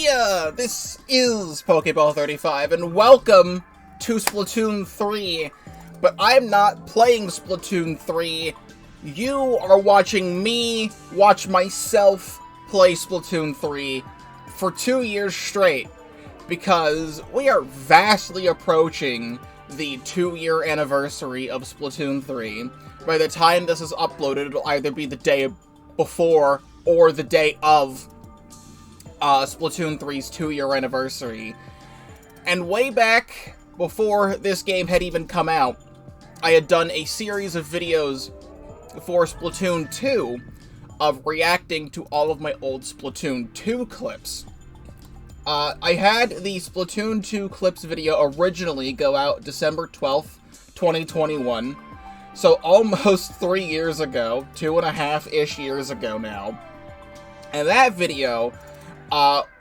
Heya! This is Pokeball35, and welcome to Splatoon 3. But I'm not playing Splatoon 3. You are watching me watch myself play Splatoon 3 for 2 years straight, because we are vastly approaching the 2-year anniversary of Splatoon 3. By the time this is uploaded, it'll either be the day before or the day of Splatoon 3's 2-year anniversary. And way back before this game had even come out, I had done a series of videos for Splatoon 2 of reacting to all of my old Splatoon 2 clips. I had the Splatoon 2 clips video originally go out December 12th, 2021. So almost 3 years ago, 2.5-ish years ago now. And that video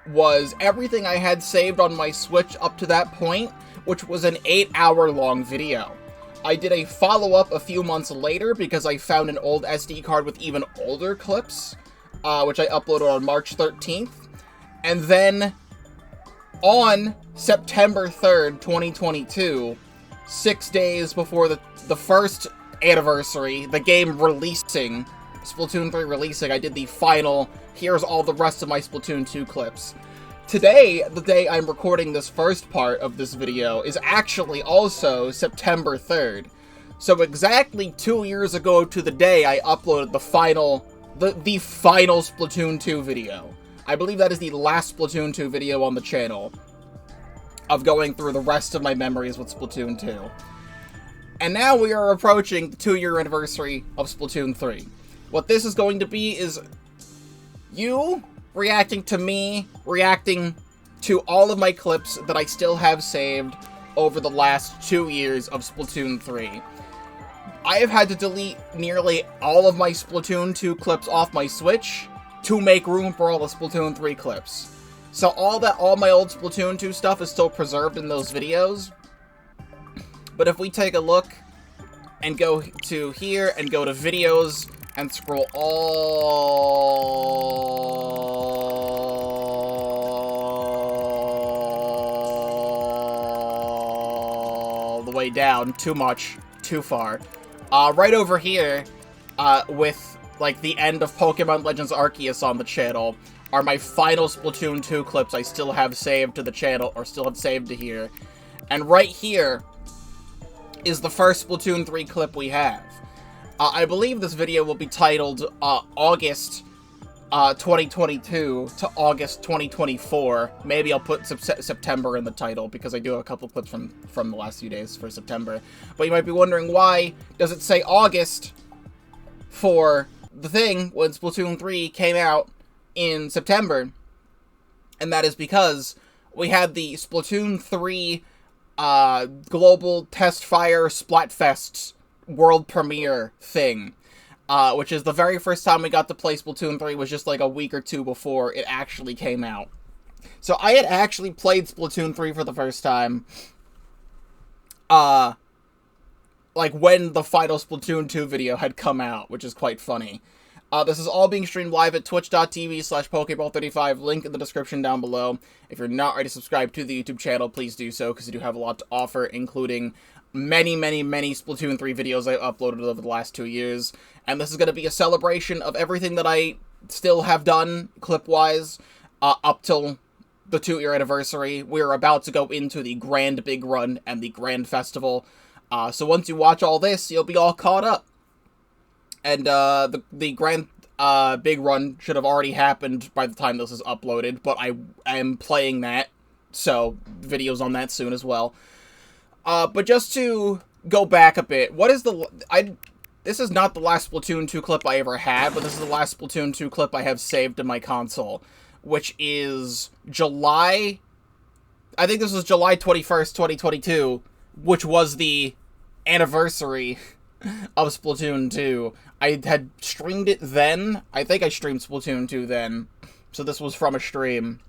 was everything I had saved on my Switch up to that point, which was an 8-hour-long video. I did a follow-up a few months later because I found an old SD card with even older clips, which I uploaded on March 13th. And then, on September 3rd, 2022, 6 days before the first anniversary, the game releasing, Splatoon 3 releasing, I did the final, here's all the rest of my Splatoon 2 clips. Today, the day I'm recording this first part of this video, is actually also September 3rd. So exactly 2 years ago to the day, I uploaded the final Splatoon 2 video. I believe that is the last Splatoon 2 video on the channel, of going through the rest of my memories with Splatoon 2. And now we are approaching the 2-year anniversary of Splatoon 3. What this is going to be is you reacting to me, reacting to all of my clips that I still have saved over the last 2 years of Splatoon 3. I have had to delete nearly all of my Splatoon 2 clips off my Switch to make room for all the Splatoon 3 clips. So all my old Splatoon 2 stuff is still preserved in those videos. But if we take a look and go to here and go to videos and scroll all the way down, too much, too far. Right over here, with like the end of Pokemon Legends Arceus on the channel, are my final Splatoon 2 clips I still have saved to the channel, or still have saved to here. And right here is the first Splatoon 3 clip we have. I believe this video will be titled August 2022 to August 2024. Maybe I'll put September in the title, because I do have a couple clips from the last few days for September. But you might be wondering, why does it say August for the thing when Splatoon 3 came out in September? And that is because we had the Splatoon 3 Global Test Fire Splatfest world premiere thing, which is the very first time we got to play Splatoon 3, was just like a week or two before it actually came out. So I had actually played Splatoon 3 for the first time, like when the final Splatoon 2 video had come out, which is quite funny. This is all being streamed live at twitch.tv/Pokeball35, link in the description down below. If you're not already subscribed to the YouTube channel, please do so, because I do have a lot to offer, including many Splatoon 3 videos I uploaded over the last 2 years. And this is going to be a celebration of everything that I still have done, clip-wise, up till the 2-year anniversary. We're about to go into the Grand Big Run and the Grand Festival. So once you watch all this, you'll be all caught up. And the Grand Big Run should have already happened by the time this is uploaded, but I am playing that, so videos on that soon as well. But just to go back a bit, this is not the last Splatoon 2 clip I ever had, but this is the last Splatoon 2 clip I have saved in my console, which is I think this was July 21st, 2022, which was the anniversary of Splatoon 2. I had streamed it then. I think I streamed Splatoon 2 then, so this was from a stream.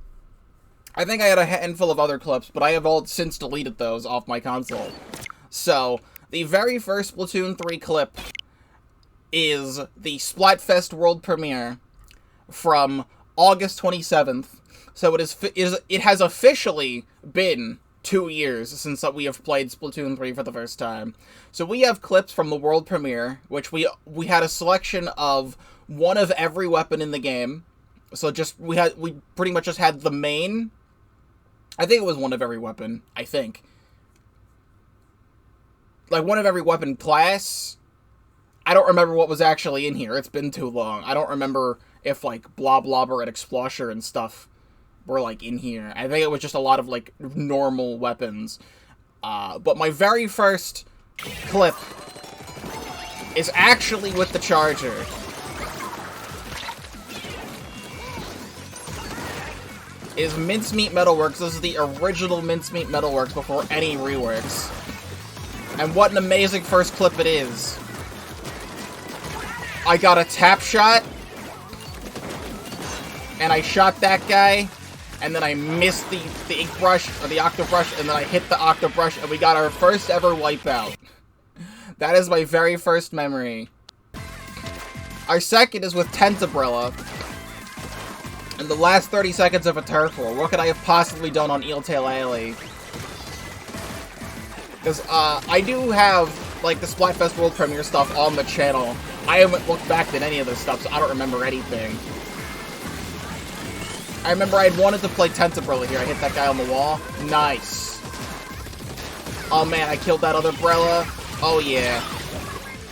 I think I had a handful of other clips, but I have all since deleted those off my console. So, the very first Splatoon 3 clip is the Splatfest world premiere from August 27th, So it has officially been 2 years since we have played Splatoon 3 for the first time. So we have clips from the world premiere, which we had a selection of one of every weapon in the game. So we pretty much just had the main. I think it was one of every weapon, I think. Like, one of every weapon class. I don't remember what was actually in here. It's been too long. I don't remember if, like, Bloblobber and Explosher and stuff were, like, in here. I think it was just a lot of, like, normal weapons. But my very first clip is actually with the charger. Is Mincemeat Metalworks. This is the original Mincemeat Metalworks before any reworks. And what an amazing first clip it is. I got a tap shot. And I shot that guy. And then I missed the ink brush, or the octo brush, and then I hit the octo brush, and we got our first ever wipeout. That is my very first memory. Our second is with Tentabrella. In the last 30 seconds of a turf war, what could I have possibly done on Eeltail Alley? Because, I do have, like, the Splatfest World Premiere stuff on the channel. I haven't looked back at any of this stuff, so I don't remember anything. I remember I had wanted to play Tentabrella here. I hit that guy on the wall. Nice. Oh, man, I killed that other Brella. Oh, yeah.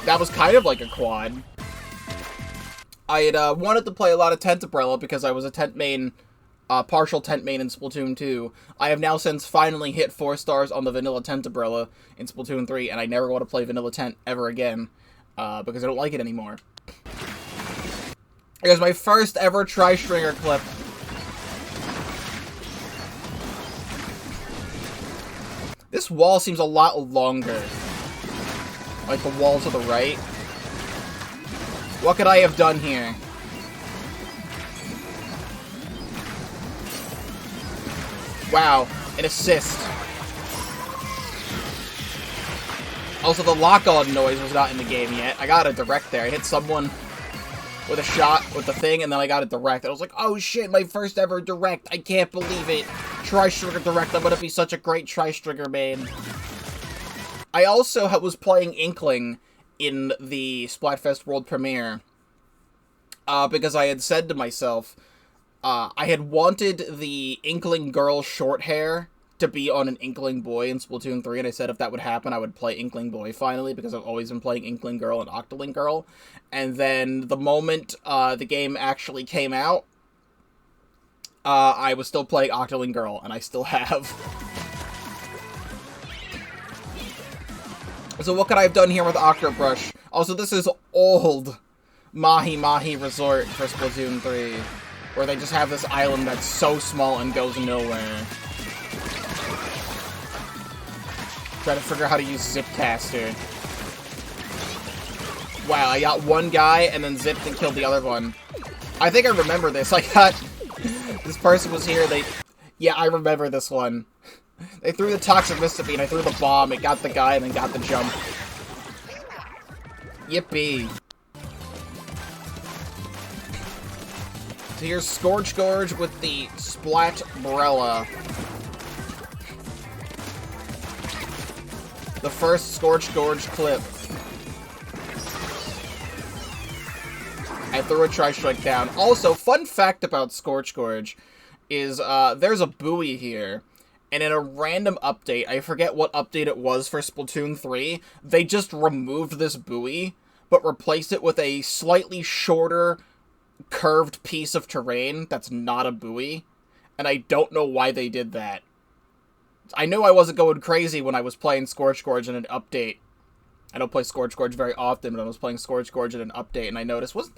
That was kind of like a quad. I had wanted to play a lot of Tentabrella because I was a tent main, partial tent main in Splatoon 2. I have now since finally hit 4 stars on the vanilla Tentabrella in Splatoon 3, and I never want to play vanilla Tent ever again, because I don't like it anymore. It was my first ever Tri-Stringer clip. This wall seems a lot longer. Like the wall to the right. What could I have done here? Wow, an assist. Also, the lock-on noise was not in the game yet. I got a direct there. I hit someone with a shot with the thing, and then I got a direct. I was like, oh shit, my first ever direct. I can't believe it. Tri-Stringer direct. I'm gonna be such a great Tri-Stringer main. I also was playing Inkling in the Splatfest World Premiere, because I had said to myself, I had wanted the Inkling girl short hair to be on an Inkling boy in Splatoon 3, and I said if that would happen, I would play Inkling boy finally, because I've always been playing Inkling girl and Octoling girl. And then the moment the game actually came out, I was still playing Octoling girl, and I still have. So what could I have done here with Octo Brush? Also, this is old Mahi Mahi Resort for Splatoon 3, where they just have this island that's so small and goes nowhere. Try to figure out how to use Zipcaster. Wow, I got one guy and then zipped and killed the other one. I think I remember this. I got... this person was here, yeah, I remember this one. They threw the Toxic Mist at me, and I threw the bomb. It got the guy, and then got the jump. Yippee. So here's Scorch Gorge with the Splatbrella. The first Scorch Gorge clip. I threw a Tri-Strike down. Also, fun fact about Scorch Gorge is there's a buoy here. And in a random update, I forget what update it was for Splatoon 3, they just removed this buoy, but replaced it with a slightly shorter, curved piece of terrain that's not a buoy. And I don't know why they did that. I knew I wasn't going crazy when I was playing Scorch Gorge in an update. I don't play Scorch Gorge very often, but I was playing Scorch Gorge in an update, and I noticed, was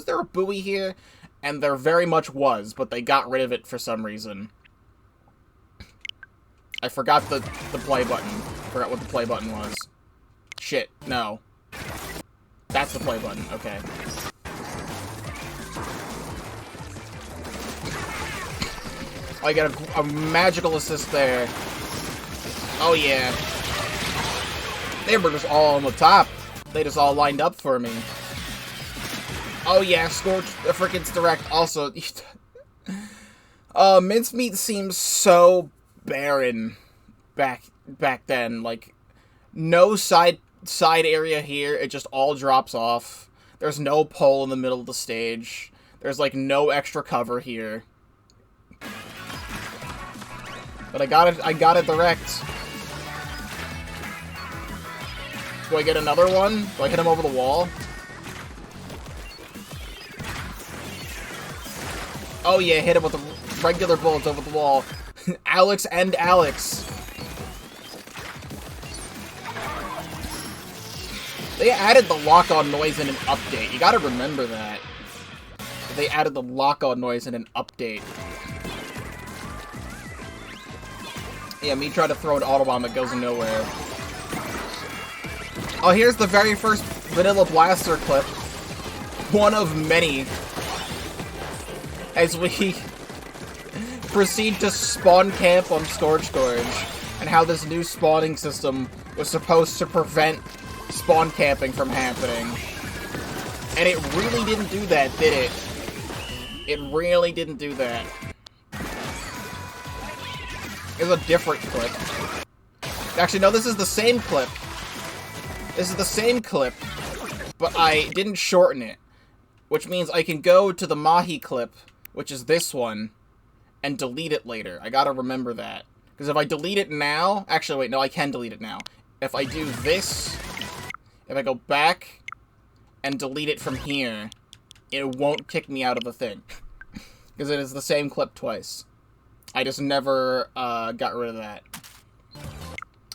there a buoy here? And there very much was, but they got rid of it for some reason. I forgot the play button. Forgot what the play button was. Shit, no. That's the play button, okay. I got a magical assist there. Oh yeah. They were just all on the top. They just all lined up for me. Oh yeah, Scorch the frickin' direct also. Mincemeat seems so barren back then. Like, no side area here. It just all drops off. There's no pole in the middle of the stage. There's, like, no extra cover here. But I got it direct. Do I get another one? Do I hit him over the wall? Oh yeah, hit him with the regular bullets over the wall. Alex and Alex. They added the lock-on noise in an update. You gotta remember that. They added the lock-on noise in an update. Yeah, me trying to throw an Autobomb that goes nowhere. Oh, here's the very first Vanilla Blaster clip. One of many. As we proceed to spawn camp on Storage, and how this new spawning system was supposed to prevent spawn camping from happening. And it really didn't do that, did it? It really didn't do that. It's a different clip. Actually, no, this is the same clip. This is the same clip, but I didn't shorten it. Which means I can go to the Mahi clip, which is this one, and delete it later. I gotta remember that. Because if I delete it now... Actually, wait, no, I can delete it now. If I do this, if I go back and delete it from here, it won't kick me out of the thing. Because it is the same clip twice. I just never got rid of that.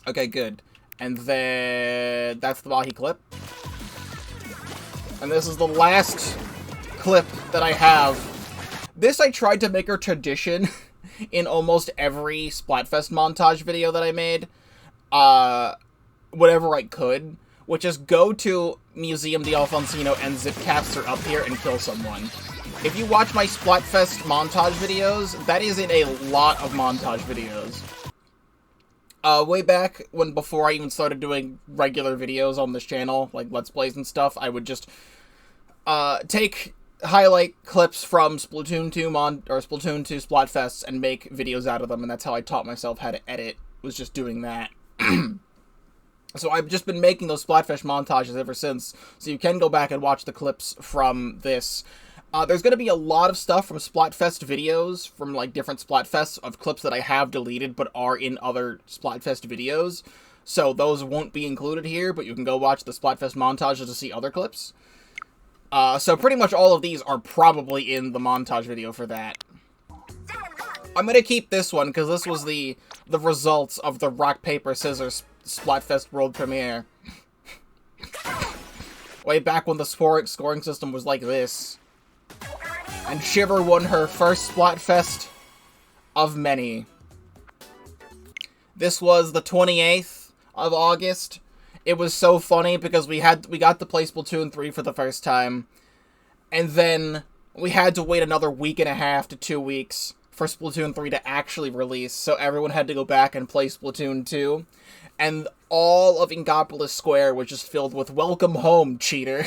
Okay, good. And then that's the Mahi clip. And this is the last clip that I have. This I tried to make a tradition in almost every Splatfest montage video that I made. Whatever I could. Which is go to Museum de Alfonsino and Zipcaster up here and kill someone. If you watch my Splatfest montage videos, that is in a lot of montage videos. Way back before I even started doing regular videos on this channel, like Let's Plays and stuff, I would just take highlight clips from Splatoon 2 Splatoon 2 Splatfests and make videos out of them, and that's how I taught myself how to edit, was just doing that. So I've just been making those Splatfest montages ever since, so you can go back and watch the clips from this. There's going to be a lot of stuff from Splatfest videos, from like different Splatfests, of clips that I have deleted but are in other Splatfest videos. So those won't be included here, but you can go watch the Splatfest montages to see other clips. So pretty much all of these are probably in the montage video for that. I'm going to keep this one, because this was the results of the rock, paper, scissors Splatfest world premiere. Way back when the scoring system was like this. And Shiver won her first Splatfest of many. This was the 28th of August. It was so funny because we got to play Splatoon 3 for the first time. And then we had to wait another week and a half to 2 weeks for Splatoon 3 to actually release. So everyone had to go back and play Splatoon 2. And all of Ingopolis Square was just filled with "Welcome home, cheater."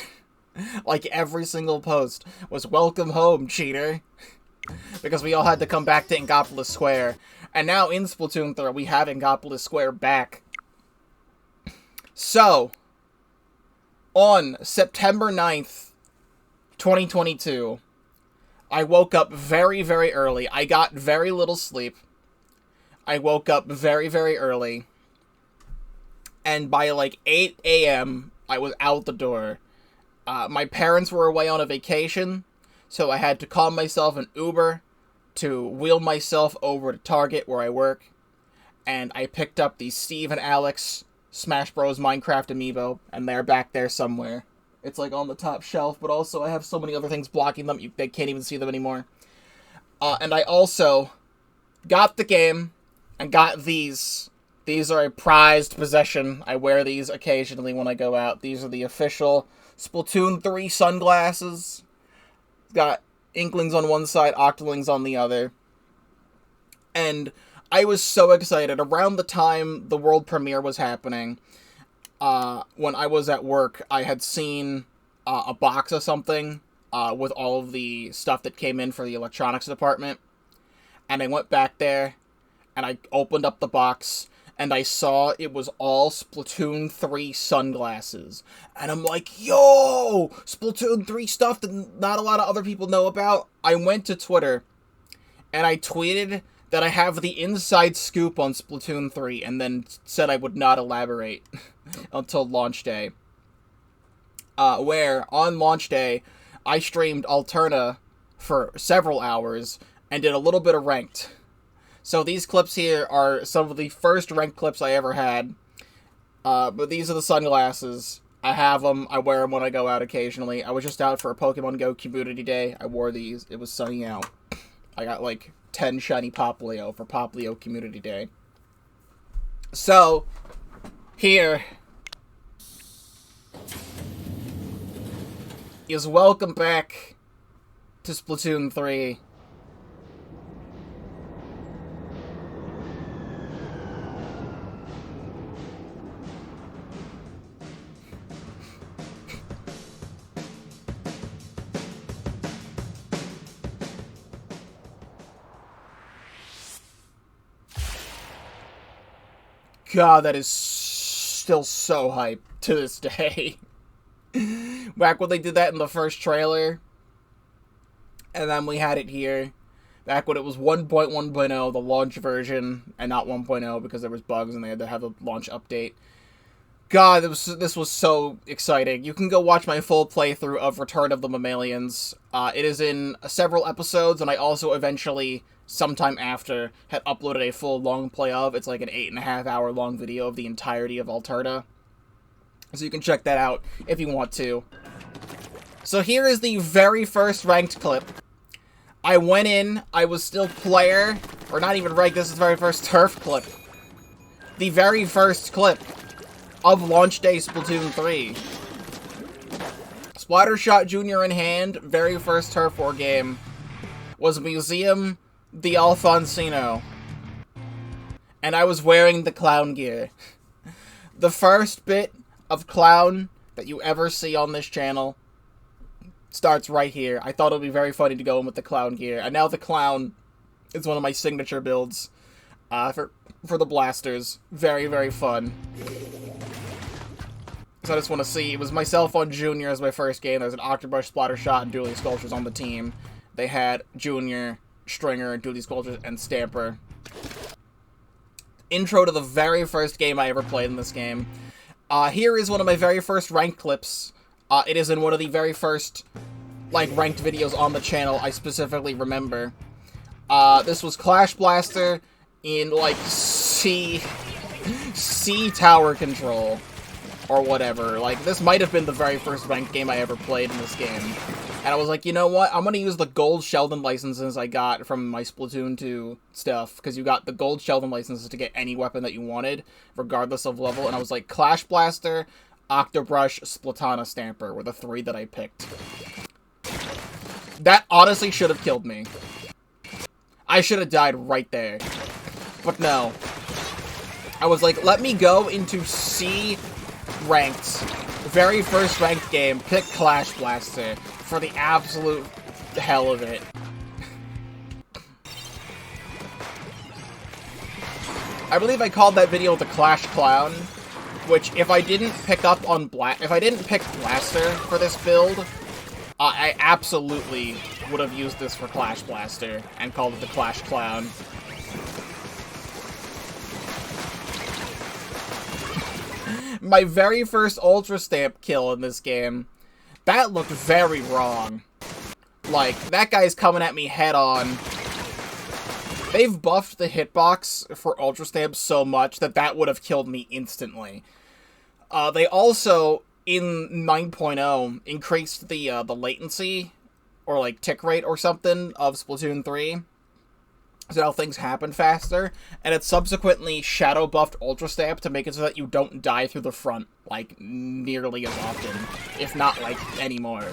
Like, every single post was "Welcome home, cheater." Because we all had to come back to Ingopolis Square. And now in Splatoon 3, we have Ingopolis Square back. So, on September 9th, 2022, I woke up very, very early. I got very little sleep. I woke up very, very early. And by like 8 a.m., I was out the door. My parents were away on a vacation, so I had to call myself an Uber to wheel myself over to Target where I work. And I picked up the Steve and Alex Smash Bros. Minecraft amiibo, and they're back there somewhere. It's like on the top shelf, but also I have so many other things blocking them, they can't even see them anymore. And I also got the game and got these. These are a prized possession. I wear these occasionally when I go out. These are the official Splatoon 3 sunglasses. Got Inklings on one side, Octolings on the other. And I was so excited. Around the time the world premiere was happening, when I was at work, I had seen a box of something with all of the stuff that came in for the electronics department. And I went back there, and I opened up the box, and I saw it was all Splatoon 3 sunglasses. And I'm like, yo! Splatoon 3 stuff that not a lot of other people know about. I went to Twitter, and I tweeted that I have the inside scoop on Splatoon 3, and then said I would not elaborate until launch day. Where, on launch day, I streamed Alterna for several hours, and did a little bit of ranked. So these clips here are some of the first ranked clips I ever had. But these are the sunglasses. I have them. I wear them when I go out occasionally. I was just out for a Pokemon Go community day. I wore these. It was sunny out. I got like 10 shiny Poplio for Poplio community day. So, here is welcome back to Splatoon 3. God, that is still so hype to this day. Back when they did that in the first trailer, and then we had it here. Back when it was 1.1.0, the launch version, and not 1.0 because there was bugs and they had to have a launch update. God, this was so exciting. You can go watch my full playthrough of Return of the Mammalians. It is in several episodes, and I also eventually, sometime after, had uploaded a full long play of. It's like an 8.5 hour long video of the entirety of Alterna. So you can check that out if you want to. So here is the very first ranked clip. I went in, I was still player, or not even ranked, this is the very first turf clip. The very first clip of launch day Splatoon 3. Splattershot Jr. in hand, very first turf war game, was Museum the Alfonsino. And I was wearing the clown gear. The first bit of clown that you ever see on this channel starts right here. I thought it would be very funny to go in with the clown gear. And now the clown is one of my signature builds for the blasters. Very, very fun. So I just want to see, it was myself on Junior as my first game. There was an Octobrush, Splattershot, and Dooley Sculptures on the team. They had Junior, Stringer, Dooley Sculptures, and Stamper. Intro to the very first game I ever played in this game. Here is one of my very first ranked clips. It is in one of the very first, like, ranked videos on the channel I specifically remember. This was Clash Blaster in, like, C tower control. Or whatever. Like, this might have been the very first ranked game I ever played in this game. And I was like, you know what? I'm gonna use the gold Sheldon licenses I got from my Splatoon 2 stuff. Because you got the gold Sheldon licenses to get any weapon that you wanted, regardless of level. And I was like, Clash Blaster, Octobrush, Splatana, Stamper were the three that I picked. That honestly should have killed me. I should have died right there. But no. I was like, let me go into C ranked, very first ranked game, pick Clash Blaster for the absolute hell of it. I believe I called that video the Clash Clown, which if I didn't pick up on if I didn't pick Blaster for this build, I absolutely would have used this for Clash Blaster and called it the Clash Clown. My very first Ultra Stamp kill in this game, that looked very wrong. Like, that guy's coming at me head on. They've buffed the hitbox for Ultra Stamps so much that that would have killed me instantly. They also, in 9.0, increased the latency, or like tick rate or something, of Splatoon 3. So now things happen faster, and it subsequently shadow buffed Ultra Stamp to make it so that you don't die through the front, like, nearly as often, if not, like, anymore.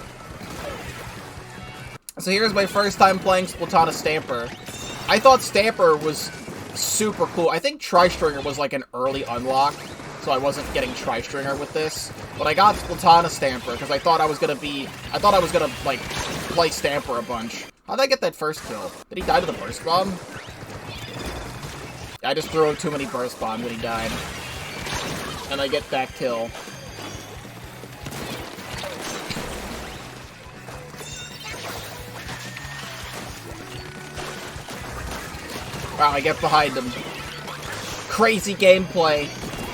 So here's my first time playing Splatana Stamper. I thought Stamper was super cool. I think Tri-Stringer was, like, an early unlock, so I wasn't getting Tri-Stringer with this. But I got Splatana Stamper, because I thought I was gonna, like, play Stamper a bunch. How'd I get that first kill? Did he die to the burst bomb? I just threw too many burst bombs and he died. And I get that kill. Wow, I get behind him. Crazy gameplay.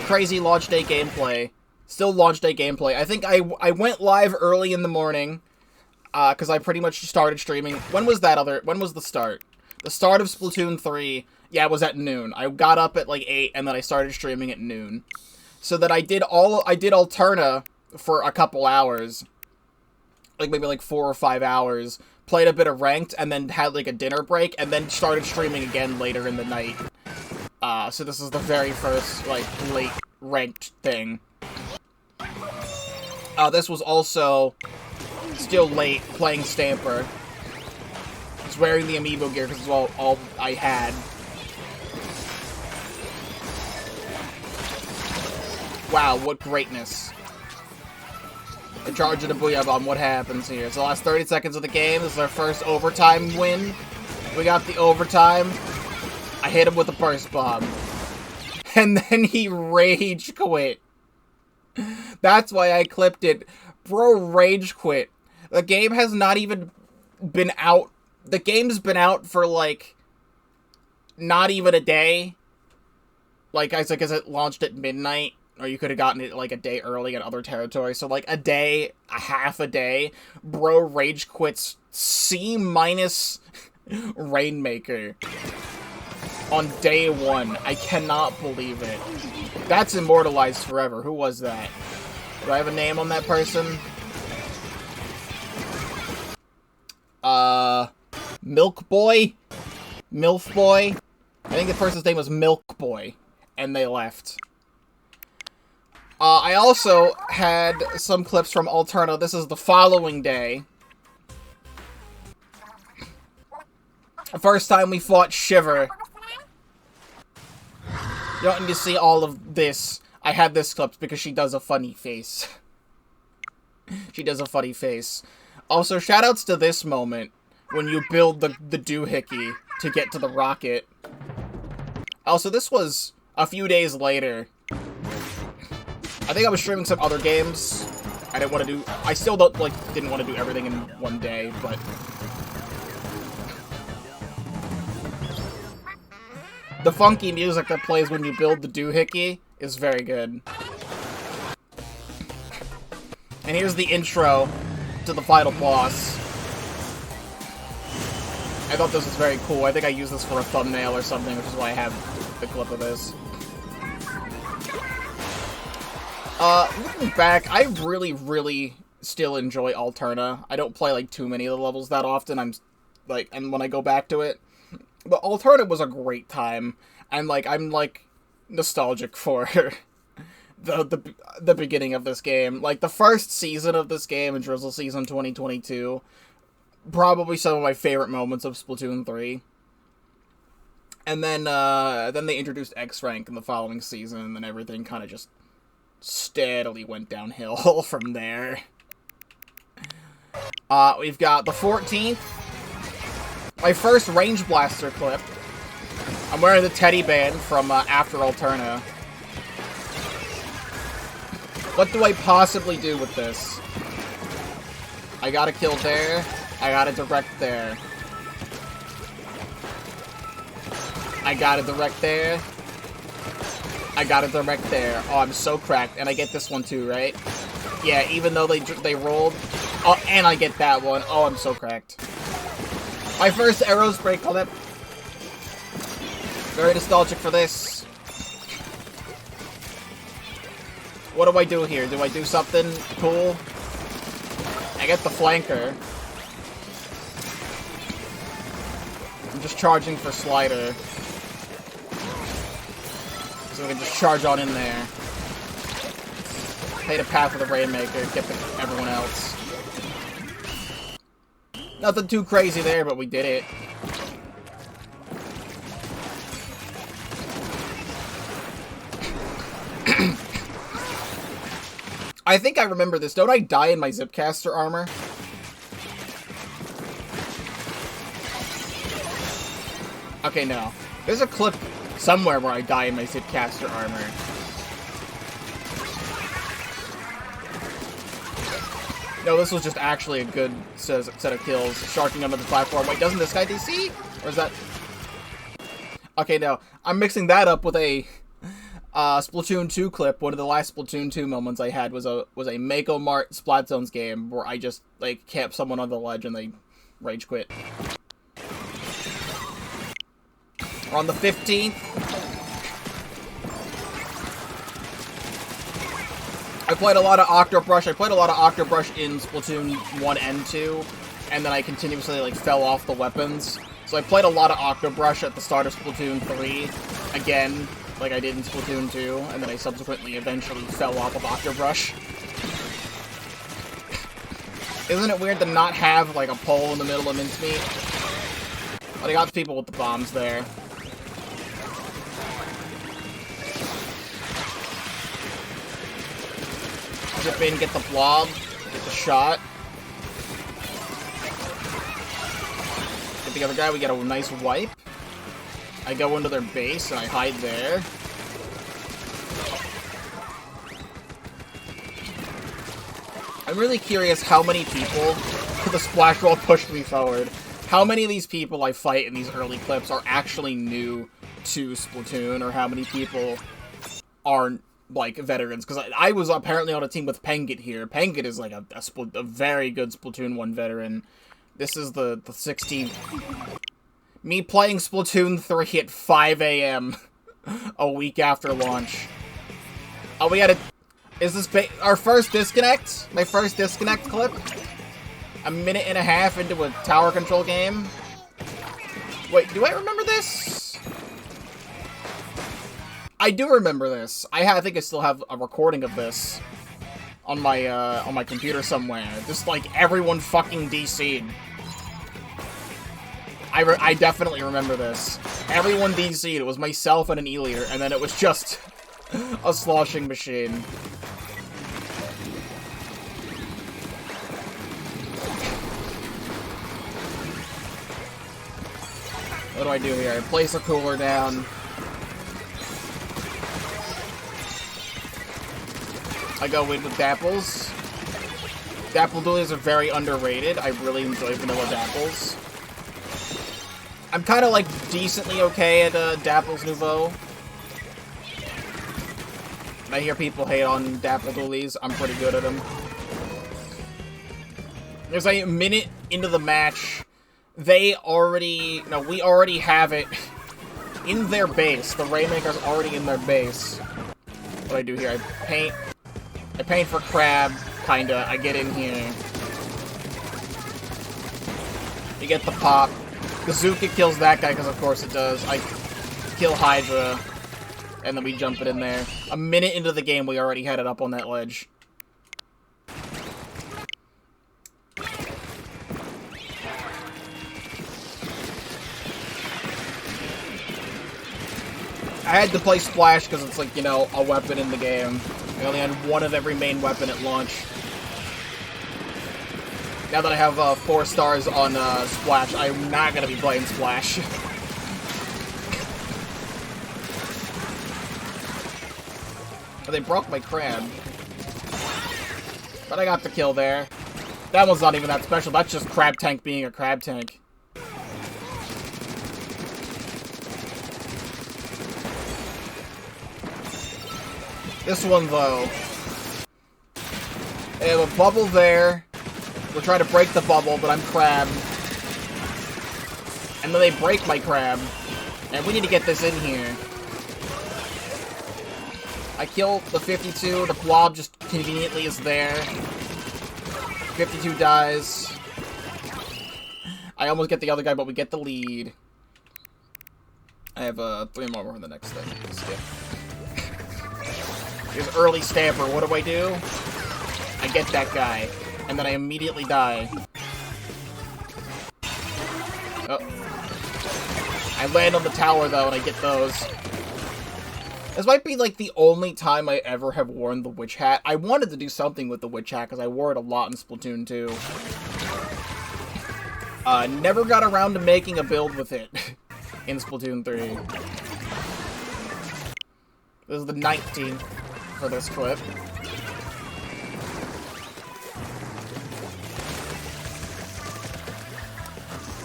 Crazy launch day gameplay. Still launch day gameplay. I think I went live early in the morning. Because I pretty much started streaming. When was the start? The start of Splatoon 3, yeah, it was at noon. I got up at like 8, and then I started streaming at noon. So that I did Alterna for a couple hours. Like, maybe like 4 or 5 hours. Played a bit of Ranked, and then had like a dinner break, and then started streaming again later in the night. So this is the very first, like, late Ranked thing. This was also... still late playing Stamper. Just wearing the amiibo gear because it's all I had. Wow, what greatness. In charge of the Booyah Bomb, what happens here? It's the last 30 seconds of the game. This is our first overtime win. We got the overtime. I hit him with a burst bomb. And then he rage quit. That's why I clipped it. Bro rage quit. The game has not even been out. The game's been out for, like, not even a day. Like, I guess it launched at midnight, or you could have gotten it, like, a day early in other territories. So, like, a day, a half a day, bro rage quits C- Rainmaker on day 1. I cannot believe it. That's immortalized forever. Who was that? Do I have a name on that person? Milk Boy? Milf Boy? I think the person's name was Milk Boy. And they left. I also had some clips from Alterna. This is the following day. The first time we fought Shiver. You don't need to see all of this. I had this clip because she does a funny face. She does a funny face. Also, shoutouts to this moment when you build the doohickey to get to the rocket. Also, this was a few days later. I think I was streaming some other games. I still didn't want to do everything in one day, but... the funky music that plays when you build the doohickey is very good. And here's the intro to the final boss. I thought this was very cool. I think I used this for a thumbnail or something, which is why I have the clip of this. Looking back, I really, really still enjoy Alterna. I don't play, like, too many of the levels that often. And when I go back to it. But Alterna was a great time. And, like, I'm, like, nostalgic for the beginning of this game. Like, the first season of this game, in Drizzle Season 2022, probably some of my favorite moments of Splatoon 3. And then they introduced X-Rank in the following season, and then everything kind of just steadily went downhill from there. We've got the 14th. My first Range Blaster clip. I'm wearing the teddy band from after Alterna. What do I possibly do with this? I got a kill there. I got a direct there. I got a direct there. I got a direct there. Oh, I'm so cracked. And I get this one too, right? Yeah, even though they rolled. Oh, and I get that one. Oh, I'm so cracked. My first arrows break clip. Very nostalgic for this. What do I do here? Do I do something cool? I get the flanker. I'm just charging for slider. So we can just charge on in there. Play the path of the Rainmaker, get everyone else. Nothing too crazy there, but we did it. I think I remember this. Don't I die in my Zipcaster armor? Okay, no. There's a clip somewhere where I die in my Zipcaster armor. No, this was just actually a good set of kills. Sharking under the platform. Wait, doesn't this guy DC? Or is that... Okay, no. I'm mixing that up with a Splatoon 2 clip. One of the last Splatoon 2 moments I had was a Mako Mart Splat Zones game where I just, like, camped someone on the ledge and they rage quit. We're on the 15th. I played a lot of Octobrush. I played a lot of Octobrush in Splatoon 1 and 2, and then I continuously, like, fell off the weapons. So I played a lot of Octobrush at the start of Splatoon 3, again, like I did in Splatoon 2, and then I subsequently eventually fell off of Octobrush. Isn't it weird to not have, like, a pole in the middle of mincemeat? But I got the people with the bombs there. Zip in, get the blob, get the shot. Get the other guy, we get a nice wipe. I go into their base and I hide there. I'm really curious how many people the splash roll pushed me forward. How many of these people I fight in these early clips are actually new to Splatoon, or how many people are like veterans, because I was apparently on a team with Pengit here. Pengit is like a very good Splatoon 1 veteran. This is the 16th. Me playing Splatoon 3 at 5 a.m. a week after launch. Oh, we had is this our first disconnect? My first disconnect clip? A minute and a half into a tower control game? Wait, do I remember this? I do remember this. I think I still have a recording of this on my computer somewhere. Just like everyone fucking DC'd. I definitely remember this. Everyone DC'd. It was myself and an Elier, and then it was just a sloshing machine. What do I do here? I place a cooler down. I go in with Dapples. Dapple Dualies are very underrated. I really enjoy vanilla Dapples. I'm kind of like decently okay at Dapples Nouveau. I hear people hate on Dapple Dualies. I'm pretty good at them. There's a minute into the match. We already have it in their base. The Rainmaker's already in their base. What do I do here? I paint for Crab, kinda. I get in here. You get the pop. Bazooka kills that guy, because of course it does. I kill Hydra, and then we jump it in there. A minute into the game, we already had it up on that ledge. I had to play Splash because it's like, you know, a weapon in the game. I only had one of every main weapon at launch. Now that I have 4 stars on Splash, I'm not going to be playing Splash. They broke my crab. But I got the kill there. That one's not even that special. That's just Crab Tank being a Crab Tank. This one, though. They have a bubble there. We're trying to break the bubble, but I'm Crab. And then they break my Crab. And we need to get this in here. I kill the 52. The blob just conveniently is there. 52 dies. I almost get the other guy, but we get the lead. I have 3 more for the next thing. Skip. Here's early Stamper. What do? I get that guy. And then I immediately die. Oh. I land on the tower, though, and I get those. This might be, like, the only time I ever have worn the Witch Hat. I wanted to do something with the Witch Hat, because I wore it a lot in Splatoon 2. Never got around to making a build with it. in Splatoon 3. This is the 19th for this clip.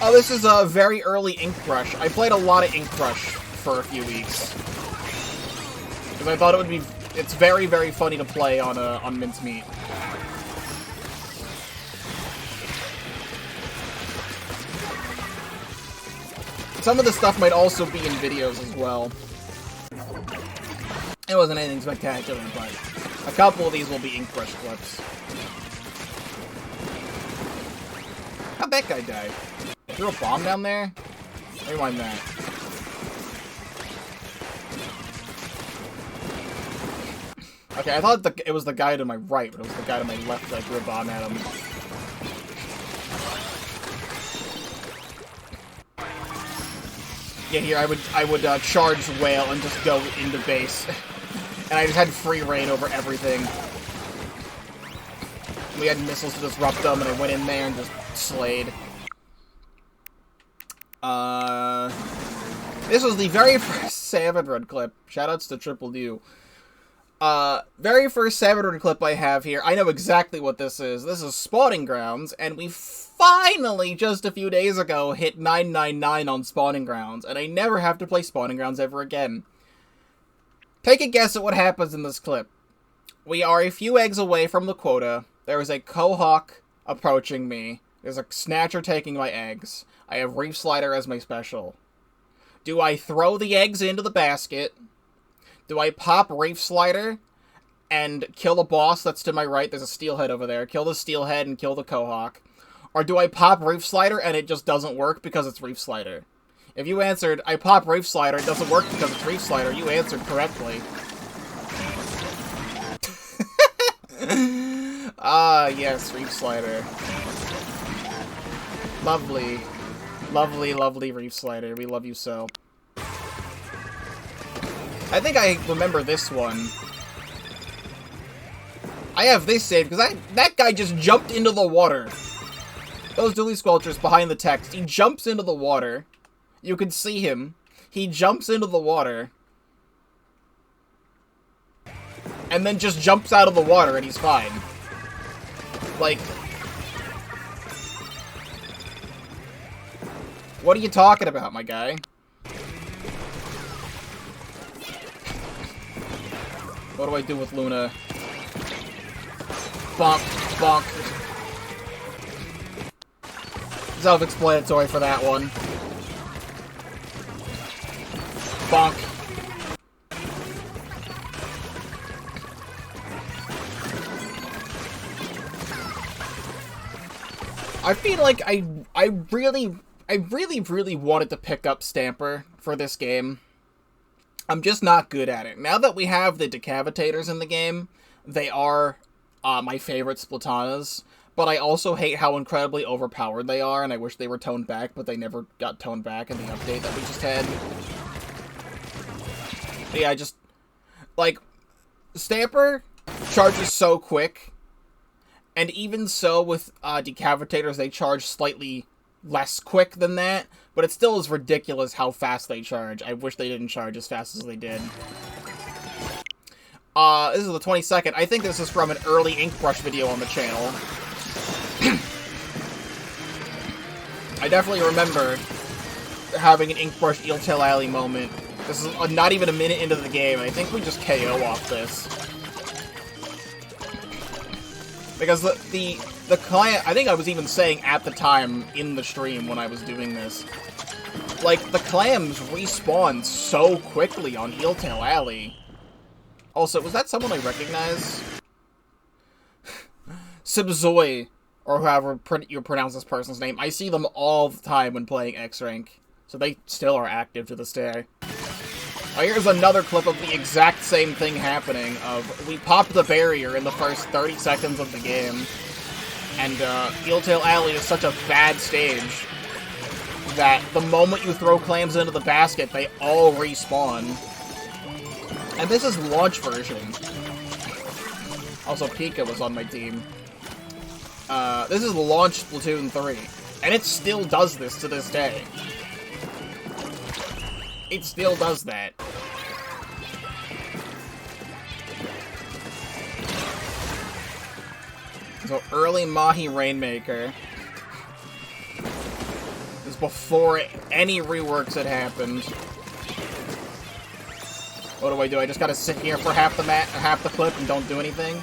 Oh, this is a very early Ink Rush. I played a lot of Ink Rush for a few weeks. Because I thought it would be... It's very, very funny to play on Mincemeat. Some of the stuff might also be in videos as well. It wasn't anything spectacular, but a couple of these will be Ink Rush clips. How'd that guy die? Threw a bomb down there? Rewind that. Okay, I thought it was the guy to my right, but it was the guy to my left that threw a bomb at him. Yeah, here, I would charge Whale and just go into base. And I just had free reign over everything. We had missiles to disrupt them, and I went in there and just slayed. This was the very first Savage clip. Shoutouts to Triple U. Very first Savage clip I have here. I know exactly what this is. This is Spawning Grounds, and we finally, just a few days ago, hit 999 on Spawning Grounds, and I never have to play Spawning Grounds ever again. Take a guess at what happens in this clip. We are a few eggs away from the quota. There is a Cohawk approaching me. There's a Snatcher taking my eggs. I have Reef Slider as my special. Do I throw the eggs into the basket? Do I pop Reef Slider and kill the boss that's to my right? There's a Steelhead over there. Kill the Steelhead and kill the Cohawk. Or do I pop Reef Slider and it just doesn't work because it's Reef Slider? If you answered, I pop Reef Slider, it doesn't work because it's Reef Slider, you answered correctly. Ah, yes, Reef Slider. Lovely. Lovely, lovely Reef Slider. We love you so. I think I remember this one. I have this saved, because that guy just jumped into the water. Those Dooley Squelchers behind the text. He jumps into the water. You can see him. He jumps into the water. And then just jumps out of the water and he's fine. Like... What are you talking about, my guy? What do I do with Luna? Bonk, bonk. Self-explanatory for that one. Bonk. I feel like I really wanted to pick up Stamper for this game. I'm just not good at it. Now that we have the Decavitators in the game, they are my favorite Splatanas, but I also hate how incredibly overpowered they are, and I wish they were toned back, but they never got toned back in the update that we just had. But yeah, like, Stamper charges so quick, and even so with Decavitators, they charge slightly less quick than that, but it still is ridiculous how fast they charge. I wish they didn't charge as fast as they did. This is the 22nd. I think this is from an early Ink Brush video on the channel. I definitely remember having an Ink Brush Eel Tail Alley moment. This is not even a minute into the game. I think we just KO off this. Because the client, I think I was even saying at the time in the stream when I was doing this, like, the clams respawn so quickly on Eel Tail Alley. Also, was that someone I recognize? Sibzoy, or however you pronounce this person's name. I see them all the time when playing X-Rank, so they still are active to this day. Oh, here's another clip of the exact same thing happening, of we popped the barrier in the first 30 seconds of the game, and Eel Tail Alley is such a bad stage that the moment you throw clams into the basket, they all respawn. And this is launch version. Also, Pika was on my team. This is launch Splatoon 3, and it still does this to this day. it still does that. So, early Mahi Rainmaker is before any reworks had happened. What do? I just gotta sit here for half the clip and don't do anything?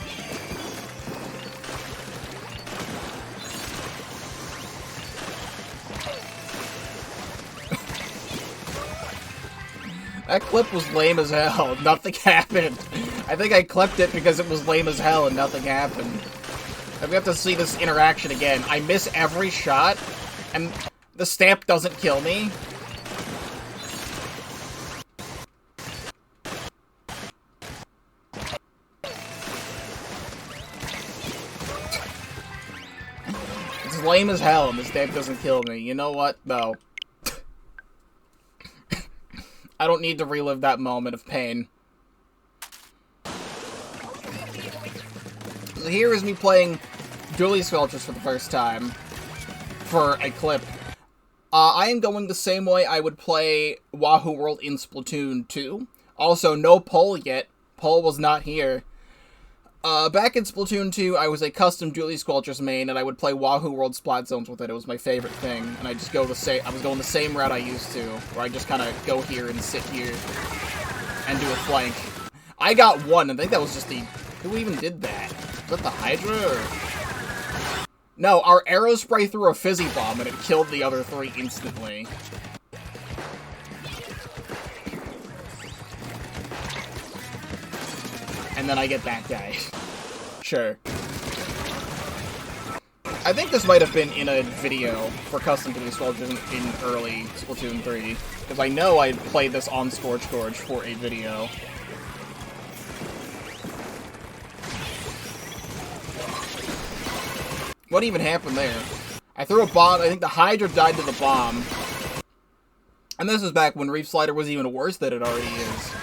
That clip was lame as hell. Nothing happened. I think I clipped it because it was lame as hell and nothing happened. And we have to see this interaction again. I miss every shot, and the stamp doesn't kill me. It's lame as hell, and the stamp doesn't kill me. You know what, though? I don't need to relive that moment of pain. Here is me playing Dually Squelchers for the first time. For a clip. I am going the same way I would play Wahoo World in Splatoon 2. Also, no Pole yet. Pole was not here. Back in Splatoon 2, I was a custom Dually Squelchers main, and I would play Wahoo World Splat Zones with it. It was my favorite thing, and I just go I was going the same route I used to, where I just kind of go here and sit here and do a flank. I got one, and I think that was just the... Who even did that? Was that the Hydra, or... No, our arrow spray threw a fizzy bomb, and it killed the other three instantly. And then I get that guy. Sure. I think this might have been in a video for custom Dually Squelchers in early Splatoon 3. Because I know I played this on Scorch Gorge for a video. What even happened there? I threw a bomb. I think the Hydra died to the bomb. And this is back when Reef Slider was even worse than it already is.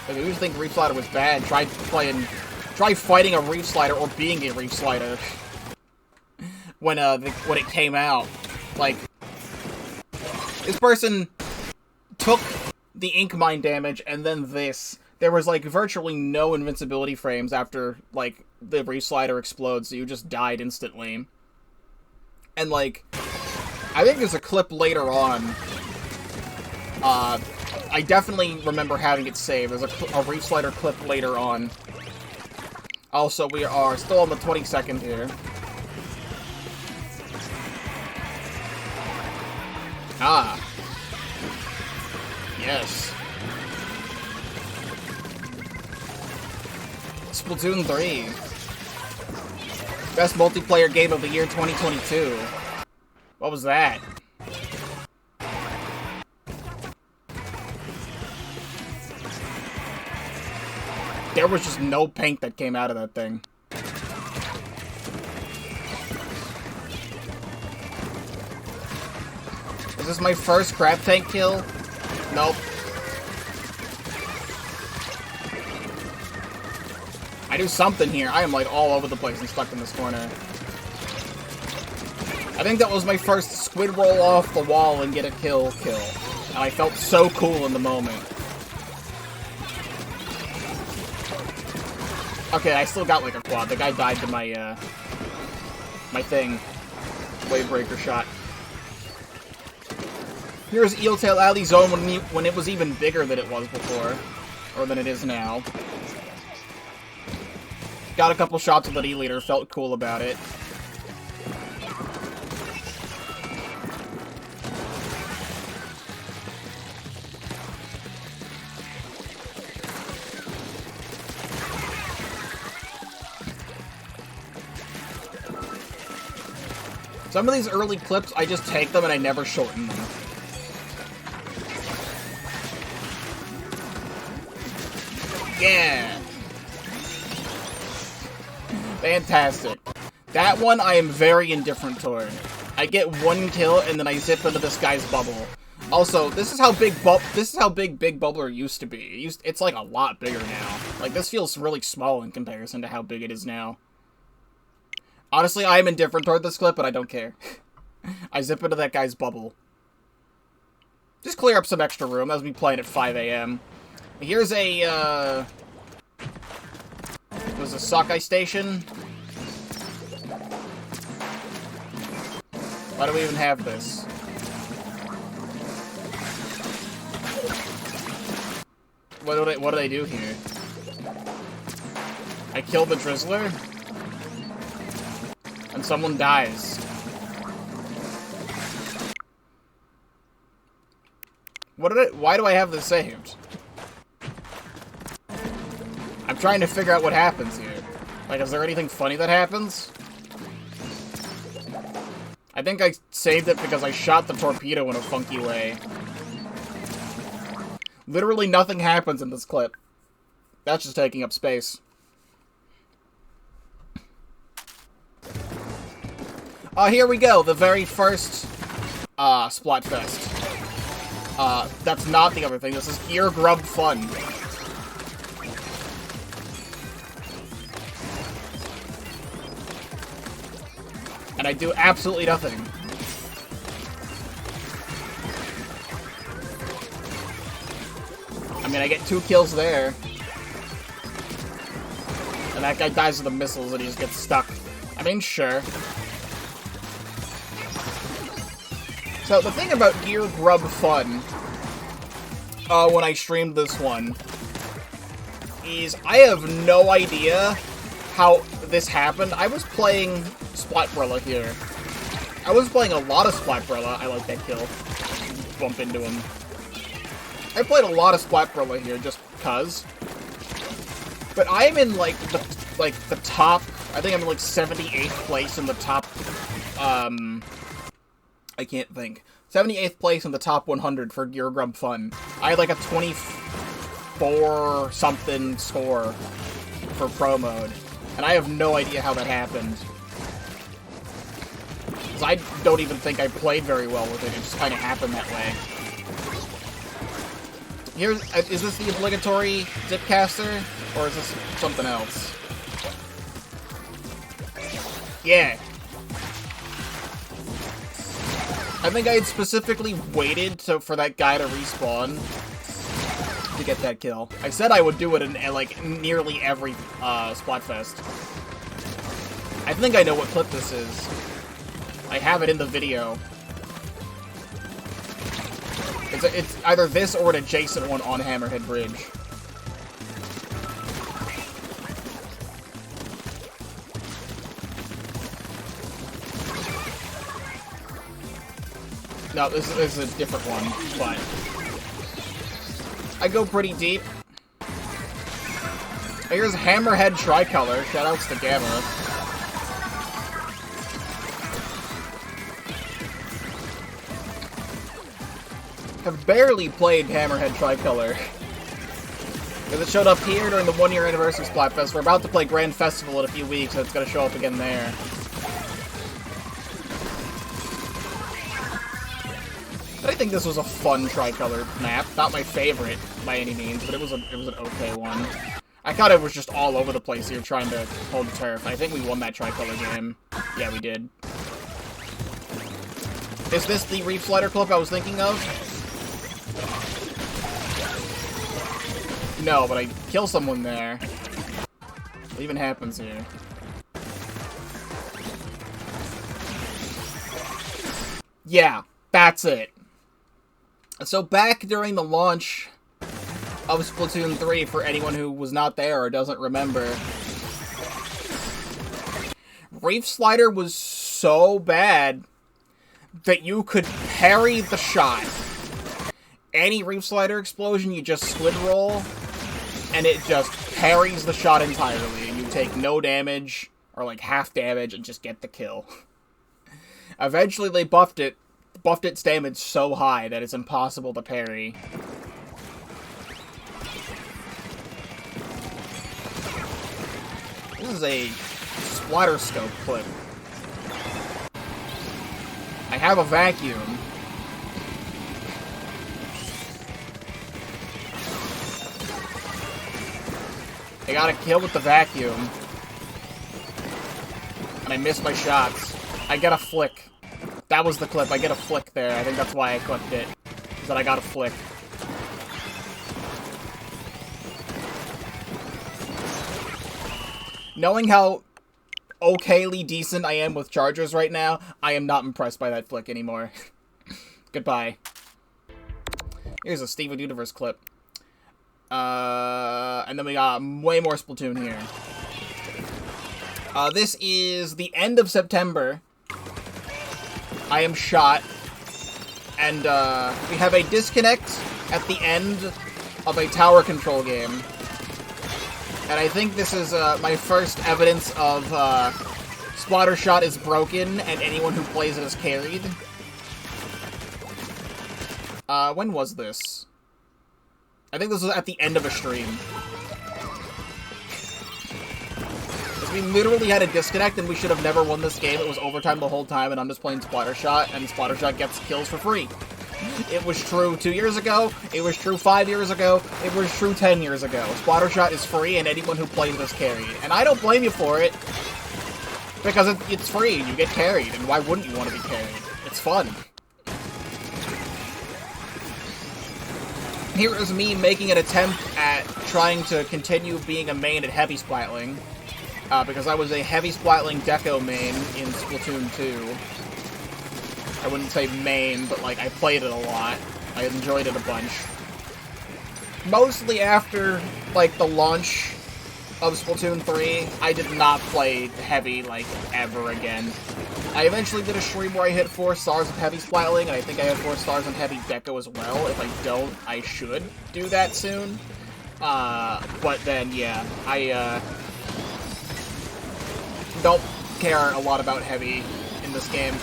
If you used to think Reef Slider was bad, try fighting a Reef Slider or being a Reef Slider when it came out. Like, this person took the Ink Mine damage and then this. There was, like, virtually no invincibility frames after, like, the Reef Slider explodes, so you just died instantly. And, like, I think there's a clip later on. I definitely remember having it saved. There's a Reef Slider clip later on. Also, we are still on the 22nd here. Ah. Yes. Splatoon 3. Best multiplayer game of the year 2022. What was that? There was just no paint that came out of that thing. Is this my first crab tank kill? Nope. I do something here. I am, like, all over the place and stuck in this corner. I think that was my first squid roll off the wall and get a kill. And I felt so cool in the moment. Okay, I still got, like, a quad. The guy died to my, my thing. Wave breaker shot. Here's Eeltail Alley Zone when it was even bigger than it was before. Or than it is now. Got a couple shots with an E-Leader, felt cool about it. Some of these early clips, I just take them and I never shorten them. Yeah! Fantastic. That one I am very indifferent toward. I get one kill and then I zip into this guy's bubble. Also, this is how big Big Bubbler used to be. It's like a lot bigger now. Like, this feels really small in comparison to how big it is now. Honestly, I am indifferent toward this clip, but I don't care. I zip into that guy's bubble. Just clear up some extra room as we playing at 5 a.m. Here's a, was a sockeye station. Why do we even have this? What do they do here? I killed the Drizzler? And someone dies. Why do I have this saved? I'm trying to figure out what happens here. Like, is there anything funny that happens? I think I saved it because I shot the torpedo in a funky way. Literally nothing happens in this clip. That's just taking up space. Here we go. The very first, Splatfest. That's not the other thing. This is ear grub fun. And I do absolutely nothing. I mean, I get 2 kills there. And that guy dies with the missiles and he just gets stuck. I mean, sure. So, the thing about Gear Grub Fun, when I streamed this one, is I have no idea how this happened. I was playing Splatbrella here. I was playing a lot of Splatbrella. I like that kill. Bump into him. I played a lot of Splatbrella here just because. But I am in, like, the top... I think I'm in, like, 78th place in the top... I can't think. 78th place in the top 100 for Gear Grub Fun. I had, like, a 24-something score for Pro Mode. And I have no idea how that happened. Because I don't even think I played very well with it. It just kind of happened that way. Is this the obligatory Zipcaster? Or is this something else? Yeah. I think I had specifically waited for that guy to respawn to get that kill. I said I would do it in, like, nearly every, Splatfest. I think I know what clip this is. I have it in the video. It's either this or an adjacent one on Hammerhead Bridge. No, this is a different one, but I go pretty deep. Here's Hammerhead Tricolor. Shoutouts to Gamma. Have barely played Hammerhead Tricolor. Because it showed up here during the 1-year anniversary Splatfest. We're about to play Grand Festival in a few weeks, so it's going to show up again there. I think this was a fun Tricolor map. Not my favorite by any means, but it was an okay one. I thought it was just all over the place here trying to hold turf. I think we won that Tricolor game. Yeah, we did. Is this the Reef Slider clip I was thinking of? No, but I kill someone there. What even happens here? Yeah, that's it. So back during the launch of Splatoon 3, for anyone who was not there or doesn't remember, Reef Slider was so bad that you could parry the shot. Any Reef Slider explosion, you just squid roll, and it just parries the shot entirely, and you take no damage, or like half damage, and just get the kill. Eventually they buffed its damage so high that it's impossible to parry. This is a splatter scope clip. I have a vacuum. I got a kill with the vacuum. And I missed my shots. I get a flick. That was the clip. I get a flick there. I think that's why I clipped it. that I got a flick. Knowing how okayly decent I am with chargers right now, I am not impressed by that flick anymore. Goodbye. Here's a Steven Universe clip. And then we got way more Splatoon here. This is the end of September. I am shot. And, we have a disconnect at the end of a tower control game. And I think this is, my first evidence of, Splattershot is broken, and anyone who plays it is carried. When was this? I think this was at the end of a stream. We literally had a disconnect, and we should have never won this game. It was overtime the whole time, and I'm just playing Splattershot, and Splattershot gets kills for free. It was true 2 years ago, it was true 5 years ago, it was true 10 years ago. Splattershot is free, and anyone who plays is carried. And I don't blame you for it, because it's free, and you get carried, and why wouldn't you want to be carried? It's fun. Here is me making an attempt at trying to continue being a main at Heavy Splatling, because I was a Heavy Splatling Deco main in Splatoon 2. I wouldn't say main, but, like, I played it a lot. I enjoyed it a bunch. Mostly after, like, the launch of Splatoon 3, I did not play Heavy, like, ever again. I eventually did a stream where I hit 4 stars of Heavy Splatling, and I think I have 4 stars on Heavy Deco as well. If I don't, I should do that soon. But then, yeah, I, don't care a lot about Heavy in this game.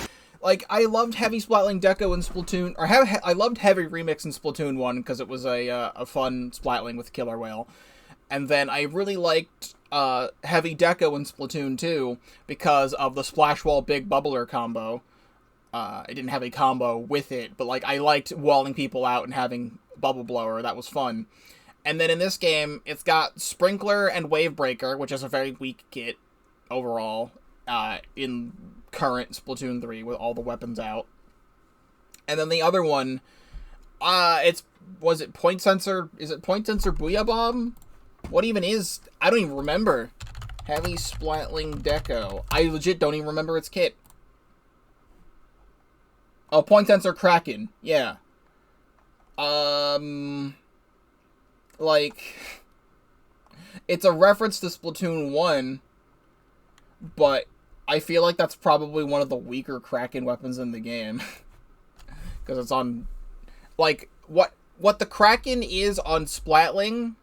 Like, I loved Heavy Splatling Deco in Splatoon, or I loved Heavy Remix in Splatoon 1 because it was a fun Splatling with Killer Whale. And then I really liked Heavy Deco in Splatoon 2 because of the Splash Wall Big Bubbler combo. I didn't have a combo with it, but, like, I liked walling people out and having Bubble Blower. That was fun. And then in this game, it's got Sprinkler and Wave Breaker, which is a very weak kit overall, in current Splatoon 3 with all the weapons out. And then the other one, was it Point Sensor? Is it Point Sensor Booyah Bomb? What even is, I don't even remember. Heavy Splatling Deco. I legit don't even remember its kit. Oh, Point Sensor Kraken. Yeah. Like, it's a reference to Splatoon 1, but I feel like that's probably one of the weaker Kraken weapons in the game. Because it's on, like, what the Kraken is on Splatling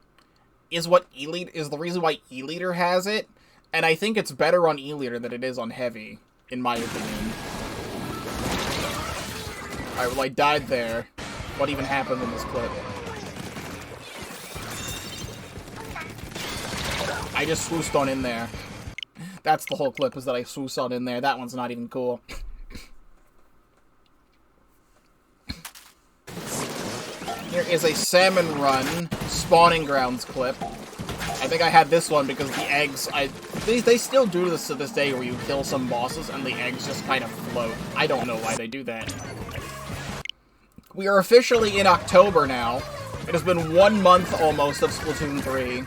is what is the reason why E-Liter has it, and I think it's better on E-Liter than it is on Heavy, in my opinion. Alright, well, I died there. What even happened in this clip? I just swoosed on in there. That's the whole clip, is that I swoosed on in there. That one's not even cool. Here is a Salmon Run Spawning Grounds clip. I think I had this one because the eggs, they still do this to this day where you kill some bosses and the eggs just kind of float. I don't know why they do that. We are officially in October now. It has been 1 month almost of Splatoon 3.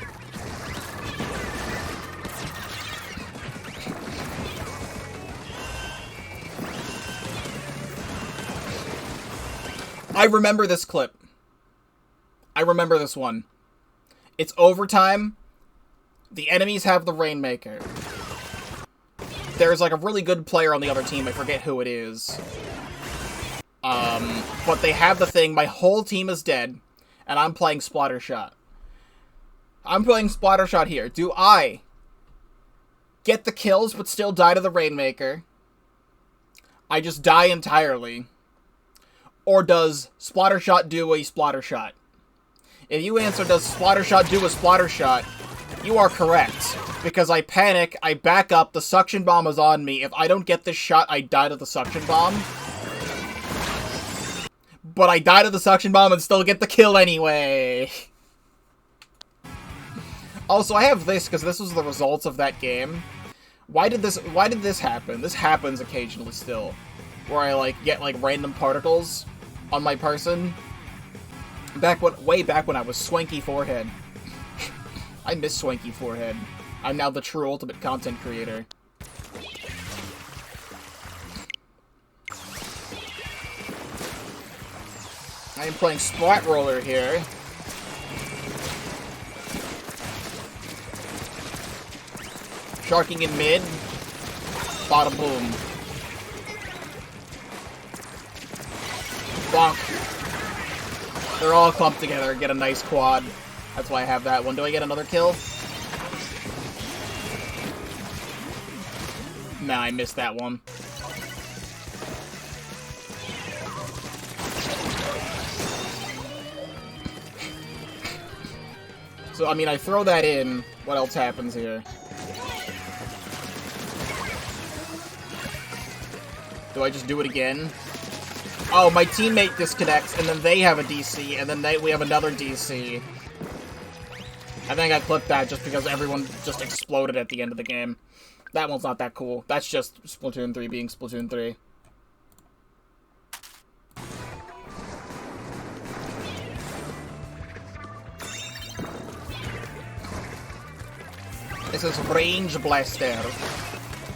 I remember this clip. I remember this one. It's overtime. The enemies have the Rainmaker. There's, like, a really good player on the other team. I forget who it is. But they have the thing. My whole team is dead. And I'm playing Splattershot. I'm playing Splattershot here. Do I get the kills but still die to the Rainmaker? I just die entirely. Or does Splattershot do a Splattershot? If you answer, does Splattershot do a Splattershot, you are correct. Because I panic, I back up, the suction bomb is on me. If I don't get this shot, I die to the suction bomb. But I die to the suction bomb and still get the kill anyway. Also, I have this, because this was the results of that game. Why did this happen? This happens occasionally still. Where I, like, get, like, random particles on my person. Way back when I was Swanky Forehead. I miss Swanky Forehead. I'm now the true ultimate content creator. I am playing Splat Roller here. Sharking in mid. Bada boom. Bonk. They're all clumped together, get a nice quad. That's why I have that one. Do I get another kill? Nah, I missed that one. So, I mean, I throw that in. What else happens here? Do I just do it again? Oh, my teammate disconnects, and then they have a DC, and then we have another DC. I think I clipped that just because everyone just exploded at the end of the game. That one's not that cool. That's just Splatoon 3 being Splatoon 3. This is Range Blaster.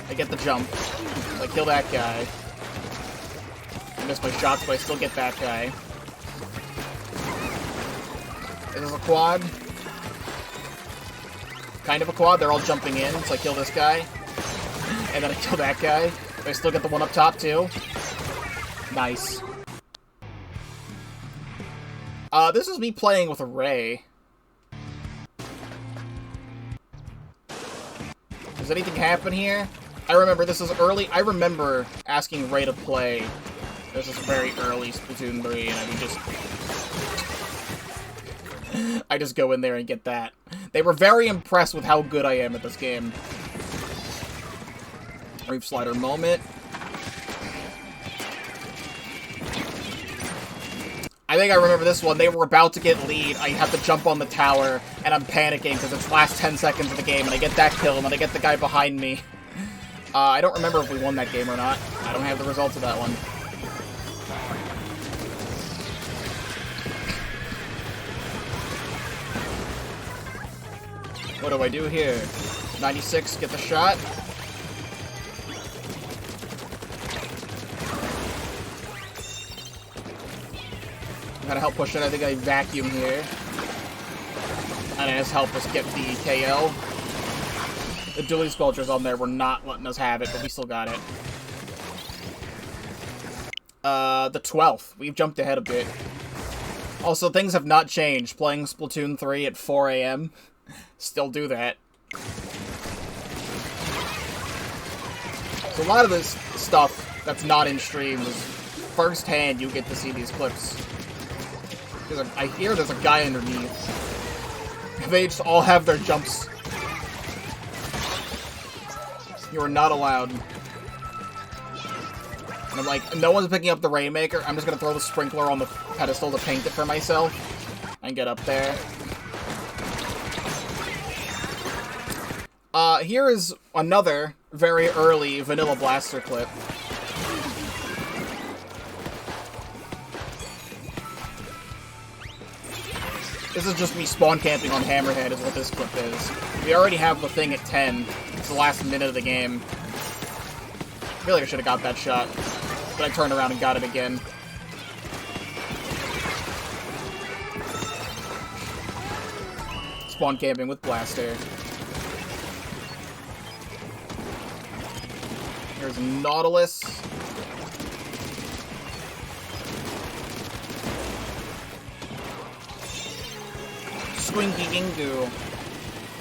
I get the jump. I kill that guy. I miss my shots, but I still get that guy. This is a quad. Kind of a quad. They're all jumping in, so I kill this guy. And then I kill that guy. But I still get the one up top, too. Nice. This is me playing with a Ray. Does anything happen here? I remember this is early. I remember asking Ray to play. This is very early Splatoon 3, and I just go in there and get that. They were very impressed with how good I am at this game. Reef Slider moment. I think I remember this one. They were about to get lead. I have to jump on the tower, and I'm panicking because it's the last 10 seconds of the game, and I get that kill, and then I get the guy behind me. I don't remember if we won that game or not. I don't have the results of that one. What do I do here? 96, get the shot. Gotta help push it. I think I vacuum here. And it has helped us get the KO. The dually sculptures on there were not letting us have it, but we still got it. The 12th. We've jumped ahead a bit. Also, things have not changed. Playing Splatoon 3 at 4 AM. Still do that. So a lot of this stuff that's not in stream is firsthand you get to see these clips. I hear there's a guy underneath. They just all have their jumps. You are not allowed. And I'm like, no one's picking up the Rainmaker. I'm just gonna throw the sprinkler on the pedestal to paint it for myself. And get up there. Here is another very early Vanilla Blaster clip. This is just me spawn camping on Hammerhead is what this clip is. We already have the thing at 10. It's the last minute of the game. I feel like I should have got that shot. But I turned around and got it again. Spawn camping with Blaster. Here's Nautilus. Swinky Gingu.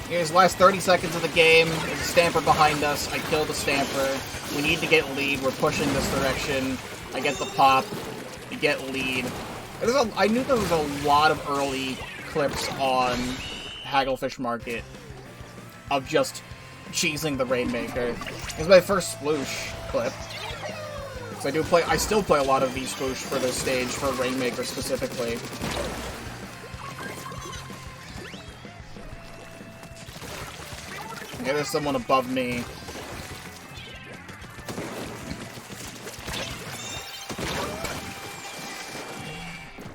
Here's the last 30 seconds of the game. There's a Stamper behind us. I kill the Stamper. We need to get lead. We're pushing this direction. I get the pop. We get lead. I knew there was a lot of early clips on Hagglefish Market of just cheesing the Rainmaker. It's my first sploosh clip. So I still play a lot of V-sploosh for this stage, for Rainmaker specifically. Yeah, there's someone above me.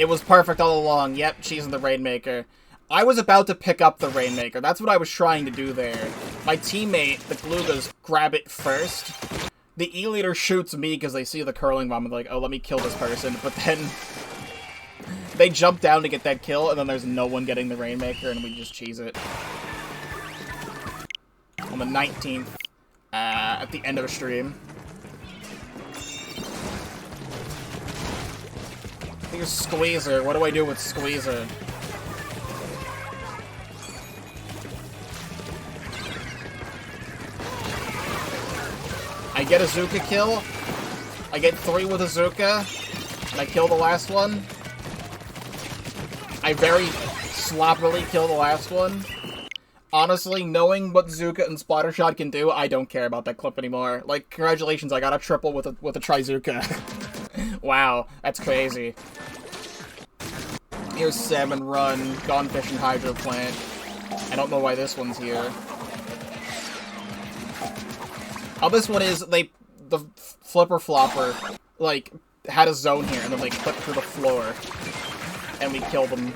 It was perfect all along. Yep, she's in the Rainmaker. I was about to pick up the Rainmaker. That's what I was trying to do there. My teammate, the Glugas, grab it first. The E-Leader shoots me because they see the curling bomb and they're like, oh, let me kill this person. But then they jump down to get that kill, and then there's no one getting the Rainmaker, and we just cheese it. On the 19th, at the end of a stream. Here's Squeezer. What do I do with Squeezer? I get a Zuka kill. I get 3 with a Zuka. And I kill the last one. I very sloppily kill the last one. Honestly, knowing what Zuka and Splattershot can do, I don't care about that clip anymore. Like, congratulations, I got a triple with a Tri-Zuka. Wow, that's crazy. Here's Salmon Run, Gone Fishing Hydro Plant. I don't know why this one's here. Oh, this one is, the Flipper Flopper, like, had a zone here, and then they clipped through the floor. And we killed them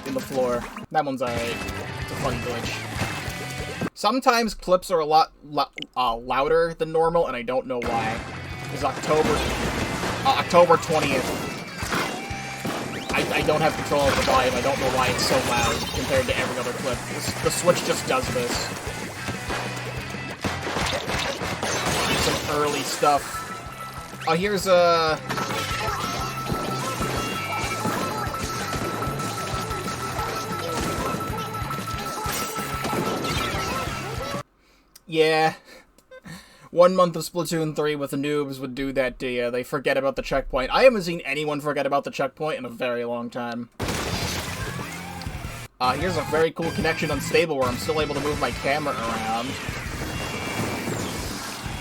in the floor. That one's alright. It's a funny glitch. Sometimes clips are a lot louder than normal, and I don't know why. It's October 20th. I don't have control of the volume. I don't know why it's so loud compared to every other clip. The Switch just does this. Some early stuff. Oh, here's a... Yeah. 1 month of Splatoon 3 with the noobs would do that to you. They forget about the checkpoint. I haven't seen anyone forget about the checkpoint in a very long time. Here's a very cool connection unstable where I'm still able to move my camera around.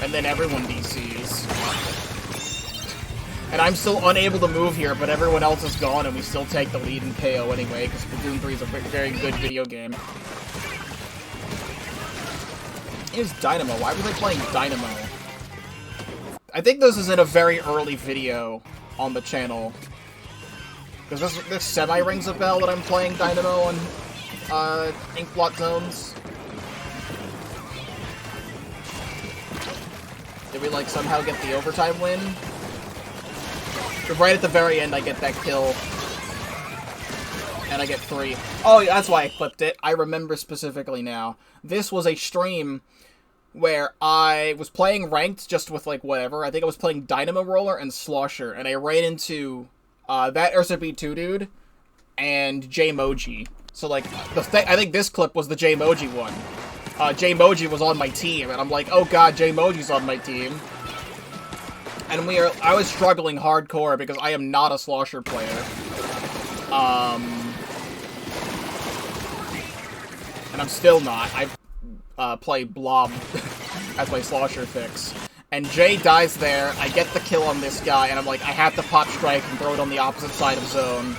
And then everyone DCs. And I'm still unable to move here, but everyone else is gone and we still take the lead in KO anyway, because Splatoon 3 is a very good video game. Here's Dynamo. Why was I playing Dynamo? I think this is in a very early video on the channel. Because this semi-rings a bell that I'm playing Dynamo on Inkblot Zones. Did we, like, somehow get the overtime win? But right at the very end, I get that kill. And I get 3. Oh, yeah, that's why I clipped it. I remember specifically now. This was a stream where I was playing ranked just with, like, whatever. I think I was playing Dynamo Roller and Slosher, and I ran into that RCB2 dude and Jmoji. So, like, I think this clip was the Jmoji one. Jmoji was on my team, and I'm like, oh god, Jmoji's on my team. And I was struggling hardcore because I am not a Slosher player. And I'm still not. I play Blob as my Slosher fix. And Jay dies there, I get the kill on this guy, and I'm like, I have to pop strike and throw it on the opposite side of zone.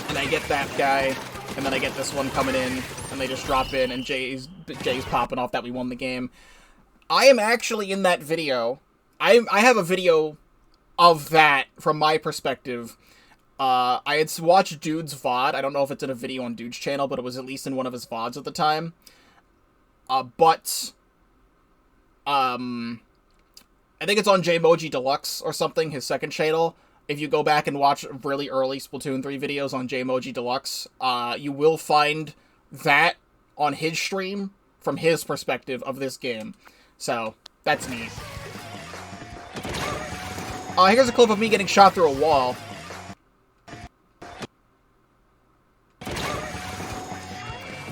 And I get that guy, and then I get this one coming in, and they just drop in, and Jay's popping off that we won the game. I am actually in that video. I have a video of that from my perspective. I had watched Dude's VOD. I don't know if it's in a video on Dude's channel, but it was at least in one of his VODs at the time. I think it's on Jmoji Deluxe or something, his second channel. If you go back and watch really early Splatoon 3 videos on Jmoji Deluxe, you will find that on his stream from his perspective of this game. So, that's neat. Here's a clip of me getting shot through a wall.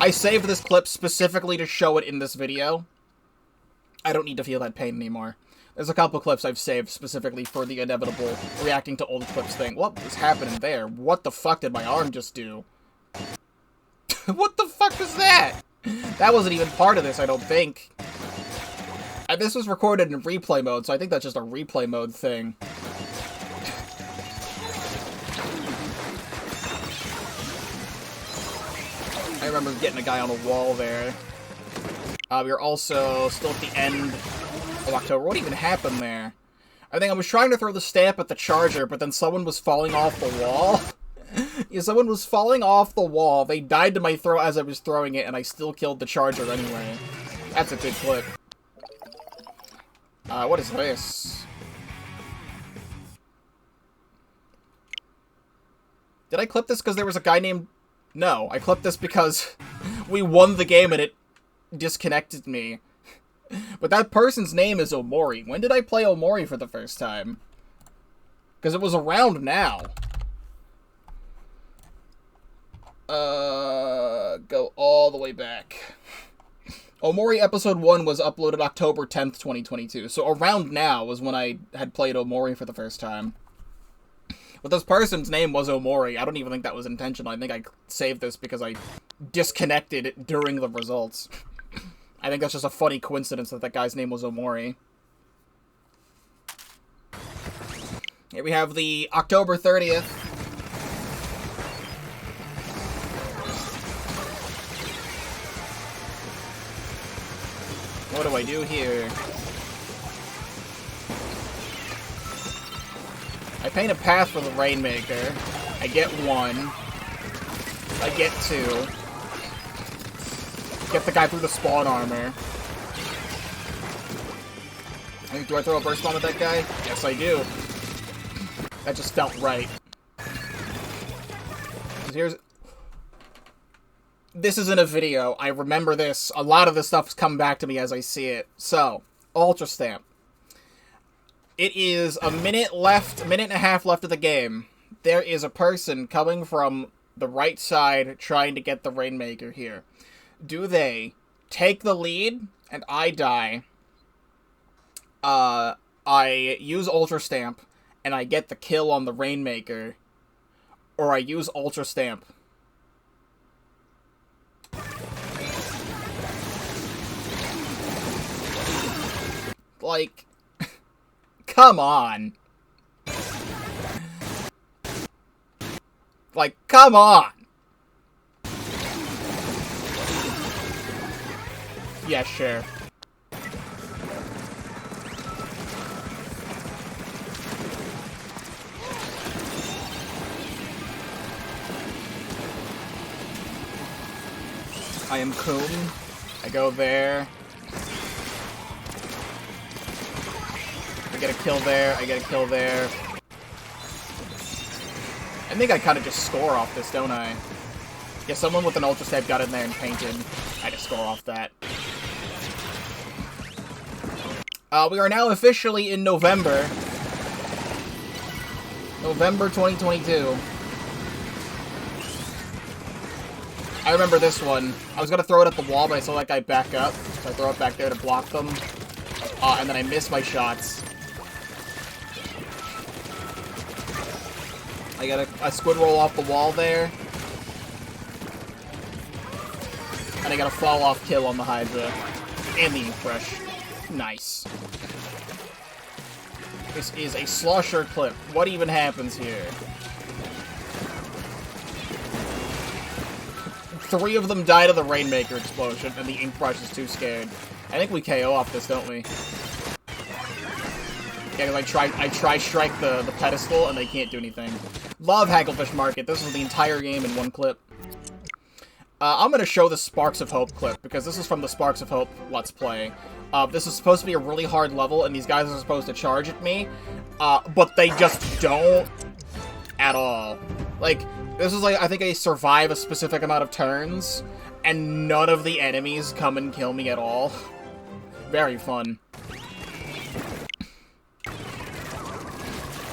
I saved this clip specifically to show it in this video. I don't need to feel that pain anymore. There's a couple clips I've saved specifically for the inevitable reacting to old clips thing. What was happening there? What the fuck did my arm just do? What the fuck was that? That wasn't even part of this, I don't think. And this was recorded in replay mode, so I think that's just a replay mode thing. I remember getting a guy on a wall there. We were also still at the end of October. What even happened there? I think I was trying to throw the stamp at the charger, but then someone was falling off the wall. Yeah, someone was falling off the wall. They died to my throw as I was throwing it, and I still killed the charger anyway. That's a good clip. What is this? Did I clip this because there was a guy named... No, I clipped this because we won the game and it disconnected me. But that person's name is Omori. When did I play Omori for the first time? Because it was around now. Go all the way back. Omori Episode 1 was uploaded October 10th, 2022. So around now was when I had played Omori for the first time. But this person's name was Omori. I don't even think that was intentional. I think I saved this because I disconnected it during the results. I think that's just a funny coincidence that that guy's name was Omori. Here we have the October 30th. What do I do here? I paint a path for the Rainmaker. I get 1. I get 2. Get the guy through the spawn armor. Do I throw a burst bomb at that guy? Yes, I do. That just felt right. This isn't a video. I remember this. A lot of this stuff's come back to me as I see it. So, Ultra Stamp. It is a minute and a half left of the game. There is a person coming from the right side trying to get the Rainmaker here. Do they take the lead and I die? I use Ultra Stamp and I get the kill on the Rainmaker, or I use Ultra Stamp. Like, come on. Like, come on. Yeah, sure. I am Coon. I go there. I get a kill there. I get a kill there. I think I kind of just score off this, don't I? Yeah, someone with an Ultra Stamp got in there and painted. I just score off that. We are now officially in November. November 2022. I remember this one. I was gonna throw it at the wall, but I saw that guy back up. So I throw it back there to block them. And then I miss my shots. I got a squid roll off the wall there. And I got a fall off kill on the Hydra. And the Ink Brush. Nice. This is a slosher clip. What even happens here? 3 of them die to the Rainmaker explosion, and the Ink Brush is too scared. I think we KO off this, don't we? Yeah, because I try strike the pedestal, and they can't do anything. Love Hagglefish Market. This is the entire game in one clip. I'm going to show the Sparks of Hope clip, because this is from the Sparks of Hope Let's Play. This is supposed to be a really hard level, and these guys are supposed to charge at me, but they just don't at all. Like, this is like, I think I survive a specific amount of turns, and none of the enemies come and kill me at all. Very fun.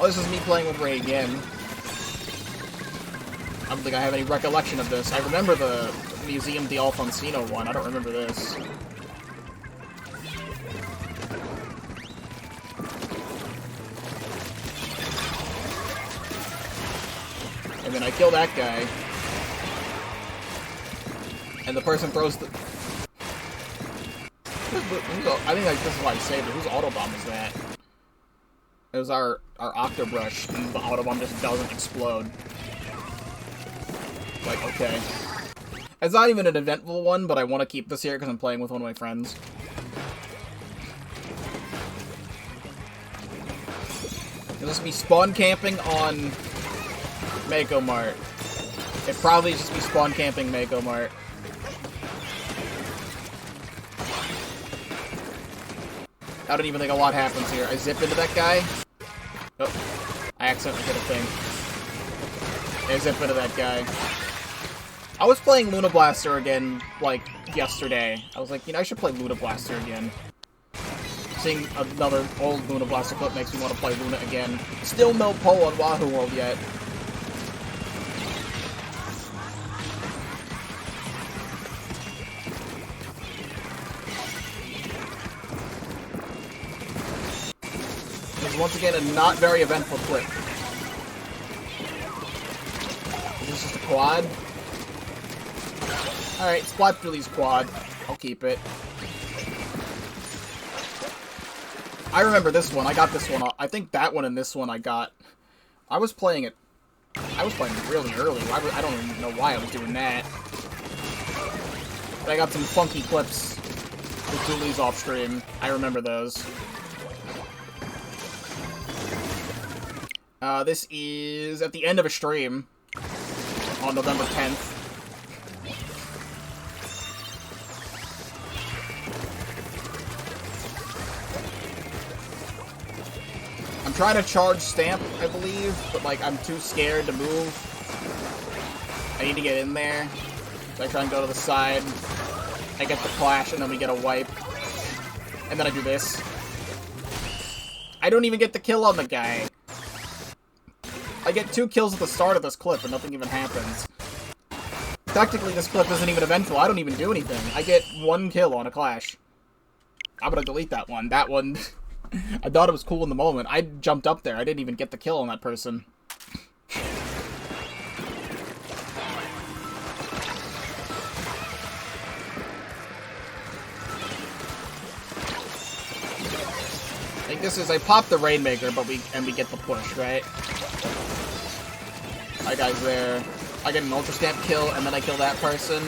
Oh, this is me playing with Ray again. I don't think I have any recollection of this. I remember the Museum de Alfonsino one. I don't remember this. And then I kill that guy. And the person throws the... I think this is why I saved it. Whose Autobomb is that? It was our Octobrush, and the Autobomb just doesn't explode. Like, okay. It's not even an eventful one, but I want to keep this here because I'm playing with one of my friends. It'll just be spawn camping on Mako Mart. It probably just be spawn camping Mako Mart. I don't even think a lot happens here. I zip into that guy. Oh, I accidentally hit a thing. I zip into that guy. I was playing Luna Blaster again, like, yesterday. I was like, you know, I should play Luna Blaster again. Seeing another old Luna Blaster clip makes me want to play Luna again. Still no poll on Wahoo World yet. This is once again a not very eventful clip. Is this just a quad? Alright, Splat Release quad. I'll keep it. I remember this one. I got this one. I think that one and this one I got. I was playing it really early. I don't even know why I was doing that. But I got some funky clips with Doolies off stream. I remember those. This is at the end of a stream on November 10th. I'm trying to charge Stamp, I believe, but, like, I'm too scared to move. I need to get in there. So I try and go to the side. I get the clash, and then we get a wipe. And then I do this. I don't even get the kill on the guy. I get 2 kills at the start of this clip, and nothing even happens. Technically, this clip isn't even eventful. I don't even do anything. I get 1 kill on a clash. I'm gonna delete that one. That one... I thought it was cool in the moment. I jumped up there. I didn't even get the kill on that person. I think this is... I pop the Rainmaker, but we get the push, right? That guy's there. I get an Ultra Stamp kill, and then I kill that person.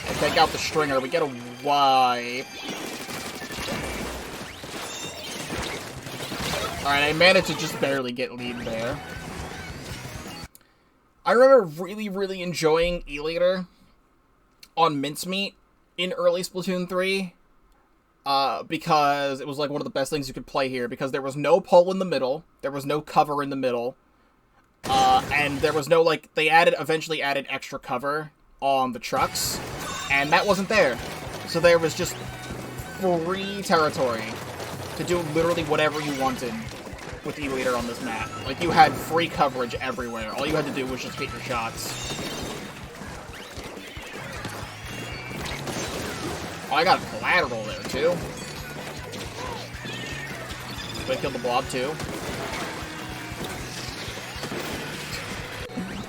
I take out the Stringer. We get a wipe. Alright, I managed to just barely get lead there. I remember really, really enjoying E-Leader on Mincemeat in early Splatoon 3. Because it was like one of the best things you could play here. Because there was no pole in the middle. There was no cover in the middle. And there was no, like, they eventually added extra cover on the trucks. And that wasn't there. So there was just free territory to do literally whatever you wanted with E-Leader on this map. Like, you had free coverage everywhere. All you had to do was just hit your shots. Oh, I got a collateral there, too. Did I kill the blob, too?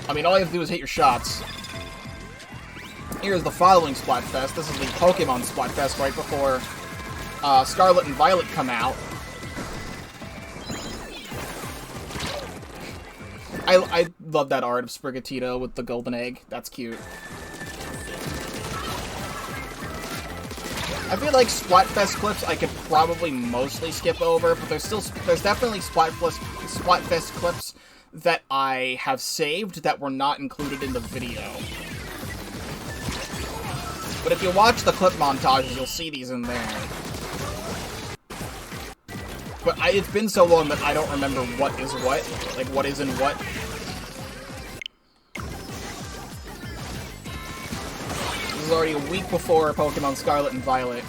I mean, all you have to do is hit your shots. Here's the following Splatfest. This is the Pokemon Splatfest right before Scarlet and Violet come out. I love that art of Sprigatito with the golden egg. That's cute. I feel like Splatfest clips I could probably mostly skip over, but there's definitely Splatfest clips that I have saved that were not included in the video. But if you watch the clip montages, you'll see these in there. But it's been so long that I don't remember what is what. Like, what is in what. This is already a week before Pokemon Scarlet and Violet.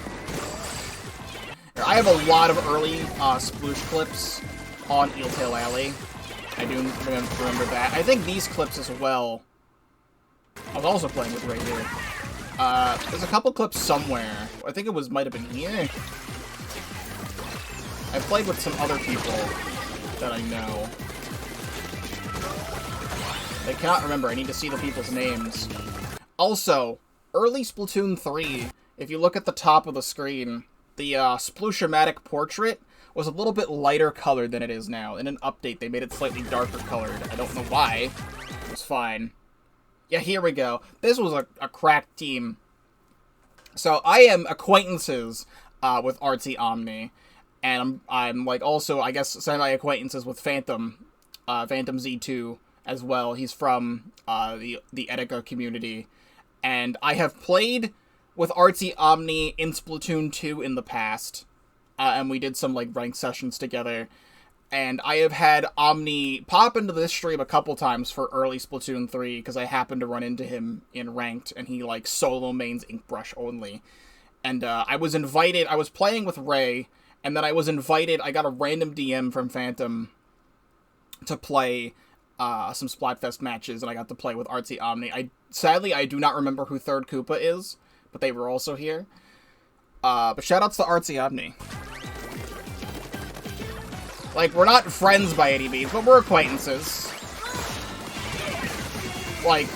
I have a lot of early Sploosh clips on Eeltail Alley. I do remember that. I think these clips as well. I was also playing with right here. There's a couple clips somewhere. I think it might have been here. I played with some other people that I know. I cannot remember. I need to see the people's names. Also, early Splatoon 3, if you look at the top of the screen, the Sploosh-O-Matic portrait was a little bit lighter colored than it is now. In an update, they made it slightly darker colored. I don't know why. It was fine. Yeah, here we go. This was a cracked team. So, I am acquaintances with Artsy Omni. and I'm like also, I guess, semi-acquaintances with Phantom Z2 as well. He's from the Etika community, and I have played with Artsy Omni in Splatoon 2 in the past, and we did some like ranked sessions together. And I have had Omni pop into this stream a couple times for early Splatoon 3, because I happened to run into him in Ranked, and he, like, solo mains Inkbrush only. And I was invited, I was playing with Ray, and then I was invited, I got a random DM from Phantom to play some Splatfest matches, and I got to play with Artsy Omni. Sadly, I do not remember who Third Koopa is, but they were also here. But shoutouts to Artsy Omni. Like, we're not friends by any means, but we're acquaintances. Like,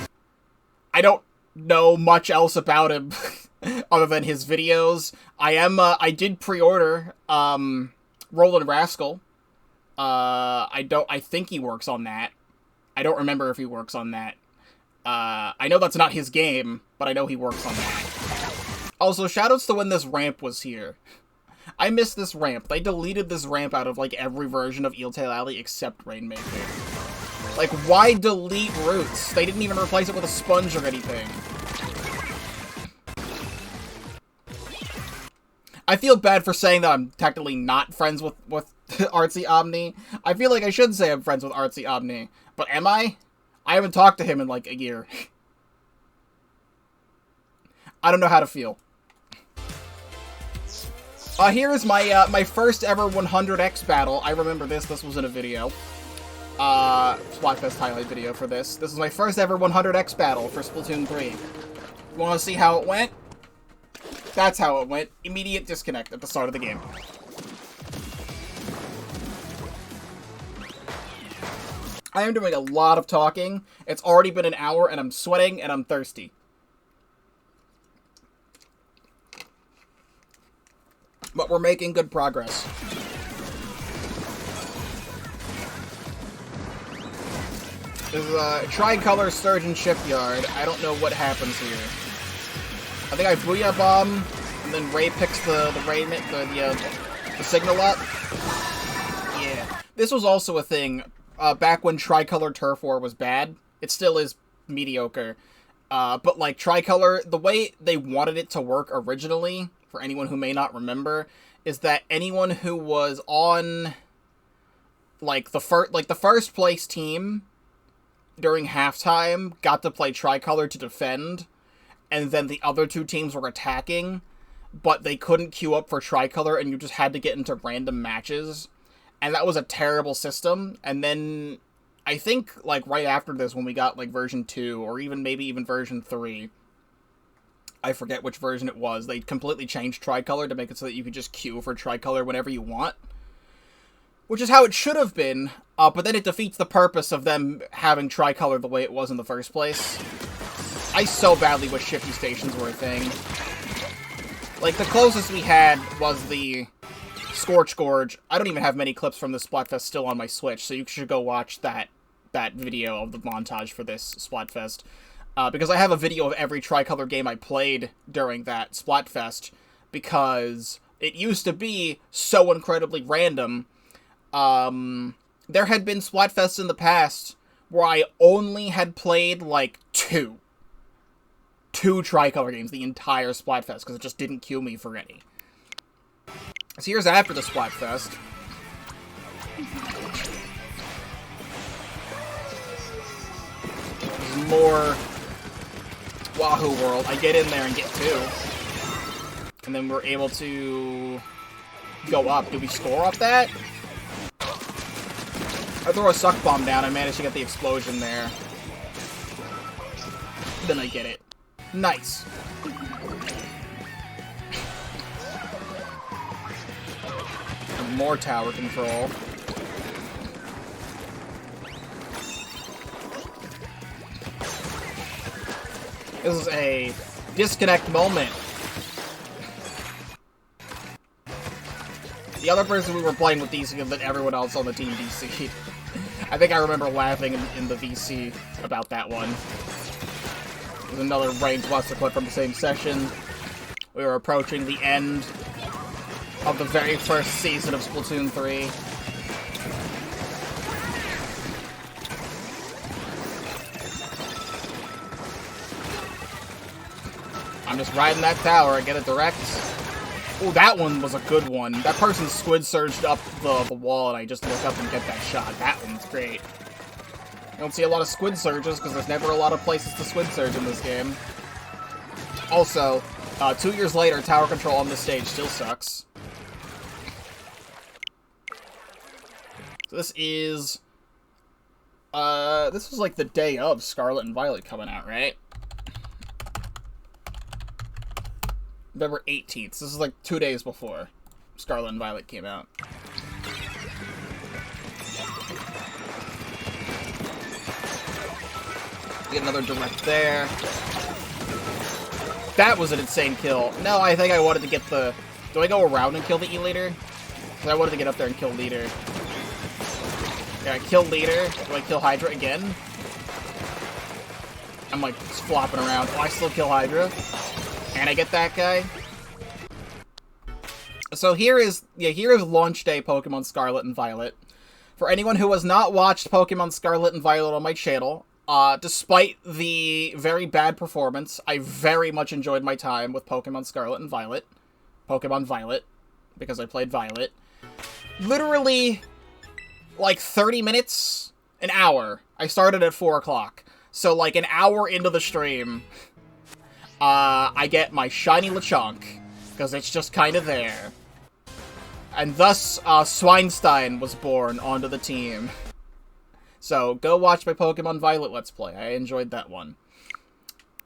I don't know much else about him other than his videos. I did pre-order, Roland Rascal. I think he works on that. I don't remember if he works on that. I know that's not his game, but I know he works on that. Also, shoutouts to when this ramp was here. I miss this ramp. They deleted this ramp out of, like, every version of Eeltail Alley except Rainmaker. Like, why delete roots? They didn't even replace it with a sponge or anything. I feel bad for saying that I'm technically not friends with Artsy Omni. I feel like I should say I'm friends with Artsy Omni. But am I? I haven't talked to him in, like, a year. I don't know how to feel. Here is my, my first ever 100x battle. I remember this. This was in a video. Splatfest highlight video for this. This is my first ever 100x battle for Splatoon 3. You want to see how it went? That's how it went. Immediate disconnect at the start of the game. I am doing a lot of talking. It's already been an hour, and I'm sweating, and I'm thirsty. But we're making good progress. This is Tricolor Sturgeon Shipyard. I don't know what happens here. I think I Booyah Bomb, and then Ray picks the signal up. Yeah. This was also a thing back when Tricolor Turf War was bad. It still is mediocre. But like Tricolor, the way they wanted it to work originally, for anyone who may not remember, is that anyone who was on like the first place team during halftime got to play Tricolor to defend, and then the other two teams were attacking, but they couldn't queue up for Tricolor, and you just had to get into random matches. And that was a terrible system. And then I think like right after this, when we got like version 2 or maybe even version 3, I forget which version it was, they completely changed Tricolor to make it so that you could just queue for Tricolor whenever you want. Which is how it should have been, but then it defeats the purpose of them having Tricolor the way it was in the first place. I so badly wish shifty stations were a thing. Like, the closest we had was the Scorch Gorge. I don't even have many clips from the Splatfest still on my Switch, so you should go watch that video of the montage for this Splatfest. Because I have a video of every Tricolor game I played during that Splatfest, because it used to be so incredibly random. There had been Splatfests in the past where I only had played, like, two Tricolor games the entire Splatfest, because it just didn't queue me for any. So here's after the Splatfest. More Wahoo World. I get in there and get 2. And then we're able to go up. Do we score off that? I throw a suck bomb down. I managed to get the explosion there. Then I get it. Nice. And more tower control. This is a disconnect moment. The other person we were playing with DC than everyone else on the team DC. I think I remember laughing in the VC about that one. There's another Rain's Buster clip from the same session. We were approaching the end of the very first season of Splatoon 3. I'm just riding that tower. I get it direct. Oh, that one was a good one. That person squid surged up the wall, and I just look up and get that shot. That one's great. You don't see a lot of squid surges, because there's never a lot of places to squid surge in this game. Also, 2 years later, tower control on this stage still sucks. So this is... this was like the day of Scarlet and Violet coming out, right? November 18th. This is like 2 days before Scarlet and Violet came out. Get another direct there. That was an insane kill. No, I think I wanted to get the... Do I go around and kill the E-Leader? Because I wanted to get up there and kill Leader. Yeah, I kill Leader. Do I kill Hydra again? I'm like just flopping around. Oh, I still kill Hydra. And I get that guy. So here is launch day Pokemon Scarlet and Violet. For anyone who has not watched Pokemon Scarlet and Violet on my channel, despite the very bad performance, I very much enjoyed my time with Pokemon Scarlet and Violet. Pokemon Violet, because I played Violet. Literally, like 30 minutes, an hour. I started at 4 o'clock. So like an hour into the stream, I get my shiny Lechonk, because it's just kind of there. And thus, Swinestein was born onto the team. So, go watch my Pokemon Violet Let's Play. I enjoyed that one.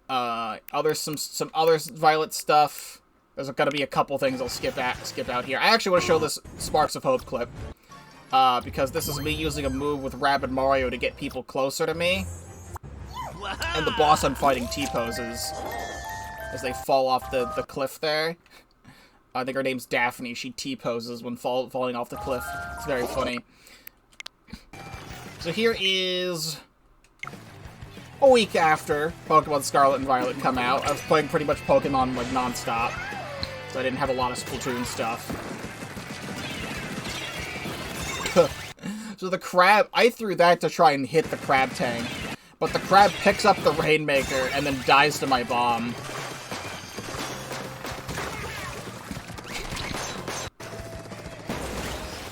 Some other Violet stuff. There's gonna be a couple things I'll skip out here. I actually want to show this Sparks of Hope clip. Because this is me using a move with Rabbid Mario to get people closer to me. And the boss I'm fighting T-poses as they fall off the cliff there. I think her name's Daphne. She T-poses when falling off the cliff. It's very funny. So here is a week after Pokemon Scarlet and Violet come out. I was playing pretty much Pokemon like non-stop, so I didn't have a lot of Splatoon stuff. So the crab, I threw that to try and hit the crab tank, but the crab picks up the Rainmaker and then dies to my bomb.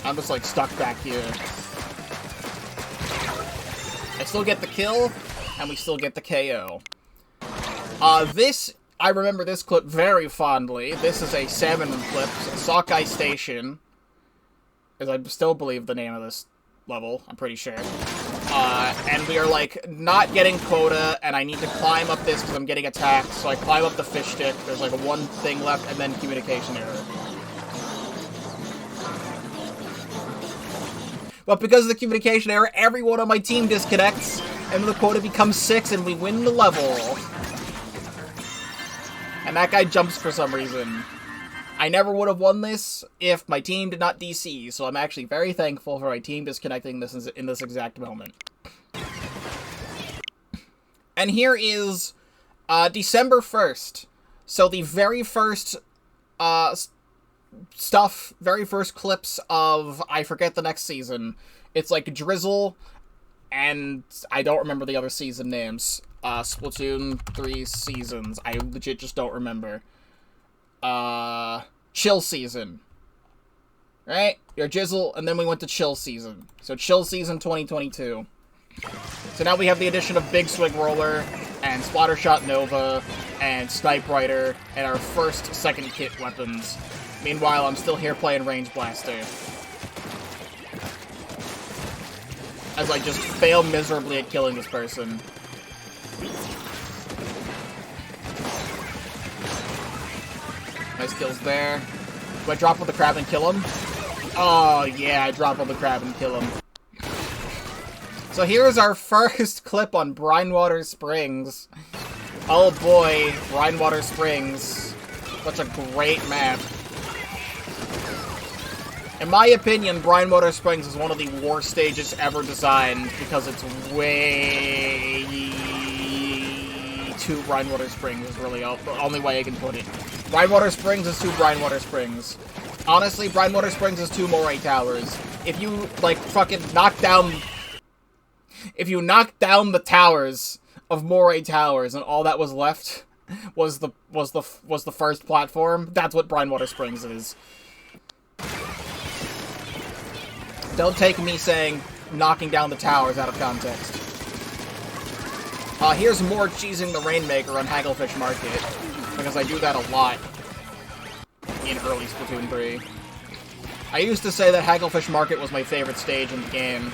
I'm just like stuck back here. I still get the kill, and we still get the KO. I remember this clip very fondly. This is a Salmon clip, Sockeye Station, as I still believe the name of this level, I'm pretty sure. And we are, like, not getting quota, and I need to climb up this because I'm getting attacked, so I climb up the fish stick, there's, like, one thing left, and then communication error. But because of the communication error, everyone on my team disconnects, and the quota becomes 6, and we win the level. And that guy jumps for some reason. I never would have won this if my team did not DC, so I'm actually very thankful for my team disconnecting this in this exact moment. And here is December 1st. So the very first very first clips of, I forget the next season. It's like Drizzle, and I don't remember the other season names. Splatoon 3 seasons. I legit just don't remember. Chill Season. Right? You're Jizzle, and then we went to Chill Season. So Chill Season 2022. So now we have the addition of Big Swig Roller, and Splattershot Nova, and Snipe Rider, and our first second kit weapons. Meanwhile, I'm still here playing Range Blaster. As I just fail miserably at killing this person. Nice kills there. Do I drop on the crab and kill him? Oh, yeah, I drop on the crab and kill him. So here's our first clip on Brinewater Springs. Oh boy, Brinewater Springs. Such a great map. In my opinion, Brinewater Springs is one of the worst stages ever designed because it's way too Brinewater Springs is really the only way I can put it. Brinewater Springs is too Brinewater Springs. Honestly, Brightwater Springs is 2 Moray Towers. If you, like, fucking knock down... If you knock down the towers of Moray Towers and all that was left was the first platform, that's what Brightwater Springs is. Don't take me saying knocking down the towers out of context. Here's more cheesing the Rainmaker on Hagglefish Market, because I do that a lot in early Splatoon 3. I used to say that Hagglefish Market was my favorite stage in the game,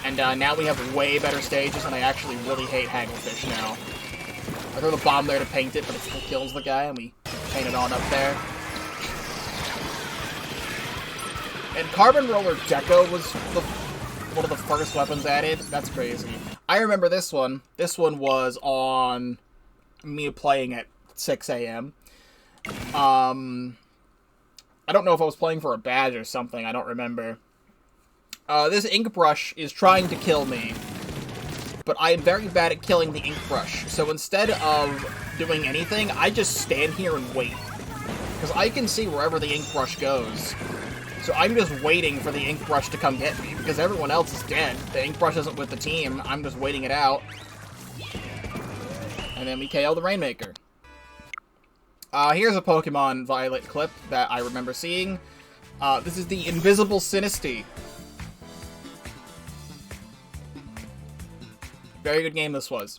and now we have way better stages, and I actually really hate Hagglefish now. I throw the bomb there to paint it, but it still kills the guy, and we paint it on up there. And Carbon Roller Deco was one of the first weapons added. That's crazy. I remember this one. This one was on me playing at 6 a.m. I don't know if I was playing for a badge or something. I don't remember. This ink brush is trying to kill me, but I am very bad at killing the ink brush. So instead of doing anything, I just stand here and wait. Because I can see wherever the ink brush goes. So I'm just waiting for the ink brush to come get me, because everyone else is dead. The ink brush isn't with the team. I'm just waiting it out. And then we KO the Rainmaker. Here's a Pokemon Violet clip that I remember seeing. This is the Invisible Sinistea. Very good game this was.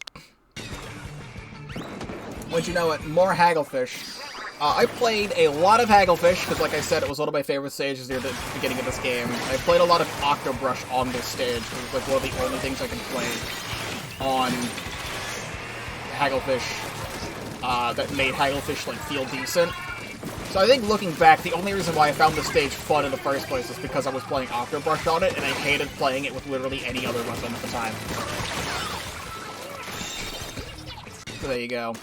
Once you know it, more Hagglefish. I played a lot of Hagglefish, because like I said, it was one of my favorite stages near the beginning of this game. I played a lot of Octobrush on this stage, because it's like one of the only things I can play on Hagglefish that made Hagglefish like feel decent. So I think looking back, the only reason why I found this stage fun in the first place is because I was playing Octobrush on it, and I hated playing it with literally any other weapon at the time. So there you go.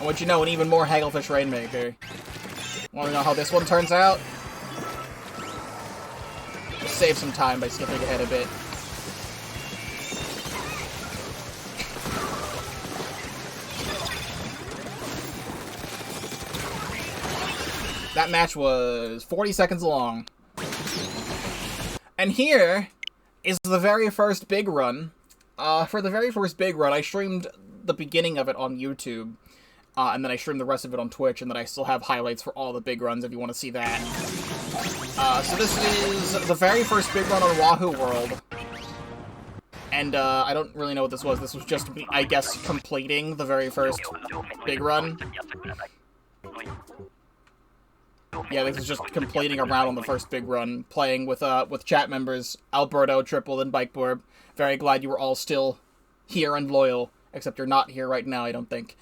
I want you to know an even more Hagglefish Rainmaker. Want to know how this one turns out? Let's save some time by skipping ahead a bit. That match was 40 seconds long. And here is the very first big run. For the very first big run, I streamed the beginning of it on YouTube. And then I streamed the rest of it on Twitch, and then I still have highlights for all the big runs if you want to see that. So this is the very first big run on Wahoo World. And I don't really know what this was. This was just me, I guess, completing the very first big run. Yeah, this is just completing a round on the first big run, playing with chat members, Alberto, Triple, and Bikeborb. Very glad you were all still here and loyal, except you're not here right now, I don't think.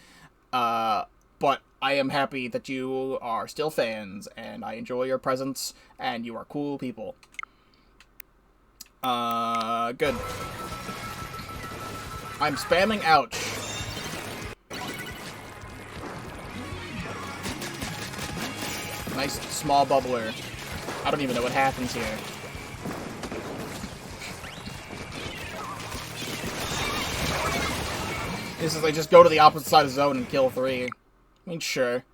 But I am happy that you are still fans, and I enjoy your presence, and you are cool people. Good. I'm spamming ouch. Nice small bubbler. I don't even know what happens here. This is like just go to the opposite side of the zone and kill 3. I mean, sure.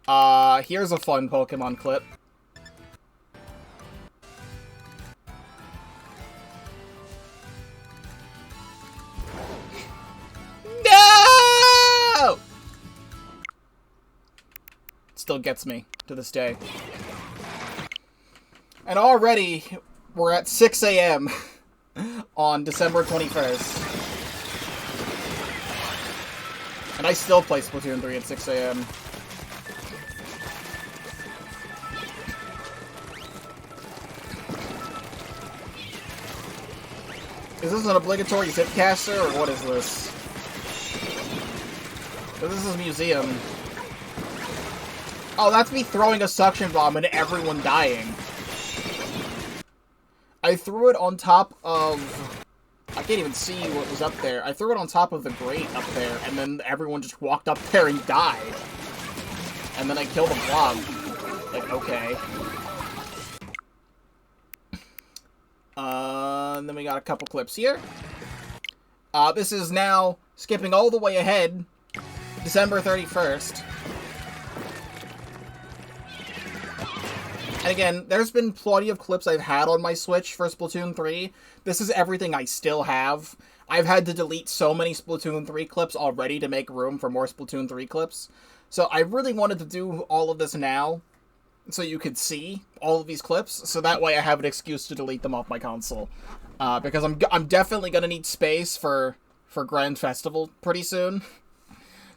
Here's a fun Pokemon clip. No! It still gets me to this day. And already, we're at 6 a.m. on December 21st. And I still play Splatoon 3 at 6 a.m. Is this an obligatory zipcaster, or what is this? This is a museum. Oh, that's me throwing a suction bomb and everyone dying. I threw it on top of... I can't even see what was up there. I threw it on top of the grate up there, and then everyone just walked up there and died. And then I killed a blob. Like, okay. And then we got a couple clips here. This is now skipping all the way ahead. December 31st. And again, there's been plenty of clips I've had on my Switch for Splatoon 3. This is everything I still have. I've had to delete so many Splatoon 3 clips already to make room for more Splatoon 3 clips. So I really wanted to do all of this now, so you could see all of these clips, so that way I have an excuse to delete them off my console. Because I'm definitely going to need space for Grand Festival pretty soon.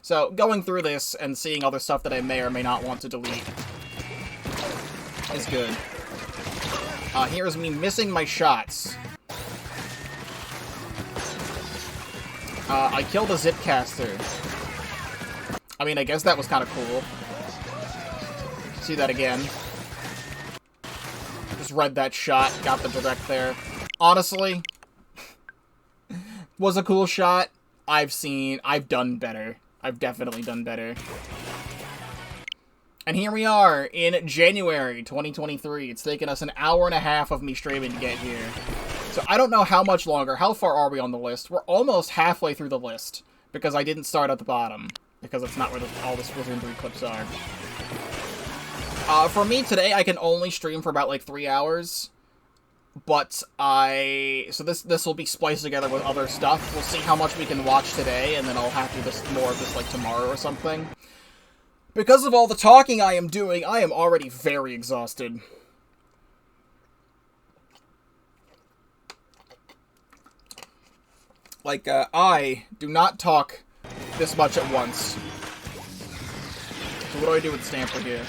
So going through this and seeing other stuff that I may or may not want to delete is good. Here's me missing my shots. I killed a Zipcaster. I mean, I guess that was kind of cool. See that again. Just read that shot, got the direct there. Honestly, was a cool shot. I've done better. I've definitely done better. And here we are in January 2023. It's taken us an hour and a half of me streaming to get here. So I don't know how much longer. How far are we on the list? We're almost halfway through the list, because I didn't start at the bottom, because that's not where all the Splatoon 3 clips are. For me today, I can only stream for about like 3 hours, but so this will be spliced together with other stuff. We'll see how much we can watch today, and then I'll have to do more of this like tomorrow or something. Because of all the talking I am doing, I am already very exhausted. Like, I do not talk this much at once. So what do I do with Stamper here?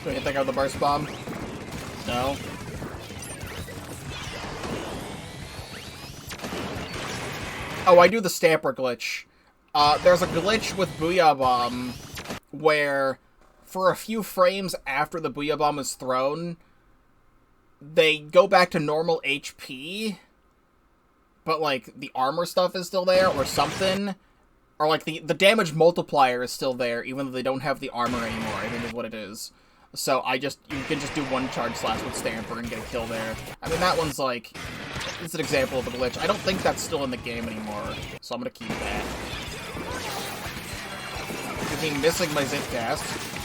Do I hit that guy with the burst bomb? No. Oh, I do the Stamper glitch. There's a glitch with Booyah Bomb where, for a few frames after the Booyah Bomb is thrown, they go back to normal HP, but, like, the armor stuff is still there, or something. Or, like, the damage multiplier is still there, even though they don't have the armor anymore, I think is what it is. So you can just do one charge slash with Stamper and get a kill there. I mean, that one's, like, it's an example of a glitch. I don't think that's still in the game anymore, so I'm gonna keep that. With me missing my Zipcast.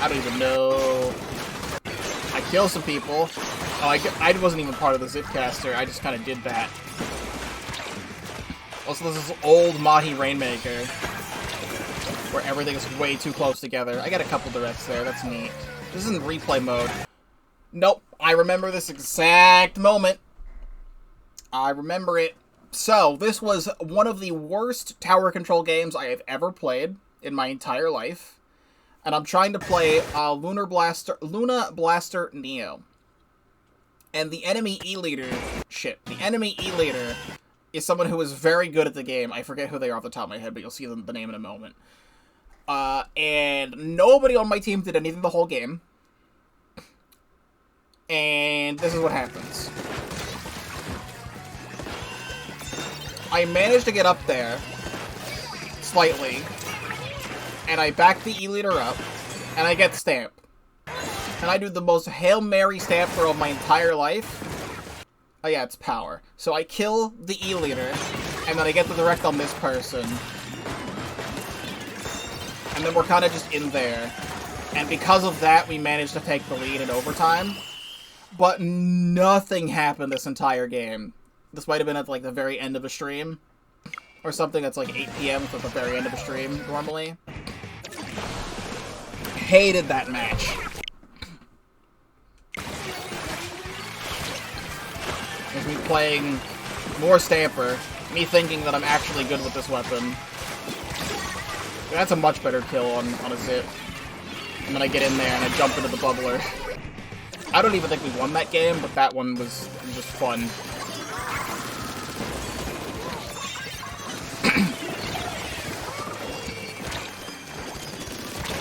I don't even know. I kill some people. Oh, I wasn't even part of the Zipcaster. I just kind of did that. Also, this is old Mahi Rainmaker, where everything is way too close together. I got a couple directs there. That's neat. This is in replay mode. Nope. I remember this exact moment. I remember it. So, this was one of the worst tower control games I have ever played in my entire life. And I'm trying to play Luna Blaster Neo. And the enemy E-leader... Shit. The enemy E-leader is someone who is very good at the game. I forget who they are off the top of my head, but you'll see the name in a moment. And nobody on my team did anything the whole game. And this is what happens. I managed to get up there, slightly, and I back the E-leader up, and I get Stamp. And I do the most Hail Mary Stamp throw of my entire life. Oh yeah, it's power. So I kill the E-leader, and then I get the direct on this person. And then we're kind of just in there. And because of that, we managed to take the lead in overtime. But nothing happened this entire game. This might have been at, like, the very end of a stream. Or something that's, like, 8 PM at the very end of a stream, normally. Hated that match. There's me playing more Stamper. Me thinking that I'm actually good with this weapon. That's a much better kill on a Zip. And then I get in there and I jump into the bubbler. I don't even think we won that game, but that one was just fun.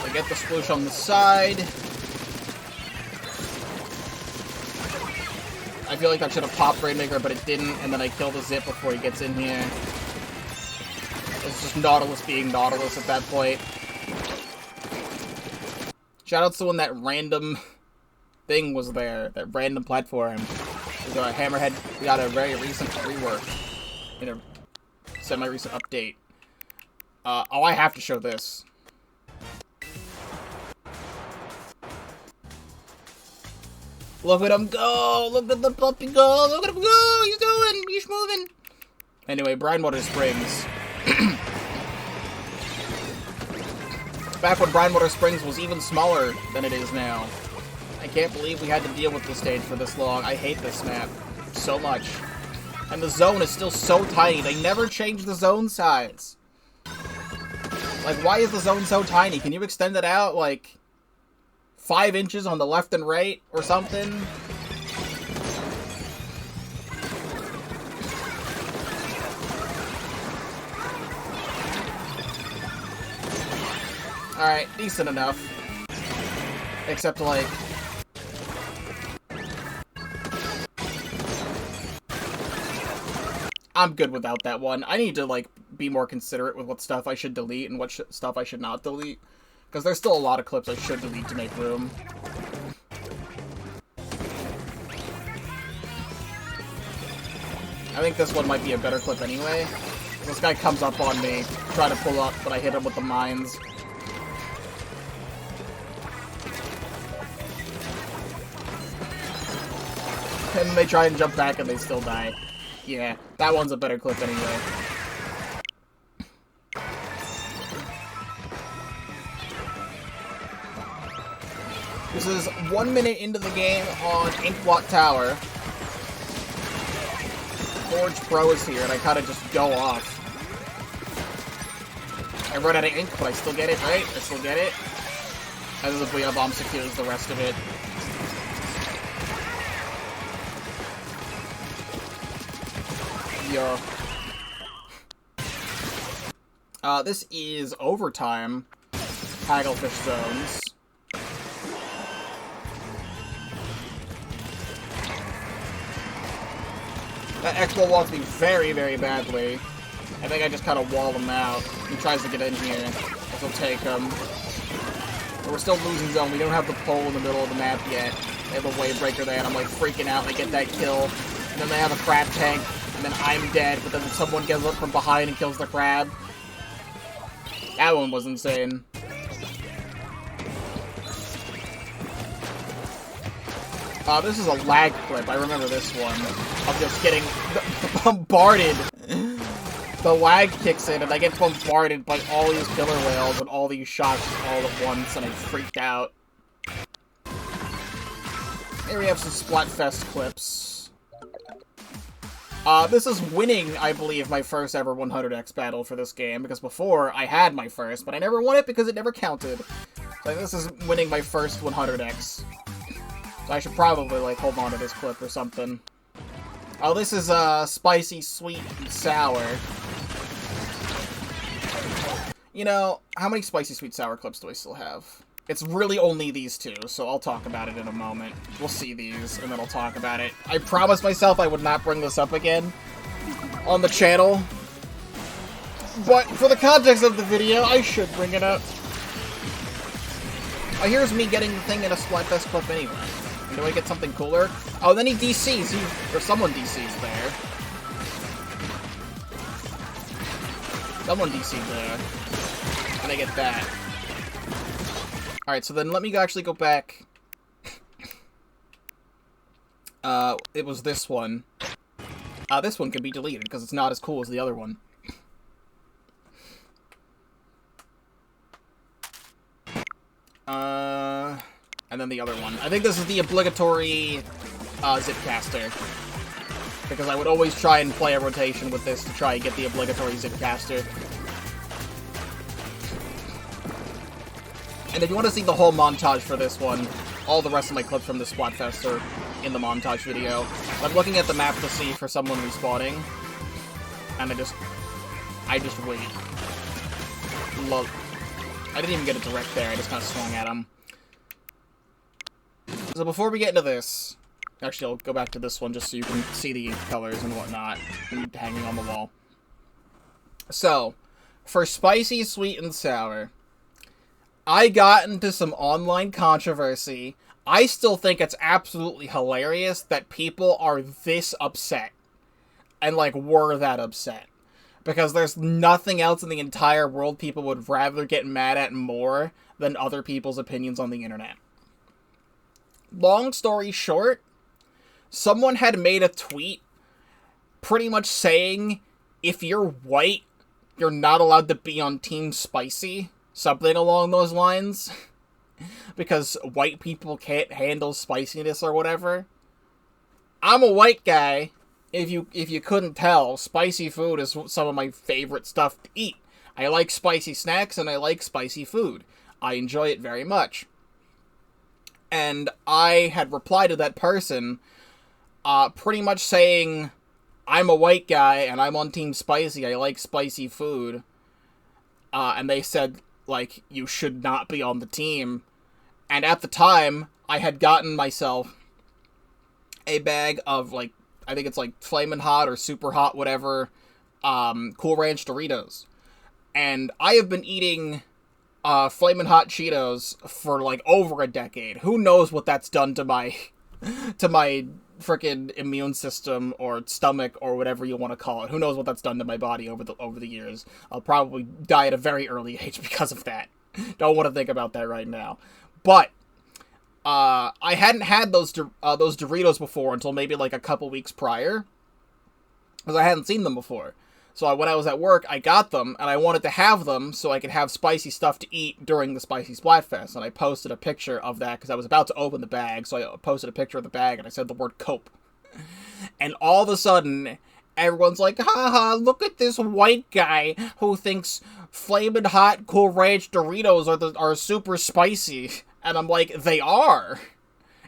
I get the sploosh on the side. I feel like that should have popped Rainmaker, but it didn't, and then I kill the Zip before he gets in here. It's just Nautilus being Nautilus at that point. Shoutouts to when that random thing was there, that random platform. We got Hammerhead. We got a very recent rework in a semi-recent update. Oh, I have to show this. Look at him go! Look at the puppy go! Look at him go! He's going! He's moving! Anyway, Brinewater Springs. Back when Brinewater Springs was even smaller than it is now. I can't believe we had to deal with this stage for this long. I hate this map so much. And the zone is still so tiny. They never change the zone size. Like, why is the zone so tiny? Can you extend it out, like, 5 inches on the left and right or something? Alright, decent enough. Except, like... I'm good without that one. I need to, like, be more considerate with what stuff I should delete and what stuff I should not delete. Because there's still a lot of clips I should delete to make room. I think this one might be a better clip anyway. This guy comes up on me, trying to pull up, but I hit him with the mines. And then they try and jump back and they still die. Yeah, that one's a better clip anyway. This is 1 minute into the game on Inkblot Tower. Forge Pro is here, and I kind of just go off. I run out of ink, but I still get it, right? I still get it. And then the Booyah Bomb secures the rest of it. Yeah. This is overtime. Hagglefish zones. That X-Ball walks me very, very badly. I think I just kind of wall him out. He tries to get in here. This will take him. But we're still losing zone. We don't have the pole in the middle of the map yet. They have a wave breaker there, and I'm like freaking out. I get that kill. And then they have a crab tank. And then I'm dead, but then someone gets up from behind and kills the crab. That one was insane. This is a lag clip. I remember this one. I'm just getting bombarded. The lag kicks in, and I get bombarded by all these killer whales and all these shots all at once, and I freaked out. Here we have some Splatfest clips. This is winning, I believe, my first ever 100x battle for this game, because before, I had my first, but I never won it because it never counted. So this is winning my first 100x. So I should probably, like, hold on to this clip or something. Oh, this is, spicy, sweet, and sour. You know, how many spicy, sweet, sour clips do I still have? It's really only these two, so I'll talk about it in a moment. We'll see these, and then I'll talk about it. I promised myself I would not bring this up again on the channel. But for the context of the video, I should bring it up. Oh, here's me getting the thing in a Splatfest clip anyway. Do I get something cooler? Oh, then he DCs. Or someone DCs there. Someone DC'd there. And I get that. Alright, so then let me actually go back. It was this one. This one can be deleted because it's not as cool as the other one. And then the other one. I think this is the obligatory Zipcaster. Because I would always try and play a rotation with this to try and get the obligatory Zipcaster. And if you want to see the whole montage for this one, all the rest of my clips from the Splatfest are in the montage video. I'm looking at the map to see for someone respawning. And I just wait. Love. I didn't even get a direct there, I just kind of swung at him. So before we get into this, actually I'll go back to this one just so you can see the colors and whatnot hanging on the wall. So, for spicy, sweet, and sour, I got into some online controversy I still think it's absolutely hilarious that people are this upset. And, like, were that upset. Because there's nothing else in the entire world people would rather get mad at more than other people's opinions on the internet. Long story short, someone had made a tweet pretty much saying, if you're white, you're not allowed to be on Team Spicy. Something along those lines. Because white people can't handle spiciness or whatever. I'm a white guy. If you couldn't tell, spicy food is some of my favorite stuff to eat. I like spicy snacks and I like spicy food. I enjoy it very much. And I had replied to that person, pretty much saying, I'm a white guy and I'm on Team Spicy. I like spicy food. And they said, like, you should not be on the team. And at the time, I had gotten myself a bag of, like, I think it's like Flamin' Hot or Super Hot, whatever, Cool Ranch Doritos. And I have been eating Flamin' Hot Cheetos for like over a decade. Who knows what that's done to my freaking immune system or stomach or whatever you want to call it. Who knows what that's done to my body over the years. I'll probably die at a very early age because of that. Don't want to think about that right now. But I hadn't had those Doritos before until maybe like a couple weeks prior, because I hadn't seen them before. So when I was at work, I got them, and I wanted to have them so I could have spicy stuff to eat during the Spicy Splatfest. And I posted a picture of that because I was about to open the bag, so I posted a picture of the bag, and I said the word cope. And all of a sudden, everyone's like, haha, look at this white guy who thinks Flamin' Hot Cool Ranch Doritos are super spicy. And I'm like, they are.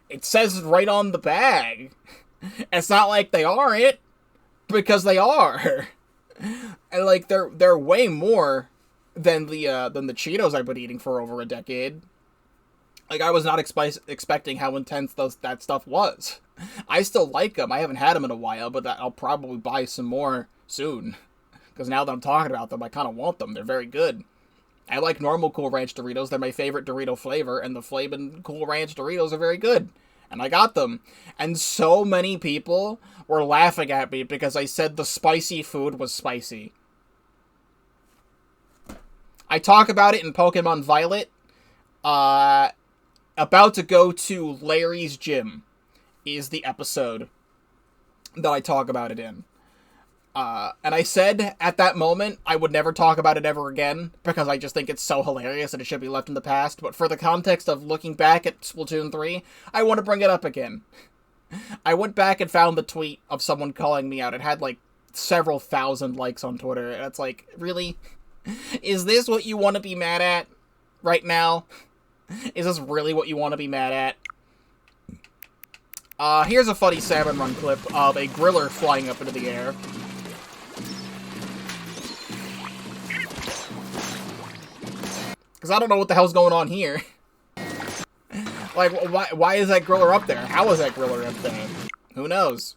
It says it right on the bag. It's not like they aren't, because they are. And like they're way more than the Cheetos I've been eating for over a decade. Like, I was not expecting how intense that stuff was. I still like them. I haven't had them in a while, but I'll probably buy some more soon. Because now that I'm talking about them, I kind of want them. They're very good. I like normal Cool Ranch Doritos. They're my favorite Dorito flavor, and the Flamin' Cool Ranch Doritos are very good. And I got them. And so many people were laughing at me because I said the spicy food was spicy. I talk about it in Pokemon Violet. About to go to Larry's Gym is the episode that I talk about it in. And I said at that moment I would never talk about it ever again because I just think it's so hilarious and it should be left in the past. But for the context of looking back at Splatoon 3, I want to bring it up again. I went back and found the tweet of someone calling me out. It had like several thousand likes on Twitter. And it's like, really? Is this what you want to be mad at right now? Is this really what you want to be mad at? Here's a funny Salmon Run clip of a griller flying up into the air. Because I don't know what the hell's going on here. Like, why is that griller up there? How is that griller up there? Who knows?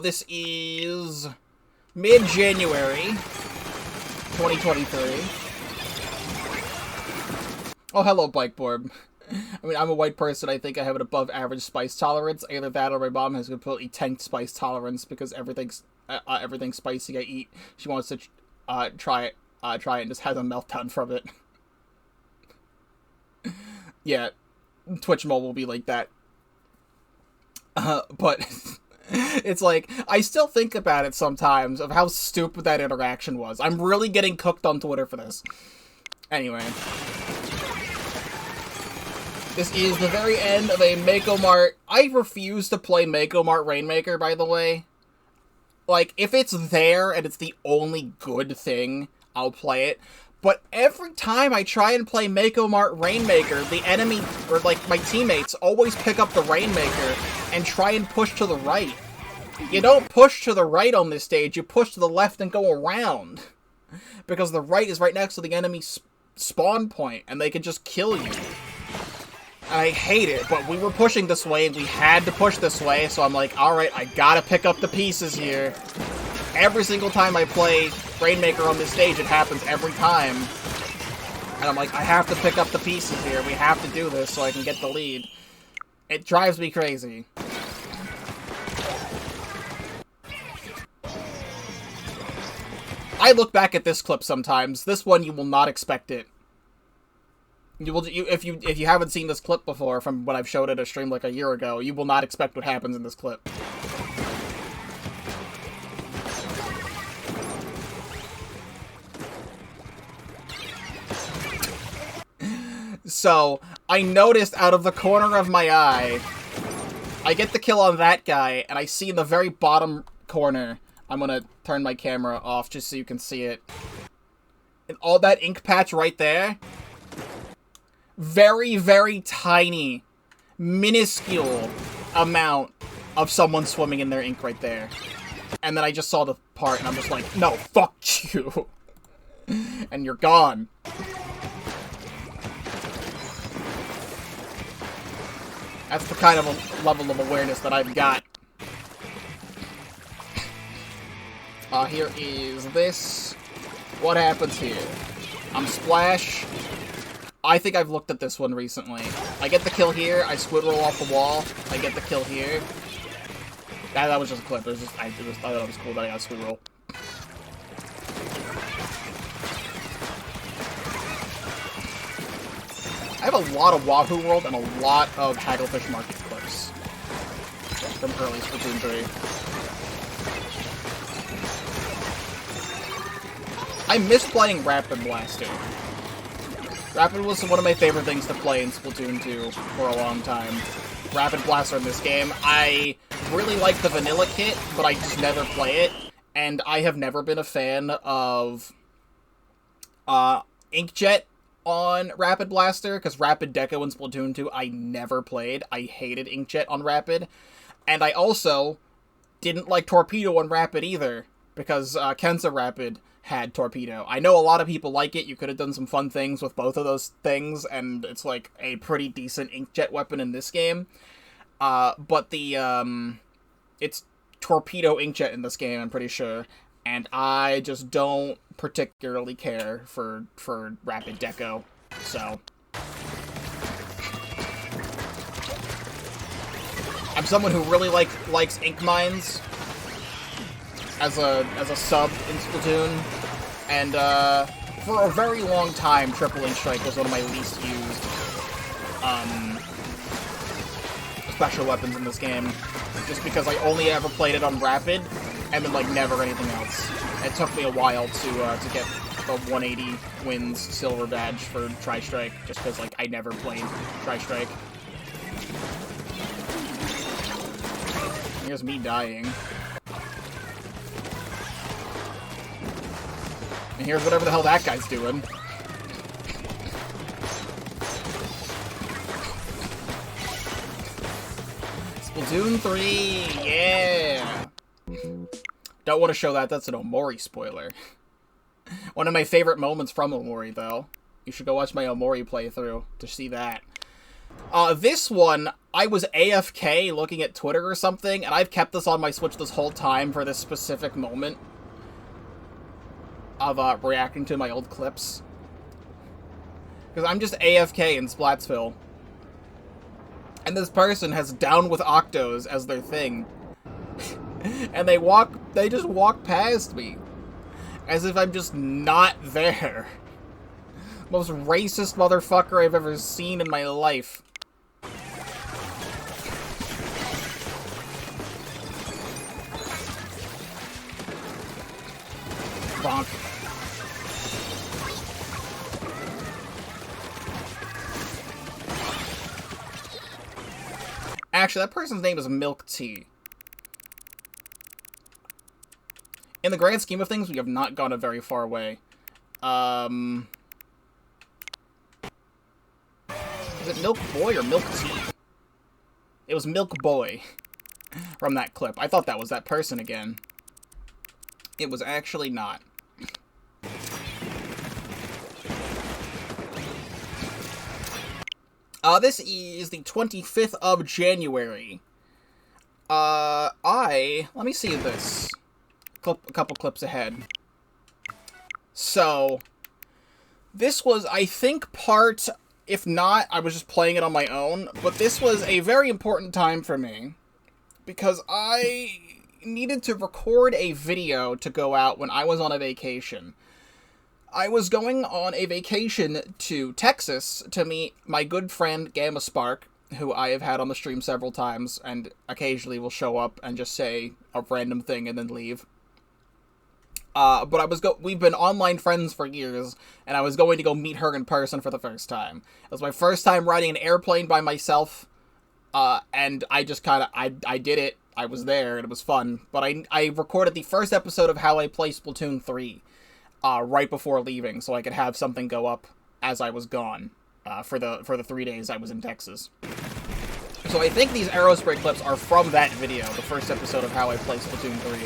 This is mid-January 2023. Oh, hello, Bikeborb. I mean, I'm a white person. I think I have an above-average spice tolerance. Either that or my mom has completely tanked spice tolerance because everything spicy I eat, she wants to try it and just has a meltdown from it. Yeah, Twitch Mole will be like that. But it's like, I still think about it sometimes of how stupid that interaction was. I'm really getting cooked on Twitter for this. Anyway. This is the very end of a Mako Mart. I refuse to play Mako Mart Rainmaker, by the way. Like, if it's there and it's the only good thing, I'll play it. But every time I try and play Mako Mart Rainmaker, the enemy, or like my teammates, always pick up the Rainmaker and try and push to the right. You don't push to the right on this stage, you push to the left and go around. Because the right is right next to the enemy spawn point, and they can just kill you. And I hate it, but we were pushing this way, and we had to push this way, so I'm like, alright, I gotta pick up the pieces here. Every single time I play Rainmaker on this stage, it happens every time. And I'm like, I have to pick up the pieces here. We have to do this so I can get the lead. It drives me crazy. I look back at this clip sometimes. This one, you will not expect it. If you haven't seen this clip before from when I've showed it a stream like a year ago, you will not expect what happens in this clip. So, I noticed out of the corner of my eye, I get the kill on that guy, and I see in the very bottom corner, I'm gonna turn my camera off just so you can see it. And all that ink patch right there, very, very tiny, minuscule amount of someone swimming in their ink right there. And then I just saw the part, and I'm just like, no, fuck you. And you're gone. That's the kind of a level of awareness that I've got. Here is this. What happens here? I'm Splash. I think I've looked at this one recently. I get the kill here. I squid roll off the wall. I get the kill here. That was just a clip. It was just, I thought it was cool that I got a squid roll. I have a lot of Wahoo World and a lot of Hagglefish Market clips from early Splatoon 3. I miss playing Rapid Blaster. Rapid was one of my favorite things to play in Splatoon 2 for a long time. Rapid Blaster in this game. I really like the vanilla kit, but I just never play it. And I have never been a fan of Inkjet on Rapid Blaster, because Rapid Deco in Splatoon 2 I never played. I hated Inkjet on Rapid. And I also didn't like Torpedo on Rapid either, because Kensa Rapid had Torpedo. I know a lot of people like it. You could have done some fun things with both of those things, and it's like a pretty decent Inkjet weapon in this game. But it's Torpedo Inkjet in this game, I'm pretty sure. And I just don't particularly care for Rapid Deco, so I'm someone who really likes Ink Mines as a sub in Splatoon, and for a very long time, Triple Ink Strike was one of my least used special weapons in this game, just because I only ever played it on Rapid, and then, like, never anything else. It took me a while to get the 180 wins silver badge for Tri-Strike, just because, like, I never played Tri-Strike. Here's me dying. And here's whatever the hell that guy's doing. Splatoon 3, yeah! Don't want to show that, that's an Omori spoiler. One of my favorite moments from Omori, though. You should go watch my Omori playthrough to see that. This one, I was AFK looking at Twitter or something, and I've kept this on my Switch this whole time for this specific moment of reacting to my old clips. Because I'm just AFK in Splatsville. And this person has Down with Octos as their thing. And they just walk past me. As if I'm just not there. Most racist motherfucker I've ever seen in my life. Bonk. Actually, that person's name is Milk Tea. In the grand scheme of things, we have not gone a very far way. Is it Milk Boy or Milk Tea? It was Milk Boy from that clip. I thought that was that person again. It was actually not. This is the 25th of January. Let me see this. A couple clips ahead. So, This was, I think, part... If not, I was just playing it on my own. But this was a very important time for me. Because I needed to record a video to go out when I was on a vacation. I was going on a vacation to Texas to meet my good friend Gamma Spark, who I have had on the stream several times, and occasionally will show up and just say a random thing and then leave. But we've been online friends for years, and I was going to go meet her in person for the first time. It was my first time riding an airplane by myself, and I just I did it. I was there, and it was fun. But I recorded the first episode of How I Play Splatoon 3, right before leaving, so I could have something go up as I was gone, for the 3 days I was in Texas. So I think these Aerospray clips are from that video, the first episode of How I Play Splatoon 3.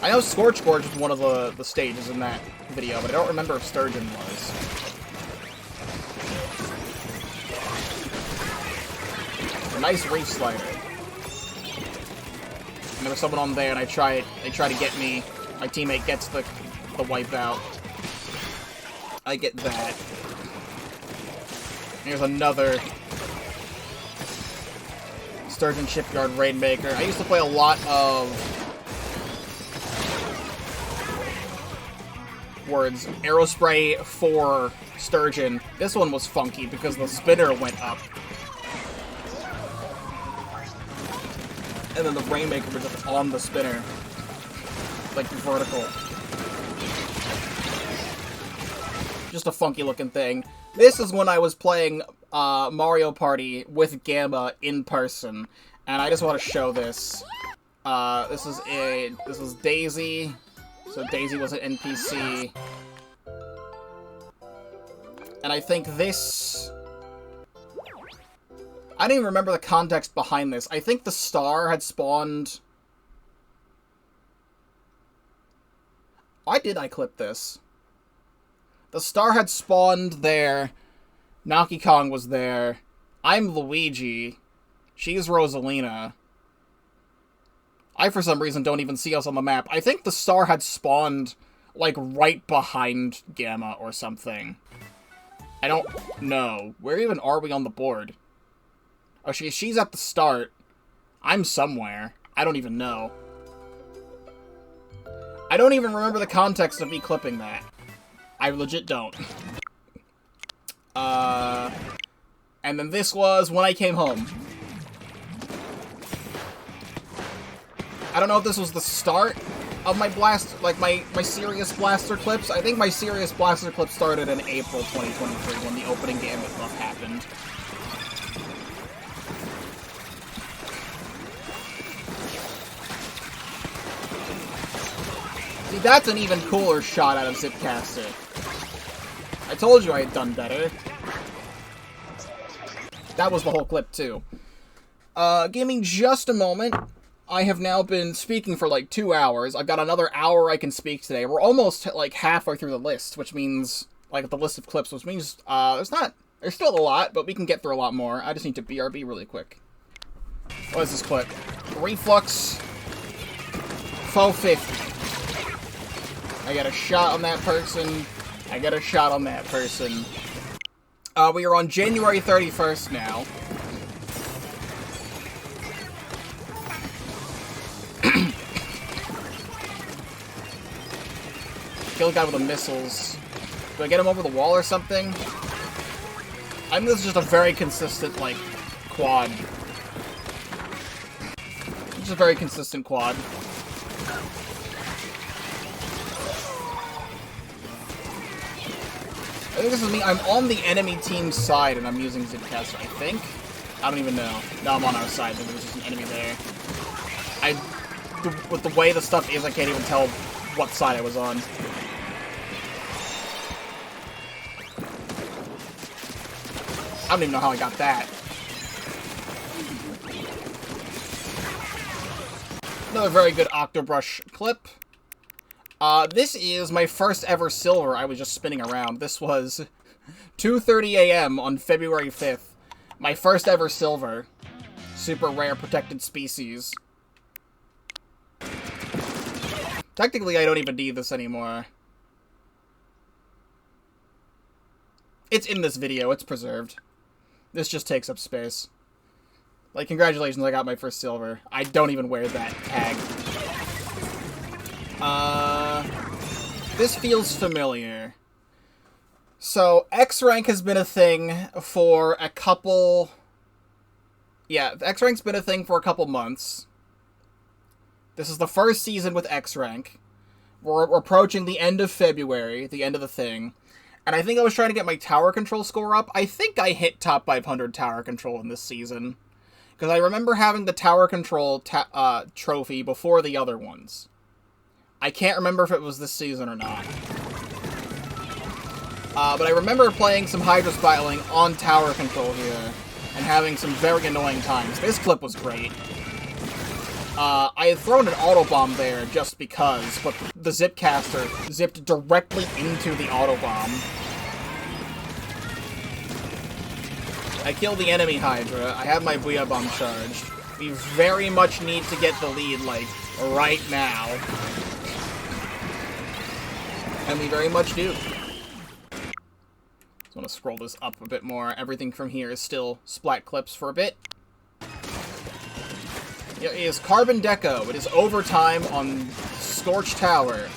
I know Scorch Gorge was one of the stages in that video, but I don't remember if Sturgeon was. A nice reef slider. And there was someone on there, and they try to get me. My teammate gets the wipeout. I get that. Here's another Sturgeon Shipyard Rainmaker. I used to play a lot of Aerospray for Sturgeon. This one was funky because the spinner went up. And then the Rainmaker was just on the spinner. Like vertical. Just a funky looking thing. This is when I was playing Mario Party with Gamma in person. And I just want to show this. This is Daisy. So Daisy was an NPC. And I think this... I don't even remember the context behind this. I think the star had spawned... Why did I clip this? The star had spawned there. Donkey Kong was there. I'm Luigi. She's Rosalina. I, for some reason, don't even see us on the map. I think the star had spawned, like, right behind Gamma or something. I don't know. Where even are we on the board? Oh, she's at the start. I'm somewhere. I don't even know. I don't even remember the context of me clipping that. I legit don't. And then this was when I came home. I don't know if this was the start of my blast, like my serious blaster clips. I think my serious blaster clip started in April 2023 when the opening Gambit buff happened. See, that's an even cooler shot out of Zipcaster. I told you I had done better. That was the whole clip, too. Give me just a moment. I have now been speaking for like 2 hours. I've got another hour I can speak today. We're almost like halfway through the list, which means, like, the list of clips, which means, there's still a lot, but we can get through a lot more. I just need to BRB really quick. What is this clip? Reflux. 450. I got a shot on that person. I got a shot on that person. We are on January 31st now. Kill a guy with the missiles. Do I get him over the wall or something? I think this is just a very consistent, like, quad. Just a very consistent quad. I think this is me. I'm on the enemy team's side and I'm using Zipcaster, I think. I don't even know. No, I'm on our side. Maybe there's just an enemy there. With the way the stuff is, I can't even tell what side I was on. I don't even know how I got that. Another very good Octobrush clip. This is my first ever silver. I was just spinning around. This was 2:30 a.m. on February 5th. My first ever silver. Super rare protected species. Technically, I don't even need this anymore. It's in this video. It's preserved. This just takes up space. Like, congratulations, I got my first silver. I don't even wear that tag. This feels familiar. So, X rank has been a thing for a couple... Yeah, X rank's been a thing for a couple months. This is the first season with X rank. We're approaching the end of February, the end of the thing. And I think I was trying to get my tower control score up. I think I hit top 500 tower control in this season. Because I remember having the tower control trophy before the other ones. I can't remember if it was this season or not. But I remember playing some Hydra Spiraling on tower control here, and having some very annoying times. This clip was great. I had thrown an autobomb there just because, but the Zipcaster zipped directly into the autobomb. I killed the enemy Hydra. I have my Booyah Bomb charged. We very much need to get the lead, like, right now. And we very much do. Just want to scroll this up a bit more. Everything from here is still splat clips for a bit. It is Carbon Deco. It is overtime on Scorch Tower.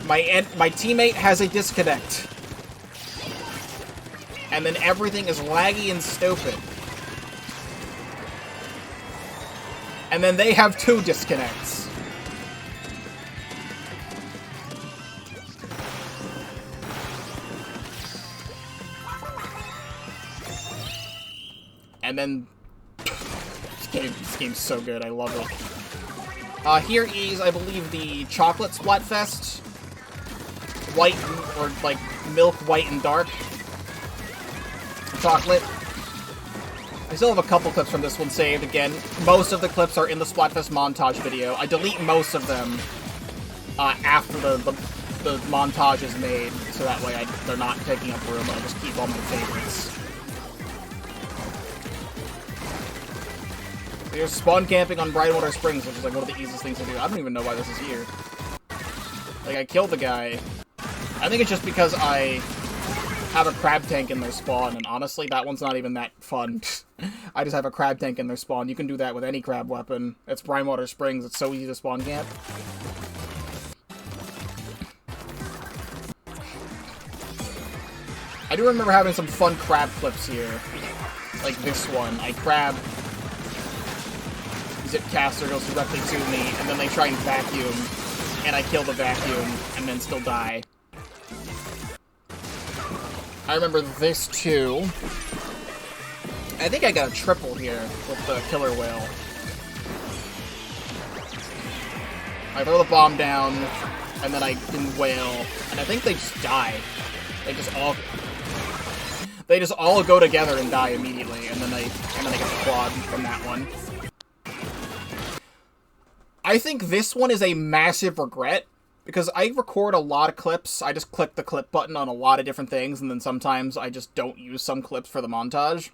My teammate has a disconnect. And then everything is laggy and stupid. And then they have 2 disconnects. And then... This game's so good, I love it. Here is, I believe, the Chocolate Splatfest. White, or like, milk, white, and dark. Chocolate. I still have a couple clips from this one saved. Again, most of the clips are in the Splatfest montage video. I delete most of them after the montage is made, so that way they're not taking up room. I just keep all my favorites. There's spawn camping on Brightwater Springs, which is like one of the easiest things to do. I don't even know why this is here. Like, I killed the guy. I think it's just because I have a crab tank in their spawn, and honestly, that one's not even that fun. I just have a crab tank in their spawn. You can do that with any crab weapon. It's Brightwater Springs. It's so easy to spawn camp. I do remember having some fun crab clips here. Like this one. I crab... Zipcaster goes directly to me, and then they try and vacuum, and I kill the vacuum, and then still die. I remember this, too. I think I got a triple here with the Killer Whale. I throw the bomb down, and then I can whale, and I think they just die. They just all go together and die immediately, and then I get the quad from that one. I think this one is a massive regret, because I record a lot of clips. I just click the clip button on a lot of different things, and then sometimes I just don't use some clips for the montage.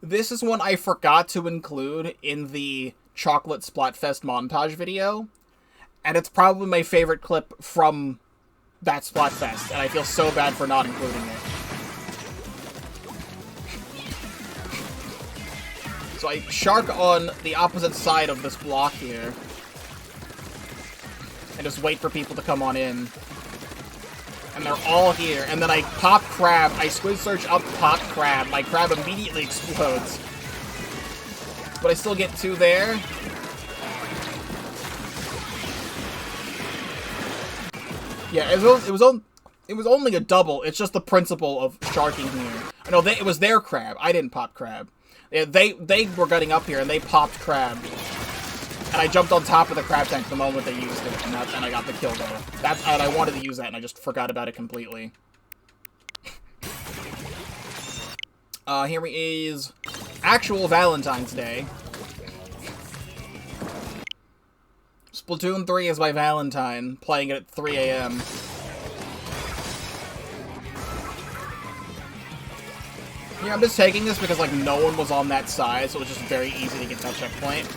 This is one I forgot to include in the Chocolate Splatfest montage video, and it's probably my favorite clip from that Splatfest, and I feel so bad for not including it. So I shark on the opposite side of this block here, and just wait for people to come on in. And they're all here. And then I pop crab. I squid search up pop crab. My crab immediately explodes. But I still get 2 there. Yeah, it was only a double. It's just the principle of sharking here. No, it was their crab. I didn't pop crab. They were getting up here and they popped crab. And I jumped on top of the crab tank the moment they used it, and I got the kill there. And I wanted to use that, and I just forgot about it completely. Here is actual Valentine's Day. Splatoon 3 is my Valentine, playing it at 3 AM. Yeah, I'm just taking this because, like, no one was on that side, so it was just very easy to get that checkpoint.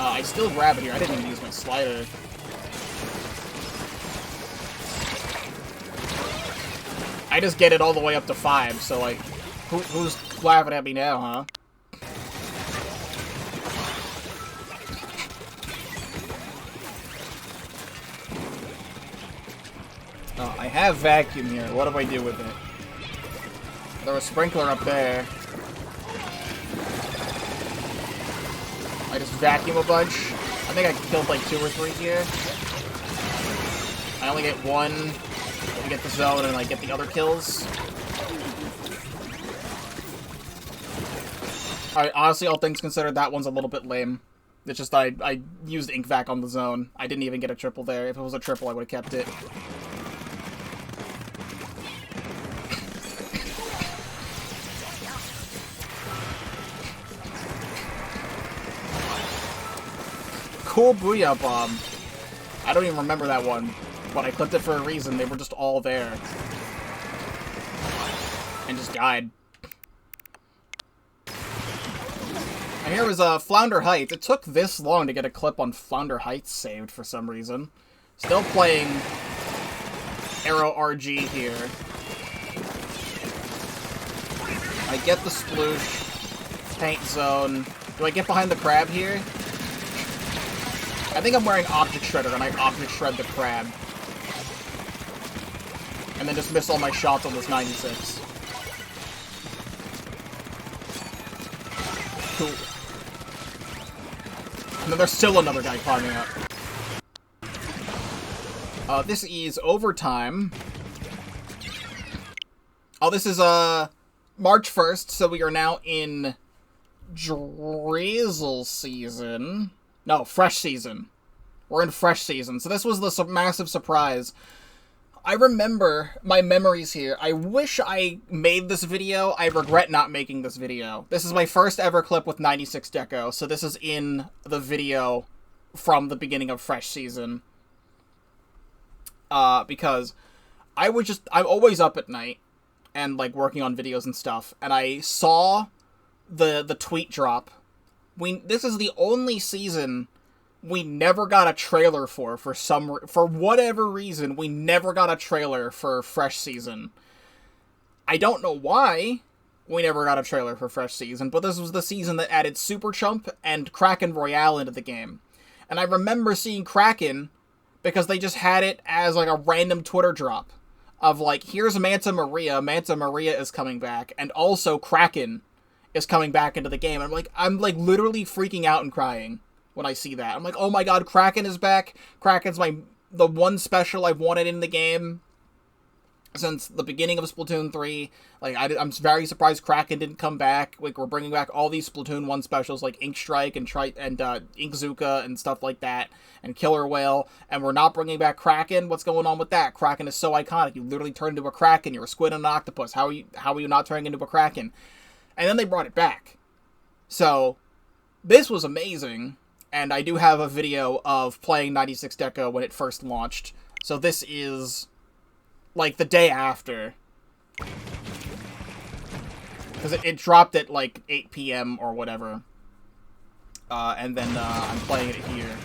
I still grab it here. I didn't even use my slider. I just get it all the way up to 5, so, like, who's laughing at me now, huh? Oh, I have vacuum here. What do I do with it? There's a sprinkler up there. I just vacuum a bunch. I think I killed like 2 or 3 here. I only get 1 to get the zone and like get the other kills. Alright, honestly, all things considered, that one's a little bit lame. It's just I used ink vac on the zone. I didn't even get a triple there. If it was a triple, I would have kept it. Cool Booyah Bomb. I don't even remember that one, but I clipped it for a reason. They were just all there. And just died. And here was Flounder Heights. It took this long to get a clip on Flounder Heights saved for some reason. Still playing Arrow RG here. I get the sploosh. Paint zone. Do I get behind the crab here? I think I'm wearing Object Shredder, and I Object Shred the crab. And then just miss all my shots on this 96. Cool. And then there's still another guy climbing up. This is overtime. Oh, this is, March 1st, so we are now in drizzle season. No, fresh season. We're in fresh season. So this was the massive surprise. I remember my memories here. I wish I made this video. I regret not making this video. This is my first ever clip with 96 Deco. So this is in the video from the beginning of fresh season. Because I'm always up at night and like working on videos and stuff. And I saw the tweet drop. This is the only season we never got a trailer for whatever reason. We never got a trailer for fresh season. I don't know why we never got a trailer for fresh season, but this was the season that added Super Chump and Kraken Royale into the game. And I remember seeing Kraken because they just had it as like a random Twitter drop of like, here's Manta Maria. Manta Maria is coming back, and also Kraken is coming back into the game. I'm like literally freaking out and crying when I see that. I'm like, oh my god, Kraken is back. Kraken's the one special I've wanted in the game since the beginning of Splatoon 3. Like, I'm very surprised Kraken didn't come back. Like, we're bringing back all these Splatoon 1 specials, like Ink Strike and Inkzooka and stuff like that, and Killer Whale, and we're not bringing back Kraken. What's going on with that? Kraken is so iconic. You literally turned into a Kraken. You're a squid and an octopus. How are you not turning into a Kraken? And then they brought it back. So, this was amazing, and I do have a video of playing 96 Deco when it first launched. So this is, like, the day after. Because it dropped at, like, 8 p.m. or whatever. And then I'm playing it here.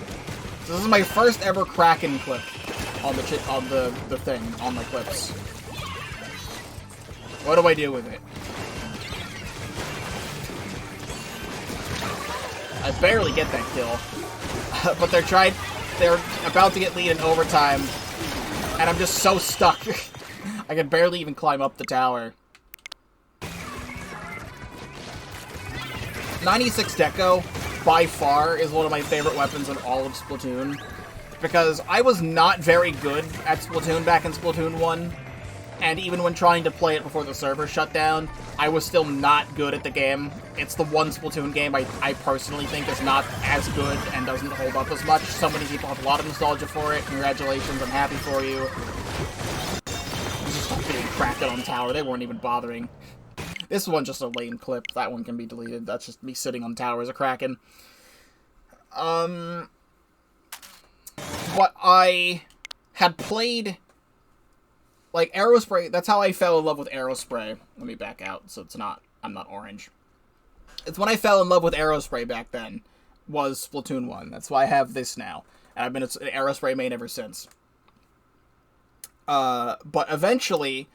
So this is my first ever Kraken clip on the thing, on my clips. What do I do with it? I barely get that kill. But they're about to get lead in overtime. And I'm just so stuck. I can barely even climb up the tower. 96 Deco, by far, is one of my favorite weapons in all of Splatoon. Because I was not very good at Splatoon back in Splatoon 1. And even when trying to play it before the server shut down, I was still not good at the game. It's the one Splatoon game I personally think is not as good and doesn't hold up as much. So many people have a lot of nostalgia for it. Congratulations, I'm happy for you. Just getting cracked on tower. They weren't even bothering. This one's just a lame clip. That one can be deleted. That's just me sitting on tower as a Kraken. But I had played... like, Aerospray, that's how I fell in love with Aerospray. Let me back out, so I'm not orange. It's when I fell in love with Aerospray back then. was Splatoon 1. That's why I have this now. And I've been an Aerospray main ever since. But eventually,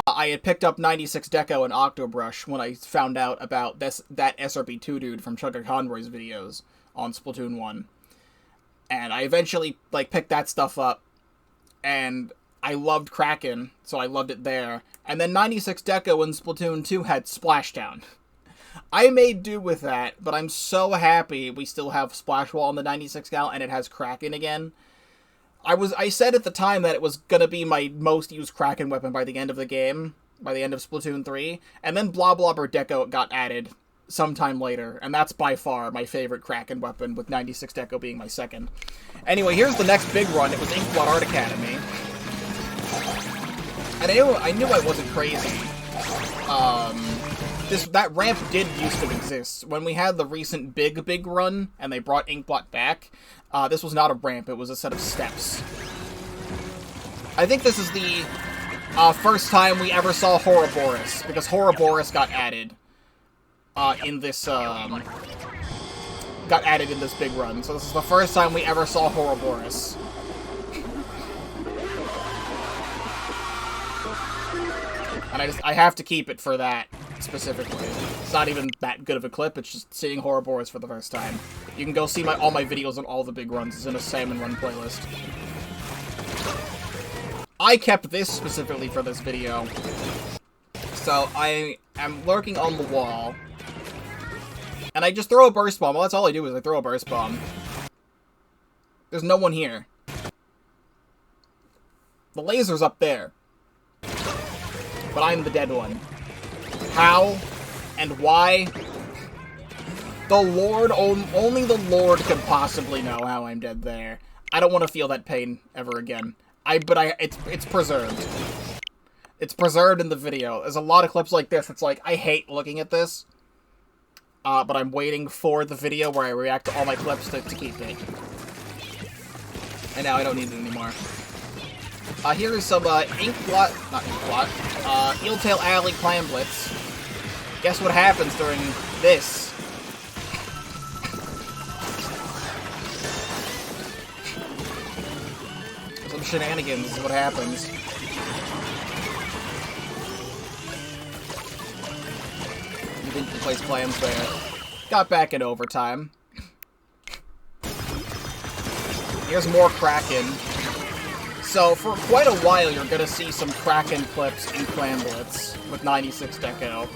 I had picked up 96 Deco and Octobrush when I found out about that SRB2 dude from Chugga Conroy's videos on Splatoon 1. And I eventually, like, picked that stuff up, and I loved Kraken, so I loved it there. And then 96 Deco in Splatoon 2 had Splashdown. I made do with that, but I'm so happy we still have Splash Wall on the 96 gal, and it has Kraken again. I said at the time that it was gonna be my most used Kraken weapon by the end of the game, by the end of Splatoon 3, and then Blah Blobber Deco got added sometime later, and that's by far my favorite Kraken weapon, with 96 Deco being my second. Anyway, here's the next big run. It was Inkblot Art Academy. And I knew I wasn't crazy. That ramp did used to exist. When we had the recent big run, and they brought Inkblot back, this was not a ramp, it was a set of steps. I think this is the first time we ever saw Ouroboros, because Ouroboros got added in this big run. So this is the first time we ever saw Ouroboros. And I have to keep it for that, specifically. It's not even that good of a clip, it's just seeing Ouroboros for the first time. You can go see all my videos on all the big runs. It's in a Salmon Run playlist. I kept this specifically for this video. So I am lurking on the wall. And I just throw a Burst Bomb. Well, that's all I do is I throw a Burst Bomb. There's no one here. The laser's up there. But I'm the dead one. How? And why? The Lord, only the Lord could possibly know how I'm dead there. I don't want to feel that pain ever again. It's preserved. It's preserved in the video. There's a lot of clips like this. It's like, I hate looking at this. But I'm waiting for the video where I react to all my clips to keep it. And now I don't need it anymore. Here is some, Inkblot, not Inkblot, Eeltail Alley Clam Blitz. Guess what happens during this? Some shenanigans is what happens. You didn't place clams there. Got back in overtime. Here's more Kraken. So, for quite a while, you're gonna see some Kraken clips in Clam Blitz with 96 Deco.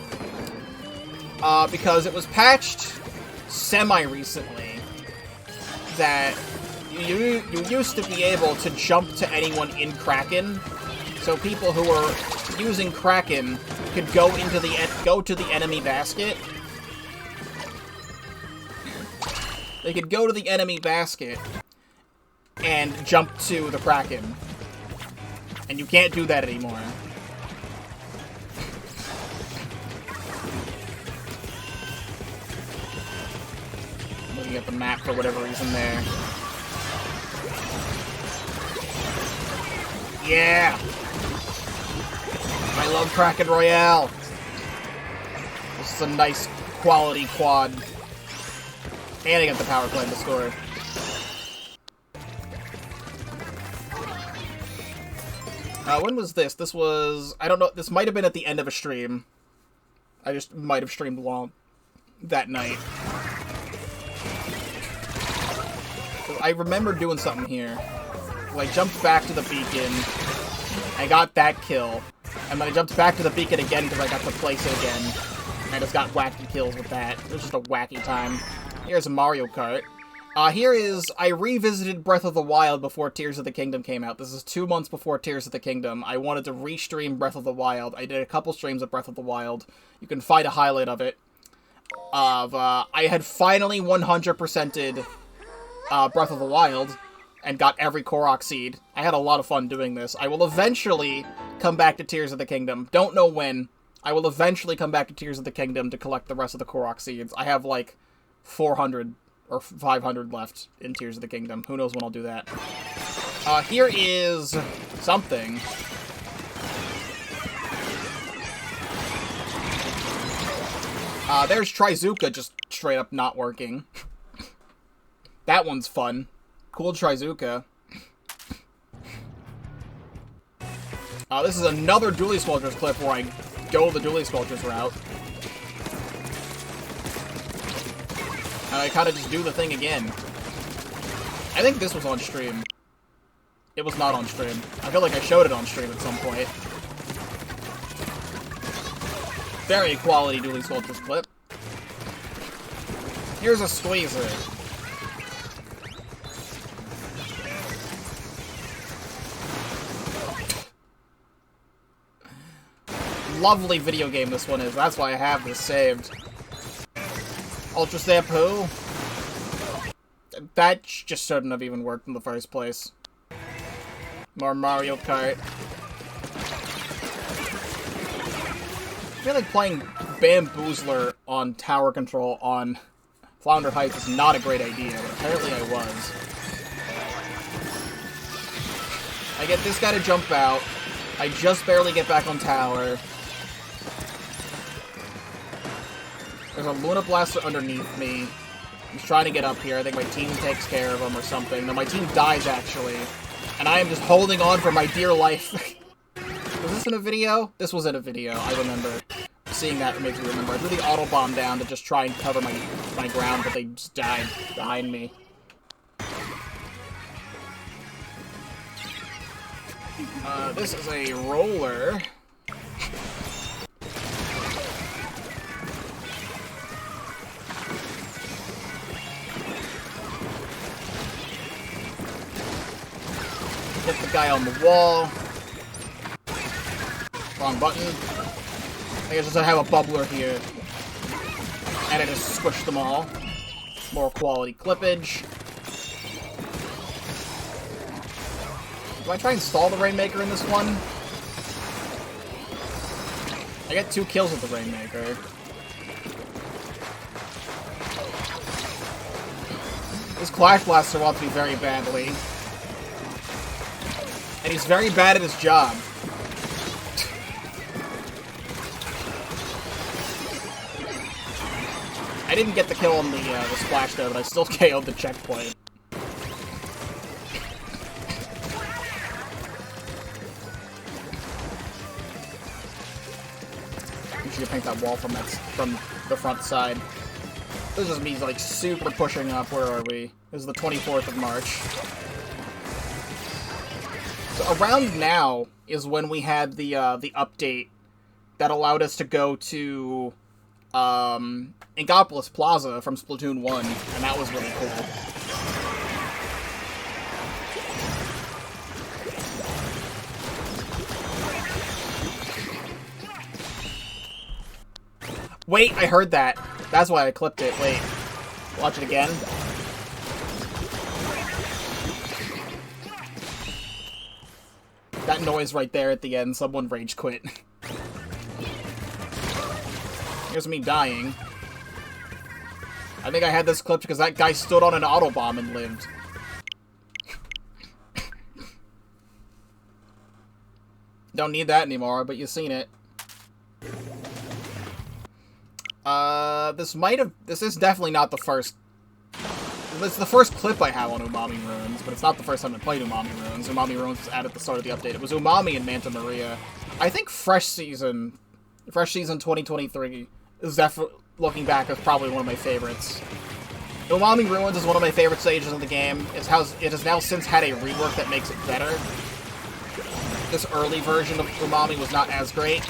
Because it was patched semi-recently that you used to be able to jump to anyone in Kraken. So people who were using Kraken could go to the enemy basket. They could go to the enemy basket and jump to the Kraken. And you can't do that anymore. I'm looking at the map for whatever reason there. Yeah! I love Kraken Royale! This is a nice quality quad. And I got the power plant to score. When was this? This was... I don't know. This might have been at the end of a stream. I just might have streamed along that night. I remember doing something here. I jumped back to the beacon. I got that kill. And then I jumped back to the beacon again because I got to place it again. And I just got wacky kills with that. It was just a wacky time. Here's a Mario Kart. Here is, I revisited Breath of the Wild before Tears of the Kingdom came out. This is 2 months before Tears of the Kingdom. I wanted to restream Breath of the Wild. I did a couple streams of Breath of the Wild. You can find a highlight of it. I had finally 100%ed Breath of the Wild and got every Korok seed. I had a lot of fun doing this. I will eventually come back to Tears of the Kingdom. Don't know when. I will eventually come back to Tears of the Kingdom to collect the rest of the Korok seeds. I have like 400 or 500 left in Tears of the Kingdom. Who knows when I'll do that. Here is something. There's Trizuka just straight up not working. That one's fun. Cool Trizuka. This is another Dually Squelchers clip where I go the Dually Squelchers route. And I kind of just do the thing again. I think this was on stream. It was not on stream. I feel like I showed it on stream at some point. Very quality Dually Squelchers clip. Here's a Squeezer. Lovely video game this one is. That's why I have this saved. Ultra Shampoo. That just shouldn't have even worked in the first place. More Mario Kart. I feel like playing Bamboozler on tower control on Flounder Heights is not a great idea, but apparently I was. I get this guy to jump out. I just barely get back on tower. There's a Luna Blaster underneath me. He's trying to get up here. I think my team takes care of him or something. No, my team dies, actually. And I am just holding on for my dear life. Was this in a video? This was in a video, I remember. Seeing that makes me remember. I threw the auto bomb down to just try and cover my ground, but they just died behind me. This is a roller. Hit the guy on the wall. Wrong button. I guess I have a bubbler here. And I just squished them all. More quality clippage. Do I try and stall the Rainmaker in this one? I get 2 kills with the Rainmaker. This Clash Blaster wants me very badly. And he's very bad at his job. I didn't get the kill on the splash there, but I still KO'd the checkpoint. You should paint that wall from the front side. This is me, like, super pushing up. Where are we? This is the 24th of March. So around now is when we had the update that allowed us to go to Inkopolis Plaza from Splatoon 1, and that was really cool. Wait, I heard that. That's why I clipped it. Wait. Watch it again. That noise right there at the end, someone rage quit. Here's me dying. I think I had this clipped because that guy stood on an autobomb and lived. Don't need that anymore, but you've seen it. This is definitely not the first. It's the first clip I have on Umami Ruins, but it's not the first time I played Umami Ruins. Umami Ruins was added at the start of the update. It was Umami and Manta Maria. I think Fresh Season 2023 is definitely, looking back, is probably one of my favorites. Umami Ruins is one of my favorite stages in the game. It has now since had a rework that makes it better. This early version of Umami was not as great.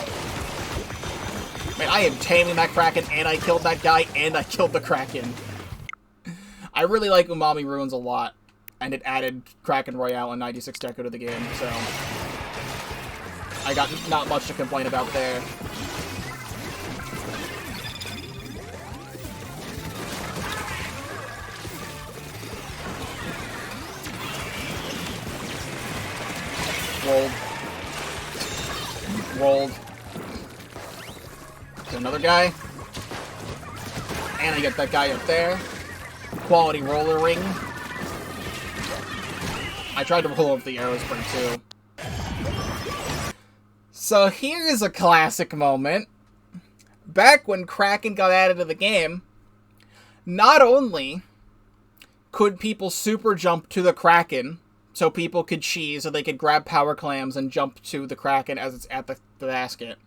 Man, I am taming that Kraken, and I killed that guy, and I killed the Kraken. I really like Umami Ruins a lot, and it added Kraken Royale and 96 Deco to the game, so I got not much to complain about there. Rolled. There's another guy. And I get that guy up there. Quality roller ring. I tried to roll over the arrow spring too. So here's a classic moment. Back when Kraken got added to the game, not only could people super jump to the Kraken so people could cheese so they could grab power clams and jump to the Kraken as it's at the basket.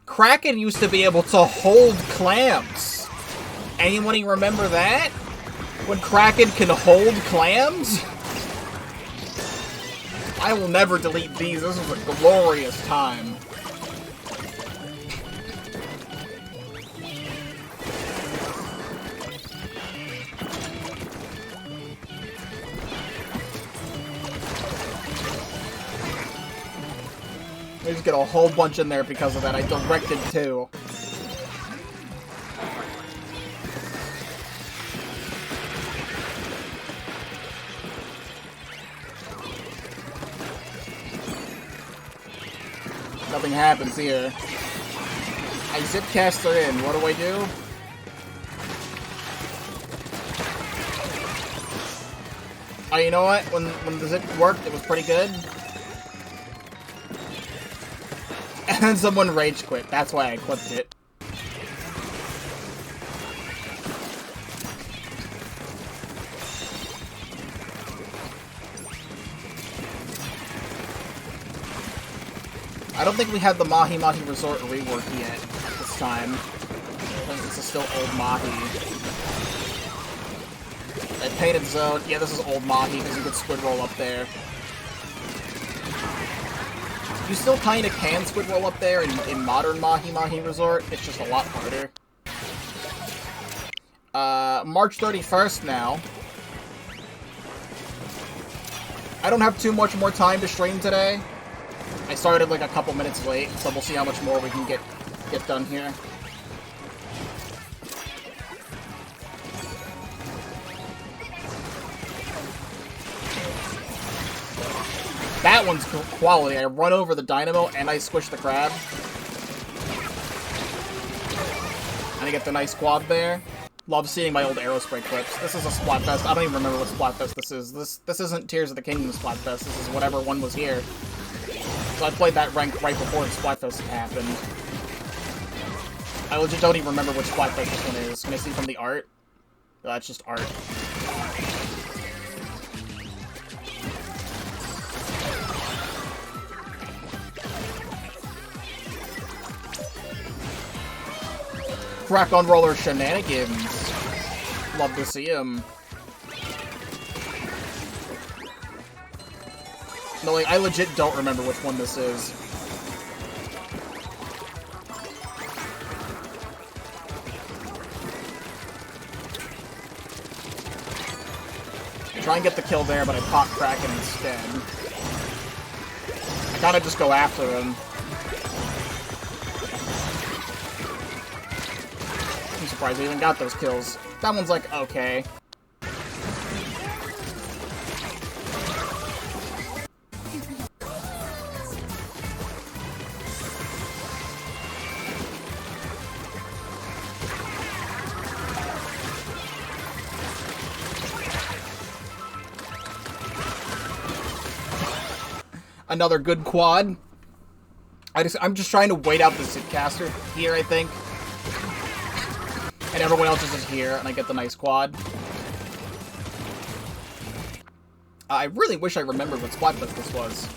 Kraken used to be able to hold clams. Anybody remember that? When Kraken can hold clams? I will never delete these. This is a glorious time. I just get a whole bunch in there because of that. I directed too. Nothing happens here. I zipcast her in. What do I do? Oh, you know what? When the zip worked, it was pretty good. And then someone rage quit. That's why I clipped it. I don't think we had the Mahi Mahi Resort rework yet this time. I think this is still old Mahi. I painted zone. Yeah, this is old Mahi because you could squid roll up there. You still kind of can squid roll up there in modern Mahi Mahi Resort. It's just a lot harder. March 31st now. I don't have too much more time to stream today. I started like a couple minutes late, so we'll see how much more we can get done here. That one's quality. I run over the dynamo and I squish the crab. And I get the nice quad there. Love seeing my old Aerospray clips. This is a Splatfest. I don't even remember what Splatfest this is. This isn't Tears of the Kingdom Splatfest. This is whatever one was here. So I played that rank right before the Splatfest happened. I legit don't even remember which Splatfest this one is. Can I see from the art? No, that's just art. Crack on roller shenanigans. Love to see him. No, like, I legit don't remember which one this is. I try and get the kill there, but I pop Kraken instead. I kinda just go after him. I'm surprised I even got those kills. That one's like, okay. Another good quad. I'm just trying to wait out the Zipcaster here, I think. And everyone else is just here, and I get the nice quad. I really wish I remembered what Splatfest this was.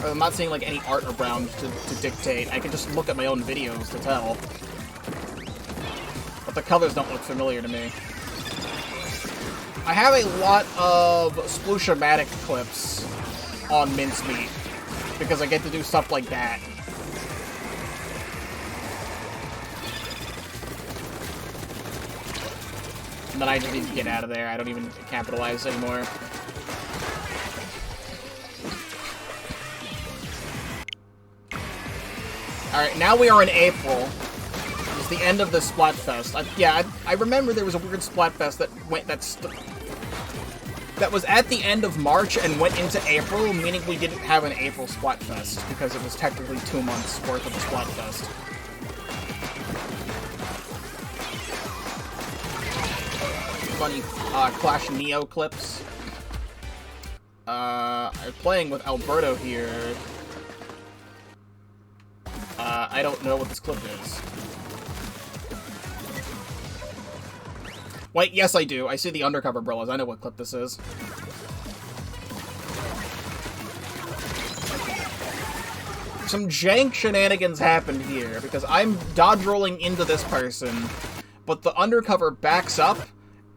I'm not seeing like any art around to dictate. I can just look at my own videos to tell. But the colors don't look familiar to me. I have a lot of Sploosh-O-Matic clips on Mincemeat, because I get to do stuff like that. And then I just need to get out of there. I don't even capitalize anymore. Alright, now we are in April. It's the end of the Splatfest. I remember there was a weird Splatfest that was at the end of March and went into April, meaning we didn't have an April Splatfest, because it was technically 2 months worth of a Splatfest. Funny Clash Neo clips. I'm playing with Alberto here. I don't know what this clip is. Wait, yes I do. I see the undercover brillas. I know what clip this is. Some jank shenanigans happened here, because I'm dodge rolling into this person, but the undercover backs up,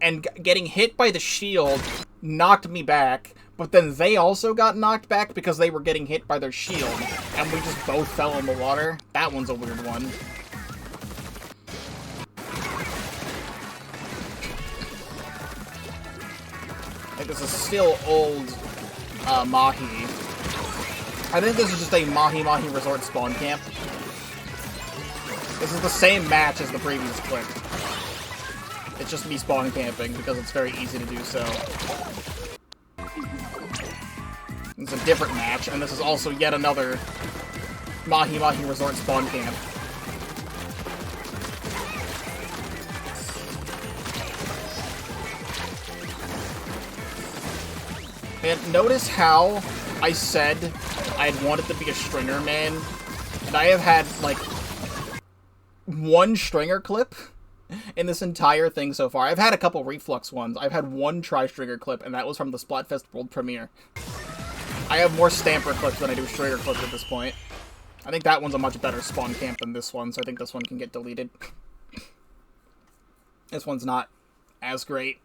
and getting hit by the shield knocked me back, but then they also got knocked back because they were getting hit by their shield, and we just both fell in the water. That one's a weird one. I think this is still old Mahi. I think this is just a Mahi Mahi Resort spawn camp. This is the same match as the previous clip. It's just me spawn camping because it's very easy to do so. It's a different match, and this is also yet another Mahi Mahi Resort spawn camp. And notice how I said I had wanted to be a stringer man, and I have had, like, one stringer clip in this entire thing so far. I've had a couple reflux ones. I've had one tri-stringer clip, and that was from the Splatfest World Premiere. I have more stamper clips than I do stringer clips at this point. I think that one's a much better spawn camp than this one, so I think this one can get deleted. This one's not as great.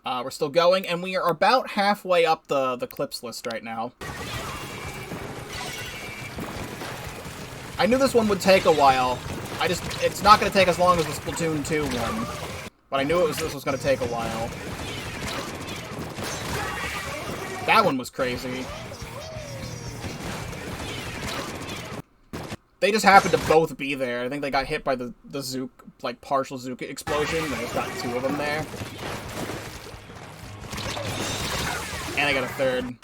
We're still going, and we are about halfway up the clips list right now. I knew this one would take a while. It's not going to take as long as the Splatoon 2 one. But I knew this was going to take a while. That one was crazy. They just happened to both be there. I think they got hit by the Zook, like, partial Zook explosion. They just got two of them there. And I got a third.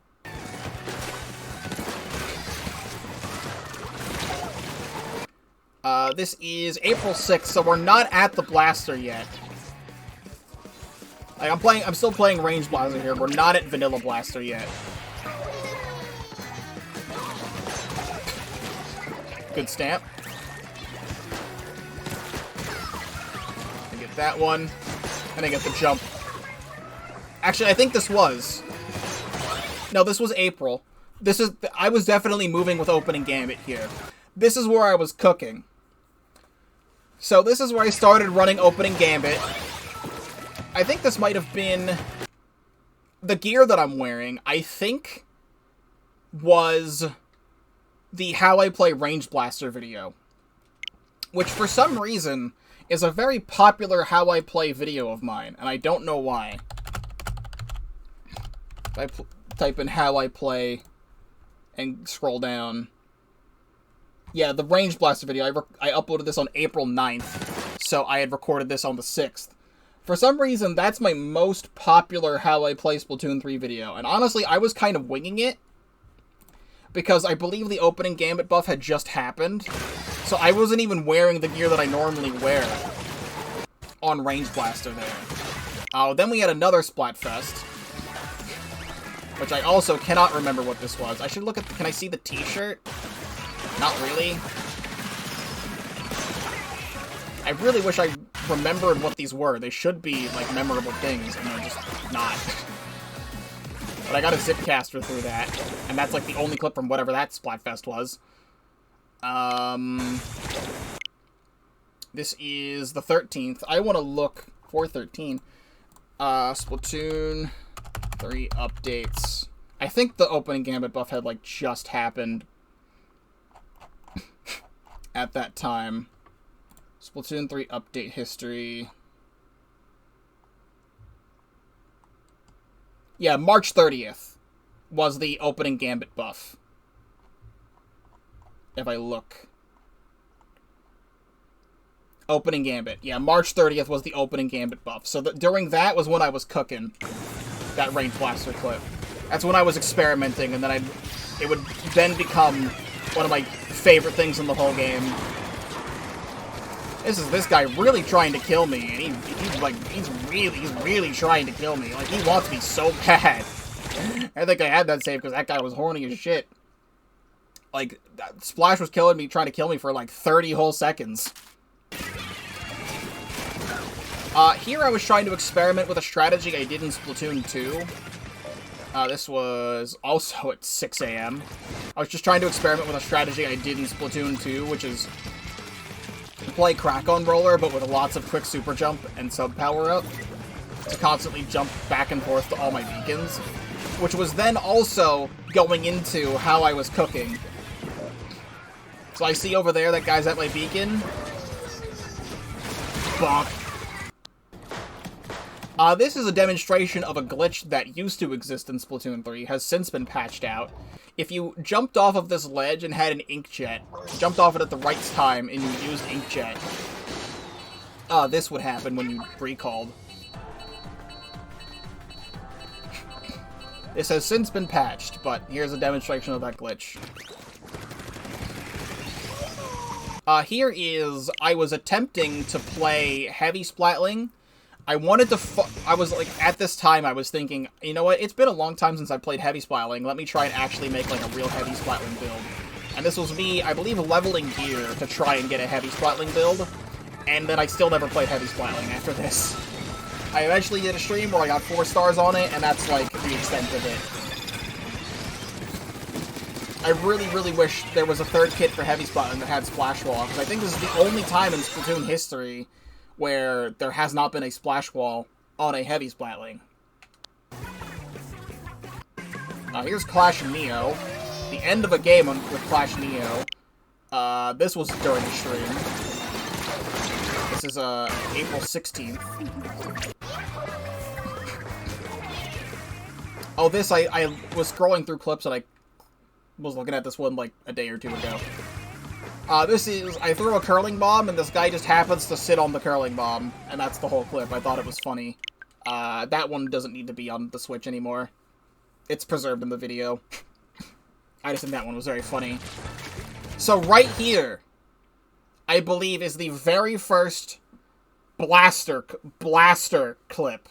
This is April 6th, so we're not at the Blaster yet. Like, I'm still playing Range Blaster here. We're not at Vanilla Blaster yet. Good stamp. I get that one. And I get the jump. Actually, I think this was. No, this was April. I was definitely moving with opening Gambit here. This is where I was cooking. So this is where I started running opening Gambit. I think this might have been... The gear that I'm wearing, I think, was the How I Play Range Blaster video. Which, for some reason, is a very popular How I Play video of mine, and I don't know why. If I type in How I Play and scroll down... Yeah, the Range Blaster video, I uploaded this on April 9th, so I had recorded this on the 6th. For some reason, that's my most popular How I Play Splatoon 3 video, and honestly, I was kind of winging it, because I believe the opening Gambit buff had just happened, so I wasn't even wearing the gear that I normally wear on Range Blaster there. Then we had another Splatfest, which I also cannot remember what this was. I should look at... Can I see the t-shirt? Not really. I really wish I remembered what these were. They should be, like, memorable things, and they're just not. But I got a Zipcaster through that, and that's, like, the only clip from whatever that Splatfest was. This is the 13th. I want to look for 13. Splatoon 3 updates. I think the opening Gambit buff had, like, just happened at that time. Splatoon 3 update history. Yeah, March 30th was the opening Gambit buff. If I look. Opening Gambit. Yeah, March 30th was the opening Gambit buff. So during that was when I was cooking that Range Blaster clip. That's when I was experimenting, and then it would then become one of my favorite things in the whole game. This is this guy really trying to kill me, and he's really trying to kill me. Like, he wants me so bad. I think I had that save because that guy was horny as shit. Like, Splash was trying to kill me for like 30 whole seconds. Here I was trying to experiment with a strategy I did in Splatoon 2. This was also at 6 a.m. I was just trying to experiment with a strategy I did in Splatoon 2, which is play Crack-On Roller, but with lots of quick super jump and sub power-up to constantly jump back and forth to all my beacons, which was then also going into how I was cooking. So I see over there that guy's at my beacon. Bonk. This is a demonstration of a glitch that used to exist in Splatoon 3, has since been patched out. If you jumped off of this ledge and had an inkjet, jumped off it at the right time, and you used inkjet, this would happen when you recalled. This has since been patched, but here's a demonstration of that glitch. Here is, I was attempting to play Heavy Splatling. I wanted to I was, like, at this time, I was thinking, you know what, it's been a long time since I played Heavy Splatling, let me try and actually make, like, a real Heavy Splatling build. And this was me, I believe, leveling gear to try and get a Heavy Splatling build, and then I still never played Heavy Splatling after this. I eventually did a stream where I got 4 stars on it, and that's, like, the extent of it. I really, really wish there was a third kit for Heavy Splatling that had Splash Wall, because I think this is the only time in Splatoon history where there has not been a Splash Wall on a Heavy Splatling. Here's Clash Neo. The end of a game with Clash Neo. This was during the stream. This is, April 16th. Oh, this, I was scrolling through clips and I was looking at this one, like, a day or two ago. This is, I throw a curling bomb, and this guy just happens to sit on the curling bomb, and that's the whole clip. I thought it was funny. That one doesn't need to be on the Switch anymore. It's preserved in the video. I just think that one was very funny. So right here, I believe, is the very first blaster clip.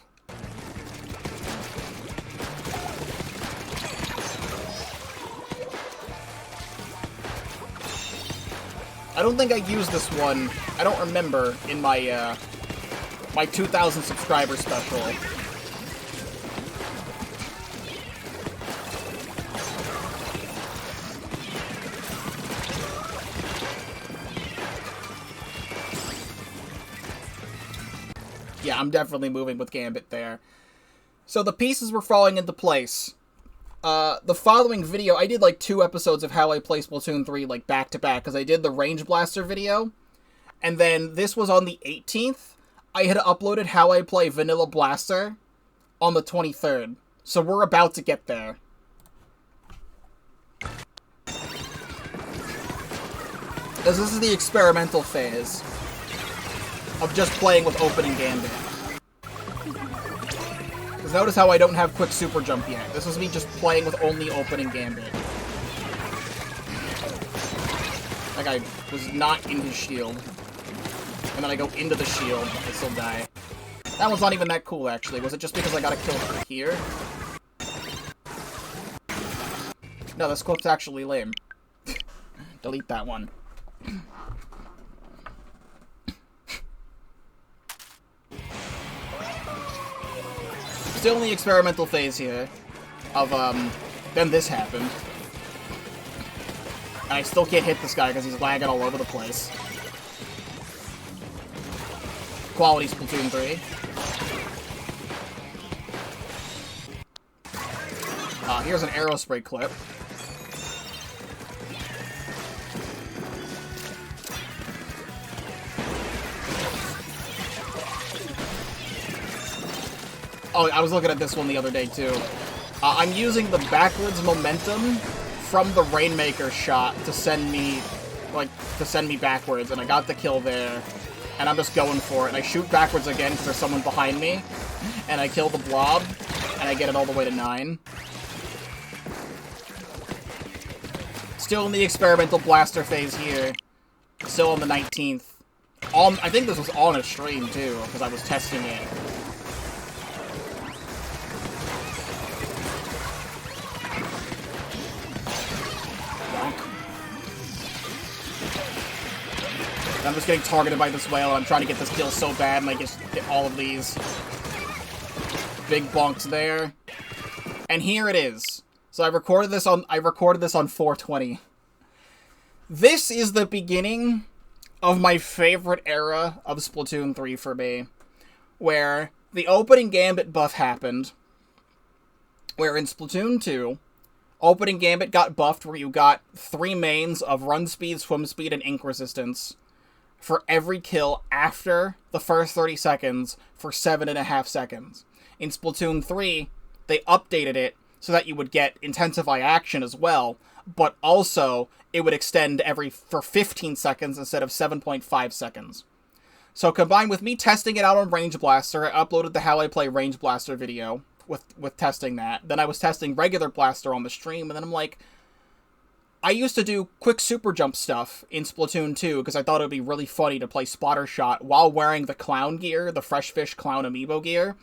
I don't think I used this one, I don't remember, in my, my 2,000 subscriber special. Yeah, I'm definitely moving with Gambit there. So the pieces were falling into place. The following video, I did like 2 episodes of how I play Splatoon 3, like, back-to-back, because I did the Range Blaster video, and then this was on the 18th. I had uploaded how I play Vanilla Blaster on the 23rd, so we're about to get there. As this is the experimental phase of just playing with opening Gambit. Because notice how I don't have quick super jump yet. This is me just playing with only opening Gambit. Like I was not in his shield. And then I go into the shield, I still die. That one's not even that cool, actually. Was it just because I got a kill here? No, this clip's actually lame. Delete that one. Still in the experimental phase here of, then this happened. And I still can't hit this guy because he's lagging all over the place. Quality Splatoon 3. Here's an Aerospray clip. Oh, I was looking at this one the other day, too. I'm using the backwards momentum from the Rainmaker shot to send me, like, backwards, and I got the kill there, and I'm just going for it, and I shoot backwards again because there's someone behind me, and I kill the blob, and I get it all the way to 9. Still in the experimental blaster phase here. Still on the 19th. I think this was on a stream, too, because I was testing it. I'm just getting targeted by this whale, and I'm trying to get this kill so bad, and I just get all of these. Big bonks there. And here it is. So I recorded this on 420. This is the beginning of my favorite era of Splatoon 3 for me, where the opening Gambit buff happened, where in Splatoon 2, opening Gambit got buffed where you got 3 mains of run speed, swim speed, and ink resistance for every kill after the first 30 seconds for 7.5 seconds. In Splatoon 3, they updated it so that you would get Intensify Action as well, but also it would extend for 15 seconds instead of 7.5 seconds. So combined with me testing it out on Range Blaster, I uploaded the How I Play Range Blaster video with testing that. Then I was testing regular Blaster on the stream, and then I'm like, I used to do quick super jump stuff in Splatoon 2 because I thought it would be really funny to play Spotter Shot while wearing the clown gear, the Fresh Fish Clown Amiibo gear,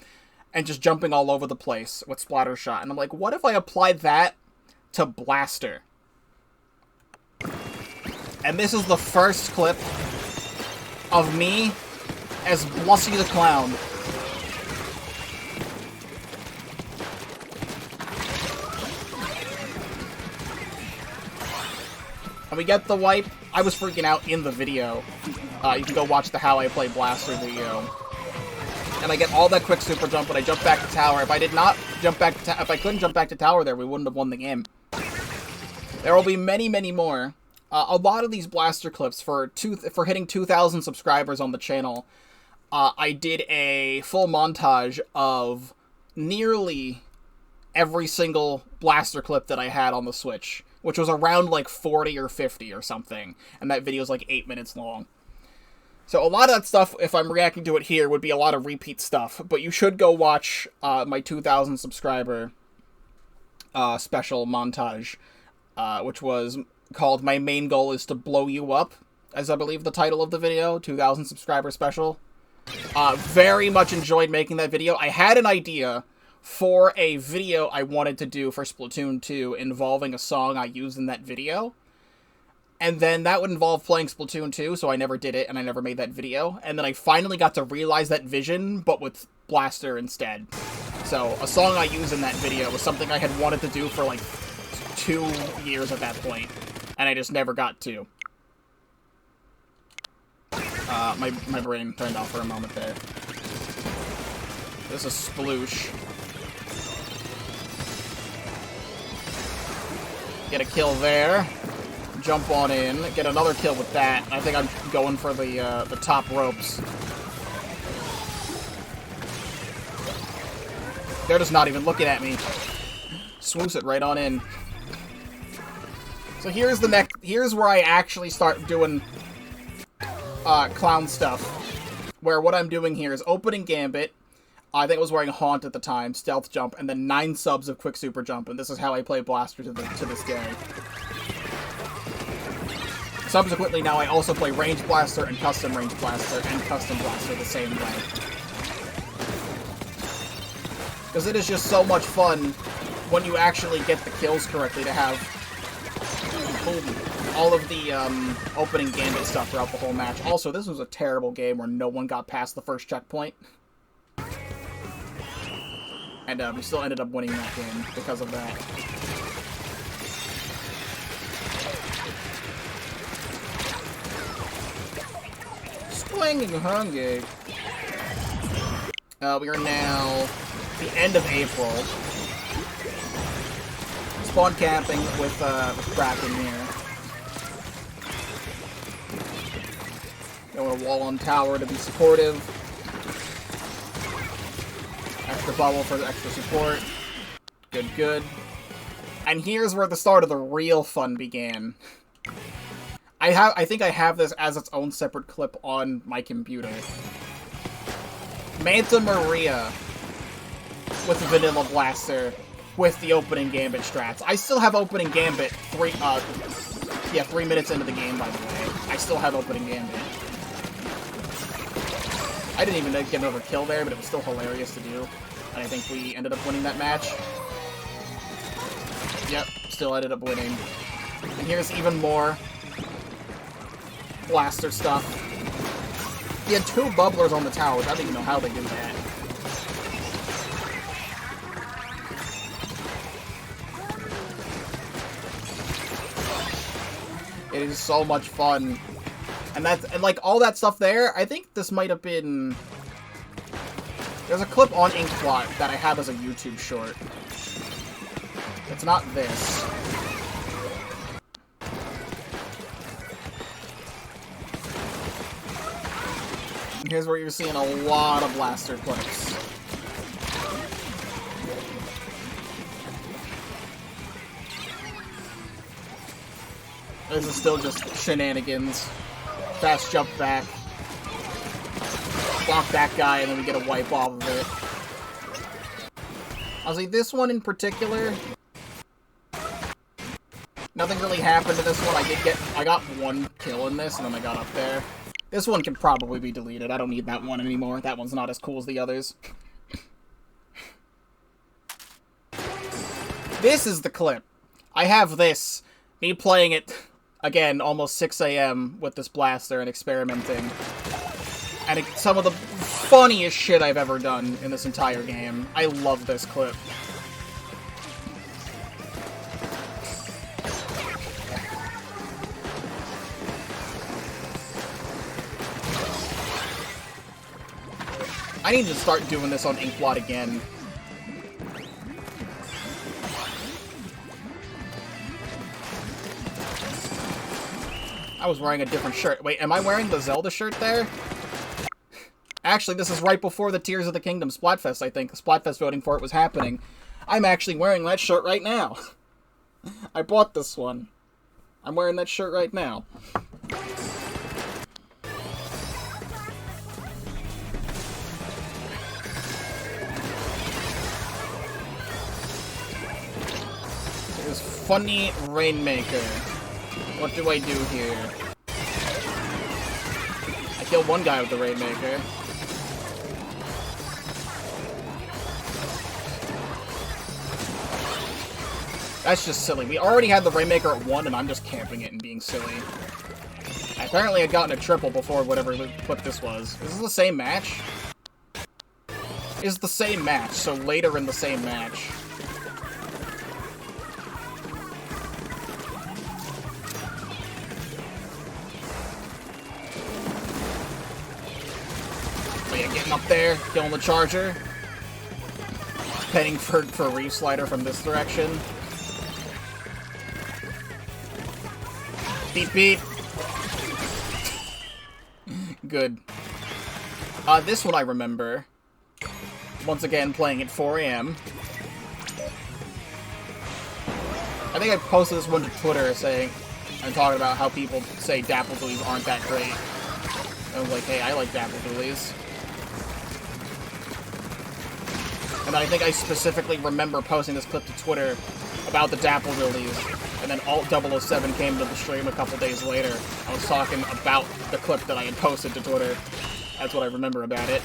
and just jumping all over the place with Splatter Shot. And I'm like, what if I applied that to Blaster? And this is the first clip of me as Blussy the Clown. And we get the wipe. I was freaking out in the video. You can go watch the How I Play Blaster video. And I get all that quick super jump, but I jump back to tower. If I did not jump back to if I couldn't jump back to tower there, we wouldn't have won the game. There will be many, many more. A lot of these Blaster clips for hitting 2,000 subscribers on the channel. I did a full montage of nearly every single Blaster clip that I had on the Switch, which was around like 40 or 50 or something, and that video is like 8 minutes long. So a lot of that stuff, if I'm reacting to it here, would be a lot of repeat stuff, but you should go watch my 2,000 subscriber special montage, which was called My Main Goal is to Blow You Up, as I believe the title of the video, 2,000 subscriber special. Very much enjoyed making that video. I had an idea for a video I wanted to do for Splatoon 2 involving a song I used in that video. And then that would involve playing Splatoon 2, so I never did it, and I never made that video. And then I finally got to realize that vision, but with Blaster instead. So, a song I used in that video was something I had wanted to do for like 2 years at that point, and I just never got to. My brain turned off for a moment there. This is Sploosh. Get a kill there. Jump on in. Get another kill with that. I think I'm going for the top ropes. They're just not even looking at me. Swoosh it right on in. So here's where I actually start doing clown stuff. Where what I'm doing here is opening Gambit. I think I was wearing Haunt at the time, Stealth Jump, and then 9 subs of Quick Super Jump, and this is how I play Blaster to this day. Subsequently, now I also play Range Blaster and Custom Range Blaster and Custom Blaster the same way. Because it is just so much fun when you actually get the kills correctly to have all of the opening Gambit stuff throughout the whole match. Also, this was a terrible game where no one got past the first checkpoint. And we still ended up winning that game because of that. Swinging hungry. We are now the end of April. Spawn camping with Kraken here. Going to wall on tower to be supportive. Extra bubble for the extra support. Good, good. And here's where the start of the real fun began. I think I have this as its own separate clip on my computer. Manta Maria with the Vanilla Blaster with the opening Gambit strats. I still have opening Gambit 3 minutes into the game, by the way. I still have opening Gambit. I didn't even get another kill there, but it was still hilarious to do. And I think we ended up winning that match. Yep, still ended up winning. And here's even more Blaster stuff. He had 2 bubblers on the tower, which I don't even know how they do that. It is so much fun. And like all that stuff there, I think this might have been... There's a clip on Inkplot that I have as a YouTube short. It's not this. And here's where you're seeing a lot of blaster clips. This is still just shenanigans. Fast jump back. Block that guy, and then we get a wipe off of it. Honestly, this one in particular... Nothing really happened to this one. I got 1 kill in this, and then I got up there. This one can probably be deleted. I don't need that one anymore. That one's not as cool as the others. This is the clip. I have this. Me playing it... Again, almost 6 AM with this blaster and experimenting. And it's some of the funniest shit I've ever done in this entire game. I love this clip. I need to start doing this on Inkblot again. I was wearing a different shirt. Wait, am I wearing the Zelda shirt there? Actually, this is right before the Tears of the Kingdom Splatfest, I think. The Splatfest voting for it was happening. I'm actually wearing that shirt right now. I bought this one. I'm wearing that shirt right now. There's Funny Rainmaker. What do I do here? I killed 1 guy with the Rainmaker. That's just silly. We already had the Rainmaker at 1, and I'm just camping it and being silly. Apparently I'd gotten a triple before whatever what this was. Is this the same match? It's the same match, so later in the same match. Getting up there, killing the charger. Heading for a Reef Slider from this direction. Beep beep. Good. This one I remember. Once again, playing at 4 AM. I think I posted this one to Twitter saying, and talking about how people say Dapple Doolies aren't that great. I was like, hey, I like Dapple Doolies. And I think I specifically remember posting this clip to Twitter about the Dapple release, and then Alt 007 came to the stream a couple days later. I was talking about the clip that I had posted to Twitter. That's what I remember about it.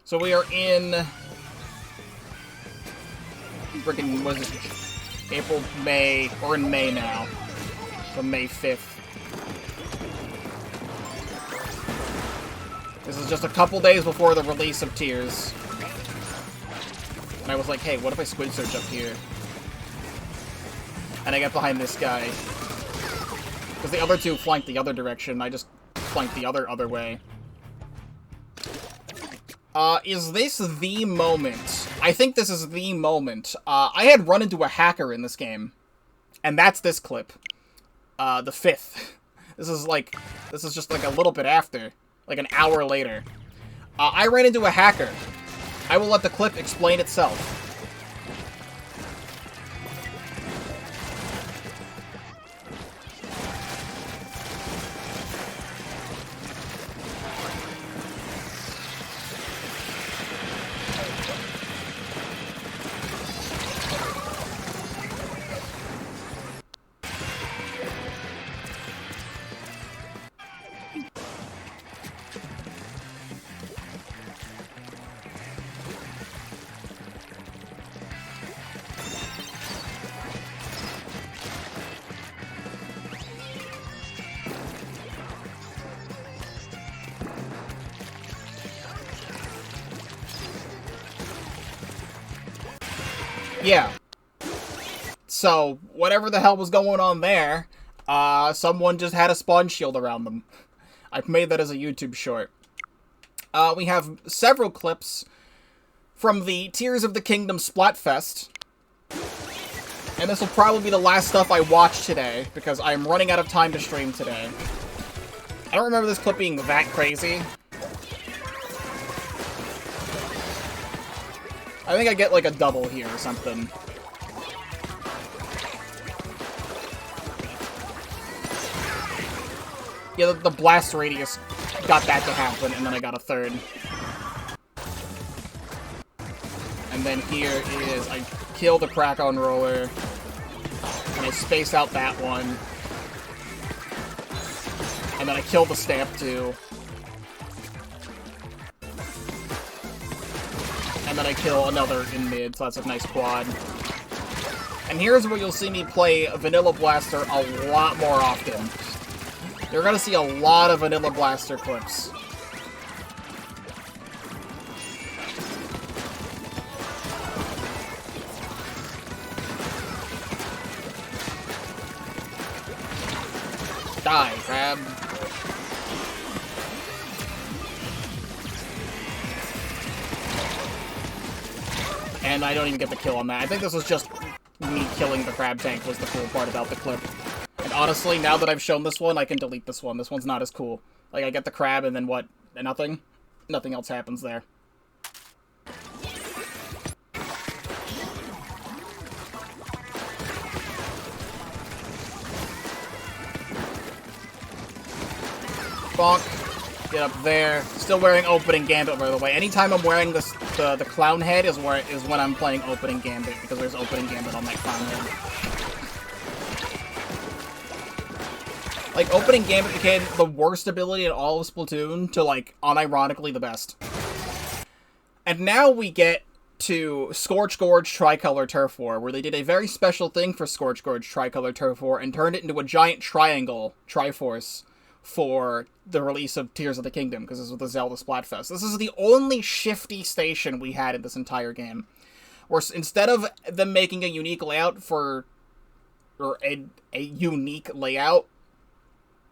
So we are in... freaking, what is it? April, May, or in May now. So May 5th. This is just a couple days before the release of Tears. And I was like, hey, what if I squid search up here? And I get behind this guy. Because the other 2 flanked the other direction, I just flanked the other way. Is this the moment? I think this is the moment. I had run into a hacker in this game. And that's this clip. The 5th. This is just like a little bit after. Like an hour later. I ran into a hacker. I will let the clip explain itself. Yeah. So, whatever the hell was going on there, someone just had a spawn shield around them. I've made that as a YouTube short. We have several clips from the Tears of the Kingdom Splatfest. And this will probably be the last stuff I watch today, because I'm running out of time to stream today. I don't remember this clip being that crazy. I think I get like a double here or something. Yeah, the blast radius got that to happen, and then I got a third. And then here is, I kill the crack-on roller, and I space out that one. And then I kill the stamp too. And then I kill another in mid, so that's a nice quad. And here's where you'll see me play Vanilla Blaster a lot more often. You're gonna see a lot of Vanilla Blaster clips. Die, crab. And I don't even get the kill on that. I think this was just me killing the crab tank was the cool part about the clip. And honestly, now that I've shown this one, I can delete this one. This one's not as cool. Like, I get the crab and then what? Nothing? Nothing else happens there. Bonk. Get up there. Still wearing opening gambit, by the way. Anytime I'm wearing this, the clown head is when I'm playing opening gambit, because there's opening gambit on that clown head. Like, opening gambit became the worst ability in all of Splatoon to, like, unironically the best. And now we get to Scorch Gorge Tricolor Turf War, where they did a very special thing for Scorch Gorge Tricolor Turf War and turned it into a giant triangle Triforce for the release of Tears of the Kingdom, because this was the Zelda Splatfest. This is the only shifty station we had in this entire game. Where instead of them making a unique layout for... or a unique layout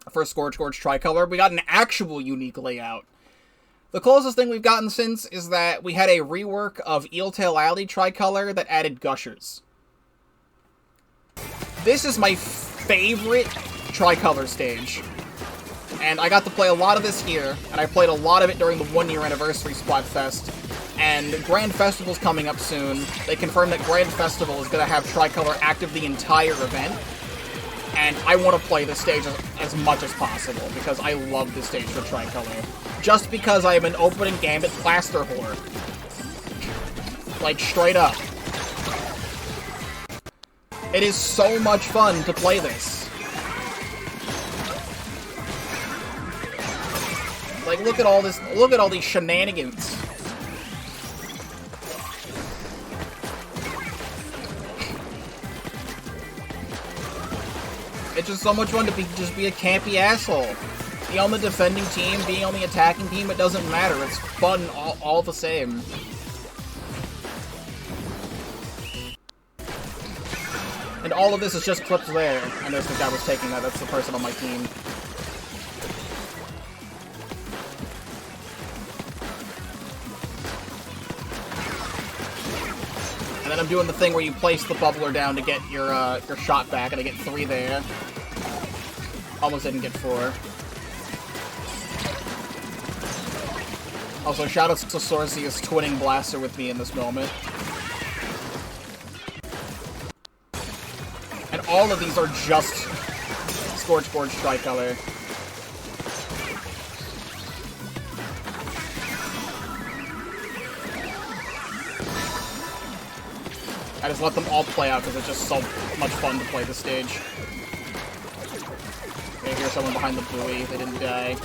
for Scorch Gorge Tricolor, we got an actual unique layout. The closest thing we've gotten since is that we had a rework of Eeltail Alley Tricolor that added gushers. This is my favorite Tricolor stage. And I got to play a lot of this here, and I played a lot of it during the 1-year anniversary Splatfest. And Grand Festival's coming up soon. They confirmed that Grand Festival is going to have Tricolor active the entire event. And I want to play this stage as much as possible, because I love this stage for Tricolor. Just because I am an opening gambit blaster whore. Like, straight up. It is so much fun to play this. Like, look at all this, look at all these shenanigans. It's just so much fun to just be a campy asshole. Be on the defending team, being on the attacking team, it doesn't matter. It's fun all the same. And all of this is just clips there. I noticed the guy was taking that. That's the person on my team. And then I'm doing the thing where you place the bubbler down to get your shot back, and I get 3 there. Almost didn't get 4. Also, shoutouts to Sorcius twinning Blaster with me in this moment. And all of these are just Scorch Gorge Tricolor. I just let them all play out because it's just so much fun to play the stage. Okay, here's someone behind the buoy. They didn't die.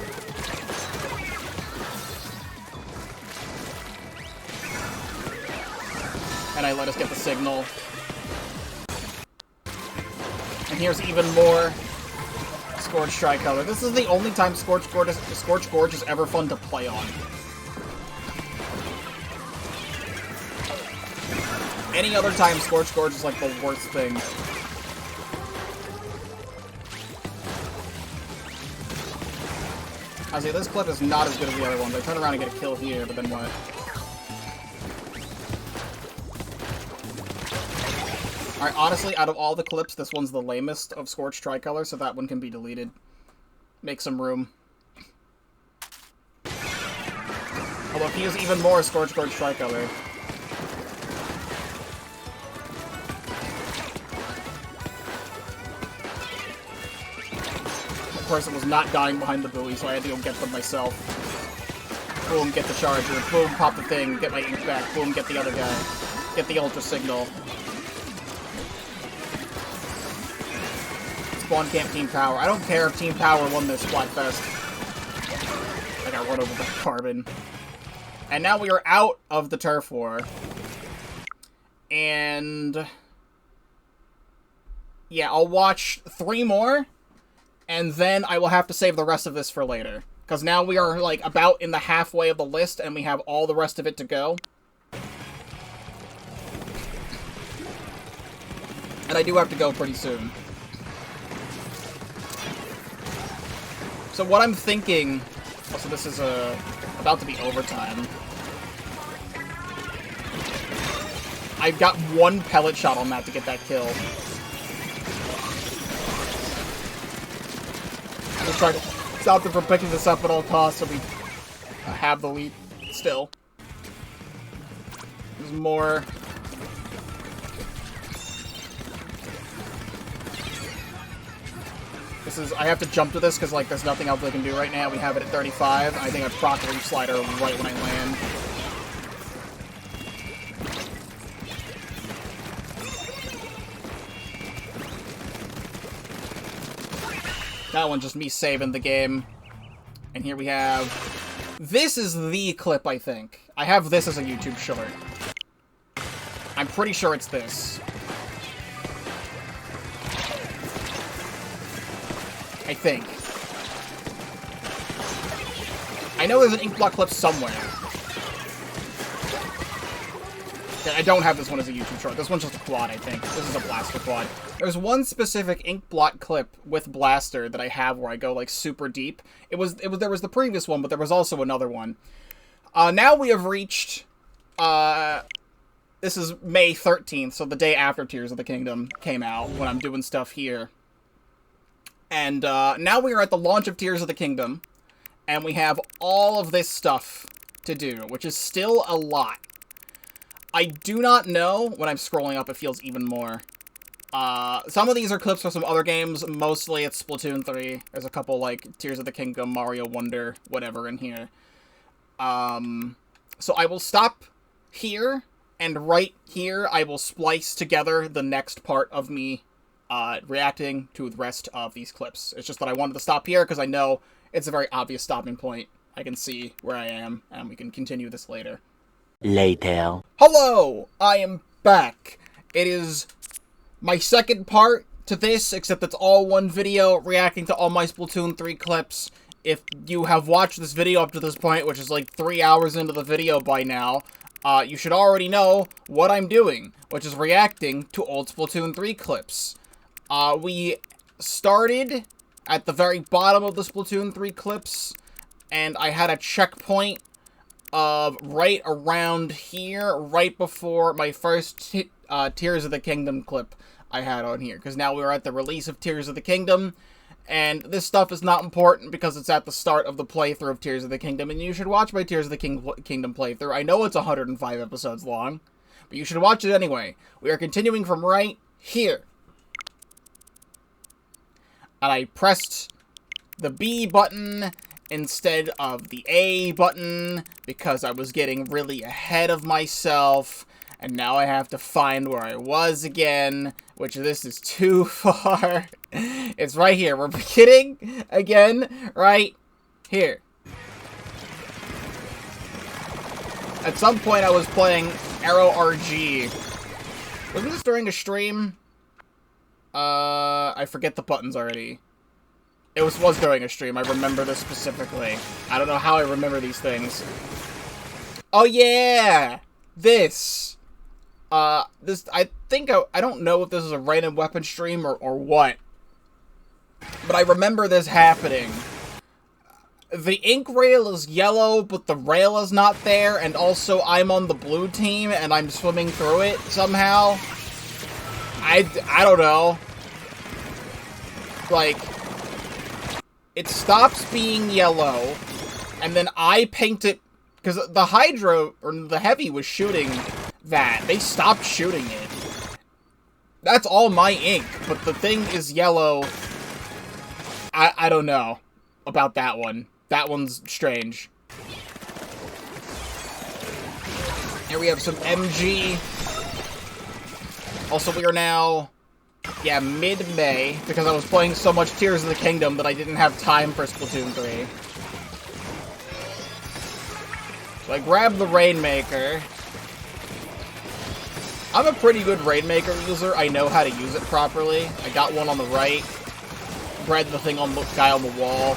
And I let us get the signal. And here's even more Scorch Tricolor. This is the only time Scorch Gorge is ever fun to play on. Any other time, Scorch Gorge is like the worst thing. I see, this clip is not as good as the other ones. I turn around and get a kill here, but then what? Alright, honestly, out of all the clips, this one's the lamest of Scorch Tricolor, so that one can be deleted. Make some room. Although he is even more Scorch Gorge Tricolor. Of course, it was not dying behind the buoy, so I had to go get them myself. Boom, get the charger. Boom, pop the thing. Get my ink back. Boom, get the other guy. Get the ultra signal. Spawn camp Team Power. I don't care if Team Power won this Splatfest. I got run over by Carbon. And now we are out of the turf war. And yeah, I'll watch 3 more. And then I will have to save the rest of this for later. Because now we are, like, about in the halfway of the list, and we have all the rest of it to go. And I do have to go pretty soon. So what I'm thinking... Oh, so this is, about to be overtime. I've got 1 pellet shot on that to get that kill. I'm trying to stop them from picking this up at all costs so we have the lead still. There's more. This is, I have to jump to this because, like, there's nothing else I can do right now. We have it at 35. I think I proc the leaf slider right when I land. That one's just me saving the game. And here we have... This is the clip, I think. I have this as a YouTube short. I'm pretty sure it's this. I think. I know there's an Inkblot clip somewhere. I don't have this one as a YouTube short. This one's just a quad, I think. This is a Blaster quad. There's one specific Inkblot clip with Blaster that I have where I go, like, super deep. There was the previous one, but there was also another one. Now we have reached, this is May 13th, so the day after Tears of the Kingdom came out, when I'm doing stuff here. And, now we are at the launch of Tears of the Kingdom, and we have all of this stuff to do, which is still a lot. I do not know, when I'm scrolling up it feels even more. Some of these are clips from some other games, mostly it's Splatoon 3. There's a couple, like, Tears of the Kingdom, Mario Wonder, whatever in here. So I will stop here, and right here I will splice together the next part of me, reacting to the rest of these clips. It's just that I wanted to stop here, because I know it's a very obvious stopping point. I can see where I am, and we can continue this later. Later. Hello! I am back. It is my second part to this, except it's all one video reacting to all my Splatoon 3 clips. If you have watched this video up to this point, which is like 3 hours into the video by now, you should already know what I'm doing, which is reacting to old Splatoon 3 clips. We started at the very bottom of the Splatoon 3 clips, and I had a checkpoint of right around here, right before my first Tears of the Kingdom clip I had on here. Because now we're at the release of Tears of the Kingdom, and this stuff is not important because it's at the start of the playthrough of Tears of the Kingdom, and you should watch my Tears of the Kingdom playthrough. I know it's 105 episodes long, but you should watch it anyway. We are continuing from right here. And I pressed the B button instead of the A button, because I was getting really ahead of myself, and now I have to find where I was again, which this is too far. It's right here. We're beginning again right here. At some point I was playing Arrow RG. Wasn't this during a stream? I forget the buttons already. It was during a stream. I remember this specifically. I don't know how I remember these things. Oh, yeah! This. I don't know if this is a random weapon stream or what, but I remember this happening. The ink rail is yellow, but the rail is not there, and also I'm on the blue team, and I'm swimming through it somehow. I don't know. Like, it stops being yellow, and then I paint it, because the Hydro, or the Heavy was shooting that. They stopped shooting it. That's all my ink, but the thing is yellow. I don't know about that one. That one's strange. Here we have some MG. Also, we are now, yeah, mid-May, because I was playing so much Tears of the Kingdom that I didn't have time for Splatoon 3. So I grabbed the Rainmaker. I'm a pretty good Rainmaker user. I know how to use it properly. I got one on the right. Grabbed the thing on the guy on the wall.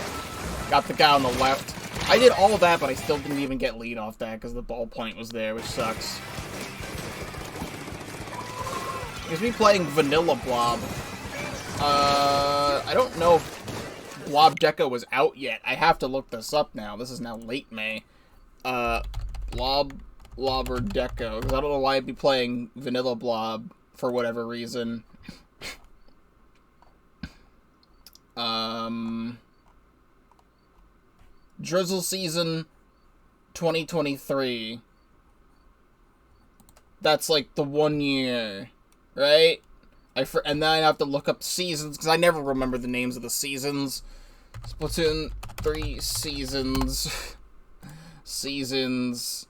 Got the guy on the left. I did all of that, but I still didn't even get lead off that because the ballpoint was there, which sucks. Here's me playing Vanilla Blob. I don't know if Blob Deco was out yet. I have to look this up now. This is now late May. Blob or Deco. Because I don't know why I'd be playing Vanilla Blob for whatever reason. Drizzle Season 2023. That's like the 1 year, right? And then I have to look up seasons, because I never remember the names of the seasons. Splatoon 3 seasons. Seasons.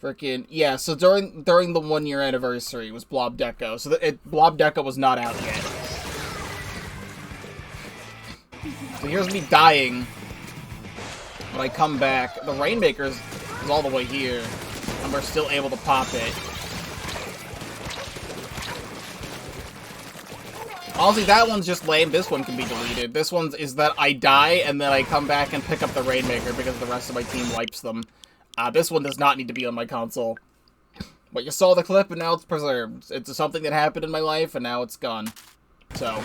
Frickin', yeah, so during the 1 year anniversary was Blob Deco. So Blob Deco was not out yet. So here's me dying. When I come back, the Rainmaker is all the way here, and we're still able to pop it. Honestly, that one's just lame. This one can be deleted. This one is that I die, and then I come back and pick up the Rainmaker because the rest of my team wipes them. This one does not need to be on my console. But you saw the clip, and now it's preserved. It's something that happened in my life, and now it's gone. So...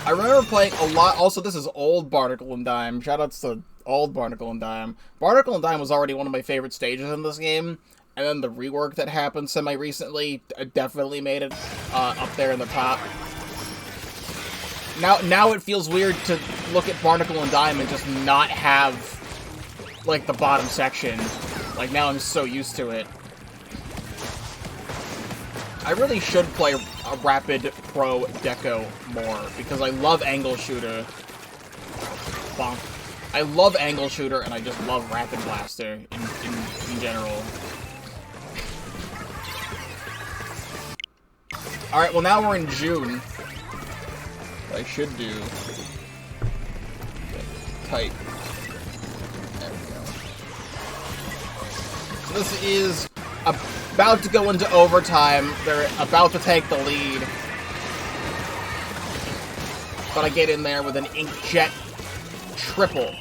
I remember playing a lot. Also, this is old Barnacle and Dime. Shoutouts to old Barnacle and Dime. Barnacle and Dime was already one of my favorite stages in this game, and then the rework that happened semi-recently definitely made it up there in the top. Now it feels weird to look at Barnacle and Dime and just not have, like, the bottom section. Like, now I'm so used to it. I really should play a Rapid Pro Deco more, because I love Angle Shooter. Bonk. I love Angle Shooter, and I just love Rapid Blaster in general. Alright, well now we're in June. What I should do... Type. There we go. So this is about to go into overtime. They're about to take the lead. But I get in there with an Inkjet triple.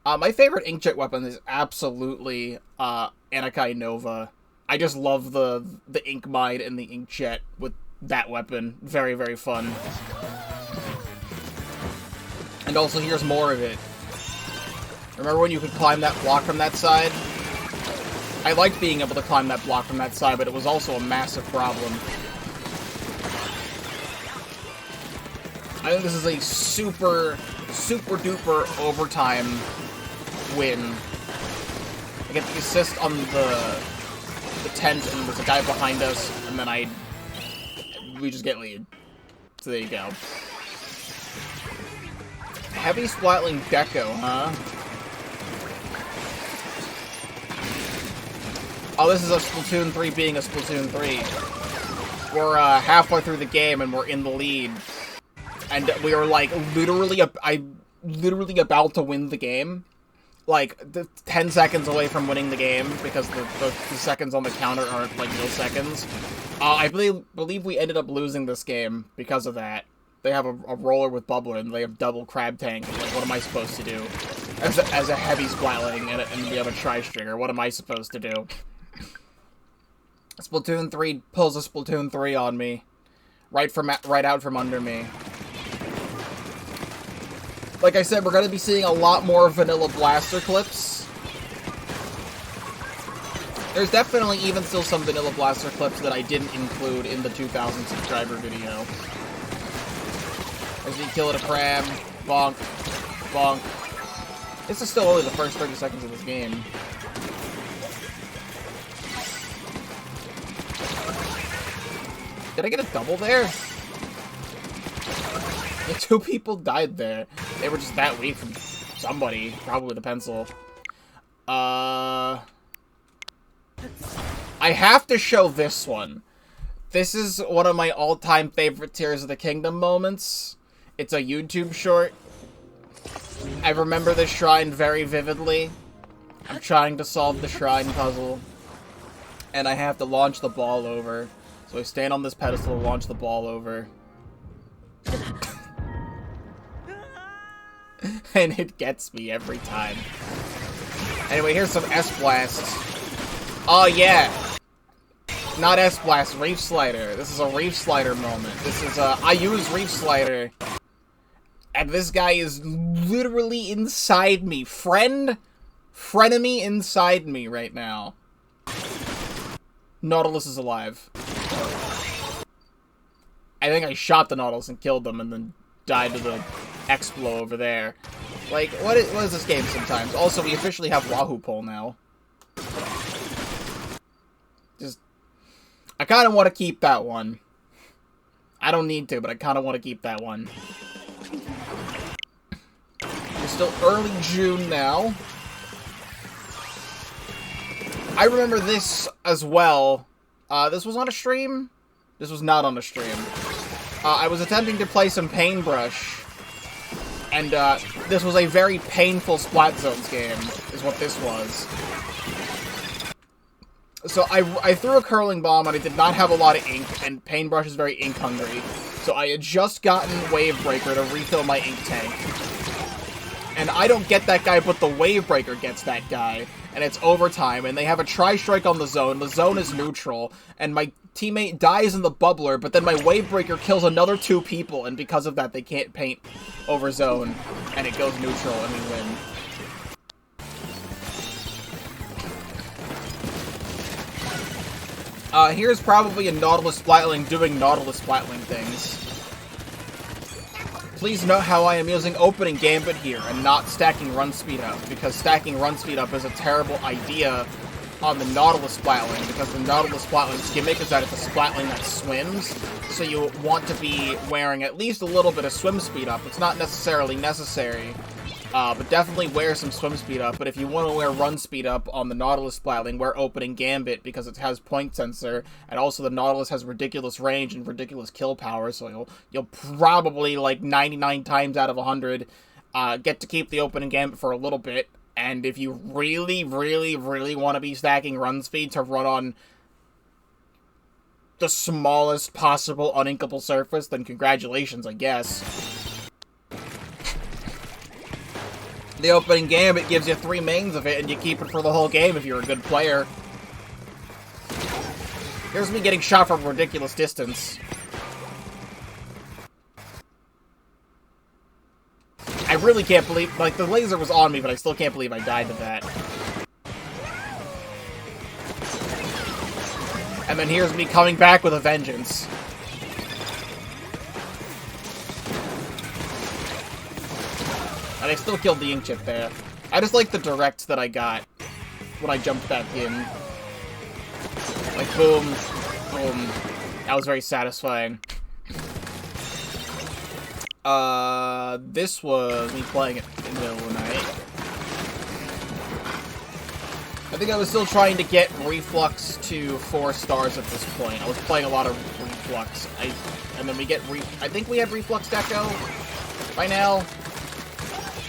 My favorite Inkjet weapon is absolutely Anakai Nova. I just love the Ink Mine and the Inkjet with that weapon. Very, very fun. And also, here's more of it. Remember when you could climb that block from that side? I liked being able to climb that block from that side, but it was also a massive problem. I think this is a super, super duper overtime win. I get the assist on the tent, and there's a guy behind us, and then we just get lead. So there you go. Heavy Splatling Deco, huh? Oh, this is a Splatoon 3 being a Splatoon 3. We're halfway through the game and we're in the lead. And we are like literally about to win the game. Like 10 seconds away from winning the game because the seconds on the counter are like milliseconds. I believe we ended up losing this game because of that. They have a roller with bubbler and they have double crab tank. Like, what am I supposed to do? as a heavy splatling and we have a tri-stringer. What am I supposed to do? Splatoon 3 pulls a Splatoon 3 on me. Right out from under me. Like I said, we're going to be seeing a lot more Vanilla Blaster clips. There's definitely even still some Vanilla Blaster clips that I didn't include in the 2,000 subscriber video. As we kill it a pram. Bonk. Bonk. This is still only the first 30 seconds of this game. Did I get a double there? Yeah, 2 people died there. They were just that weak from somebody. Probably the pencil. I have to show this one. This is one of my all-time favorite Tears of the Kingdom moments. It's a YouTube short. I remember this shrine very vividly. I'm trying to solve the shrine puzzle. And I have to launch the ball over. So I stand on this pedestal to launch the ball over. And it gets me every time. Anyway, here's some S-Blast. Oh, yeah. Not S-Blast, Reef Slider. This is a Reef Slider moment. This is I use Reef Slider. And this guy is literally inside me. Frenemy inside me right now. Nautilus is alive. I think I shot the Nautilus and killed them and then died to the X-Blow over there. Like, what is this game sometimes? Also, we officially have Wahoo Pole now. Just, I kind of want to keep that one. I don't need to, but I kind of want to keep that one. It's still early June now. I remember this as well. This was on a stream? This was not on a stream. I was attempting to play some Paintbrush. And, this was a very painful Splat Zones game, is what this was. So I threw a curling bomb, and I did not have a lot of ink, and Paintbrush is very ink hungry. So I had just gotten Wavebreaker to refill my ink tank. And I don't get that guy, but the Wavebreaker gets that guy. And it's overtime, and they have a tri-strike on the zone. The zone is neutral, and my teammate dies in the bubbler, but then my Wavebreaker kills another 2 people, and because of that, they can't paint over zone, and it goes neutral, and we win. Here's probably a Nautilus Splatling doing Nautilus Splatling things. Please note how I am using opening Gambit here and not stacking run speed up, because stacking run speed up is a terrible idea on the Nautilus Splatling, because the Nautilus Splatling's gimmick is that it's a Splatling that swims, so you want to be wearing at least a little bit of swim speed up. It's not necessarily necessary, but definitely wear some swim speed up. But if you want to wear run speed up on the Nautilus Splatling, wear opening Gambit, because it has point sensor, and also the Nautilus has ridiculous range and ridiculous kill power, so you'll probably, like, 99 times out of 100, get to keep the opening Gambit for a little bit. And if you really, really, really want to be stacking run speed to run on the smallest possible uninkable surface, then congratulations, I guess. The opening Gambit gives you 3 mains of it, and you keep it for the whole game if you're a good player. Here's me getting shot from a ridiculous distance. I really can't believe, like, the laser was on me, but I still can't believe I died to that. And then here's me coming back with a vengeance. And I still killed the ink chip there. I just like the direct that I got when I jumped back in. Like, boom, boom. That was very satisfying. This was me playing it in the middle of the night. I think I was still trying to get Reflux to 4 stars at this point. I was playing a lot of Reflux. And then we get I think we had Reflux Deco by now.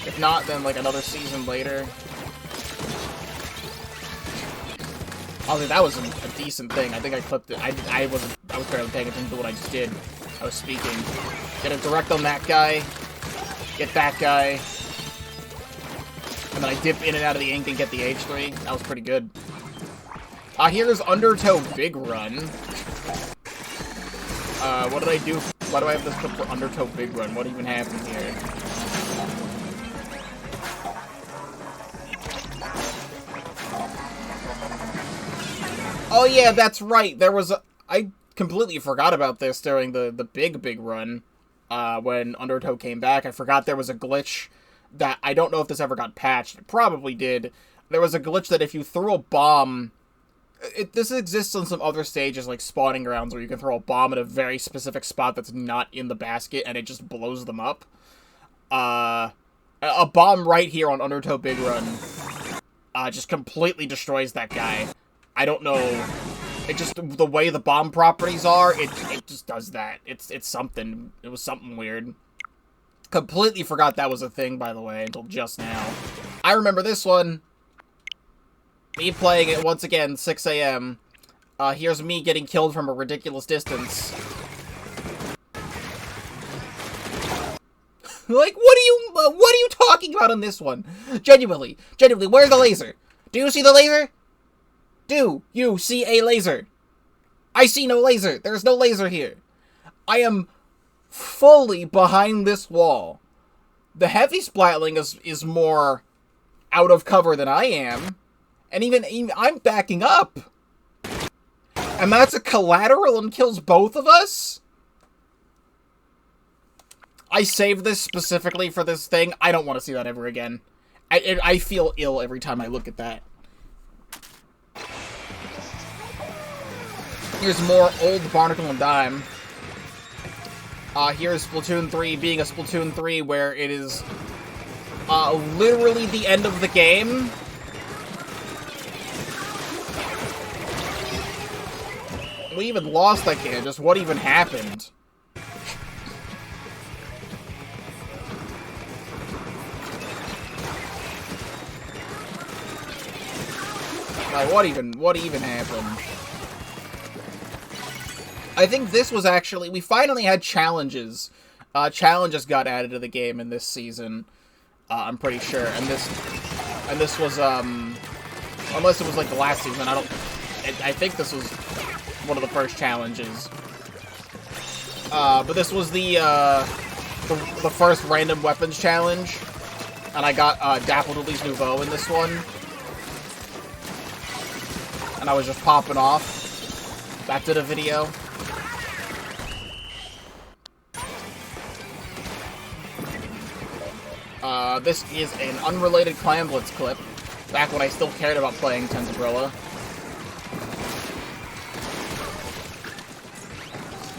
If not, then like another season later. Honestly, that was a decent thing. I think I clipped it. I was barely paying attention to what I just did. I was speaking. Get a direct on that guy. Get that guy. And then I dip in and out of the ink and get the H3. That was pretty good. Here's Undertow Big Run. What did I do? Why do I have this clip for Undertow Big Run? What even happened here? Oh yeah, that's right. There was I completely forgot about this during the big run. When Undertow came back, I forgot there was a glitch that I don't know if this ever got patched. It probably did. There was a glitch that if you threw a bomb, this exists on some other stages like spawning grounds where you can throw a bomb at a very specific spot that's not in the basket and it just blows them up. A bomb right here on Undertow Big Run just completely destroys that guy. I don't know. It just, the way the bomb properties are, it just does that. It's something. It was something weird. Completely forgot that was a thing, by the way, until just now. I remember this one. Me playing it once again, 6 a.m. Here's me getting killed from a ridiculous distance. Like, what are you talking about on this one? Genuinely, where's the laser? Do you see the laser? Do you see a laser? I see no laser. There's no laser here. I am fully behind this wall. The heavy splatling is more out of cover than I am. And even I'm backing up. And that's a collateral and kills both of us? I saved this specifically for this thing. I don't want to see that ever again. I feel ill every time I look at that. Here's more old Barnacle and Dime. Here's Splatoon 3 being a Splatoon 3 where it is literally the end of the game. We even lost that game, just what even happened? Like, what even happened? I think this was actually, we finally had challenges. Challenges got added to the game in this season. I'm pretty sure. And this was, unless it was like the last season, I think this was one of the first challenges. But this was the first random weapons challenge. And I got, Dappled Nouveau in this one. And I was just popping off. That did a video. This is an unrelated Clan Blitz clip, back when I still cared about playing Tentabrilla.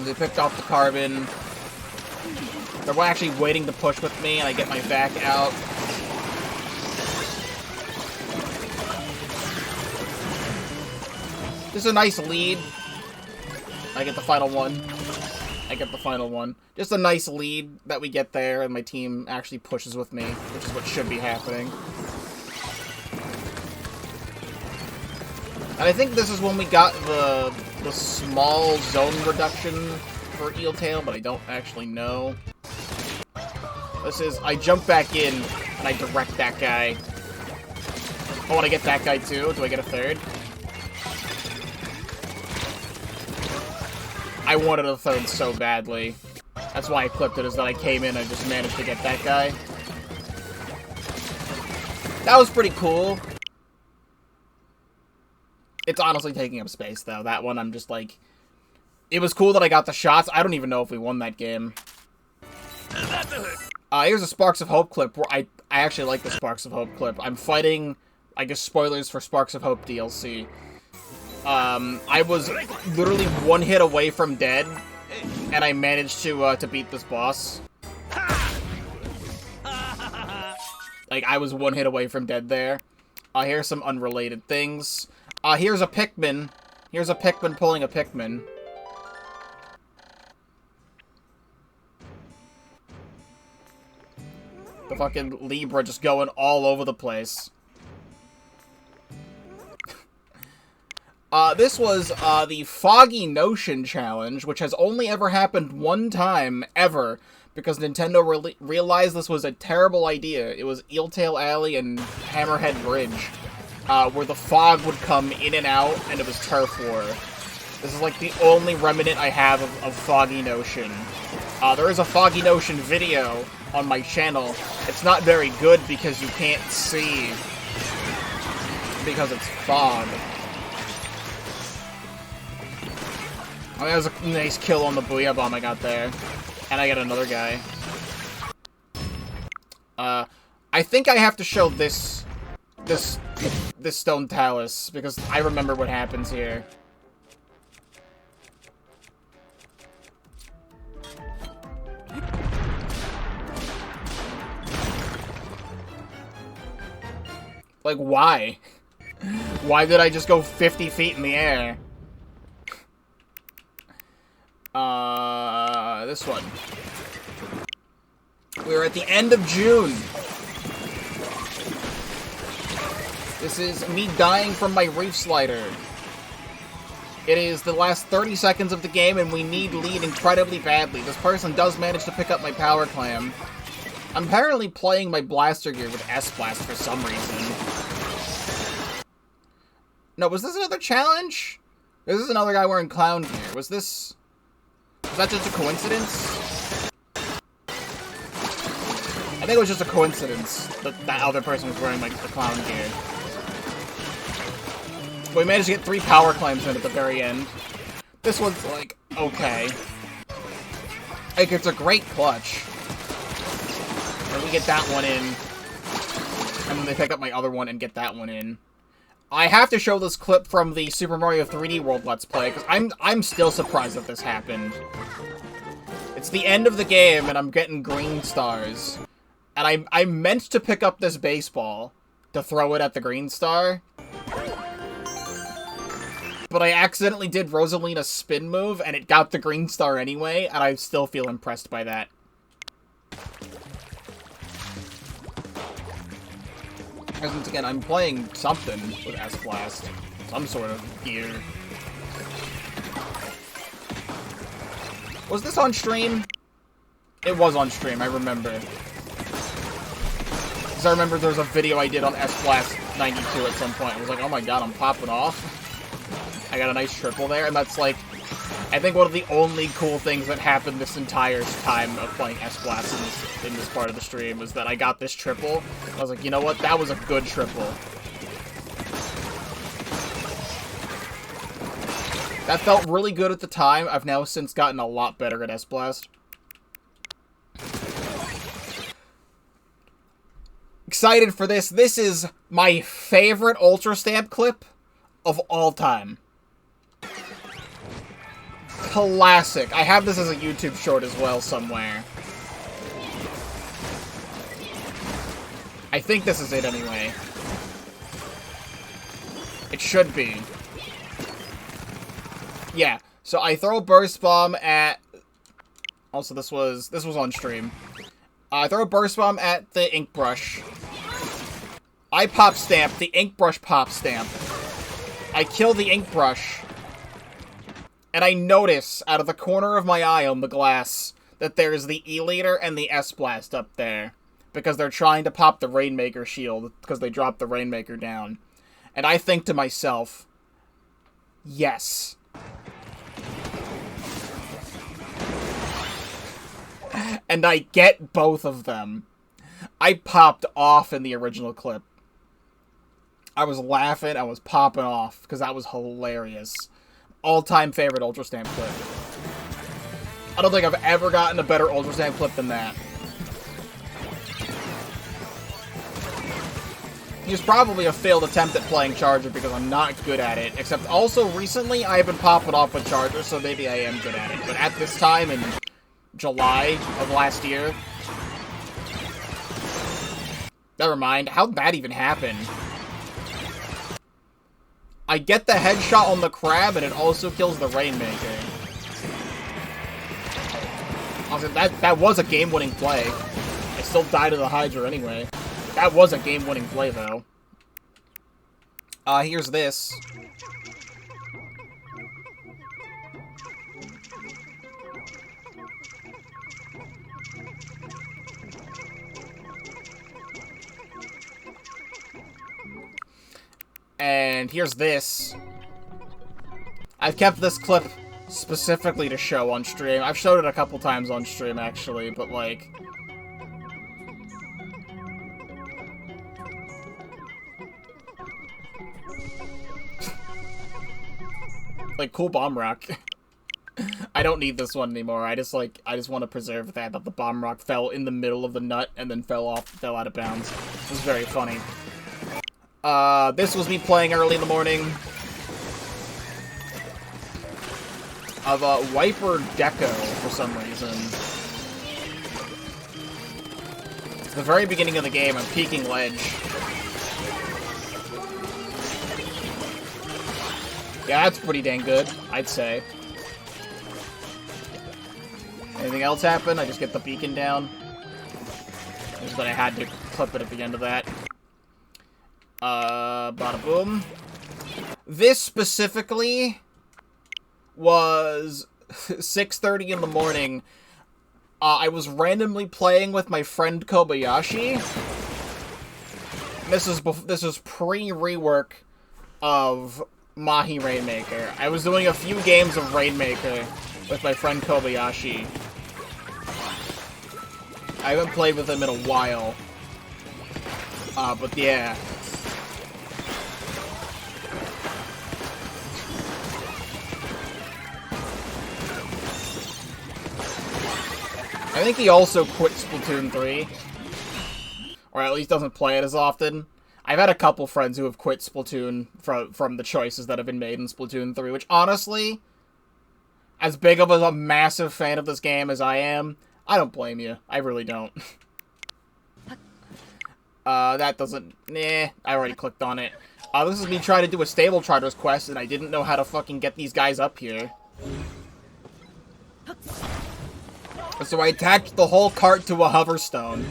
They picked off the carbon. They were actually waiting to push with me, and I get my back out. This is a nice lead. I get the final one. Just a nice lead that we get there, and my team actually pushes with me, which is what should be happening. And I think this is when we got the small zone reduction for Eel Tail, but I don't actually know. This is, I jump back in, and I direct that guy. Oh, and I get that guy too? Do I get a third? I wanted a third so badly. That's why I clipped it, is that I came in and just managed to get that guy. That was pretty cool. It's honestly taking up space, though. That one, I'm just like... It was cool that I got the shots. I don't even know if we won that game. Here's a Sparks of Hope clip, where I actually like the Sparks of Hope clip. I'm fighting, I guess, spoilers for Sparks of Hope DLC. I was literally one hit away from dead, and I managed to beat this boss. Like, I was one hit away from dead there. Here's some unrelated things. Here's a Pikmin. Here's a Pikmin pulling a Pikmin. The fucking Libra just going all over the place. This was, the Foggy Notion Challenge, which has only ever happened one time, ever, because Nintendo realized this was a terrible idea. It was Eeltail Alley and Hammerhead Bridge, where the fog would come in and out, and it was Turf War. This is like the only remnant I have of Foggy Notion. There is a Foggy Notion video on my channel. It's not very good because you can't see, because it's fog. Oh, that was a nice kill on the Booyah Bomb I got there. And I got another guy. I think I have to show this Stone Talus, because I remember what happens here. Like, why? Why did I just go 50 feet in the air? This one. We're at the end of June. This is me dying from my Reef Slider. It is the last 30 seconds of the game, and we need lead incredibly badly. This person does manage to pick up my Power Clam. I'm apparently playing my Blaster Gear with S-Blast for some reason. No, was this another challenge? This is another guy wearing clown gear. Was that just a coincidence? I think it was just a coincidence that that other person was wearing, like, the clown gear. We managed to get 3 power claims in at the very end. This one's, like, okay. Like, it's a great clutch. And we get that one in. And then they pick up my other one and get that one in. I have to show this clip from the Super Mario 3D World Let's Play, because I'm still surprised that this happened. It's the end of the game, and I'm getting green stars. And I meant to pick up this baseball to throw it at the green star. But I accidentally did Rosalina's spin move, and it got the green star anyway, and I still feel impressed by that. Because once again, I'm playing something with S-Blast. Some sort of gear. Was this on stream? It was on stream, I remember. Because I remember there was a video I did on S-Blast 92 at some point. I was like, oh my god, I'm popping off. I got a nice triple there, and that's like, I think one of the only cool things that happened this entire time of playing S-Blast in this part of the stream was that I got this triple. I was like, you know what? That was a good triple. That felt really good at the time. I've now since gotten a lot better at S-Blast. Excited for this. This is my favorite Ultra Stamp clip of all time. Classic. I have this as a YouTube short as well somewhere. I think this is it anyway. It should be. Yeah. So I throw a Burst Bomb at... Also, this was on stream. I throw a Burst Bomb at the Ink Brush. I Pop Stamp. The Ink Brush Pop Stamp. I kill the Ink Brush. And I notice, out of the corner of my eye on the glass, that there's the E-Liter and the S-Blast up there. Because they're trying to pop the Rainmaker shield, because they dropped the Rainmaker down. And I think to myself, yes. And I get both of them. I popped off in the original clip. I was laughing, I was popping off, because that was hilarious. All-time favorite Ultra Stamp clip. I don't think I've ever gotten a better Ultra Stamp clip than that. He's probably a failed attempt at playing Charger because I'm not good at it. Except also recently I have been popping off with Charger, so maybe I am good at it. But at this time in July of last year... Never mind. How'd that even happen? I get the headshot on the crab, and it also kills the Rainmaker. Also, that was a game-winning play. I still died to the Hydra anyway. That was a game-winning play, though. Here's this. And here's this. I've kept this clip specifically to show on stream. I've showed it a couple times on stream, actually, but, like... like, cool bomb rock. I don't need this one anymore. I just want to preserve that the bomb rock fell in the middle of the nut and then fell out of bounds. It was very funny. This was me playing early in the morning. Of Wiper Deco, for some reason. It's the very beginning of the game, I'm peeking ledge. Yeah, that's pretty dang good, I'd say. Anything else happen? I just get the beacon down. Just that I had to clip it at the end of that. Bada boom. This specifically was 6:30 in the morning. I was randomly playing with my friend Kobayashi. This is pre-rework of Mahi Rainmaker. I was doing a few games of Rainmaker with my friend Kobayashi. I haven't played with him in a while. But yeah. I think he also quit Splatoon 3. Or at least doesn't play it as often. I've had a couple friends who have quit Splatoon from the choices that have been made in Splatoon 3, which honestly, as big of a massive fan of this game as I am, I don't blame you. I really don't. That doesn't... Nah, I already clicked on it. This is me trying to do a Stable Charters quest, and I didn't know how to fucking get these guys up here. So I attached the whole cart to a hoverstone.